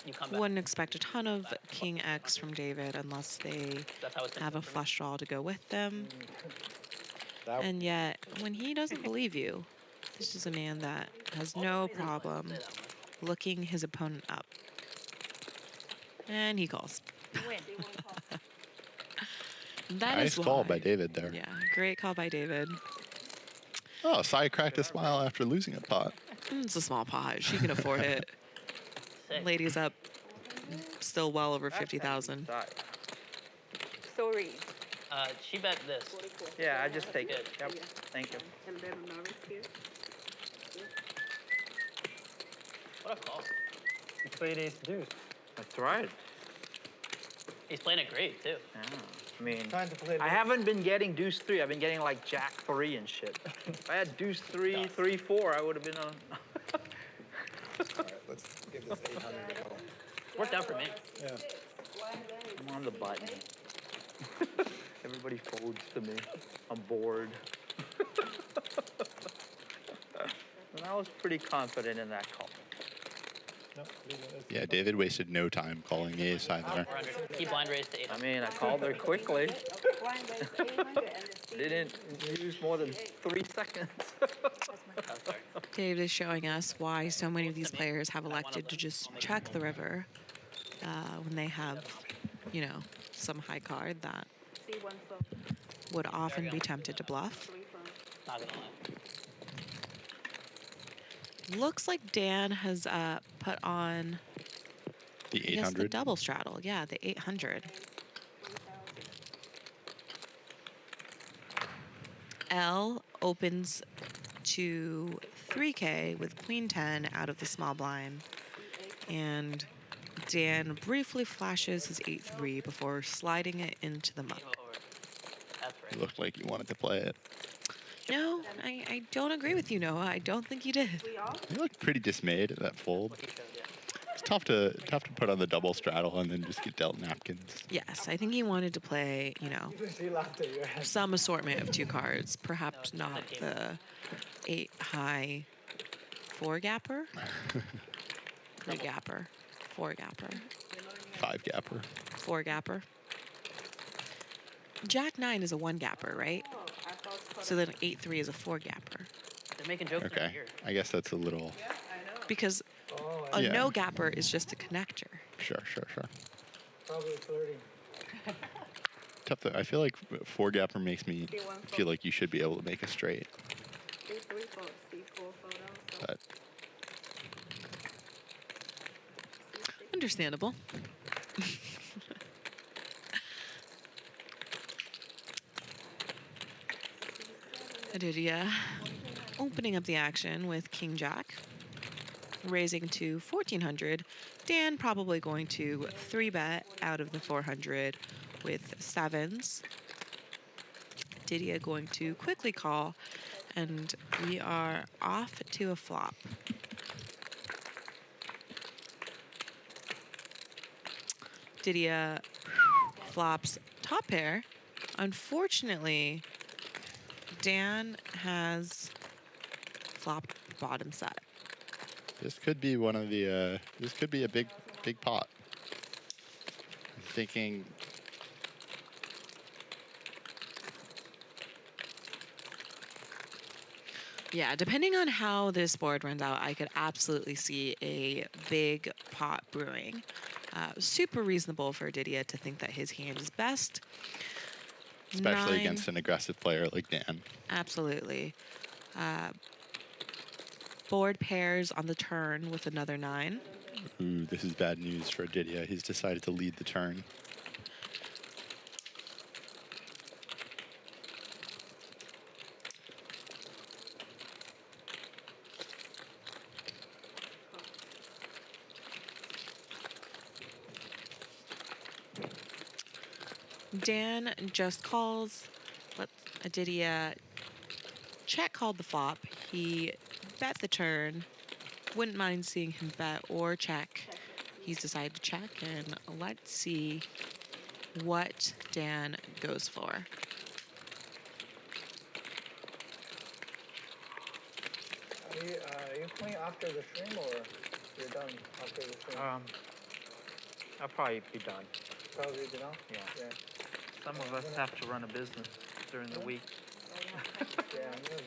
you come back. Wouldn't expect a ton of king X from David unless they That's how it's have a for me. flush draw to go with them. And yet, when he doesn't believe you, this is a man that has no problem looking his opponent up. And he calls. Win. That is Nice call why. by David there. Yeah, great call by David. Oh, Saya cracked a smile after losing a pot. It's a small pot. She can afford it. Sick. Lady's up still well over 50,000. Sorry. She bet this. Yeah, I just take it. Good. Yep. Thank you. And then Norris here. What a call. You played ace deuce. That's right. He's playing it great too. Yeah. I mean, Trying to play I haven't been getting deuce 3. I've been getting like jack 3 and shit. If I had deuce 3, 3, 4, I would have been on. All right, let's give this 800 a go. Worked out for me. Yeah. I'm on the button. Everybody folds to me. I'm bored. And I was pretty confident in that call. No, leave it as- Yeah, David wasted no time calling the ace either. 400. He blind raised to 800. I mean, I called her quickly. Blind raise 800 and the C Didn't use more than 3 seconds. Oh, sorry. Dave is showing us why so many of these players have elected to just check the river when they have, you know, some high card that C1 from would often be tempted to bluff. 3 from. Not gonna lie. Looks like Dan has put on, The I guess, the 800. double straddle. Yeah, the 800. L opens to 3K with queen 10 out of the small blind. And Dan briefly flashes his 8-3 before sliding it into the muck. Game over. That's It right. looked like he wanted to play it. No, I don't agree with you, Noah. I don't think he did. He looked pretty dismayed at that fold. What he showed, yeah. tough to put on the double straddle and then just get dealt napkins. Yes, I think he wanted to play, you know, some assortment of 2 cards. Perhaps not the 8 high 4 gapper, 3 gapper, 4 gapper, 5 gapper, 4 gapper. Jack 9 is a 1 gapper, right? So then 8-3 is a 4 gapper. They're making jokes Okay, here. I guess that's a little. Because a no gapper is just a connector. Sure. Probably flirting. Tough though. I feel like 4 gapper makes me feel like you should be able to make a straight. But Understandable. Aditya opening up the action with King Jack, raising to 1,400. Dan probably going to 3-bet out of the 400 with 7s. Aditya going to quickly call, and we are off to a flop. Aditya flops top pair. Unfortunately, Dan has flopped bottom set. this could be one of the. This could be a big pot. I'm thinking. Yeah, depending on how this board runs out, I could absolutely see a big pot brewing. Super reasonable for Aditya to think that his hand is best. Especially 9, against an aggressive player like Dan. absolutely. Board pairs on the turn with another 9. Ooh, this is bad news for Aditya. He's decided to lead the turn. Dan just calls. Let Aditya check called the flop. He bet the turn. Wouldn't mind seeing him bet or check. He's decided to check, and let's see what Dan goes for. Are you playing after the stream or you're done after the stream? I'll probably be done. Probably be done? Yeah. Some of us have to run a business during the week. Yeah, I'm gonna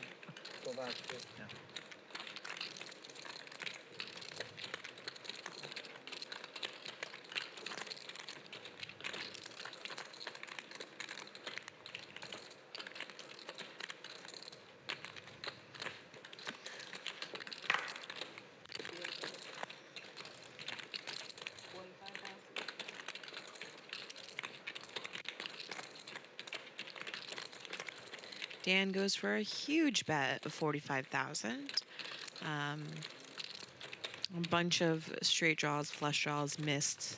go back to. Yeah. Dan goes for a huge bet of 45,000. A bunch of straight draws, flush draws missed.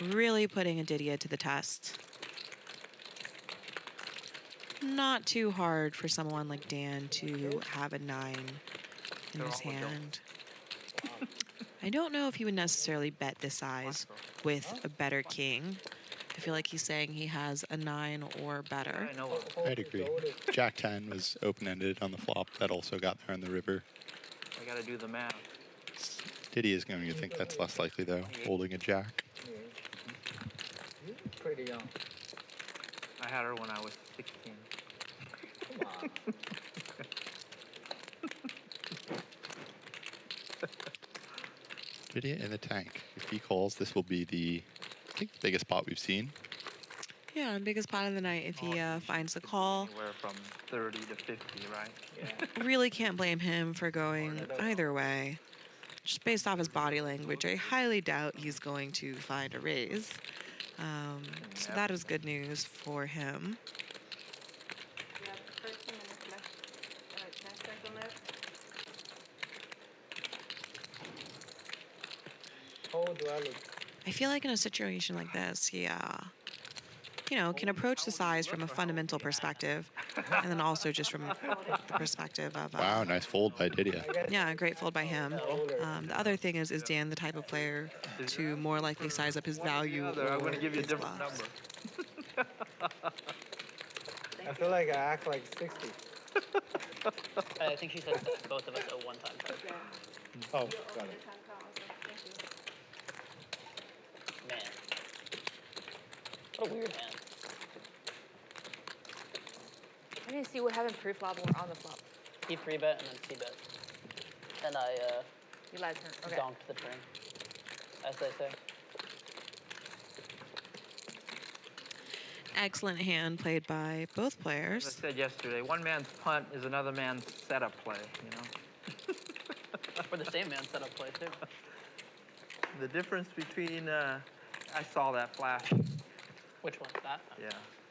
Really putting Aditya to the test. Not too hard for someone like Dan to have a 9 in his hand. I don't know if he would necessarily bet this size with a better king. I feel like he's saying he has a 9 or better. I'd agree. Jack 10 was open-ended on the flop. That also got there on the river. I gotta do the math. Diddy is going to think that's less likely, though, holding a jack. Pretty young. I had her when I was 16. Come on. Diddy in the tank. If he calls, this will be the, I think, the biggest pot we've seen. Yeah, biggest pot of the night if he finds the call. Anywhere from 30 to 50, right? Yeah. Really can't blame him for going either way. Just based off his body language, I highly doubt he's going to find a raise. So that is good news for him. We have 13 minutes left. 10 seconds left. How old do I look? I feel like in a situation like this, yeah. you know, can approach the size from a fundamental perspective, and then also just from the perspective of. Wow, nice fold by Aditya. Yeah, great fold by him. The other thing is Dan the type of player to more likely size up his value? I'm going to give you a his different bluffs? number. I feel like I act like 60. I think she said that both of us owe one time. Oh, got it. Man. What a weird hand. I didn't see what happened pre-flop or on the flop. He 3-bet and then C-bet. And I You lied turn. Okay. donked the turn, as they say. Excellent hand played by both As I players. said yesterday, one man's punt is another man's setup play, you know? Or the same man setup play, too. The difference between, I saw that flash. Which one's that? Yeah.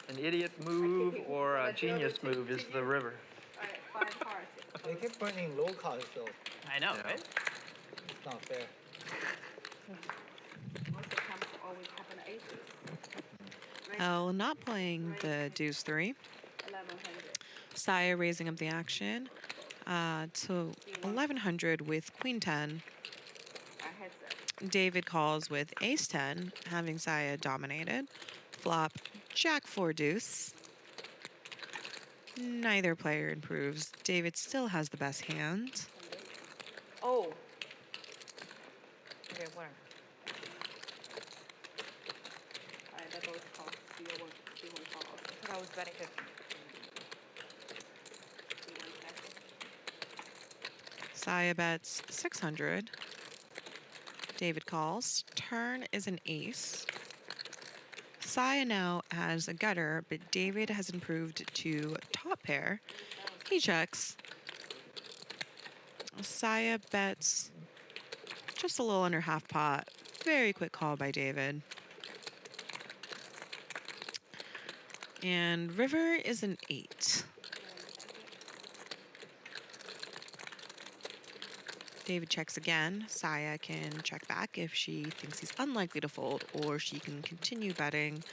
An idiot move or a genius move is the river. All right, 5 cards. They keep printing low cards, so I know, Yeah. right? it's not fair. Most of the time, it always happen to aces. L not playing the deuce 3. 1100. Saya raising up the action to 1100 with queen 10. I heads up. David calls with ace 10, having Saya dominated. Flop jack 4 deuce. Neither player improves. David still has the best hand. Oh. Okay, whatever. All right, that goes call. C1 call. I thought I was betting 50. C1 second. Saya bets 600. David calls. Turn is an ace. Saya now has a gutter, but David has improved to top pair. He checks. Saya bets just a little under half pot. Very quick call by David. And river is an 8. David checks again. Saya can check back if she thinks he's unlikely to fold, or she can continue betting.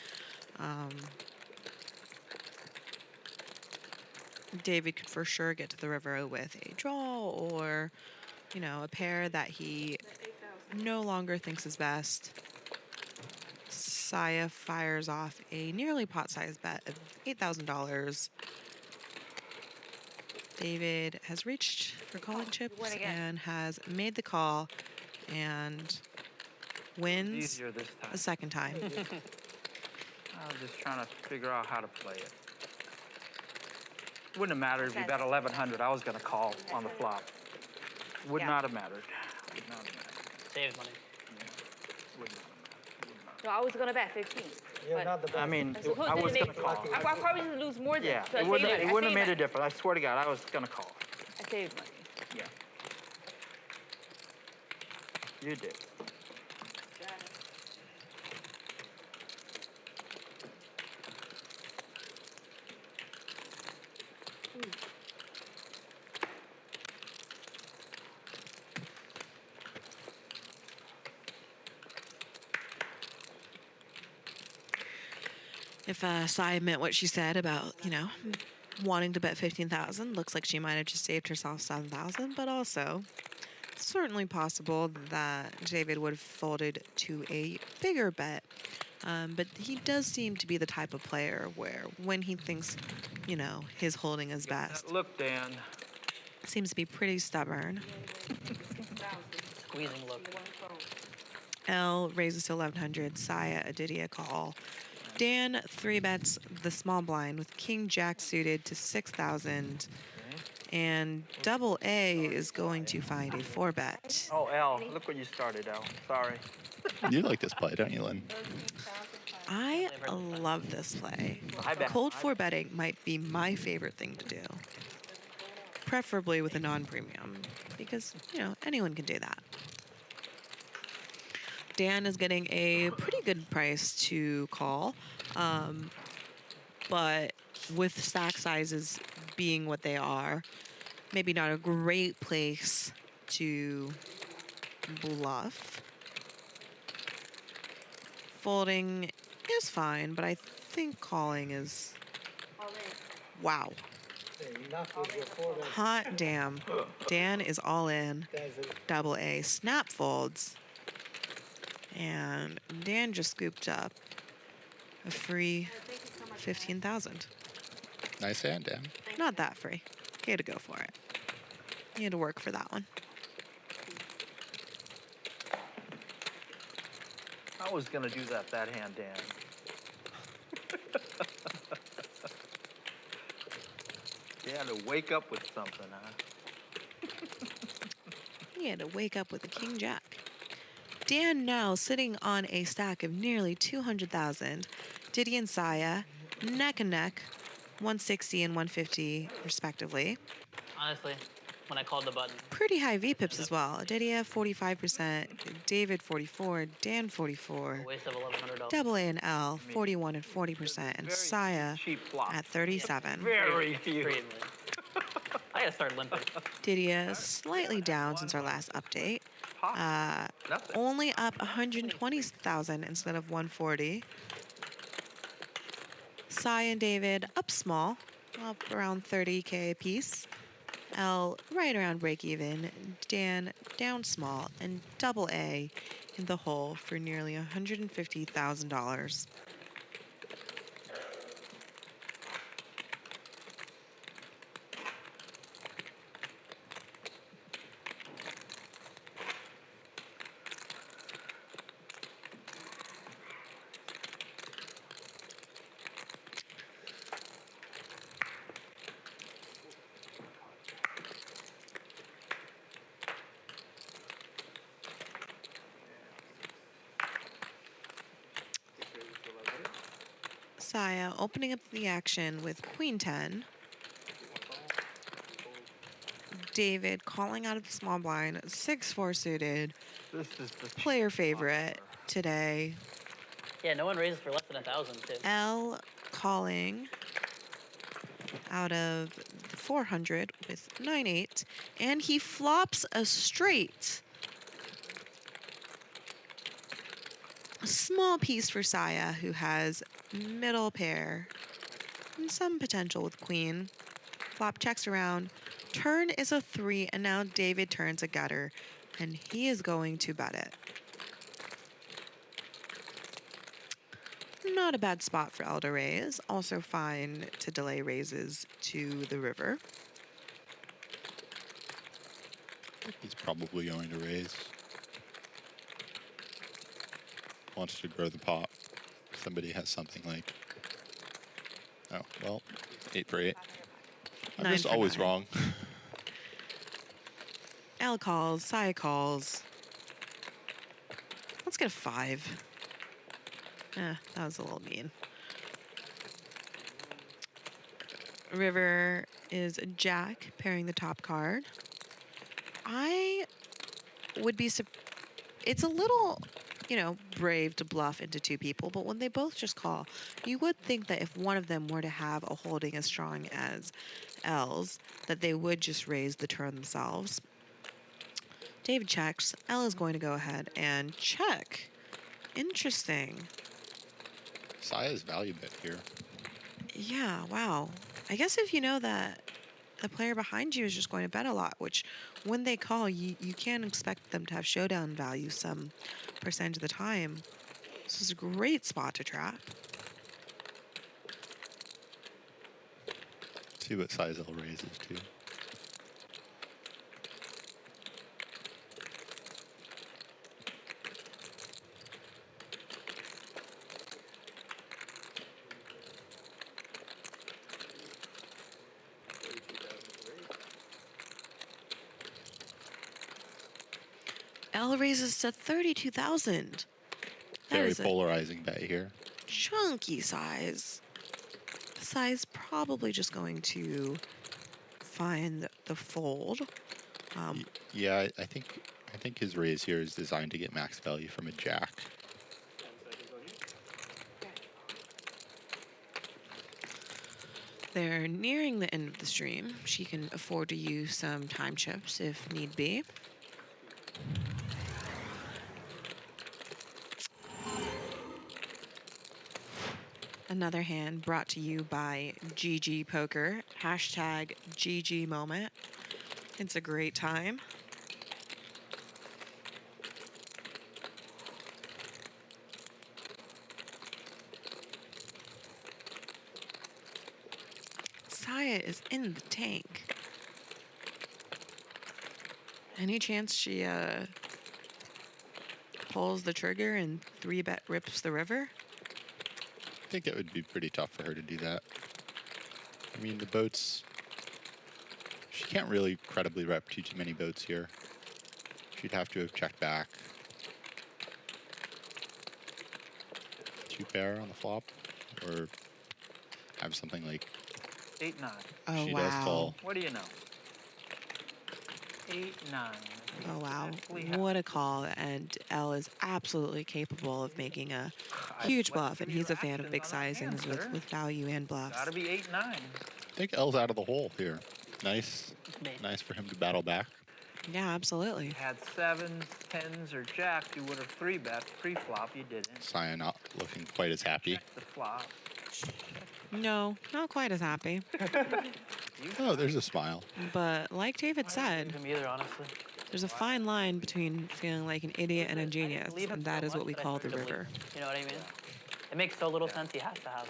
David could for sure get to the river with a draw or, you know, a pair that he no longer thinks is best. Saya fires off a nearly pot-sized bet of $8,000. David has reached for calling chips and has made the call and wins Easier this time. a second time. I was just trying to figure out how to play it. Wouldn't have mattered if you bet 1100. I was going to call on the flop. Would not have mattered. Would not have mattered. Saves money. Would not have mattered. So I was gonna bet 15. You're not the best. I mean, I suppose I they was make- going to call. I probably didn't lose more than. Yeah, so I it wouldn't saved have made a money. difference. I swear to God, I was going to call. I saved money. Yeah. You did. If Saya meant what she said about, you know, wanting to bet 15,000, looks like she might have just saved herself 7,000, but also certainly possible that David would have folded to a bigger bet. But he does seem to be the type of player where when he thinks, you know, his holding is best, Look, Dan. seems to be pretty stubborn. Squeezing look. L raises to 1100. Saya, Aditya call. Dan 3-bets the small blind with King Jack suited to 6,000. And double A is going to find a 4-bet. Oh, L, look what you started, L. Sorry. You like this play, don't you, Lynn? I love this play. I bet. Cold 4-betting might be my favorite thing to do. Preferably with a non-premium, because, you know, anyone can do that. Dan is getting a pretty good price to call, but with stack sizes being what they are, maybe not a great place to bluff. Folding is fine, but I think calling is... Wow. Hot damn. Dan is all in. Double A. Snap folds. And Dan just scooped up a free 15,000. Nice hand, Dan. Not that free. He had to go for it. He had to work for that one. I was gonna do that hand, Dan. You had to wake up with something, huh? He had to wake up with a king jack. Dan now sitting on a stack of nearly 200,000. Diddy and Saya neck and neck, 160 and 150 respectively. Honestly, when I called the button. Pretty high VPIPs as well. Aditya 45%, David 44, Dan 44. A waste of $1,100. Double A and L 41 and 40%, and Saya at 37. Very few. I gotta start limping. Diddy slightly down since our last update. Only up 120,000 instead of 140. Sai and David up small, up around 30K a piece. L right around break even. Dan down small, and Double A in the hole for nearly $150,000. Saya opening up the action with Queen 10. David calling out of the small blind, 6-4 suited. This is the player favorite today. Yeah, no one raises for less than 1,000 too. L calling out of the 400 with 9-8, and he flops a straight. A small piece for Saya, who has middle pair and some potential with queen. Flop checks around. Turn is a 3, and now David turns a gutter, and he is going to bet it. Not a bad spot for L to raise. Also fine to delay raises to the river. He's probably going to raise. Wants to grow the pot. Somebody has something like, oh, well, 8 for 8. I'm just always wrong. L calls, Sai calls. Let's get a 5. That was a little mean. River is a jack, pairing the top card. I would be, it's a little, you know, brave to bluff into 2 people, but when they both just call, you would think that if one of them were to have a holding as strong as L's, that they would just raise the turn themselves. David checks. L is going to go ahead and check. Interesting. Saya's value bet here. Yeah, wow. I guess if you know that the player behind you is just going to bet a lot, which when they call, you can expect them to have showdown value some percentage of the time. This is a great spot to trap. See what size L raises too. L raises to 32,000. Very polarizing bet here. Chunky size. The size probably just going to find the fold. Yeah, I think his raise here is designed to get max value from a jack. They're nearing the end of the stream. She can afford to use some time chips if need be. Another hand brought to you by GG Poker. Hashtag GG moment. It's a great time. Saya is in the tank. Any chance she pulls the trigger and 3-bet rips the river? I think it would be pretty tough for her to do that. I mean, the boats, she can't really credibly rep too many boats here. She'd have to have checked back. 2 pair on the flop, or have something like 8-9. Oh, she wow. does call. What do you know? 8-9. Oh, wow. What a call. And L is absolutely capable of making a huge bluff, and he's a fan of big sizings with value and bluffs. Gotta be 8-9. I think L's out of the hole here. Nice for him to battle back. Yeah, absolutely. Had 7s, 10s, or jacks, you would have 3-bet. Pre-flop, you didn't. Saya not looking quite as happy. The flop. No, not quite as happy. Oh, there's a smile. But like David said, Either, honestly. there's a fine line between feeling like an idiot and a genius, and that is what we call the river. You know what I mean? It makes so little sense. He has to have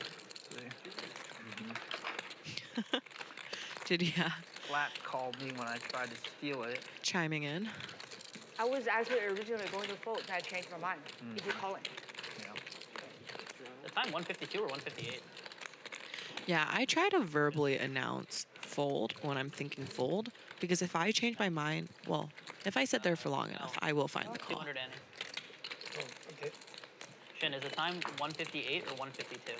it. Did you Flat called me when I tried to steal it. chiming in? I was actually originally going to fold, and I changed my mind. If you're calling. The time 152 or 158? Yeah, I try to verbally announce fold when I'm thinking fold, because if I change my mind, well, if I sit there for long enough, I will find the call. 200 Annie. Oh, okay. Shin, is the time 158 or 152?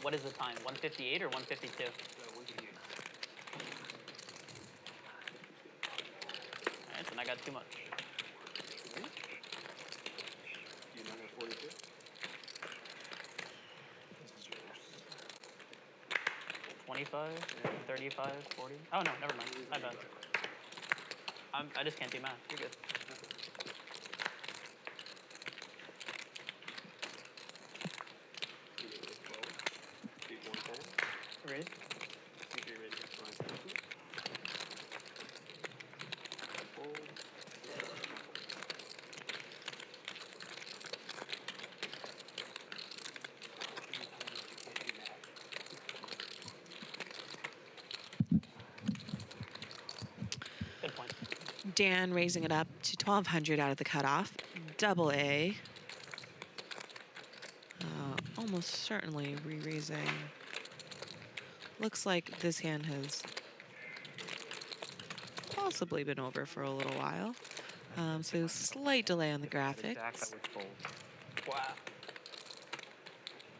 What is the time? 158 or 152? 158. Alright, then I got too much. You now have 42? 25, 35, 40. Oh no, never mind. My bad. I just can't do math. You're good. Ready? Good point. Dan raising it up to 1,200 out of the cutoff. Double A. Almost certainly re-raising. Looks like this hand has possibly been over for a little while. So slight delay on the graphics. Wow.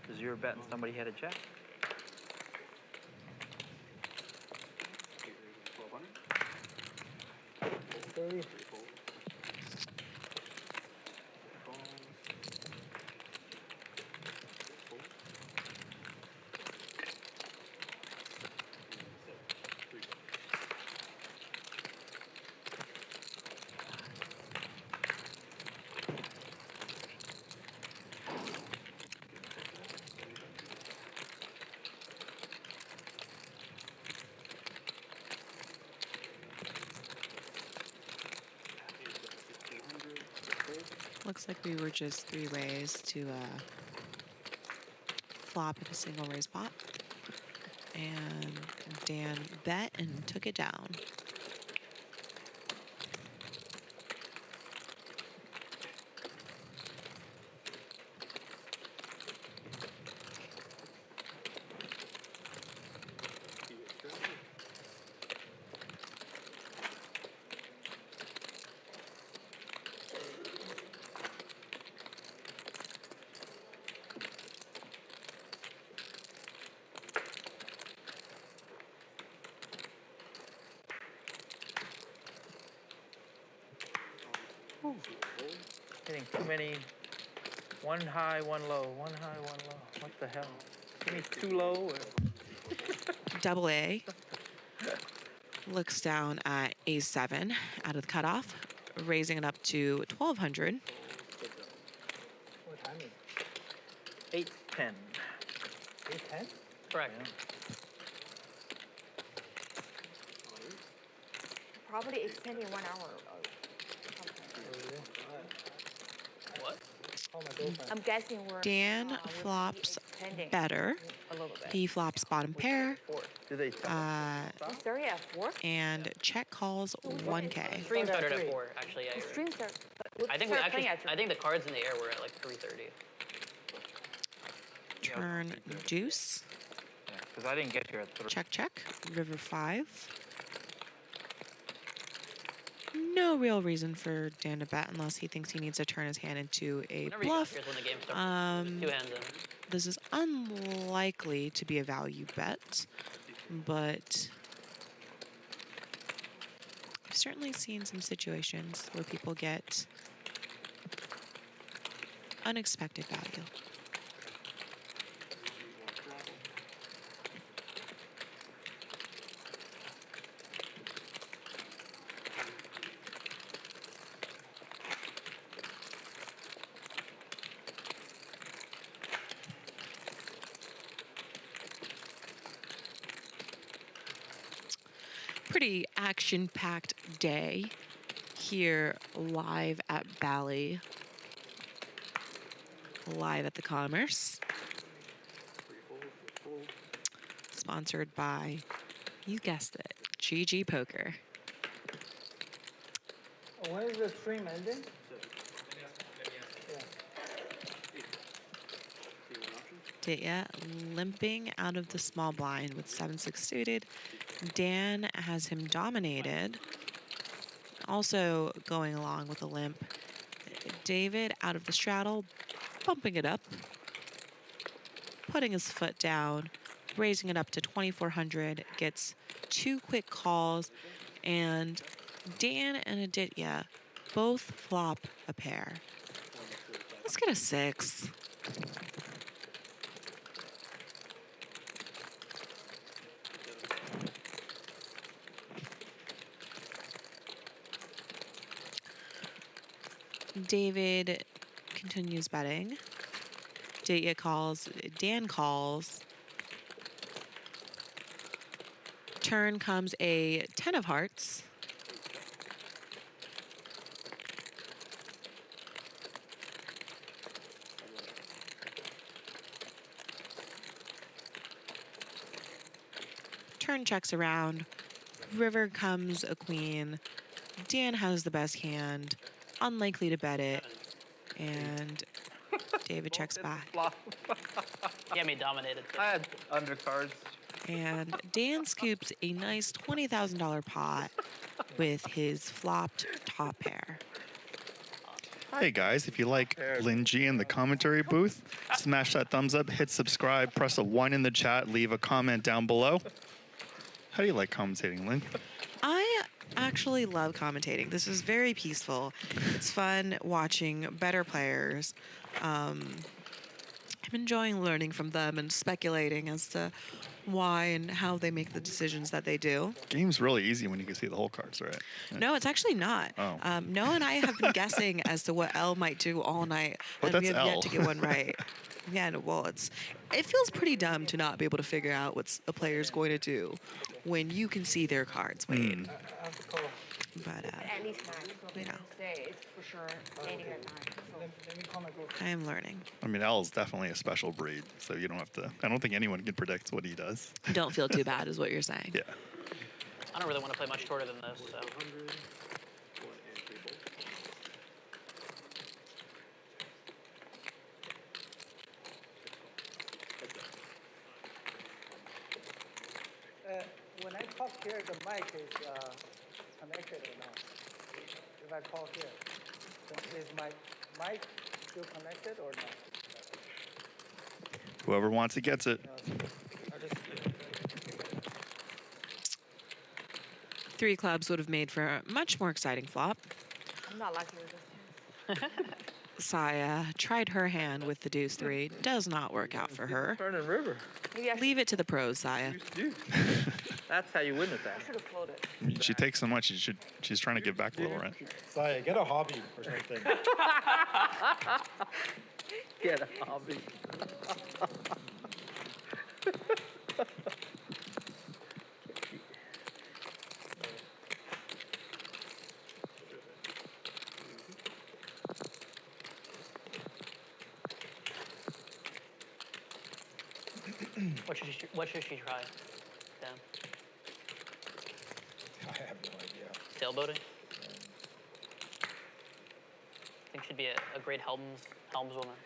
Because you were betting somebody had a jack. Looks like we were just 3 ways to flop at a single raise pot. And Dan bet and took it down. Hitting too many. One high, one low. One high, one low. What the hell? Give me too low. Double A. Looks down at A7 out of the cutoff, raising it up to 1,200. What time is 8, 10. 8, 10? Correct. Probably extending 1 hour. What? I'm guessing we're. Dan flops better. A little bit. He flops bottom pair. Do they Sorry, at 4? And check calls 1K. Stream started at 4, actually. Yeah, Stream start. I think I think the cards in the air were at like 3:30. Turn deuce. Yeah, because I didn't get here at 3. Check, check. River 5. No real reason for Dan to bet unless he thinks he needs to turn his hand into a bluff. Here's when the game starts. 2 hands in. This is unlikely to be a value bet, but I've certainly seen some situations where people get unexpected value. Pretty action-packed day here live at Bally, live at the Commerce. Sponsored by, you guessed it, GG Poker. When is the stream ending? Aditya limping out of the small blind with 7-6 suited. Dan has him dominated. Also going along with a limp. David out of the straddle, bumping it up. Putting his foot down, raising it up to 2,400. Gets 2 quick calls. And Dan and Aditya both flop a pair. Let's get a 6. David continues betting. Aditya calls. Dan calls. Turn comes a 10 of hearts. Turn checks around. River comes a queen. Dan has the best hand. Unlikely to bet it. And David checks back. He had me dominated. I had undercards. And Dan scoops a nice $20,000 pot with his flopped top pair. Hey guys, if you like Lin G in the commentary booth, smash that thumbs up, hit subscribe, press a 1 in the chat, leave a comment down below. How do you like commentating, Lin? I actually love commentating. This is very peaceful. It's fun watching better players. I'm enjoying learning from them and speculating as to why and how they make the decisions that they do. Game's really easy when you can see the whole cards, right? No, it's actually not. Oh. Noah and I have been guessing as to what L might do all night, But and we that's have L. yet to get one right. Yeah, no, well, it feels pretty dumb to not be able to figure out what a player's going to do when you can see their cards played. But, At least 9. you know. Today it's for sure 80 at 9. I am learning. I mean, L is definitely a special breed, so you don't have to, I don't think anyone can predict what he does. Don't feel too bad is what you're saying. Yeah. I don't really want to play much shorter than this, so. When I talk here, the mic is connected or not? If I call here, is my mic still connected or not? Whoever wants it gets it. Three clubs would have made for a much more exciting flop. I'm not lucky with this. Saya tried her hand with the deuce 3. Does not work out for her. Turn and river. Leave it to the pros, Saya. That's how you win with that. I should have floated. I mean, she takes so much, she's trying to give back a little, right? Saya, get a hobby or something. Get a hobby. What should she try? Dan? I have no idea. Sailboating? I think she'd be a great helmswoman.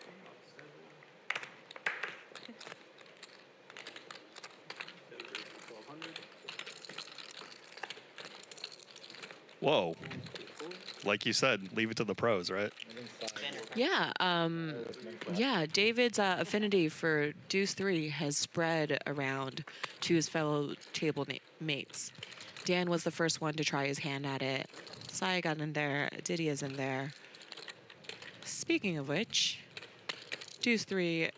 Whoa. Like you said, leave it to the pros, right? Yeah, yeah. David's affinity for Deuce 3 has spread around to his fellow table mates. Dan was the first one to try his hand at it. Sai got in there. Aditya's in there. Speaking of which, Deuce 3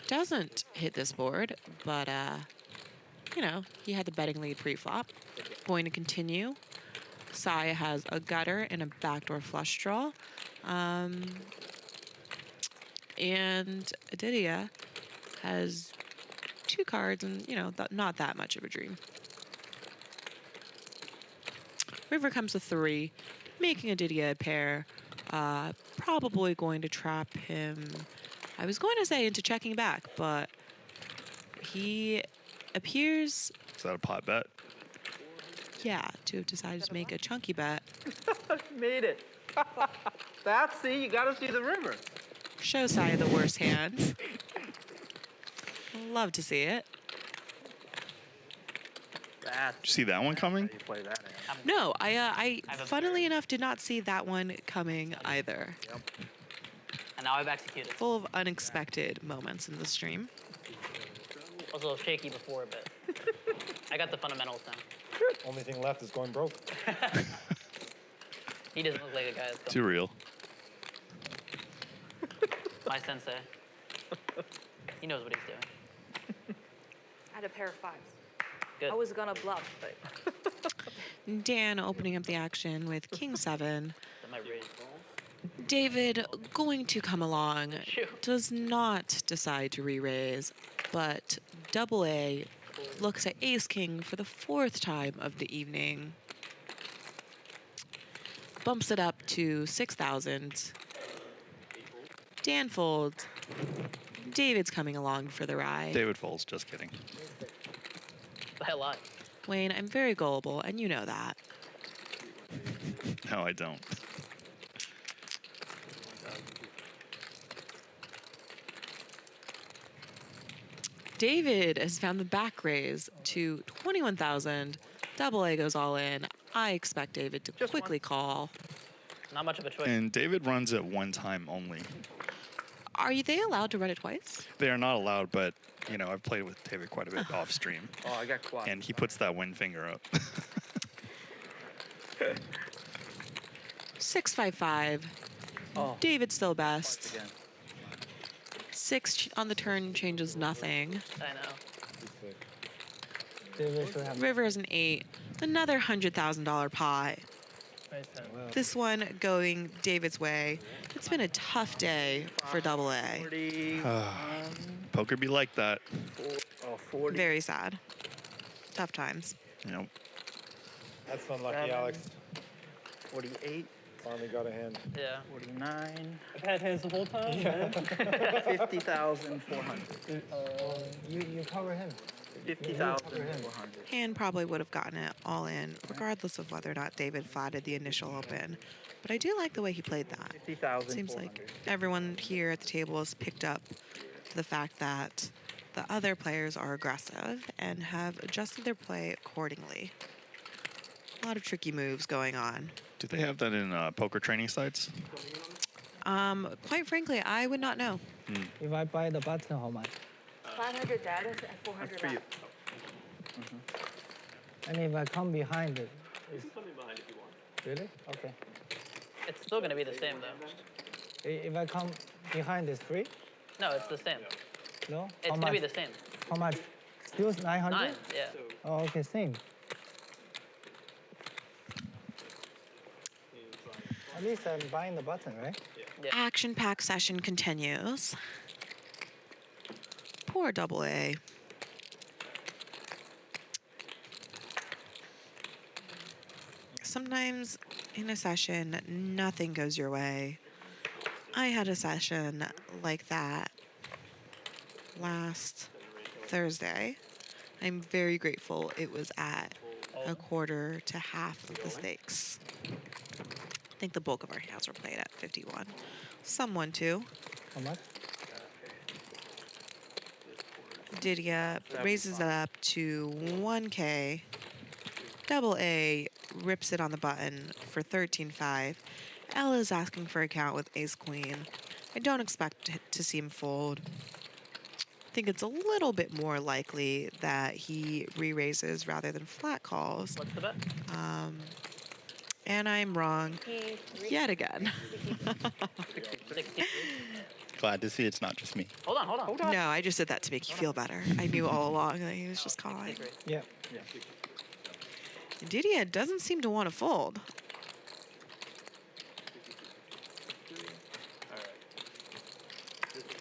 doesn't hit this board, but, you know, he had the betting lead pre-flop. Going to continue. Sai has a gutter and a backdoor flush draw. And Aditya has 2 cards and, you know, not that much of a dream. River comes to 3, making Aditya a pair. Probably going to trap him, I was going to say into checking back, but he appears... Is that a pot bet? Yeah, to have decided to make a chunky bet. Made it. See, you gotta see the river. Show Sai the worst hand. Love to see it. Did you see that one coming? No, I funnily enough did not see that one coming either. Yep. And now I've executed. Full of unexpected moments in the stream. I was a little shaky before, but I got the fundamentals down. Only thing left is going broke. He doesn't look like a guy that's going. Too real. My sensei. He knows what he's doing. I had a pair of 5s. Good. I was gonna bluff, but Dan opening up the action with King 7. That might raise. David going to come along. Does not decide to re-raise, but Double A looks at Ace King for the 4th time of the evening. Bumps it up to 6,000. Dan folds. David's coming along for the ride. David folds, just kidding. By a lot. Wayne, I'm very gullible, and you know that. No, I don't. David has found the back raise to 21,000. Double A goes all in. I expect David to quickly call. Not much of a choice. And David runs it 1 time only. Are they allowed to run it twice? They are not allowed, but, you know, I've played with David quite a bit off stream. Oh, I got quiet. And he puts that win finger up. 655. Oh. David still best. 6 on the turn changes nothing. I know. River is an 8. Another $100,000 pot. This one going David's way. It's been a tough day for Double A. Poker be like that. 40. Very sad. Tough times. Yep. That's unlucky, Alex. 48. Finally got a hand. Yeah. 49. I've had hands the whole time, man. 50,400. You cover him. 50,400. Hand probably would have gotten it all in, regardless of whether or not David flatted the initial open. But I do like the way he played that. 50,400. Seems like everyone here at the table has picked up the fact that the other players are aggressive and have adjusted their play accordingly. A lot of tricky moves going on. Do they have that in poker training sites? Quite frankly, I would not know. If I buy the button, how much? 500 data and 400 That's for you. And if I come behind it, You can put me behind if you want. really? Okay. It's still going to be the same, though. If I come behind, it's free? No, it's the same. No? It's going to be the same. How much? Still 900? 9, yeah. Oh, okay, same. At least I'm buying the button, right? Action-packed session continues. Poor double A. Sometimes in a session, nothing goes your way. I had a session like that last Thursday. I'm very grateful it was at a quarter to half of the stakes. I think the bulk of our hands were played at 51. Some 1-2. How much? Aditya raises it up to 1K. Double A rips it on the button for 13.5. L is asking for a count with ace queen. I don't expect to see him fold. I think it's a little bit more likely that he re-raises rather than flat calls. What's the bet? And I'm wrong yet again. Glad to see it's not just me. Hold on. No, I just did that to make you feel better. I knew all along that he was just calling. Yeah. Aditya doesn't seem to want to fold.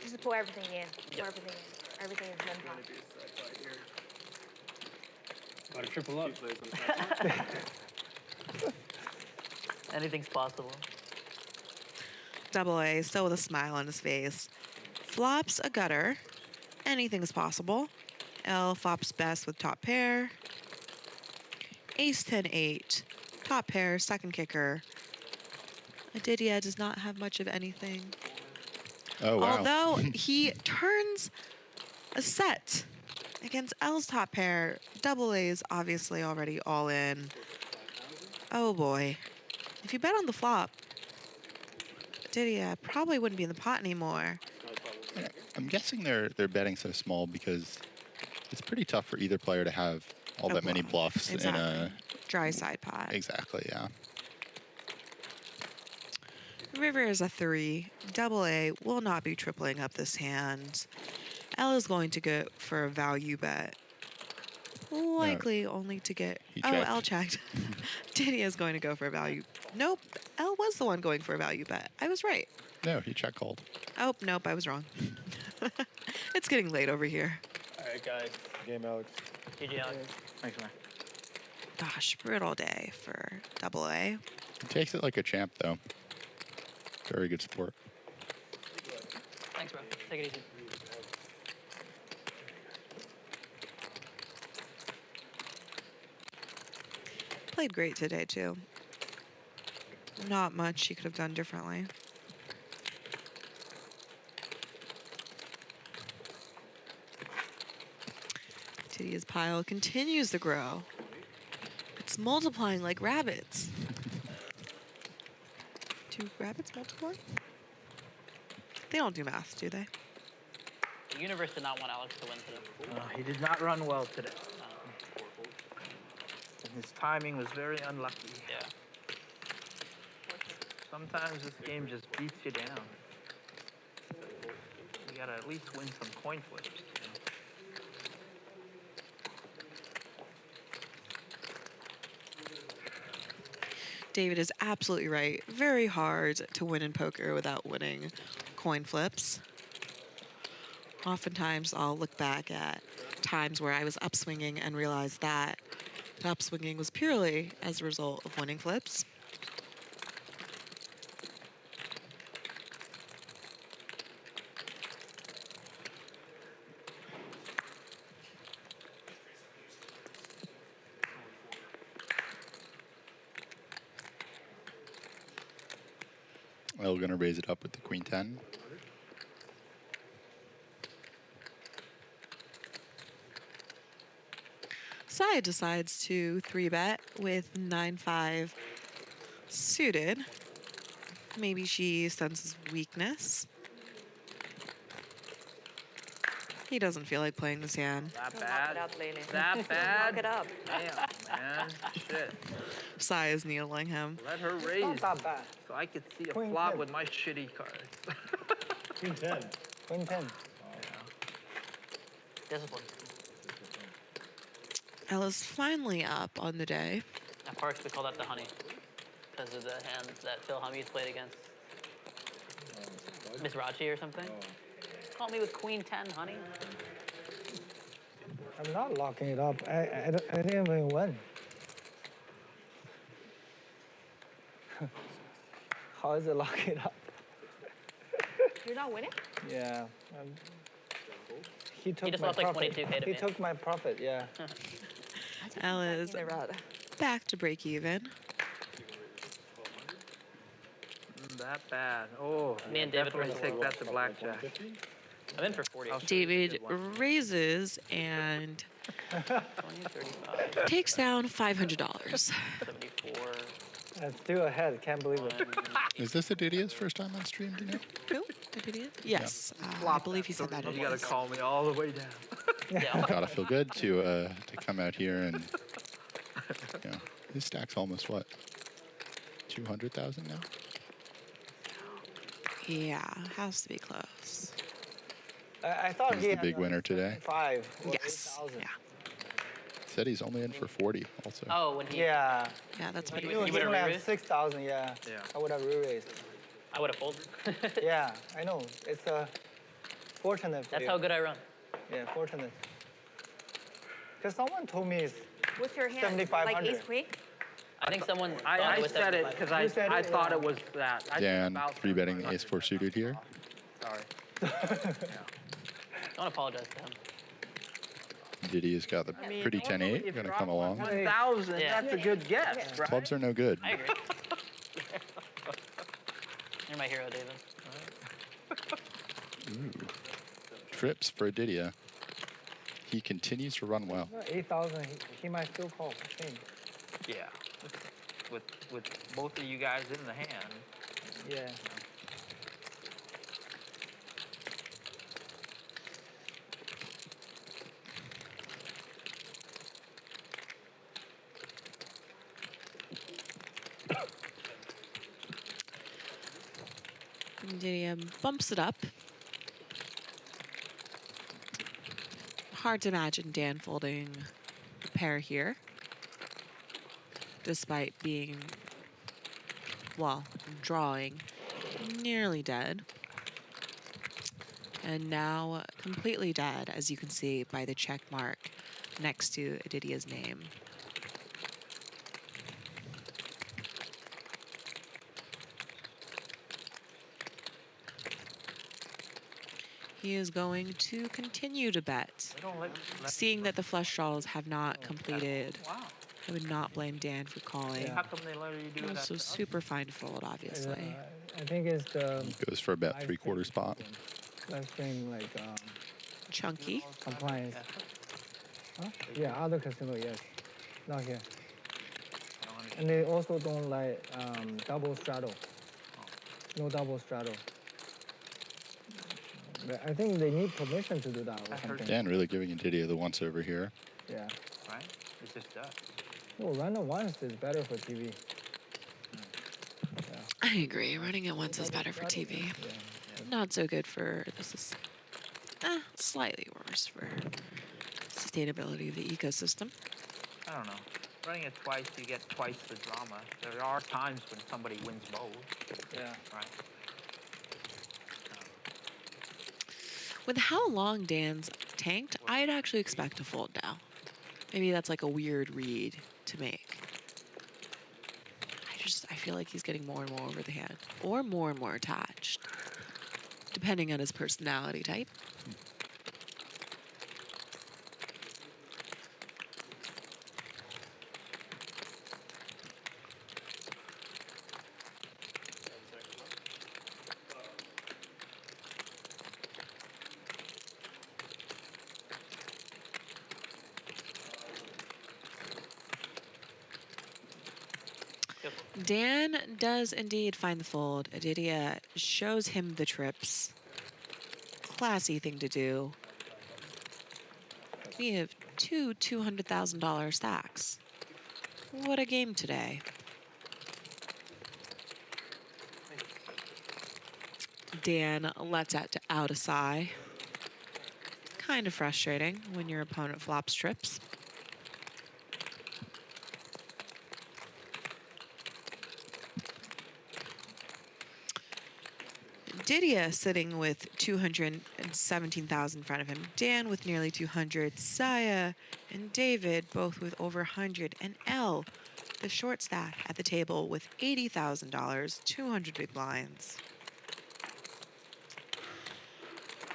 Just pour everything in. Pour everything in. Everything is one pot. Gotta triple up. Anything's possible. Double A, still with a smile on his face. Flops a gutter. Anything's possible. L flops best with top pair. Ace 10-8. Top pair, second kicker. Aditya does not have much of anything. Oh, wow. Although he turns a set against L's top pair. Double A's obviously already all in. Oh boy. If you bet on the flop, Aditya probably wouldn't be in the pot anymore. I'm guessing they're betting so small because it's pretty tough for either player to have all that many bluffs in a dry side pot. Exactly, yeah. River is a 3. Double A will not be tripling up this hand. L is going to go for a value bet. Likely only to get... Oh, L checked. Aditya is going to go for a value. Nope, L was the one going for a value bet. I was right. No, he check called. Oh, nope, I was wrong. It's getting late over here. All right, guys. Game, Alex. GG, Alex. Thanks, man. Gosh, brutal day for double A. He takes it like a champ, though. Very good sport. Thanks, bro. Take it easy. Played great today, too. Not much he could have done differently. Aditya's pile continues to grow. It's multiplying like rabbits. Do rabbits multiply? They don't do math, do they? The universe did not want Alex to win today. He did not run well today. His timing was very unlucky. Yeah. Sometimes this game just beats you down. You gotta at least win some coin flips. David is absolutely right. Very hard to win in poker without winning coin flips. Oftentimes I'll look back at times where I was upswinging and realize that the upswinging was purely as a result of winning flips. Well, we're going to raise it up with the queen 10. Sai decides to 3-bet with 9-5 suited. Maybe she senses weakness. He doesn't feel like playing this hand. That bad? Up, Lily. That bad? Lock it up. Damn, man. Shit. Sai is needling him. Let her raise Not that bad. so I could see a Queen flop 10. with my shitty cards. Queen 10. Queen 10. Discipline. Ella's finally up on the day. At Parks, we call that the honey because of the hand that Phil Hummies played against. Miss Rachi or something. Call me with Queen 10, honey. I'm not locking it up. I didn't even win. How is it locking it up? You're not winning? Yeah. He took just my lost like profit. 22K to He me. took my profit, yeah. Ella is back to break even. That bad. Oh, Me and David definitely were take that to blackjack. I'm in for 40. David raises and 20, 35, takes down $500. 74. I'm still ahead. Can't believe it. Is this Aditya's first time on stream, do you know? Who? Aditya? Yes. I believe he said that. You gotta call me all the way down. Yeah. Gotta feel good to come out here and, you know, his stack's almost what? 200,000 now? Yeah, has to be close. I thought He's he the had big winner today. 5 or Yes. 8,000. Yeah. Said he's only in for 40 also. Oh, when he. Yeah. Yeah, that's pretty He You only would've had re-raised? 6,000, yeah. Yeah. I would have re-raised. I would have folded. Yeah, I know. It's fortunate for That's you. how good I run. Yeah, fortunate. Because someone told me it's What's your hand? 7,500. Like ace queen? I think someone. I was said it 75. because You said I it? thought Yeah. it was that. I Dan, about 3-betting 7,500. ace-4 suited here. Sorry. Don't apologize to him. Diddy's got the pretty 10-8, gonna come along. 1,000, Yeah. that's a good guess, right? Clubs are no good. I agree. You're my hero, David. Ooh. Trips for Aditya. He continues to run well. 8,000, he might still call. I think. Yeah. With both of you guys in the hand. Yeah. Aditya bumps it up. Hard to imagine Dan folding a pair here, despite being, well, drawing nearly dead. And now completely dead, as you can see by the check mark next to Aditya's name. He is going to continue to bet. Seeing that the flush draws have not completed, Wow. I would not blame Dan for calling. How come they let you do that? Also super fine fold, obviously. I think it's the Goes for about 3/4 spot. last thing like Chunky. compliance. Huh? Yeah, other casino, yes. Not here. And they also don't like double straddle. No double straddle. But I think they need permission to do that or something. Dan really giving Aditya the once over here. Yeah. Right? It's just that. No, random once is better for TV. I agree. Running it once is better for TV. Not so good for, this is slightly worse for sustainability of the ecosystem. I don't know. Running it twice, you get twice the drama. There are times when somebody wins both. Yeah. Right. With how long Dan's tanked, I'd actually expect to fold now. Maybe that's like a weird read to make. I feel like he's getting more and more over the hand, or more and more attached, depending on his personality type. Dan does indeed find the fold. Aditya shows him the trips. Classy thing to do. We have two $200,000 stacks. What a game today. Dan lets out a sigh. Kind of frustrating when your opponent flops trips. Aditya sitting with 217,000 in front of him. Dan with nearly 200. Saya and David both with over 100. And L, the short stack at the table with $80,000, 200 big blinds.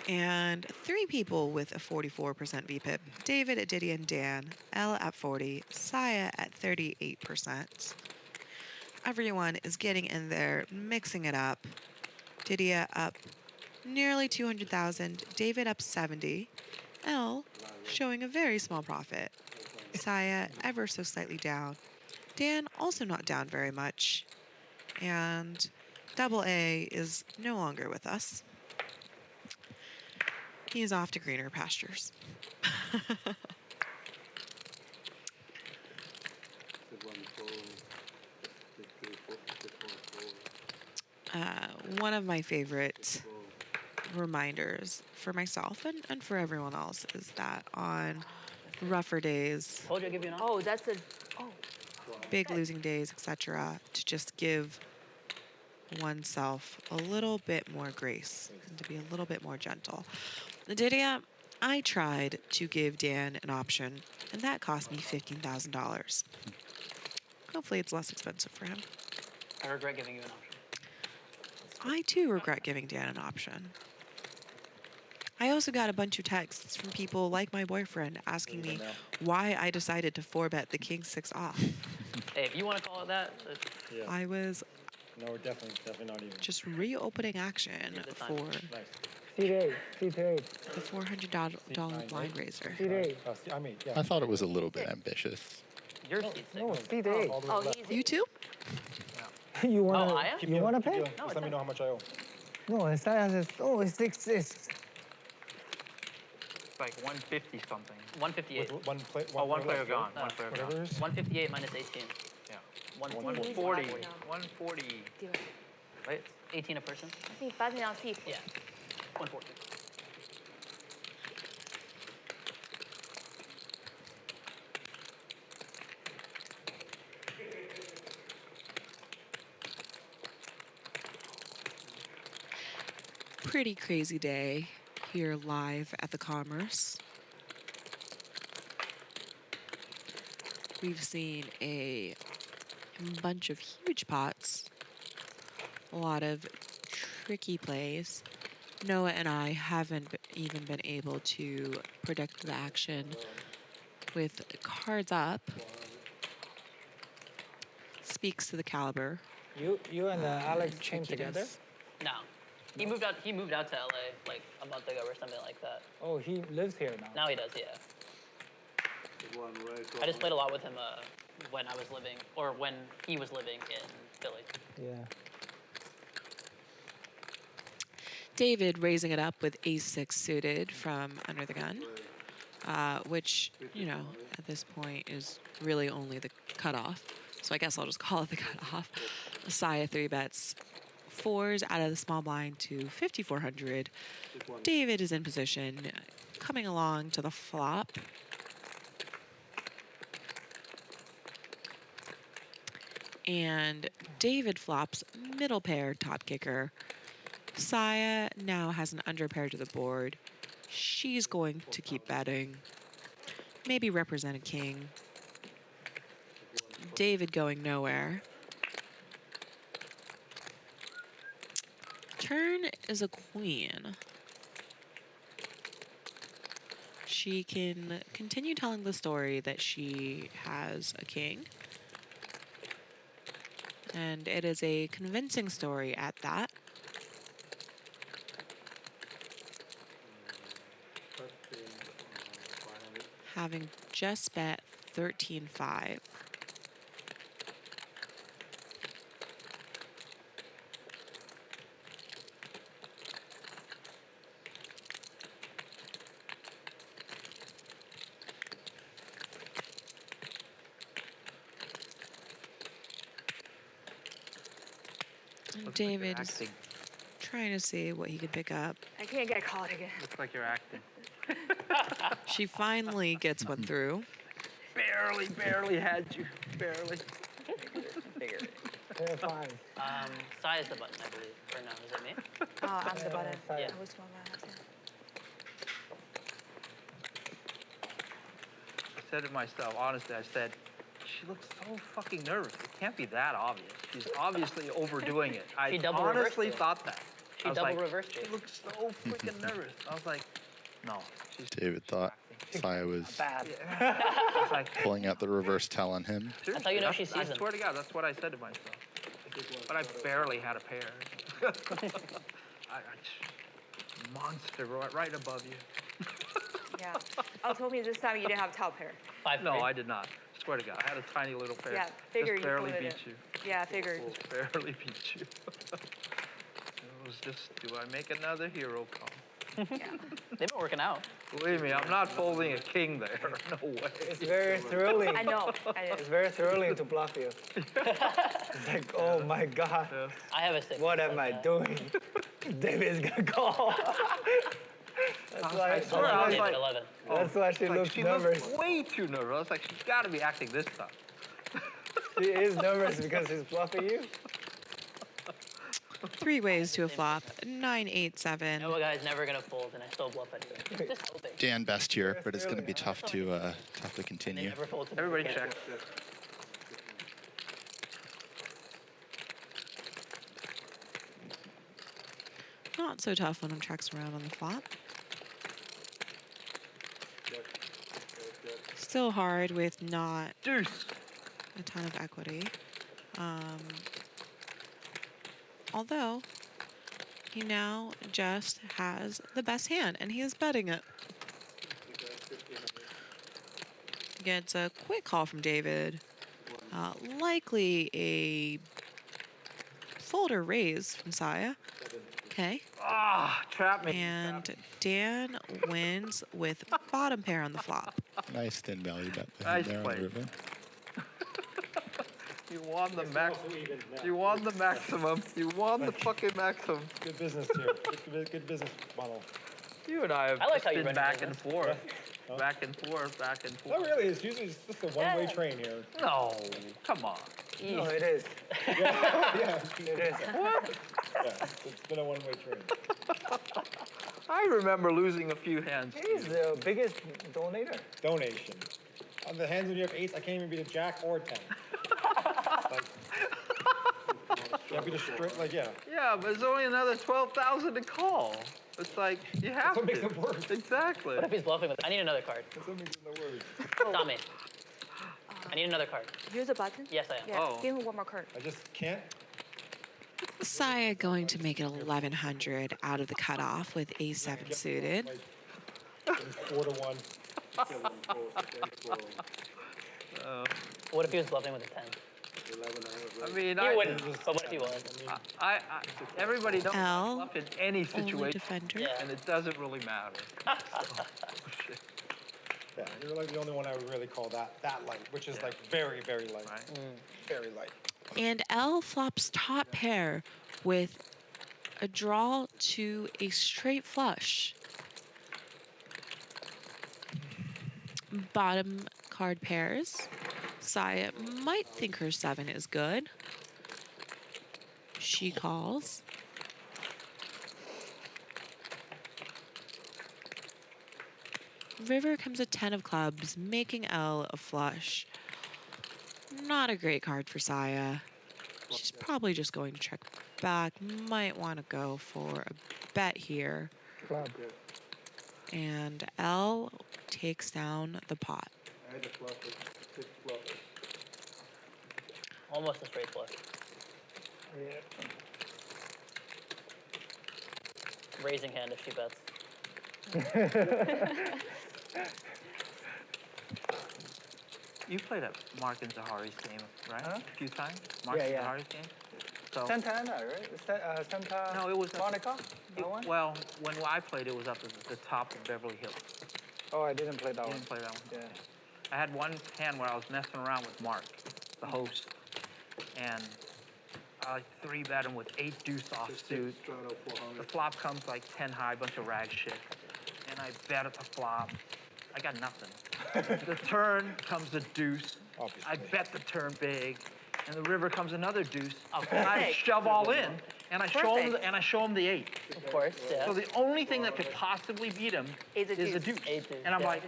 And 3 people with a 44% VPIP. David, Aditya, and Dan. L at 40. Saya at 38%. Everyone is getting in there, mixing it up. Aditya up nearly 200,000. David up 70. L showing a very small profit. Saya ever so slightly down. Dan also not down very much. And Double A is no longer with us. He's off to greener pastures. One of my favorite reminders for myself and for everyone else is that on rougher days, Oh, that's a. Oh. big losing days, etc., to just give oneself a little bit more grace and to be a little bit more gentle. Aditya, I tried to give Dan an option, and that cost me $15,000. Hopefully it's less expensive for him. I regret giving you an option. I too regret giving Dan an option. I also got a bunch of texts from people like my boyfriend asking me why I decided to 4-bet the king 6 off. Hey, if you want to call it that. Yeah. I was No, we're definitely not even. just reopening action for C8, C8. the $400 blind raiser. C8. I mean, yeah. I thought it was a little bit ambitious. Your seat's No, sick. C8. Oh, he's. You too? You wanna? I am? You wanna pay? Just let me know how much I owe. No, it's says, oh, it's 6. It's like 150 something. 158. With one player. Oh, one player gone. No, One player whatever gone. it is. 158 minus 18. Yeah. 140. 140. Right? 18 a person? 你发成要 C4。 Yeah. 140. Pretty crazy day here live at the Commerce. We've seen a bunch of huge pots, a lot of tricky plays. Noah and I haven't even been able to predict the action with cards up. Speaks to the caliber. You and Alex came trickiness. together? No. He moved out to LA like a month ago or something like that. Oh, he lives here now. Now he does, yeah. I just played a lot with him when I was living, or when he was living in Philly. Yeah. David raising it up with ace-6 suited from under the gun, which, you know, at this point is really only the cutoff. So I guess I'll just call it the cutoff. Saya 3-bets 4s out of the small blind to 5,400. David is in position, coming along to the flop. And David flops middle pair top kicker. Saya now has an under pair to the board. She's going to keep betting. Maybe represent a king. David going nowhere. Turn is a queen. She can continue telling the story that she has a king. And it is a convincing story at that. Having just bet 13.5. David is trying to see what he could pick up. I can't get caught again. Looks like you're acting. She finally gets one through. Barely had you. Barely. Pair 5. Sai is the button, I believe. Or no, is it me? Oh, I'm the button. Yeah. Which one am I? I said to myself, honestly, I said, she looks so fucking nervous. It can't be that obvious. She's obviously overdoing it. I honestly thought that. She double reversed it. She looks so freaking nervous. I was like, no. David thought Saya was Bad. I was like, pulling out the reverse tell on him. That's how you know she's seasoned. I swear to God, that's what I said to myself. But I barely had a pair. Monster right above you. Yeah. Oh, told me this time you didn't have top pair. No, I did not. Swear to God, I had a tiny little pair. Yeah, figure just you barely folded beat it. you. Yeah, figured. Just barely beat you. It was just, do I make another hero call? Yeah. They've been working out. Believe me, I'm not folding a king there. No way. It's very thrilling. I know. It's very thrilling to bluff you. It's like, oh my God. I have a 6. What am I doing? David's gonna call. That's why I swear, I was like, 11. That's why she looks she nervous. looks way too nervous. I was like, she's got to be acting this tough. She is nervous because she's bluffing you. 3 ways to a flop. 9, 8, 7. No, guy's never gonna fold, and I still bluff anyway. Just hoping. Dan best here, but it's going to be tough to continue. Never fold to Everybody check. Not so tough when I'm checks around on the flop. Still hard with not Deuce. a ton of equity. Although he now just has the best hand, and he is betting it. Gets a quick call from David. Likely a fold or raise from Saya. Okay. Ah, trap me. And Dan wins with bottom pair on the flop. Nice thin value bet Nice there on play. Ruben. You won the max. You won the maximum. You won the fucking maximum. Good business here. Good business model. You and I have I like just how you been run back your and forth. Back and forth, back and forth. Not really. It's usually just a one-way train here. No, come on. No, it is. Yeah. It is. What? Yeah. It's been a one-way train. I remember losing a few hands. He's the biggest donator. Donation. On the hands when you have 8s, I can't even beat a jack or 10. Like, you have to just straight, like, yeah. Yeah, but there's only another 12,000 to call. It's like, you have That's what to. makes it worse. Exactly. What if he's bluffing with? I need another card. That's what makes it the worst. Tommy. I need another card. Here's a button. Yes, I am. Yeah, Oh. give him one more card. I just can't. Saya going to make it 1100 out of the cutoff with A7 suited. Like, 4-1. What if he was bluffing with a 10? I mean, He wouldn't, but what if he was? everybody knows L, bluff in any Only situation, defender. Yeah. and it doesn't really matter. Yeah, you're like the only one I would really call that light, which is like very, very light. Right. Very light. And L flops top pair with a draw to a straight flush. Bottom card pairs. Saya might think her 7 is good. She calls. River comes a 10 of clubs, making L a flush. Not a great card for Saya. She's probably just going to check back. Might want to go for a bet here. Club. And L takes down the pot. I had a flop with 6 flops. Almost a straight flush. Yeah. Raising hand if she bets. You played at Mark and Zahari's game, right? Huh? A few times? Mark Yeah, and yeah. Zahari's game? So, Santa Ana, right? Santa no, it was Monica? That one? Well, when I played, it was up at the top of Beverly Hills. Oh, I didn't play that You one. didn't play that one? Yeah. I had one hand where I was messing around with Mark, the host, and I 3-bet him with 8 deuce offsuit. Strato 400. The flop comes like 10 high, bunch of rag shit, and I bet at the flop. I got nothing. The turn comes a deuce. Obviously. I bet the turn big. and the river comes another deuce. Oh, And I perfect. shove all in, and I show him, Perfect. the 8. Of course, yeah. So the only thing that could possibly beat him is a deuce. And I'm like,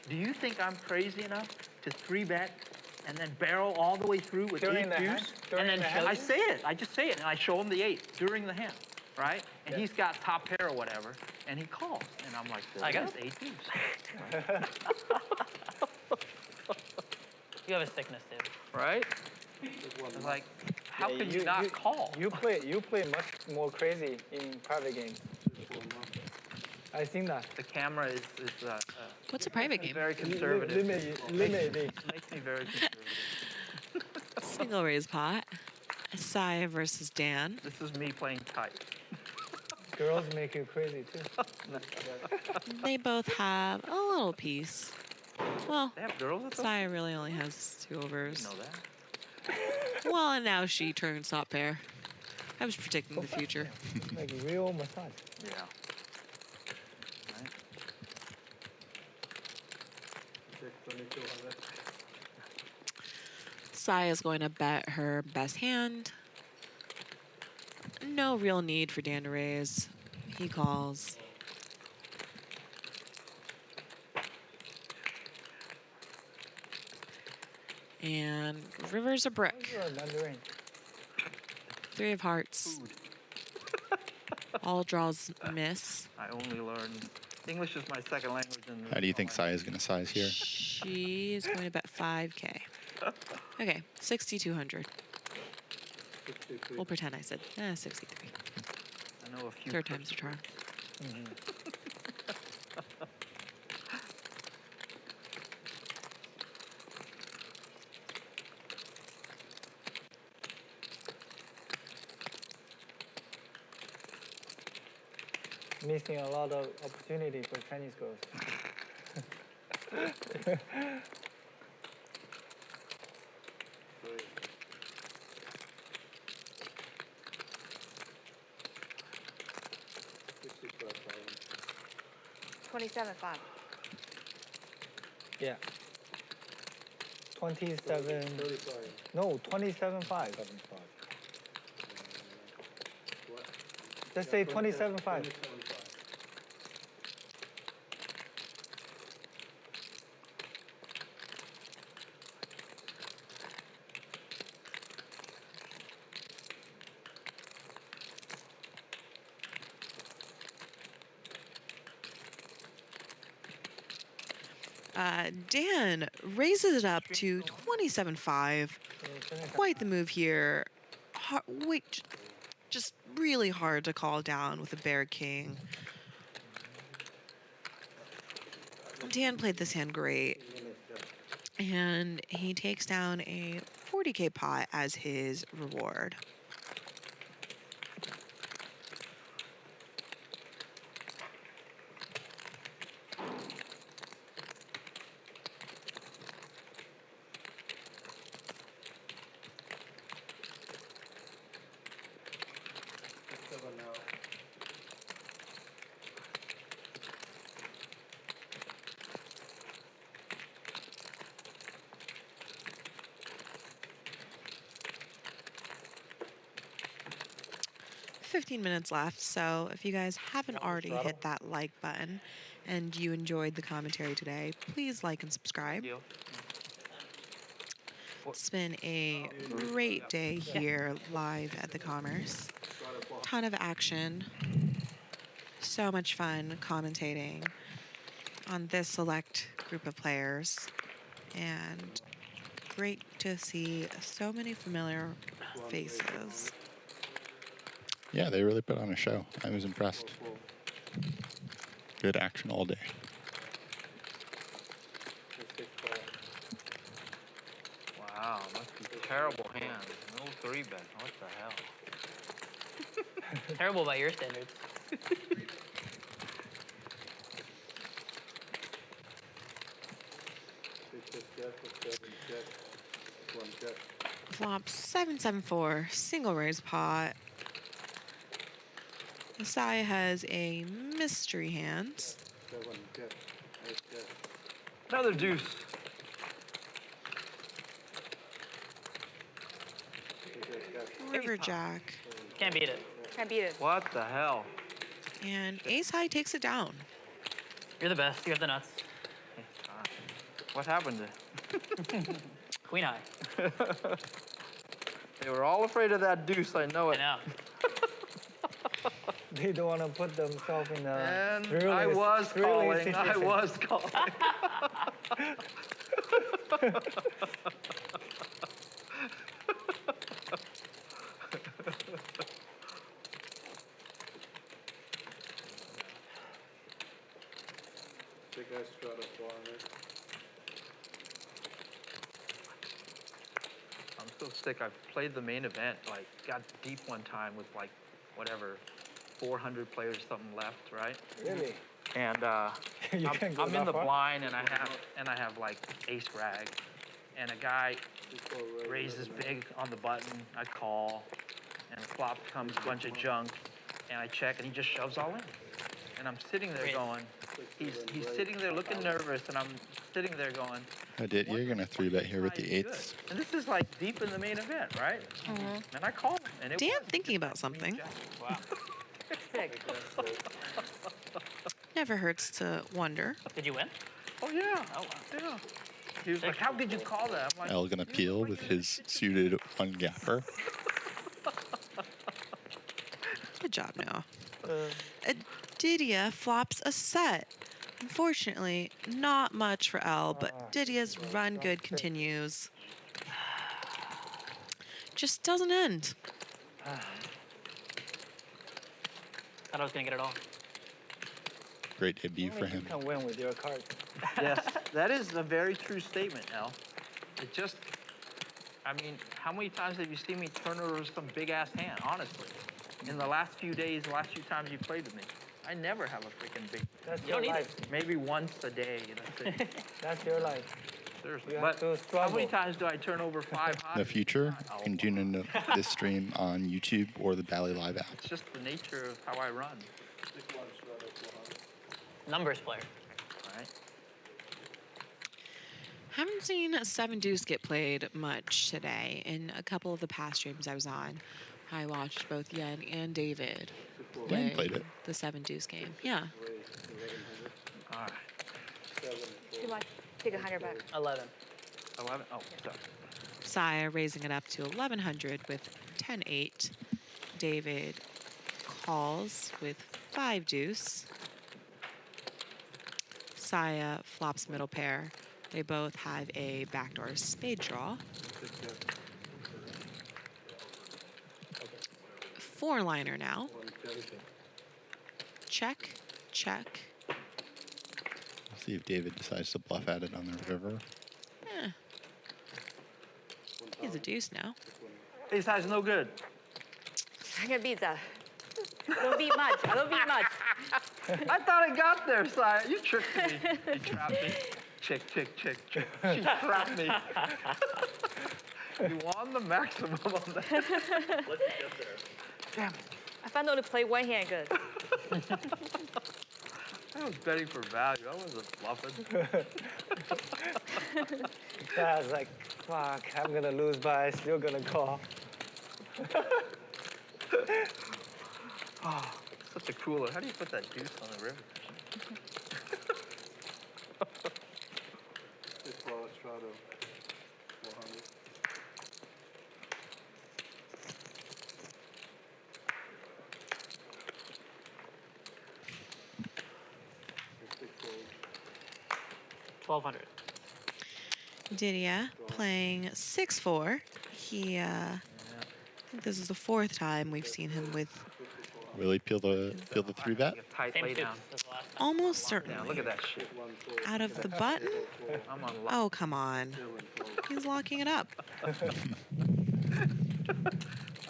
do you think I'm crazy enough to 3-bet and then barrel all the way through with 8 deuce? And then I say it. I just say it, and I show him the 8 during the hand, right? And he's got top pair or whatever, and he calls, and I'm like, I got 8 deuce. You have a sickness, dude. Right? It's like, how could you not call? You play much more crazy in private games. I think that. The camera is What's a private game? very conservative. Limit. Makes me very conservative. Single raise pot. Sai versus Dan. This is me playing tight. Girls make you crazy too. They both have a little piece. Well, They have girls at those? Sai really only has 2 overs. Know that. Well, and now she turns top pair. I was predicting the future. Like real massage. Yeah. Right. 2200. Sai is going to bet her best hand. No real need for Dan to raise. He calls. And river's a brick. 3 of hearts. All draws miss. I only learned English is my second language. How do you think Sai is going to size here? She's going to bet 5K. Okay, 6,200. We'll pretend I said 63. I know a few. Third time's a charm. Mm-hmm. 'Missing a lot of opportunity for Chinese girls. $27,500. Yeah. 27. No, 27.5. Just say 27.5. Dan raises it up to 27.5. Quite the move here. Just really hard to call down with a bear king. Dan played this hand great. And he takes down a 40K pot as his reward. now. 15 minutes left, so if you guys haven't already hit that like button and you enjoyed the commentary today, please like and subscribe. It's been a great day here live at the Commerce. Ton of action. So much fun commentating on this select group of players. And great to see so many familiar faces. Yeah, they really put on a show. I was impressed. Good action all day. Wow, must be terrible hands. No 3-bet. What the hell? Terrible by your standards. Flop 774, single raise pot. Sai has a mystery hand. Another deuce. river jack. Can't beat it. Can't beat it. What the hell? And ace high takes it down. You're the best. You have the nuts. What happened there? Queen high. They were all afraid of that deuce, I know it. I know. They don't want to put themselves in a And thrilling, I was calling. situation. I was calling. Big guy strata 400. I'm so sick. I've played the main event, like got deep one time with like whatever, 400 players something left, right? Really? And You can go I'm that in the far? blind and I have like ace rag, and a guy raises big on the button. I call, and the flop comes a bunch of junk, and I check, and he just shoves all in. And I'm sitting there going, he's sitting there looking nervous, and I'm sitting there going, Aditya, you're going to 3-bet here with the eights. and this is like deep in the main event, right? Mm-hmm. And I call him, and it Dan was thinking about something. Wow. Sick. Never hurts to wonder. Did you win? Oh yeah. Oh, wow. Yeah. He was like, how did you call that? I'm like, L going to peel with his suited one gapper. Good job, Noah. Aditya flops a set. Unfortunately, not much for L, but Aditya's run good continues. Just doesn't end. Thought I was gonna get it all. Great debut for him. You can win with your card. yes, that is a very true statement, Al. It just, I mean, how many times have you seen me turn over some big-ass hand, honestly? In the last few days, the last few times you played with me, I never have a freaking big. That's You your don't need life. Maybe once a day, that's it. That's your life. Seriously. You But have to how many struggle. times do I turn over 5 In high? the future, you can tune into this stream on YouTube or the Bally Live app. It's just the nature of how I run. Big one strata 400. Numbers player. All right. Haven't seen a 7 deuce get played much today. In a couple of the past streams I was on, I watched both Yen and David Yen played it. the 7 deuce game. Yeah. All right. Too much. Take 100 back. 11. 11. Oh, sorry. Saya raising it up to 1100 with 10-8. David calls with 5 deuce. Saya flops middle pair. They both have a backdoor spade draw. 4-liner now. Check, check. We'll see if David decides to bluff at it on the river. Eh. He's a deuce now. Ace high's no good. I'm gonna beat that. I don't beat much. I don't beat much. I thought I got there, Saya. You tricked me. You trapped me. Check, check, check, check. She trapped me. You won the maximum on that. Let you get there. Damn it. I found out to play one hand good. I was betting for value. I wasn't bluffing. I was like, fuck, I'm gonna lose, but I'm still gonna call. Oh, such a cooler. How do you put that deuce on the river? Big flower strata 400. Big fold. 1200. Aditya playing 6-4. He, I think this is the 4th time we've seen him with Really peel the 3-bet? Tight Same lay suits down. as the last time. almost Yeah, certainly look at that shit. out of the button. I'm on lock. Oh, come on. He's locking it up. I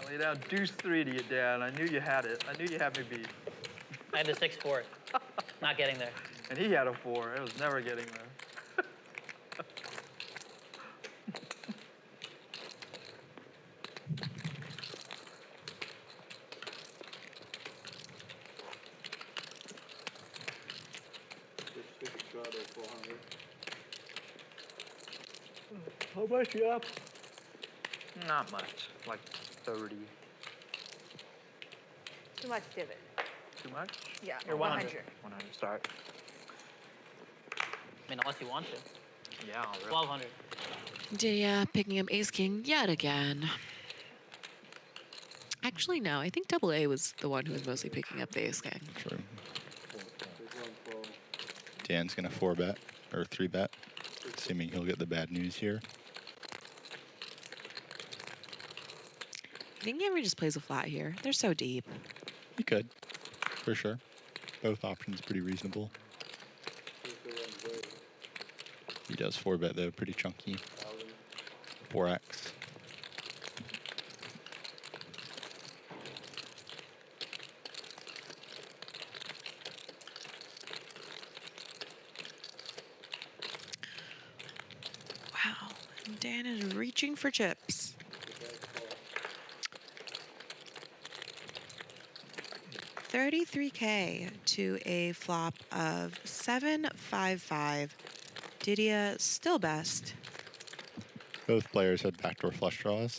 lay down deuce 3 to you, Dan. I knew you had it. I knew you had me beat. I had the 6-4. Not getting there. And he had a 4. It was never getting there. Big strata 400. How much you up? Not much. Like 30. Too much divot. Too much? Yeah, You're 100. 100 start. I mean, unless you want to. Yeah, 1200. Dia picking up ace king yet again. Actually, no. I think double A was the one who was mostly picking up the ace king. True. Dan's going to 4-bet, or 3-bet, assuming he'll get the bad news here. I think he ever just plays a flat here. They're so deep. He could, for sure. Both options pretty reasonable. He does 4-bet though, pretty chunky. 4x. Wow. And Dan is reaching for chips. $33K to a flop of 755. Didier still best. Both players had backdoor flush draws.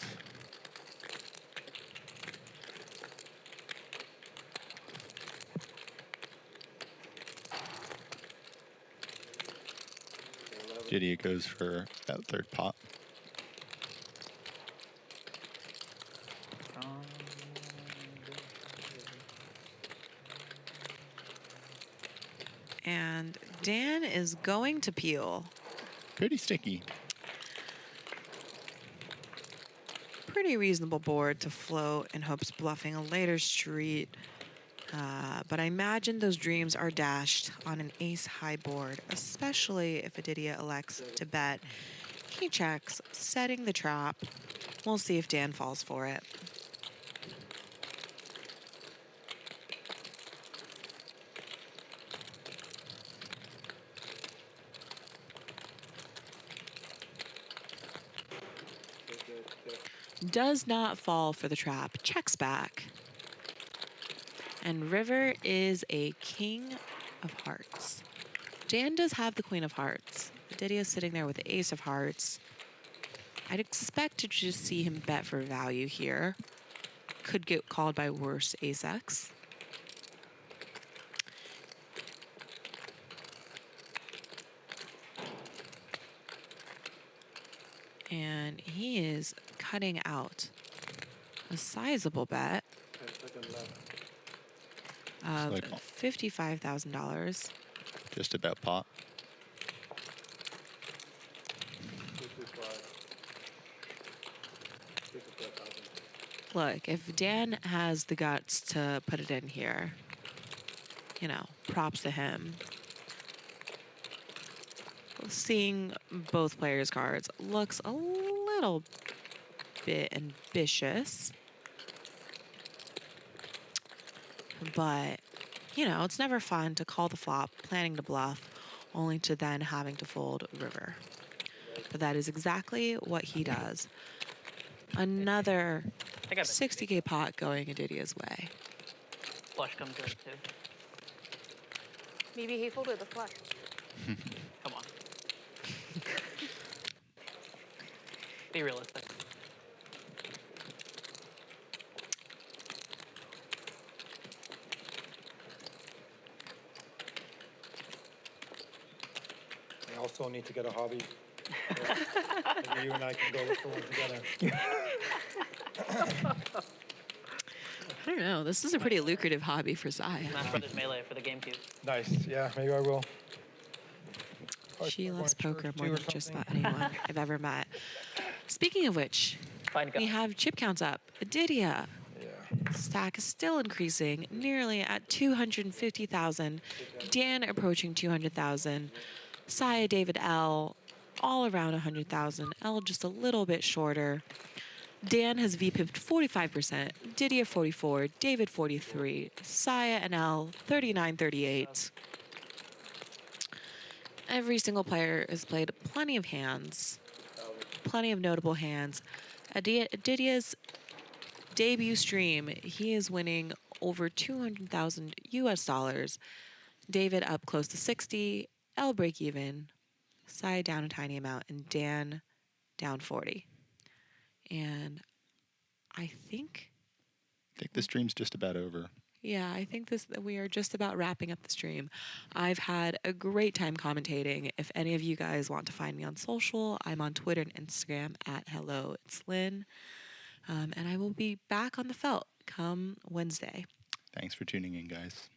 Didier goes for that third pot. And Dan is going to peel. Pretty sticky. Pretty reasonable board to float in hopes bluffing a later street. But I imagine those dreams are dashed on an ace-high board, especially if Aditya elects to bet. He checks, setting the trap. We'll see if Dan falls for it. Does not fall for the trap, checks back. And river is a king of hearts. Dan does have the queen of hearts. Aditya is sitting there with the ace of hearts. I'd expect to just see him bet for value here. Could get called by worse ace-x. And he is cutting out a sizable bet of $55,000. Just about pot. Look, if Dan has the guts to put it in here, you know, props to him. Seeing both players' cards looks a little bit ambitious. But, you know, it's never fun to call the flop, planning to bluff, only to then having to fold river. But that is exactly what he does. Another 60K pot going Aditya's way. Flush comes in too. Maybe he folded the flush. Come on. Be realistic. I also need to get a hobby. Maybe you and I can go look for one together. I don't know. This is a pretty lucrative hobby for Zaya. Smash Brothers Melee for the GameCube. Nice. Yeah, maybe I will. She loves poker more than just about anyone I've ever met. Speaking of which, we have chip counts up. Aditya. Stack is still increasing, nearly at 250,000. Dan approaching 200,000. Saya, David, L, all around 100,000. L just a little bit shorter. Dan has VPIP'd 45%, Didier 44, David 43, Saya and L 39-38. Every single player has played plenty of hands, plenty of notable hands. Aditya's debut stream, he is winning over 200,000 US dollars. David up close to 60, L break even, Saya down a tiny amount, and Dan down 40. And I think the stream's just about over. Yeah, I think we are just about wrapping up the stream. I've had a great time commentating. If any of you guys want to find me on social, I'm on Twitter and Instagram at Hello It's Lynn. And I will be back on the felt come Wednesday. Thanks for tuning in, guys.